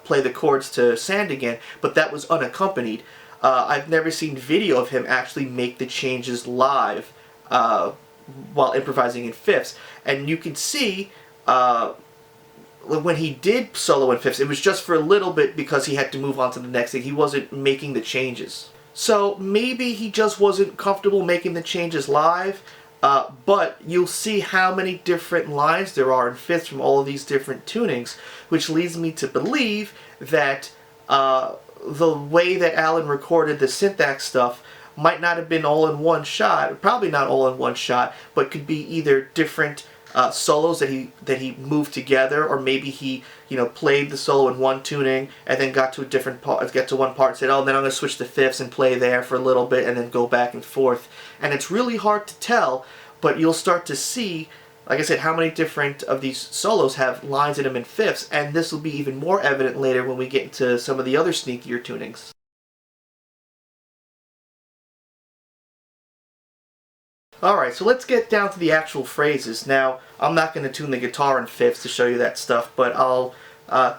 play the chords to Sand again, but that was unaccompanied. I've never seen video of him actually make the changes live while improvising in fifths. And you can see when he did solo in fifths, it was just for a little bit because he had to move on to the next thing. He wasn't making the changes. So maybe he just wasn't comfortable making the changes live, but you'll see how many different lines there are in fifths from all of these different tunings, which leads me to believe that the way that Allan recorded the Synthaxe stuff might not have been all in one shot, probably not all in one shot, but could be either different solos that he moved together, or maybe he played the solo in one tuning and then got to a different part, get to one part and said, oh, then I'm going to switch to fifths and play there for a little bit and then go back and forth. And it's really hard to tell, but you'll start to see, like I said, how many different of these solos have lines in them in fifths, and this will be even more evident later when we get into some of the other sneakier tunings. Alright, so let's get down to the actual phrases. Now, I'm not going to tune the guitar in fifths to show you that stuff, but I'll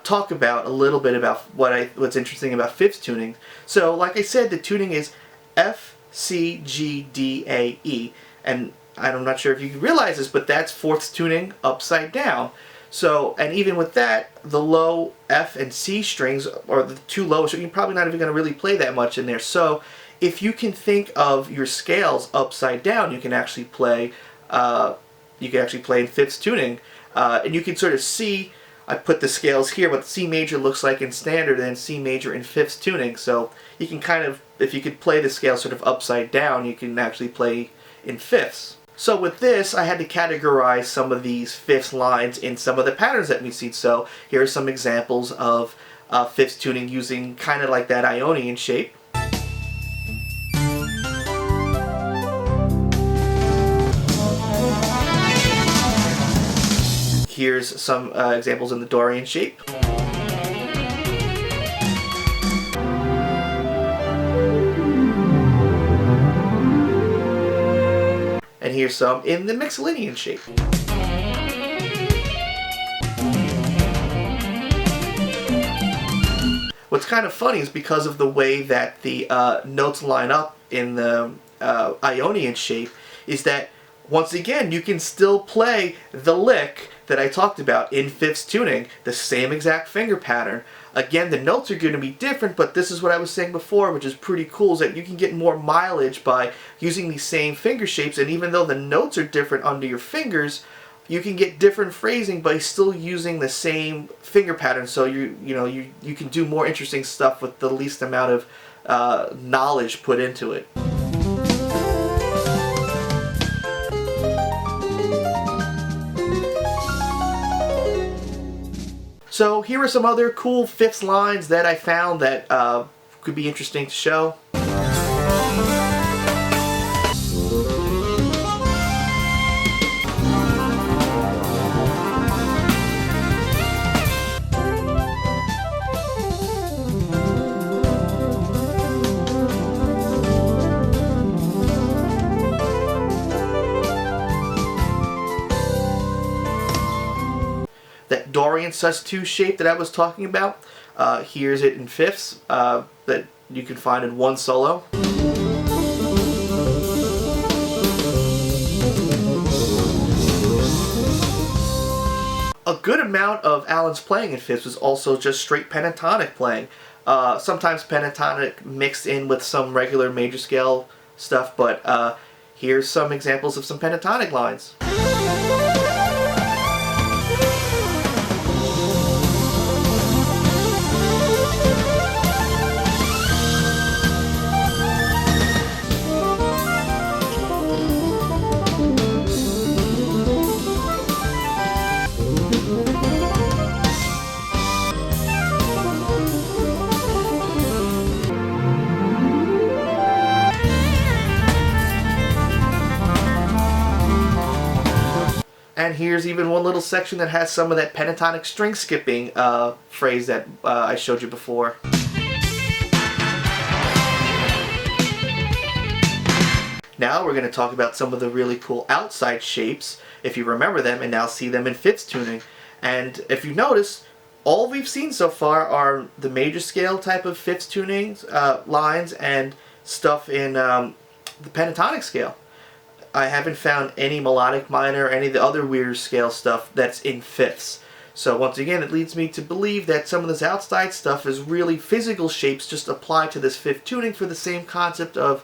talk about a little bit about what's interesting about fifths tuning. So, like I said, the tuning is F, C, G, D, A, E. And I'm not sure if you realize this, but that's fourths tuning upside down. So, and even with that, the low F and C strings, or the two lowest, you're probably not even going to really play that much in there. So, if you can think of your scales upside down, you can actually play in fifths tuning, and you can sort of see. I put the scales here, what C major looks like in standard, and C major in fifths tuning. So you can kind of, if you could play the scale sort of upside down, you can actually play in fifths. So with this, I had to categorize some of these fifths lines in some of the patterns that we've seen. So here are some examples of fifths tuning using kind of like that Ionian shape. Here's some examples in the Dorian shape. And here's some in the Mixolydian shape. What's kind of funny is because of the way that the notes line up in the Ionian shape, is that once again you can still play the lick that I talked about in fifths tuning, the same exact finger pattern. Again, the notes are going to be different, but this is what I was saying before, which is pretty cool, is that you can get more mileage by using these same finger shapes, and even though the notes are different under your fingers, you can get different phrasing by still using the same finger pattern, so you can do more interesting stuff with the least amount of knowledge put into it. So here are some other cool fifths lines that I found that could be interesting to show. That Dorian sus2 shape that I was talking about, here's it in fifths that you can find in one solo. A good amount of Allan's playing in fifths was also just straight pentatonic playing. Sometimes pentatonic mixed in with some regular major scale stuff, but here's some examples of some pentatonic lines. And here's even one little section that has some of that pentatonic string skipping phrase that I showed you before. Now we're going to talk about some of the really cool outside shapes, if you remember them, and now see them in fifths tuning. And if you notice, all we've seen so far are the major scale type of fifths tuning lines and stuff in the pentatonic scale. I haven't found any melodic minor or any of the other weirder scale stuff that's in fifths. So once again, it leads me to believe that some of this outside stuff is really physical shapes just applied to this fifth tuning for the same concept of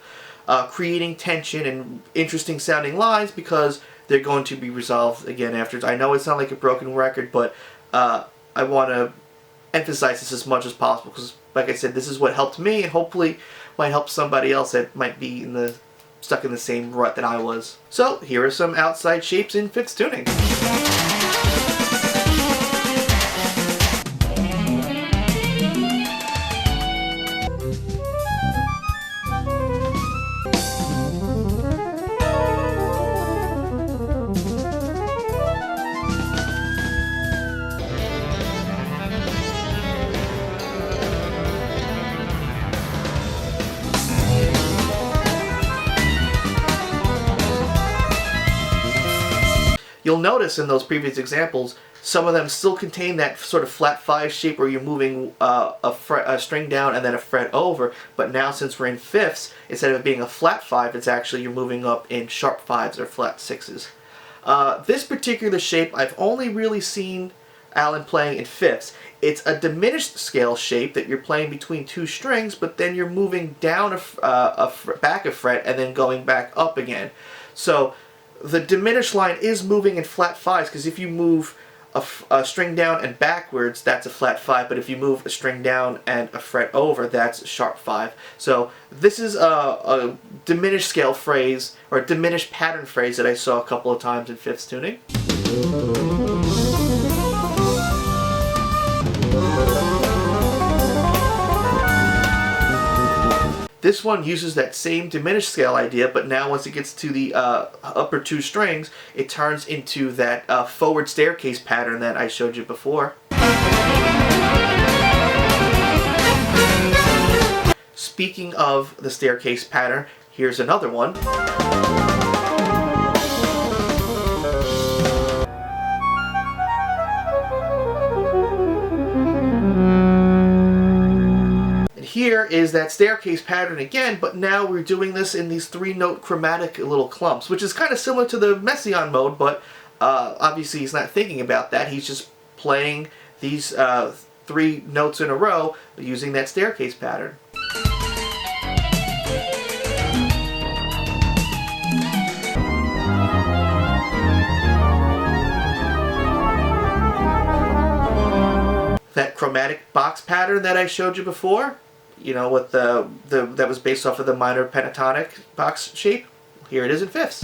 creating tension and interesting sounding lines, because they're going to be resolved again afterwards. I know it's not like a broken record, but I want to emphasize this as much as possible because, like I said, this is what helped me and hopefully might help somebody else that might be stuck in the same rut that I was. So here are some outside shapes in fifths tuning. You'll notice in those previous examples, some of them still contain that sort of flat 5 shape where you're moving a string down and then a fret over, but now since we're in fifths, instead of it being a flat 5, it's actually you're moving up in sharp 5s or flat 6s. This particular shape I've only really seen Allan playing in fifths. It's a diminished scale shape that you're playing between 2 strings, but then you're moving down back a fret and then going back up again. So the diminished line is moving in flat 5s, because if you move a string down and backwards, that's a flat 5, but if you move a string down and a fret over, that's a sharp 5. So this is a diminished scale phrase, or a diminished pattern phrase that I saw a couple of times in fifths tuning. This one uses that same diminished scale idea, but now once it gets to the upper 2 strings, it turns into that forward staircase pattern that I showed you before. Speaking of the staircase pattern, here's another one. Here is that staircase pattern again, but now we're doing this in these 3-note chromatic little clumps, which is kind of similar to the Messiaen mode, but obviously he's not thinking about that. He's just playing these 3 notes in a row using that staircase pattern. That chromatic box pattern that I showed you before, you know, with that was based off of the minor pentatonic box shape. Here it is in fifths.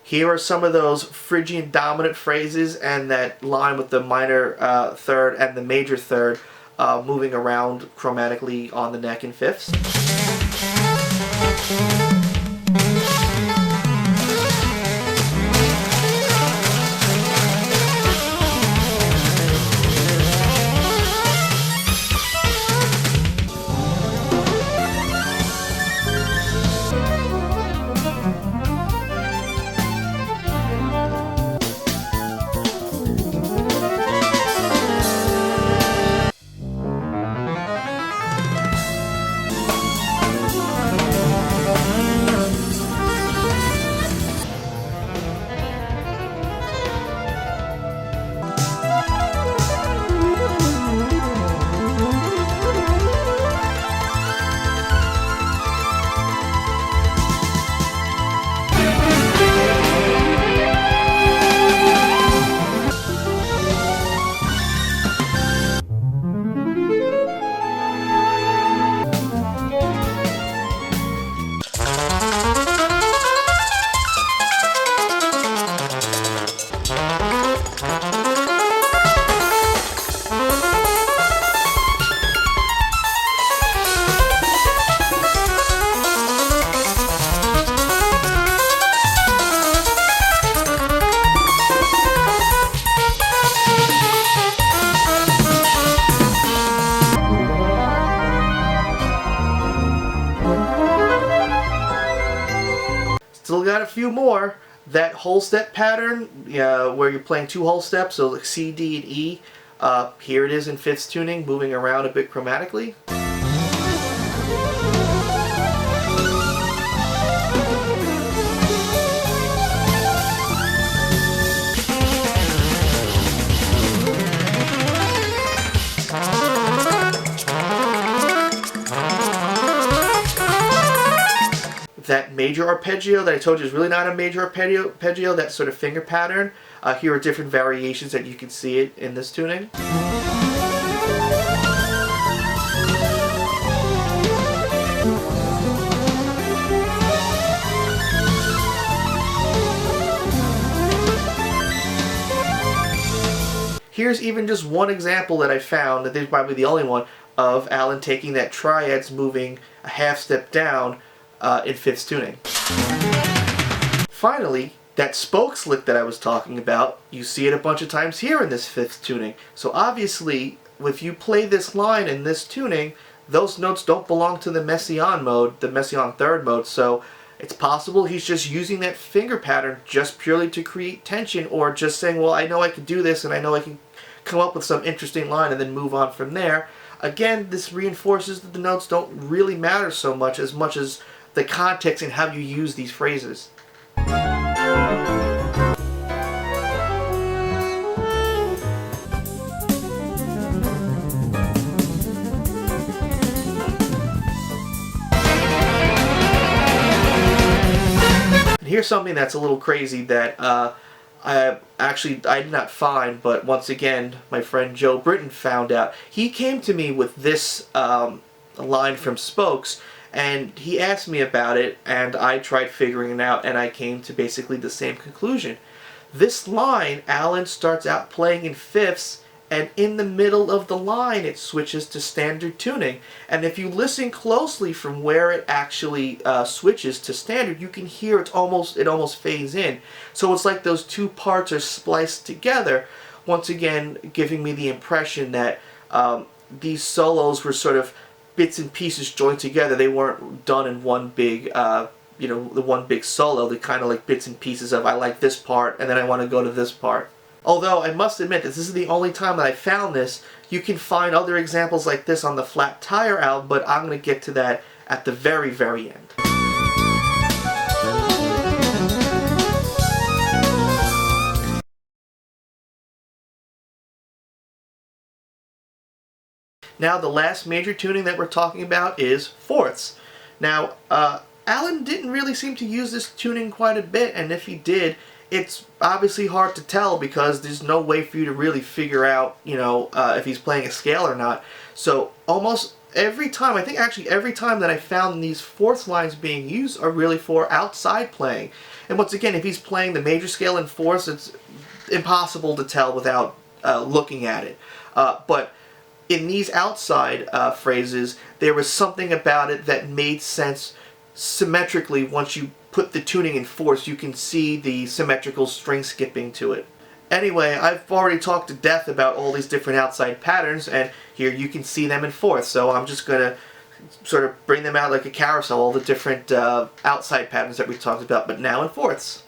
Here are some of those Phrygian dominant phrases and that line with the minor third and the major third moving around chromatically on the neck in fifths. Still got a few more. That whole step pattern, where you're playing 2 whole steps, so like C, D, and E. Here it is in fifths tuning, moving around a bit chromatically. that major arpeggio that I told you is really not a major arpeggio, that sort of finger pattern. Here are different variations that you can see it in this tuning. Here's even just one example that I found, that is probably the only one, of Allan taking that triads, moving a half step down in fifths tuning. Finally, that spokes lick that I was talking about, you see it a bunch of times here in this fifths tuning. So obviously, if you play this line in this tuning, those notes don't belong to the Messiaen mode, the Messiaen third mode, so it's possible he's just using that finger pattern just purely to create tension, or just saying, well, I know I can do this and I know I can come up with some interesting line and then move on from there. Again, this reinforces that the notes don't really matter so much as the context and how you use these phrases. Here's something that's a little crazy that I did not find, but once again my friend Joe Britton found out. He came to me with this line from Spokes, and he asked me about it, and I tried figuring it out, and I came to basically the same conclusion. This line, Allan starts out playing in fifths, and in the middle of the line it switches to standard tuning. And if you listen closely from where it actually switches to standard, you can hear it almost fades in. So it's like those two parts are spliced together, once again giving me the impression that these solos were sort of bits and pieces joined together. They weren't done in one big the one big solo. They're kind of like bits and pieces of, I like this part and then I want to go to this part. Although I must admit that this is the only time that I found this. You can find other examples like this on the Flat Tire album, but I'm going to get to that at the very, very end. Now the last major tuning that we're talking about is fourths. Now Allan didn't really seem to use this tuning quite a bit, and if he did, it's obviously hard to tell because there's no way for you to really figure out, if he's playing a scale or not. So almost every time, I think actually every time that I found these fourths lines being used are really for outside playing. And once again, if he's playing the major scale in fourths, it's impossible to tell without looking at it. But in these outside phrases, there was something about it that made sense symmetrically. Once you put the tuning in fourths, you can see the symmetrical string skipping to it. Anyway, I've already talked to death about all these different outside patterns, and here you can see them in fourths, so I'm just going to sort of bring them out like a carousel, all the different outside patterns that we talked about, but now in fourths.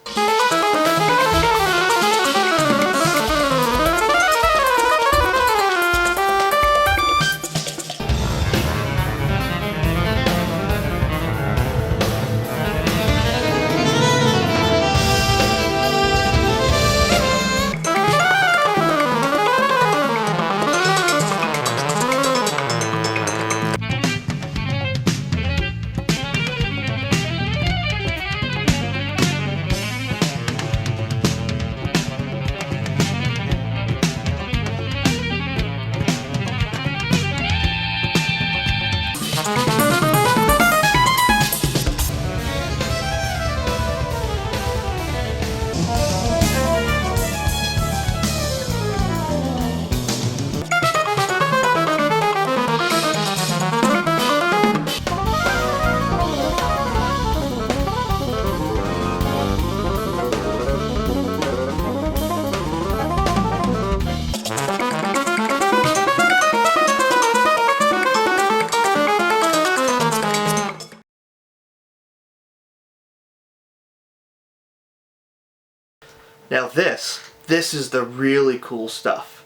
Now this is the really cool stuff.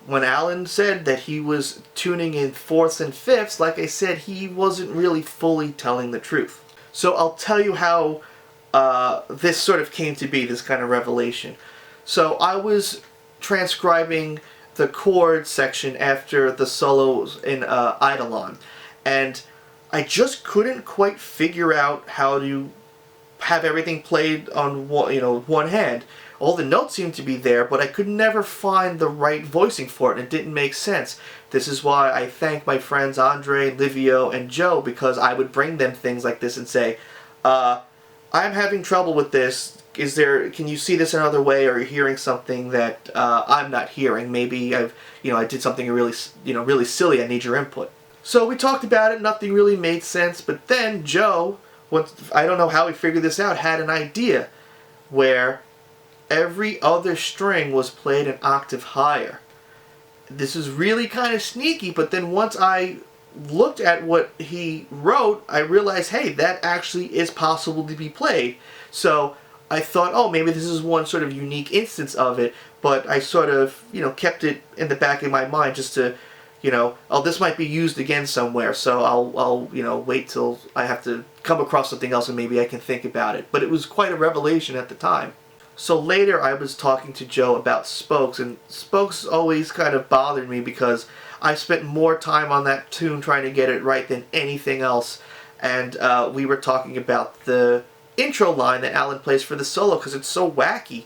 When Allan said that he was tuning in fourths and fifths, like I said, he wasn't really fully telling the truth. So I'll tell you how this sort of came to be, this kind of revelation. So I was transcribing the chord section after the solos in Eidolon, and I just couldn't quite figure out how to have everything played on one hand. All the notes seemed to be there, but I could never find the right voicing for it, and it didn't make sense. This is why I thank my friends Andre, Livio, and Joe, because I would bring them things like this and say, I'm having trouble with this. Can you see this another way, or are you hearing something that I'm not hearing? Maybe I did something really silly. I need your input. So we talked about it. Nothing really made sense. But then Joe, I don't know how he figured this out, had an idea where every other string was played an octave higher. This is really kind of sneaky, but then once I looked at what he wrote, I realized, hey, that actually is possible to be played. So I thought, oh, maybe this is one sort of unique instance of it, but I sort of, kept it in the back of my mind just to, oh, this might be used again somewhere, so I'll wait till I have to come across something else and maybe I can think about it. But it was quite a revelation at the time. So later I was talking to Joe about spokes, and spokes always kind of bothered me because I spent more time on that tune trying to get it right than anything else. And we were talking about the intro line that Allan plays for the solo because it's so wacky.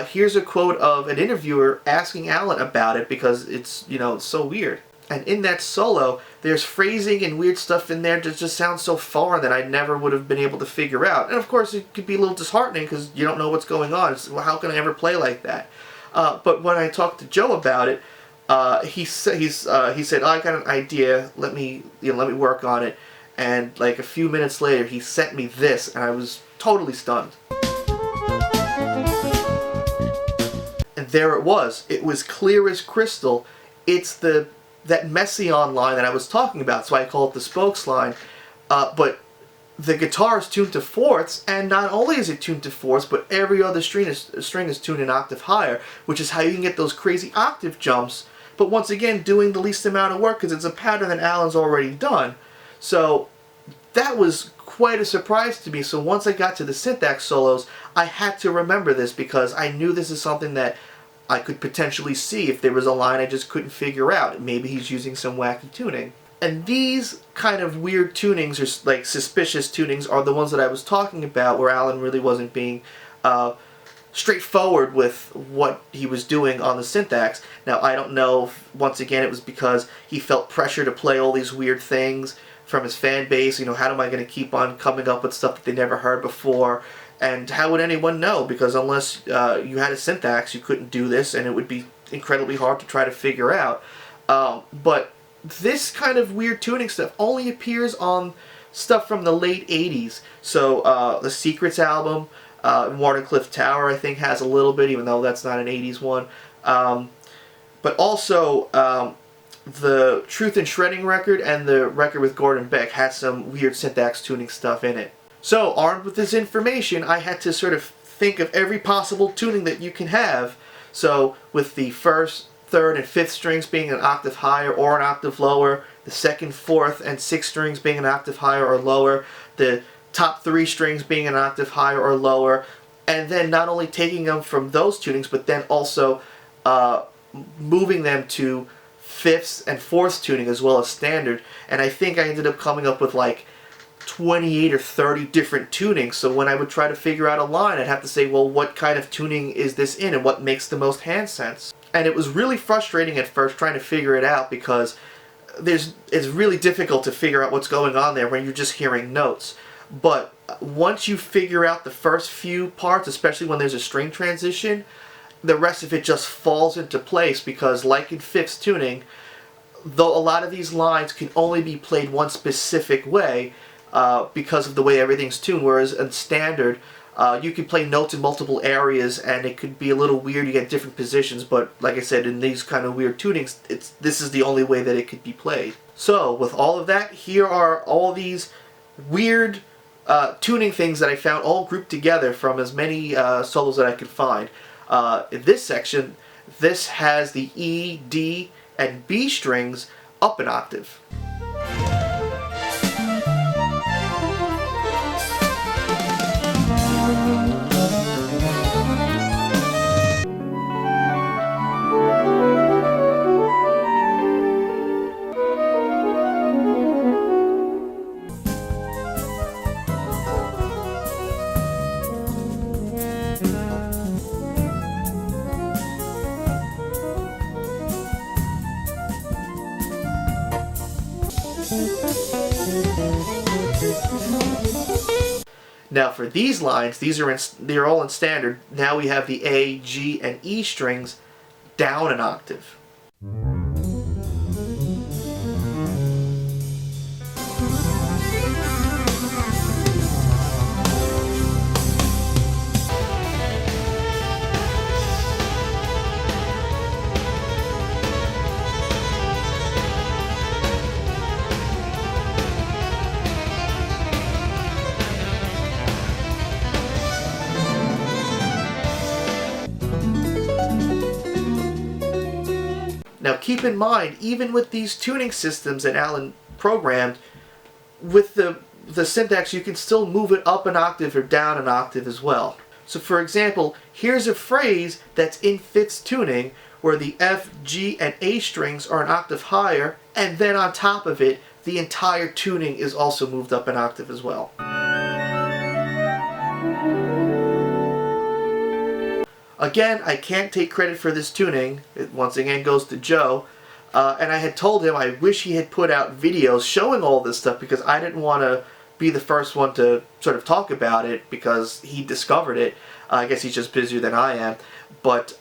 Here's a quote of an interviewer asking Allan about it because it's, it's so weird. And in that solo, there's phrasing and weird stuff in there that just sounds so foreign that I never would have been able to figure out. And of course, it could be a little disheartening because you don't know what's going on. Well, how can I ever play like that? But when I talked to Joe about it, he said, oh, I got an idea. Let me work on it. And like a few minutes later, he sent me this, and I was totally stunned. And there it was. It was clear as crystal. It's that Messiaen line that I was talking about, so I call it the spokes line. But the guitar is tuned to fourths, and not only is it tuned to fourths, but every other string is tuned an octave higher, which is how you can get those crazy octave jumps. But once again, doing the least amount of work because it's a pattern that Allan's already done. So that was quite a surprise to me. So once I got to the Synthaxe solos, I had to remember this because I knew this is something that I could potentially see if there was a line I just couldn't figure out. Maybe he's using some wacky tuning. And these kind of weird tunings, or like suspicious tunings, are the ones that I was talking about where Allan really wasn't being straightforward with what he was doing on the Synthaxe. Now, I don't know if, once again, it was because he felt pressure to play all these weird things from his fan base. How am I going to keep on coming up with stuff that they never heard before? And how would anyone know? Because unless you had a Synthaxe, you couldn't do this, and it would be incredibly hard to try to figure out. But this kind of weird tuning stuff only appears on stuff from the late 80s. So the Secrets album, Wardenclyffe Tower, I think, has a little bit, even though that's not an 80s one. But also, the Truth in Shredding record and the record with Gordon Beck had some weird Synthaxe tuning stuff in it. So, armed with this information, I had to sort of think of every possible tuning that you can have. So, with the first, third, and fifth strings being an octave higher or an octave lower, the second, fourth, and sixth strings being an octave higher or lower, the top three strings being an octave higher or lower, and then not only taking them from those tunings, but then also moving them to fifths and fourths tuning as well as standard. And I think I ended up coming up with like 28 or 30 different tunings. So when I would try to figure out a line, I'd have to say, well, what kind of tuning is this in and what makes the most hand sense? And it was really frustrating at first trying to figure it out because it's really difficult to figure out what's going on there when you're just hearing notes. But once you figure out the first few parts, especially when there's a string transition, the rest of it just falls into place because, like in fifths tuning, though a lot of these lines can only be played one specific way because of the way everything's tuned, whereas in standard, you can play notes in multiple areas and it could be a little weird, you get different positions, but like I said, in these kind of weird tunings, this is the only way that it could be played. So, with all of that, here are all these weird tuning things that I found all grouped together from as many solos that I could find. In this section, this has the E, D, and B strings up an octave. Now for these lines, they're all in standard. Now we have the A, G, and E strings down an octave. Now keep in mind, even with these tuning systems that Allan programmed, with the Synthaxe you can still move it up an octave or down an octave as well. So for example, here's a phrase that's in fifths tuning where the F, G, and A strings are an octave higher, and then on top of it, the entire tuning is also moved up an octave as well. Again, I can't take credit for this tuning. It once again goes to Joe. And I had told him I wish he had put out videos showing all this stuff because I didn't want to be the first one to sort of talk about it because he discovered it. I guess he's just busier than I am. But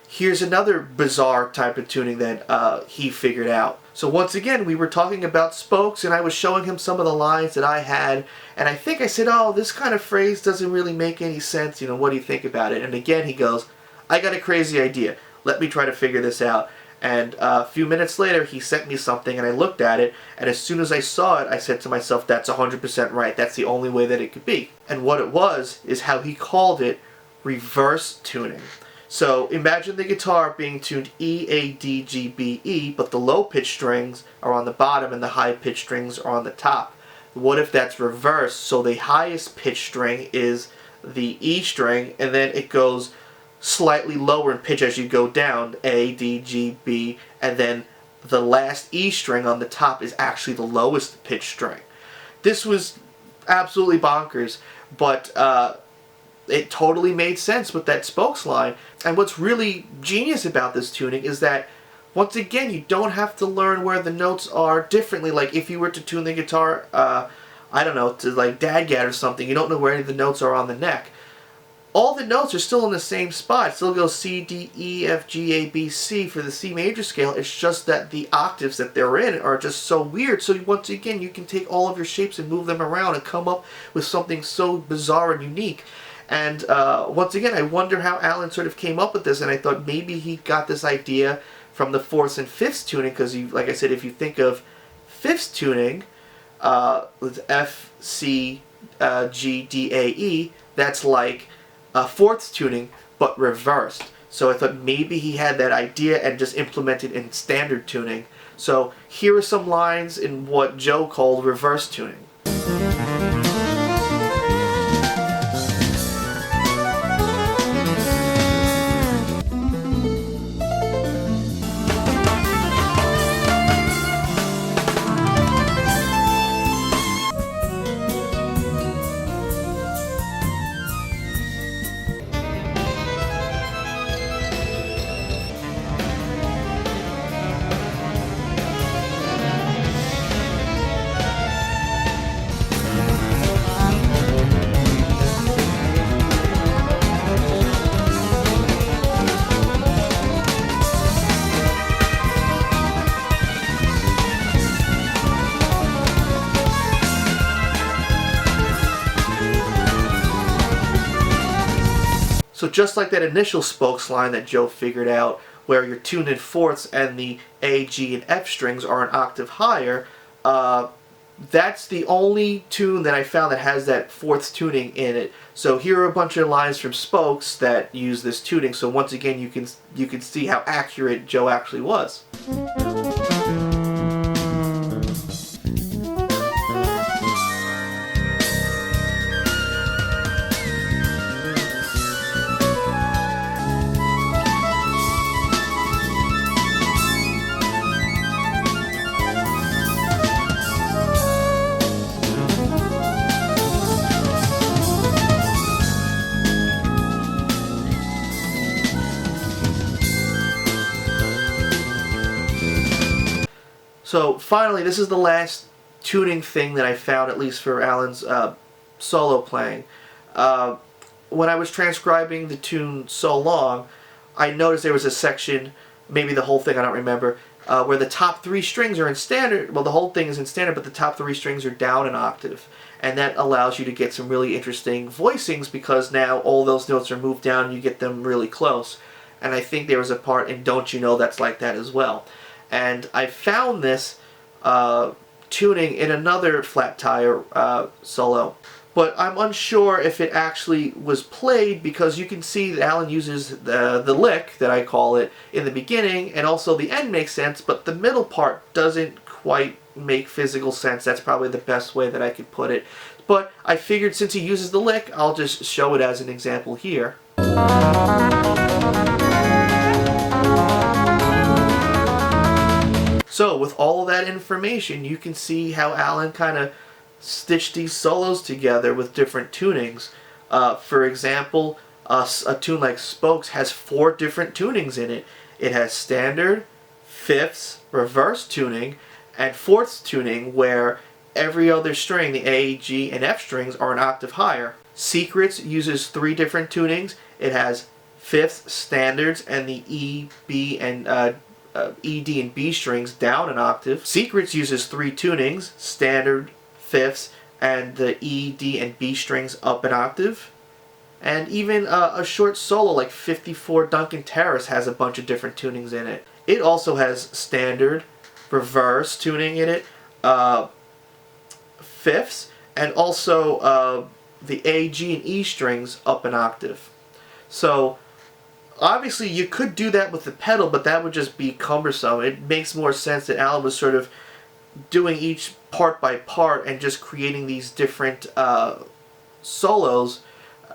here's another bizarre type of tuning that he figured out. So once again, we were talking about spokes, and I was showing him some of the lines that I had, and I think I said, oh, this kind of phrase doesn't really make any sense, you know, what do you think about it? And again, he goes, I got a crazy idea. Let me try to figure this out. And a few minutes later, he sent me something, and I looked at it, and as soon as I saw it, I said to myself, that's 100% right. That's the only way that it could be. And what it was is how he called it reverse tuning. So imagine the guitar being tuned E, A, D, G, B, E, but the low pitch strings are on the bottom and the high pitch strings are on the top. What if that's reversed? So the highest pitch string is the E string, and then it goes slightly lower in pitch as you go down, A, D, G, B, and then the last E string on the top is actually the lowest pitch string. This was absolutely bonkers, but it totally made sense with that spokes line. And what's really genius about this tuning is that, once again, you don't have to learn where the notes are differently. Like if you were to tune the guitar, I don't know, to like dadgad or something, you don't know where any of the notes are on the neck. All the notes are still in the same spot. It still goes C, D, E, F, G, A, B, C for the C major scale. It's just that the octaves that they're in are just so weird. So once again, you can take all of your shapes and move them around and come up with something so bizarre and unique. And once again, I wonder how Allan sort of came up with this, and I thought maybe he got this idea from the fourths and fifths tuning, because like I said, if you think of fifths tuning, with F, C, G, D, A, E, that's like fourths tuning, but reversed. So I thought maybe he had that idea and just implemented in standard tuning. So here are some lines in what Joe called reverse tuning. So just like that initial spokes line that Joe figured out, where you're tuned in fourths and the A, G, and F strings are an octave higher, that's the only tune that I found that has that fourths tuning in it. So here are a bunch of lines from spokes that use this tuning. So once again, you can see how accurate Joe actually was. So finally, this is the last tuning thing that I found, at least for Allan's solo playing. When I was transcribing the tune So Long, I noticed there was a section, maybe the whole thing, I don't remember, where the top 3 strings are in standard. Well, the whole thing is in standard, but the top 3 strings are down an octave. And that allows you to get some really interesting voicings, because now all those notes are moved down and you get them really close. And I think there was a part in Don't You Know that's like that as well. And I found this tuning in another flat tire solo. But I'm unsure if it actually was played, because you can see that Allan uses the lick, that I call it, in the beginning, and also the end makes sense, but the middle part doesn't quite make physical sense. That's probably the best way that I could put it. But I figured since he uses the lick, I'll just show it as an example here. So with all of that information, you can see how Allan kind of stitched these solos together with different tunings. For example, a tune like Spokes has 4 different tunings in it. It has standard, fifths, reverse tuning, and fourths tuning, where every other string, the A, G, and F strings, are an octave higher. Secrets uses 3 different tunings. It has fifths, standards, and the E, B, and E, D, and B strings down an octave. Secrets uses 3 tunings, standard, fifths, and the E, D, and B strings up an octave. And even a short solo like 54 Duncan Terrace has a bunch of different tunings in it. It also has standard, reverse tuning in it, fifths, and also the A, G, and E strings up an octave. So obviously you could do that with the pedal, but that would just be cumbersome. It makes more sense that Allan was sort of doing each part by part and just creating these different solos,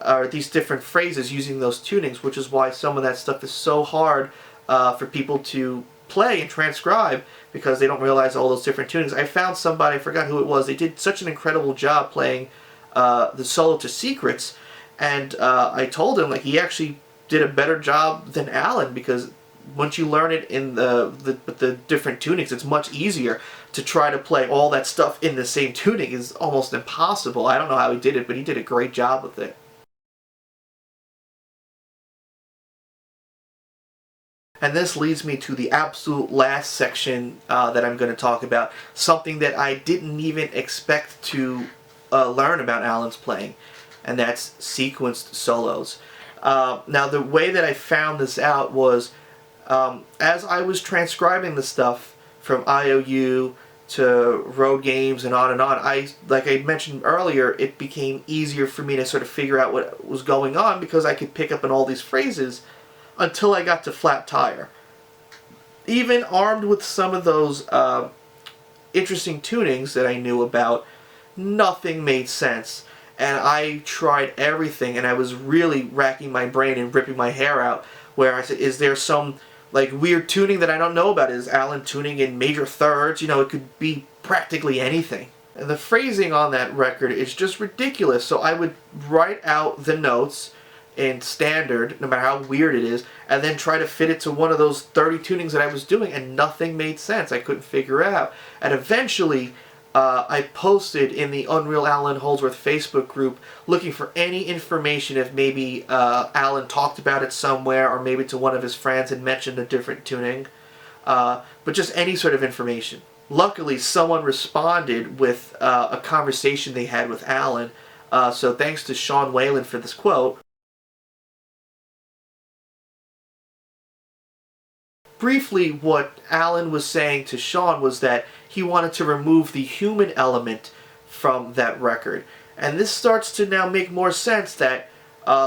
or these different phrases using those tunings, which is why some of that stuff is so hard for people to play and transcribe, because they don't realize all those different tunings. I found somebody, I forgot who it was, they did such an incredible job playing the solo to Secrets, and I told him, like, he actually did a better job than Allan, because once you learn it in the different tunings, it's much easier. To try to play all that stuff in the same tuning is almost impossible. I don't know how he did it, but he did a great job with it. And this leads me to the absolute last section that I'm going to talk about. Something that I didn't even expect to learn about Allan's playing, and that's sequenced solos. Now, the way that I found this out was as I was transcribing the stuff from IOU to road games and on, like I mentioned earlier, it became easier for me to sort of figure out what was going on, because I could pick up on all these phrases until I got to Flat Tire. Even armed with some of those interesting tunings that I knew about, nothing made sense. And I tried everything, and I was really racking my brain and ripping my hair out, where I said, is there some like weird tuning that I don't know about? Is Allan tuning in major thirds? You know, it could be practically anything. And the phrasing on that record is just ridiculous. So I would write out the notes in standard, no matter how weird it is, and then try to fit it to one of those 30 tunings that I was doing, and nothing made sense. I couldn't figure it out. And eventually, I posted in the Unreal Allan Holdsworth Facebook group looking for any information, if maybe Allan talked about it somewhere, or maybe to one of his friends and mentioned a different tuning, but just any sort of information. Luckily, someone responded with a conversation they had with Allan, so thanks to Sean Whalen for this quote. Briefly, what Allan was saying to Sean was that he wanted to remove the human element from that record. And this starts to now make more sense, that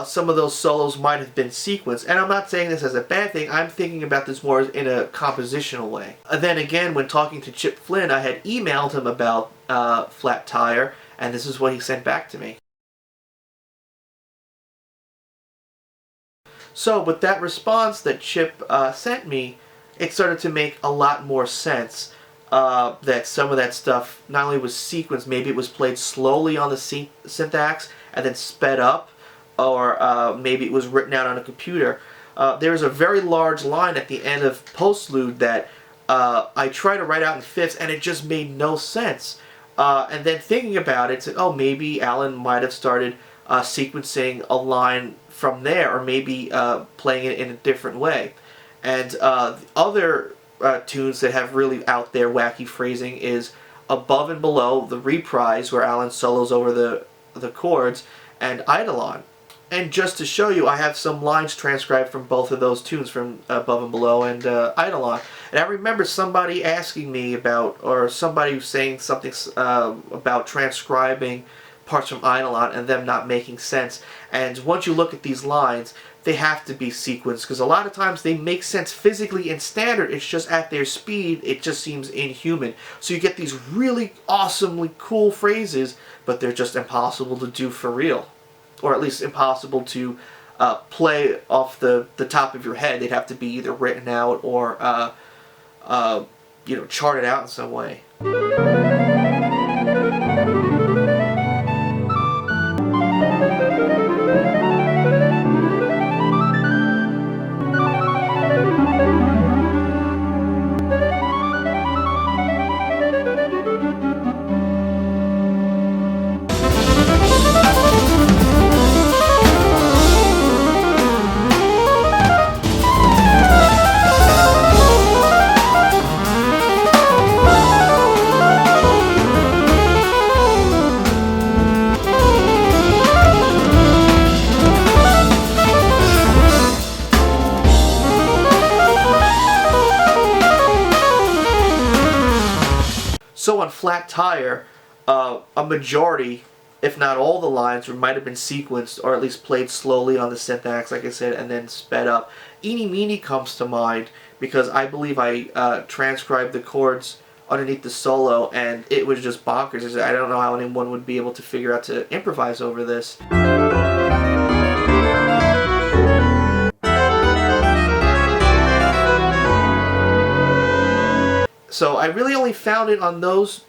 some of those solos might have been sequenced. And I'm not saying this as a bad thing, I'm thinking about this more in a compositional way. And then again, when talking to Chip Flynn, I had emailed him about Flat Tire, and this is what he sent back to me. So with that response that Chip sent me, it started to make a lot more sense. That some of that stuff not only was sequenced, maybe it was played slowly on the Synthaxe and then sped up, or maybe it was written out on a computer. There's a very large line at the end of Postlude that I tried to write out in fifths, and it just made no sense. And then thinking about it, said, oh, maybe Allan might have started sequencing a line from there, or maybe playing it in a different way. And the other tunes that have really out there wacky phrasing is Above and Below, the Reprise, where Allan solos over the chords, and Eidolon. And just to show you, I have some lines transcribed from both of those tunes, from Above and Below and Eidolon. And I remember somebody asking me about, or somebody saying something about transcribing parts from Eidolon and them not making sense. And once you look at these lines, they have to be sequenced, because a lot of times they make sense physically in standard, it's just at their speed, it just seems inhuman. So you get these really awesomely cool phrases, but they're just impossible to do for real. Or at least impossible to play off the top of your head. They'd have to be either written out or charted out in some way. So on Flat Tire, a majority, if not all the lines, might have been sequenced, or at least played slowly on the Synthaxe, like I said, and then sped up. Eeny Meeny comes to mind, because I believe I transcribed the chords underneath the solo, and it was just bonkers. I don't know how anyone would be able to figure out to improvise over this. So I really only found it on those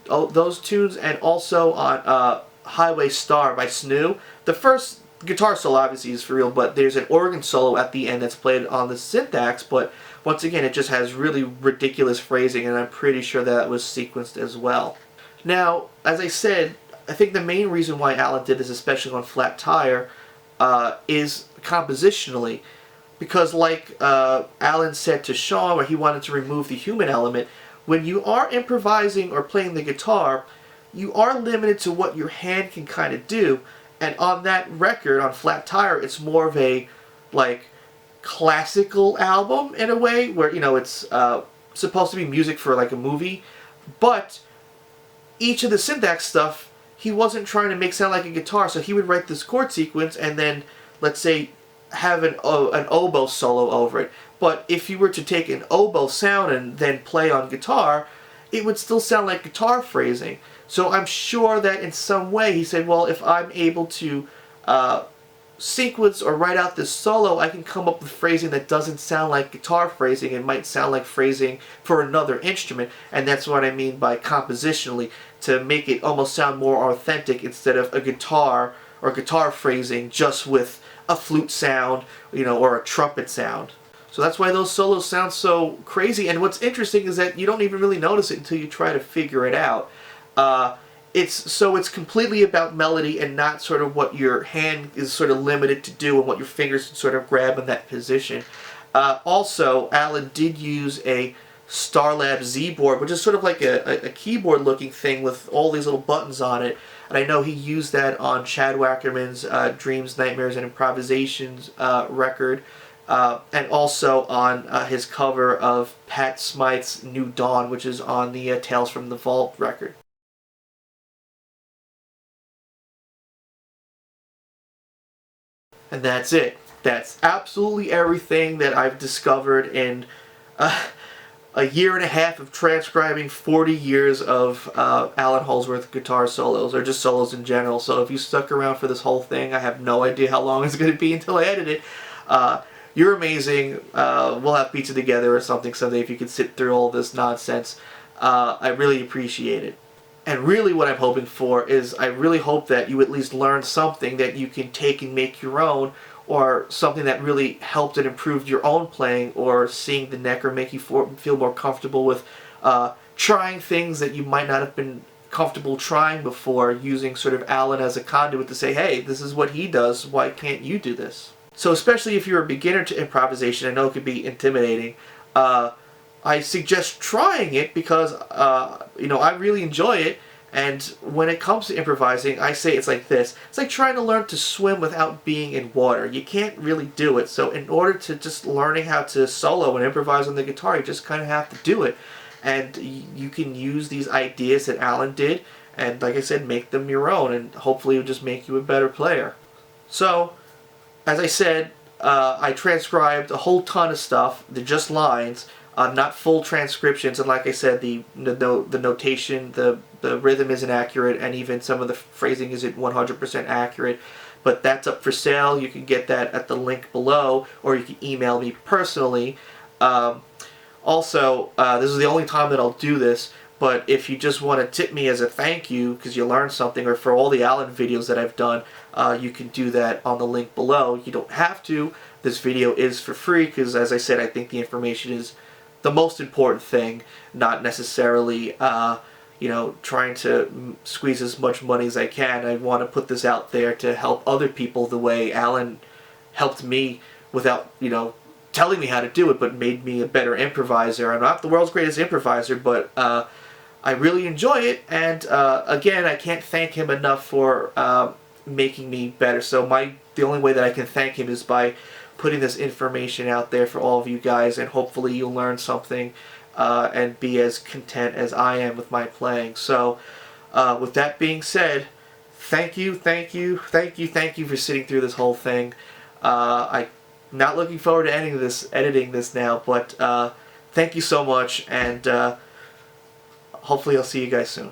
tunes, and also on Highway Star by Snoo. The first guitar solo obviously is for real, but there's an organ solo at the end that's played on the Synthaxe, but once again it just has really ridiculous phrasing, and I'm pretty sure that was sequenced as well. Now, as I said, I think the main reason why Allan did this, especially on Flat Tire, is compositionally. Because like Allan said to Sean, where he wanted to remove the human element, when you are improvising or playing the guitar, you are limited to what your hand can kind of do. And on that record, on Flat Tire, it's more of a, like, classical album in a way, where, you know, it's supposed to be music for, like, a movie. But each of the Synthaxe stuff, he wasn't trying to make sound like a guitar, so he would write this chord sequence and then, let's say, have an oboe solo over it. But if you were to take an oboe sound and then play on guitar, it would still sound like guitar phrasing. So I'm sure that in some way he said, well, if I'm able to sequence or write out this solo, I can come up with phrasing that doesn't sound like guitar phrasing. It might sound like phrasing for another instrument, and that's what I mean by compositionally, to make it almost sound more authentic instead of a guitar or guitar phrasing just with a flute sound, you know, or a trumpet sound. So that's why those solos sound so crazy. And what's interesting is that you don't even really notice it until you try to figure it out. It's completely about melody and not sort of what your hand is sort of limited to do and what your fingers can sort of grab in that position. Also, Allan did use a Starlab Z board, which is sort of like a keyboard looking thing with all these little buttons on it. And I know he used that on Chad Wackerman's Dreams, Nightmares, and Improvisations record. And also on his cover of Pat Smythe's New Dawn, which is on the Tales from the Vault record. And that's it. That's absolutely everything that I've discovered in a year and a half of transcribing 40 years of Allan Holdsworth guitar solos, or just solos in general. So if you stuck around for this whole thing, I have no idea how long it's going to be until I edit it. You're amazing. We'll have pizza together or something someday if you could sit through all this nonsense. I really appreciate it. And really what I'm hoping for is, I really hope that you at least learned something that you can take and make your own, or something that really helped and improved your own playing, or seeing the neck, or make you feel more comfortable with trying things that you might not have been comfortable trying before, using sort of Allan as a conduit to say, hey, this is what he does, why can't you do this? So especially if you're a beginner to improvisation, I know it could be intimidating, I suggest trying it because, you know, I really enjoy it. And when it comes to improvising, I say it's like this. It's like trying to learn to swim without being in water. You can't really do it. So in order to just learning how to solo and improvise on the guitar, you just kind of have to do it. And you can use these ideas that Allan did, and like I said, make them your own, and hopefully it will just make you a better player. So, as I said, I transcribed a whole ton of stuff. They're just lines, not full transcriptions, and like I said, the notation, the rhythm isn't accurate, and even some of the phrasing isn't 100% accurate. But that's up for sale. You can get that at the link below, or you can email me personally. Also, this is the only time that I'll do this, but if you just want to tip me as a thank you because you learned something, or for all the Allan videos that I've done, you can do that on the link below. You don't have to. This video is for free because, as I said, I think the information is the most important thing, not necessarily you know, trying to squeeze as much money as I can. I want to put this out there to help other people the way Allan helped me without, you know, telling me how to do it, but made me a better improviser. I'm not the world's greatest improviser, but I really enjoy it, and again, I can't thank him enough for making me better. So the only way that I can thank him is by putting this information out there for all of you guys, and hopefully you'll learn something and be as content as I am with my playing. So with that being said, thank you for sitting through this whole thing. I'm not looking forward to editing this now, but thank you so much, and hopefully I'll see you guys soon.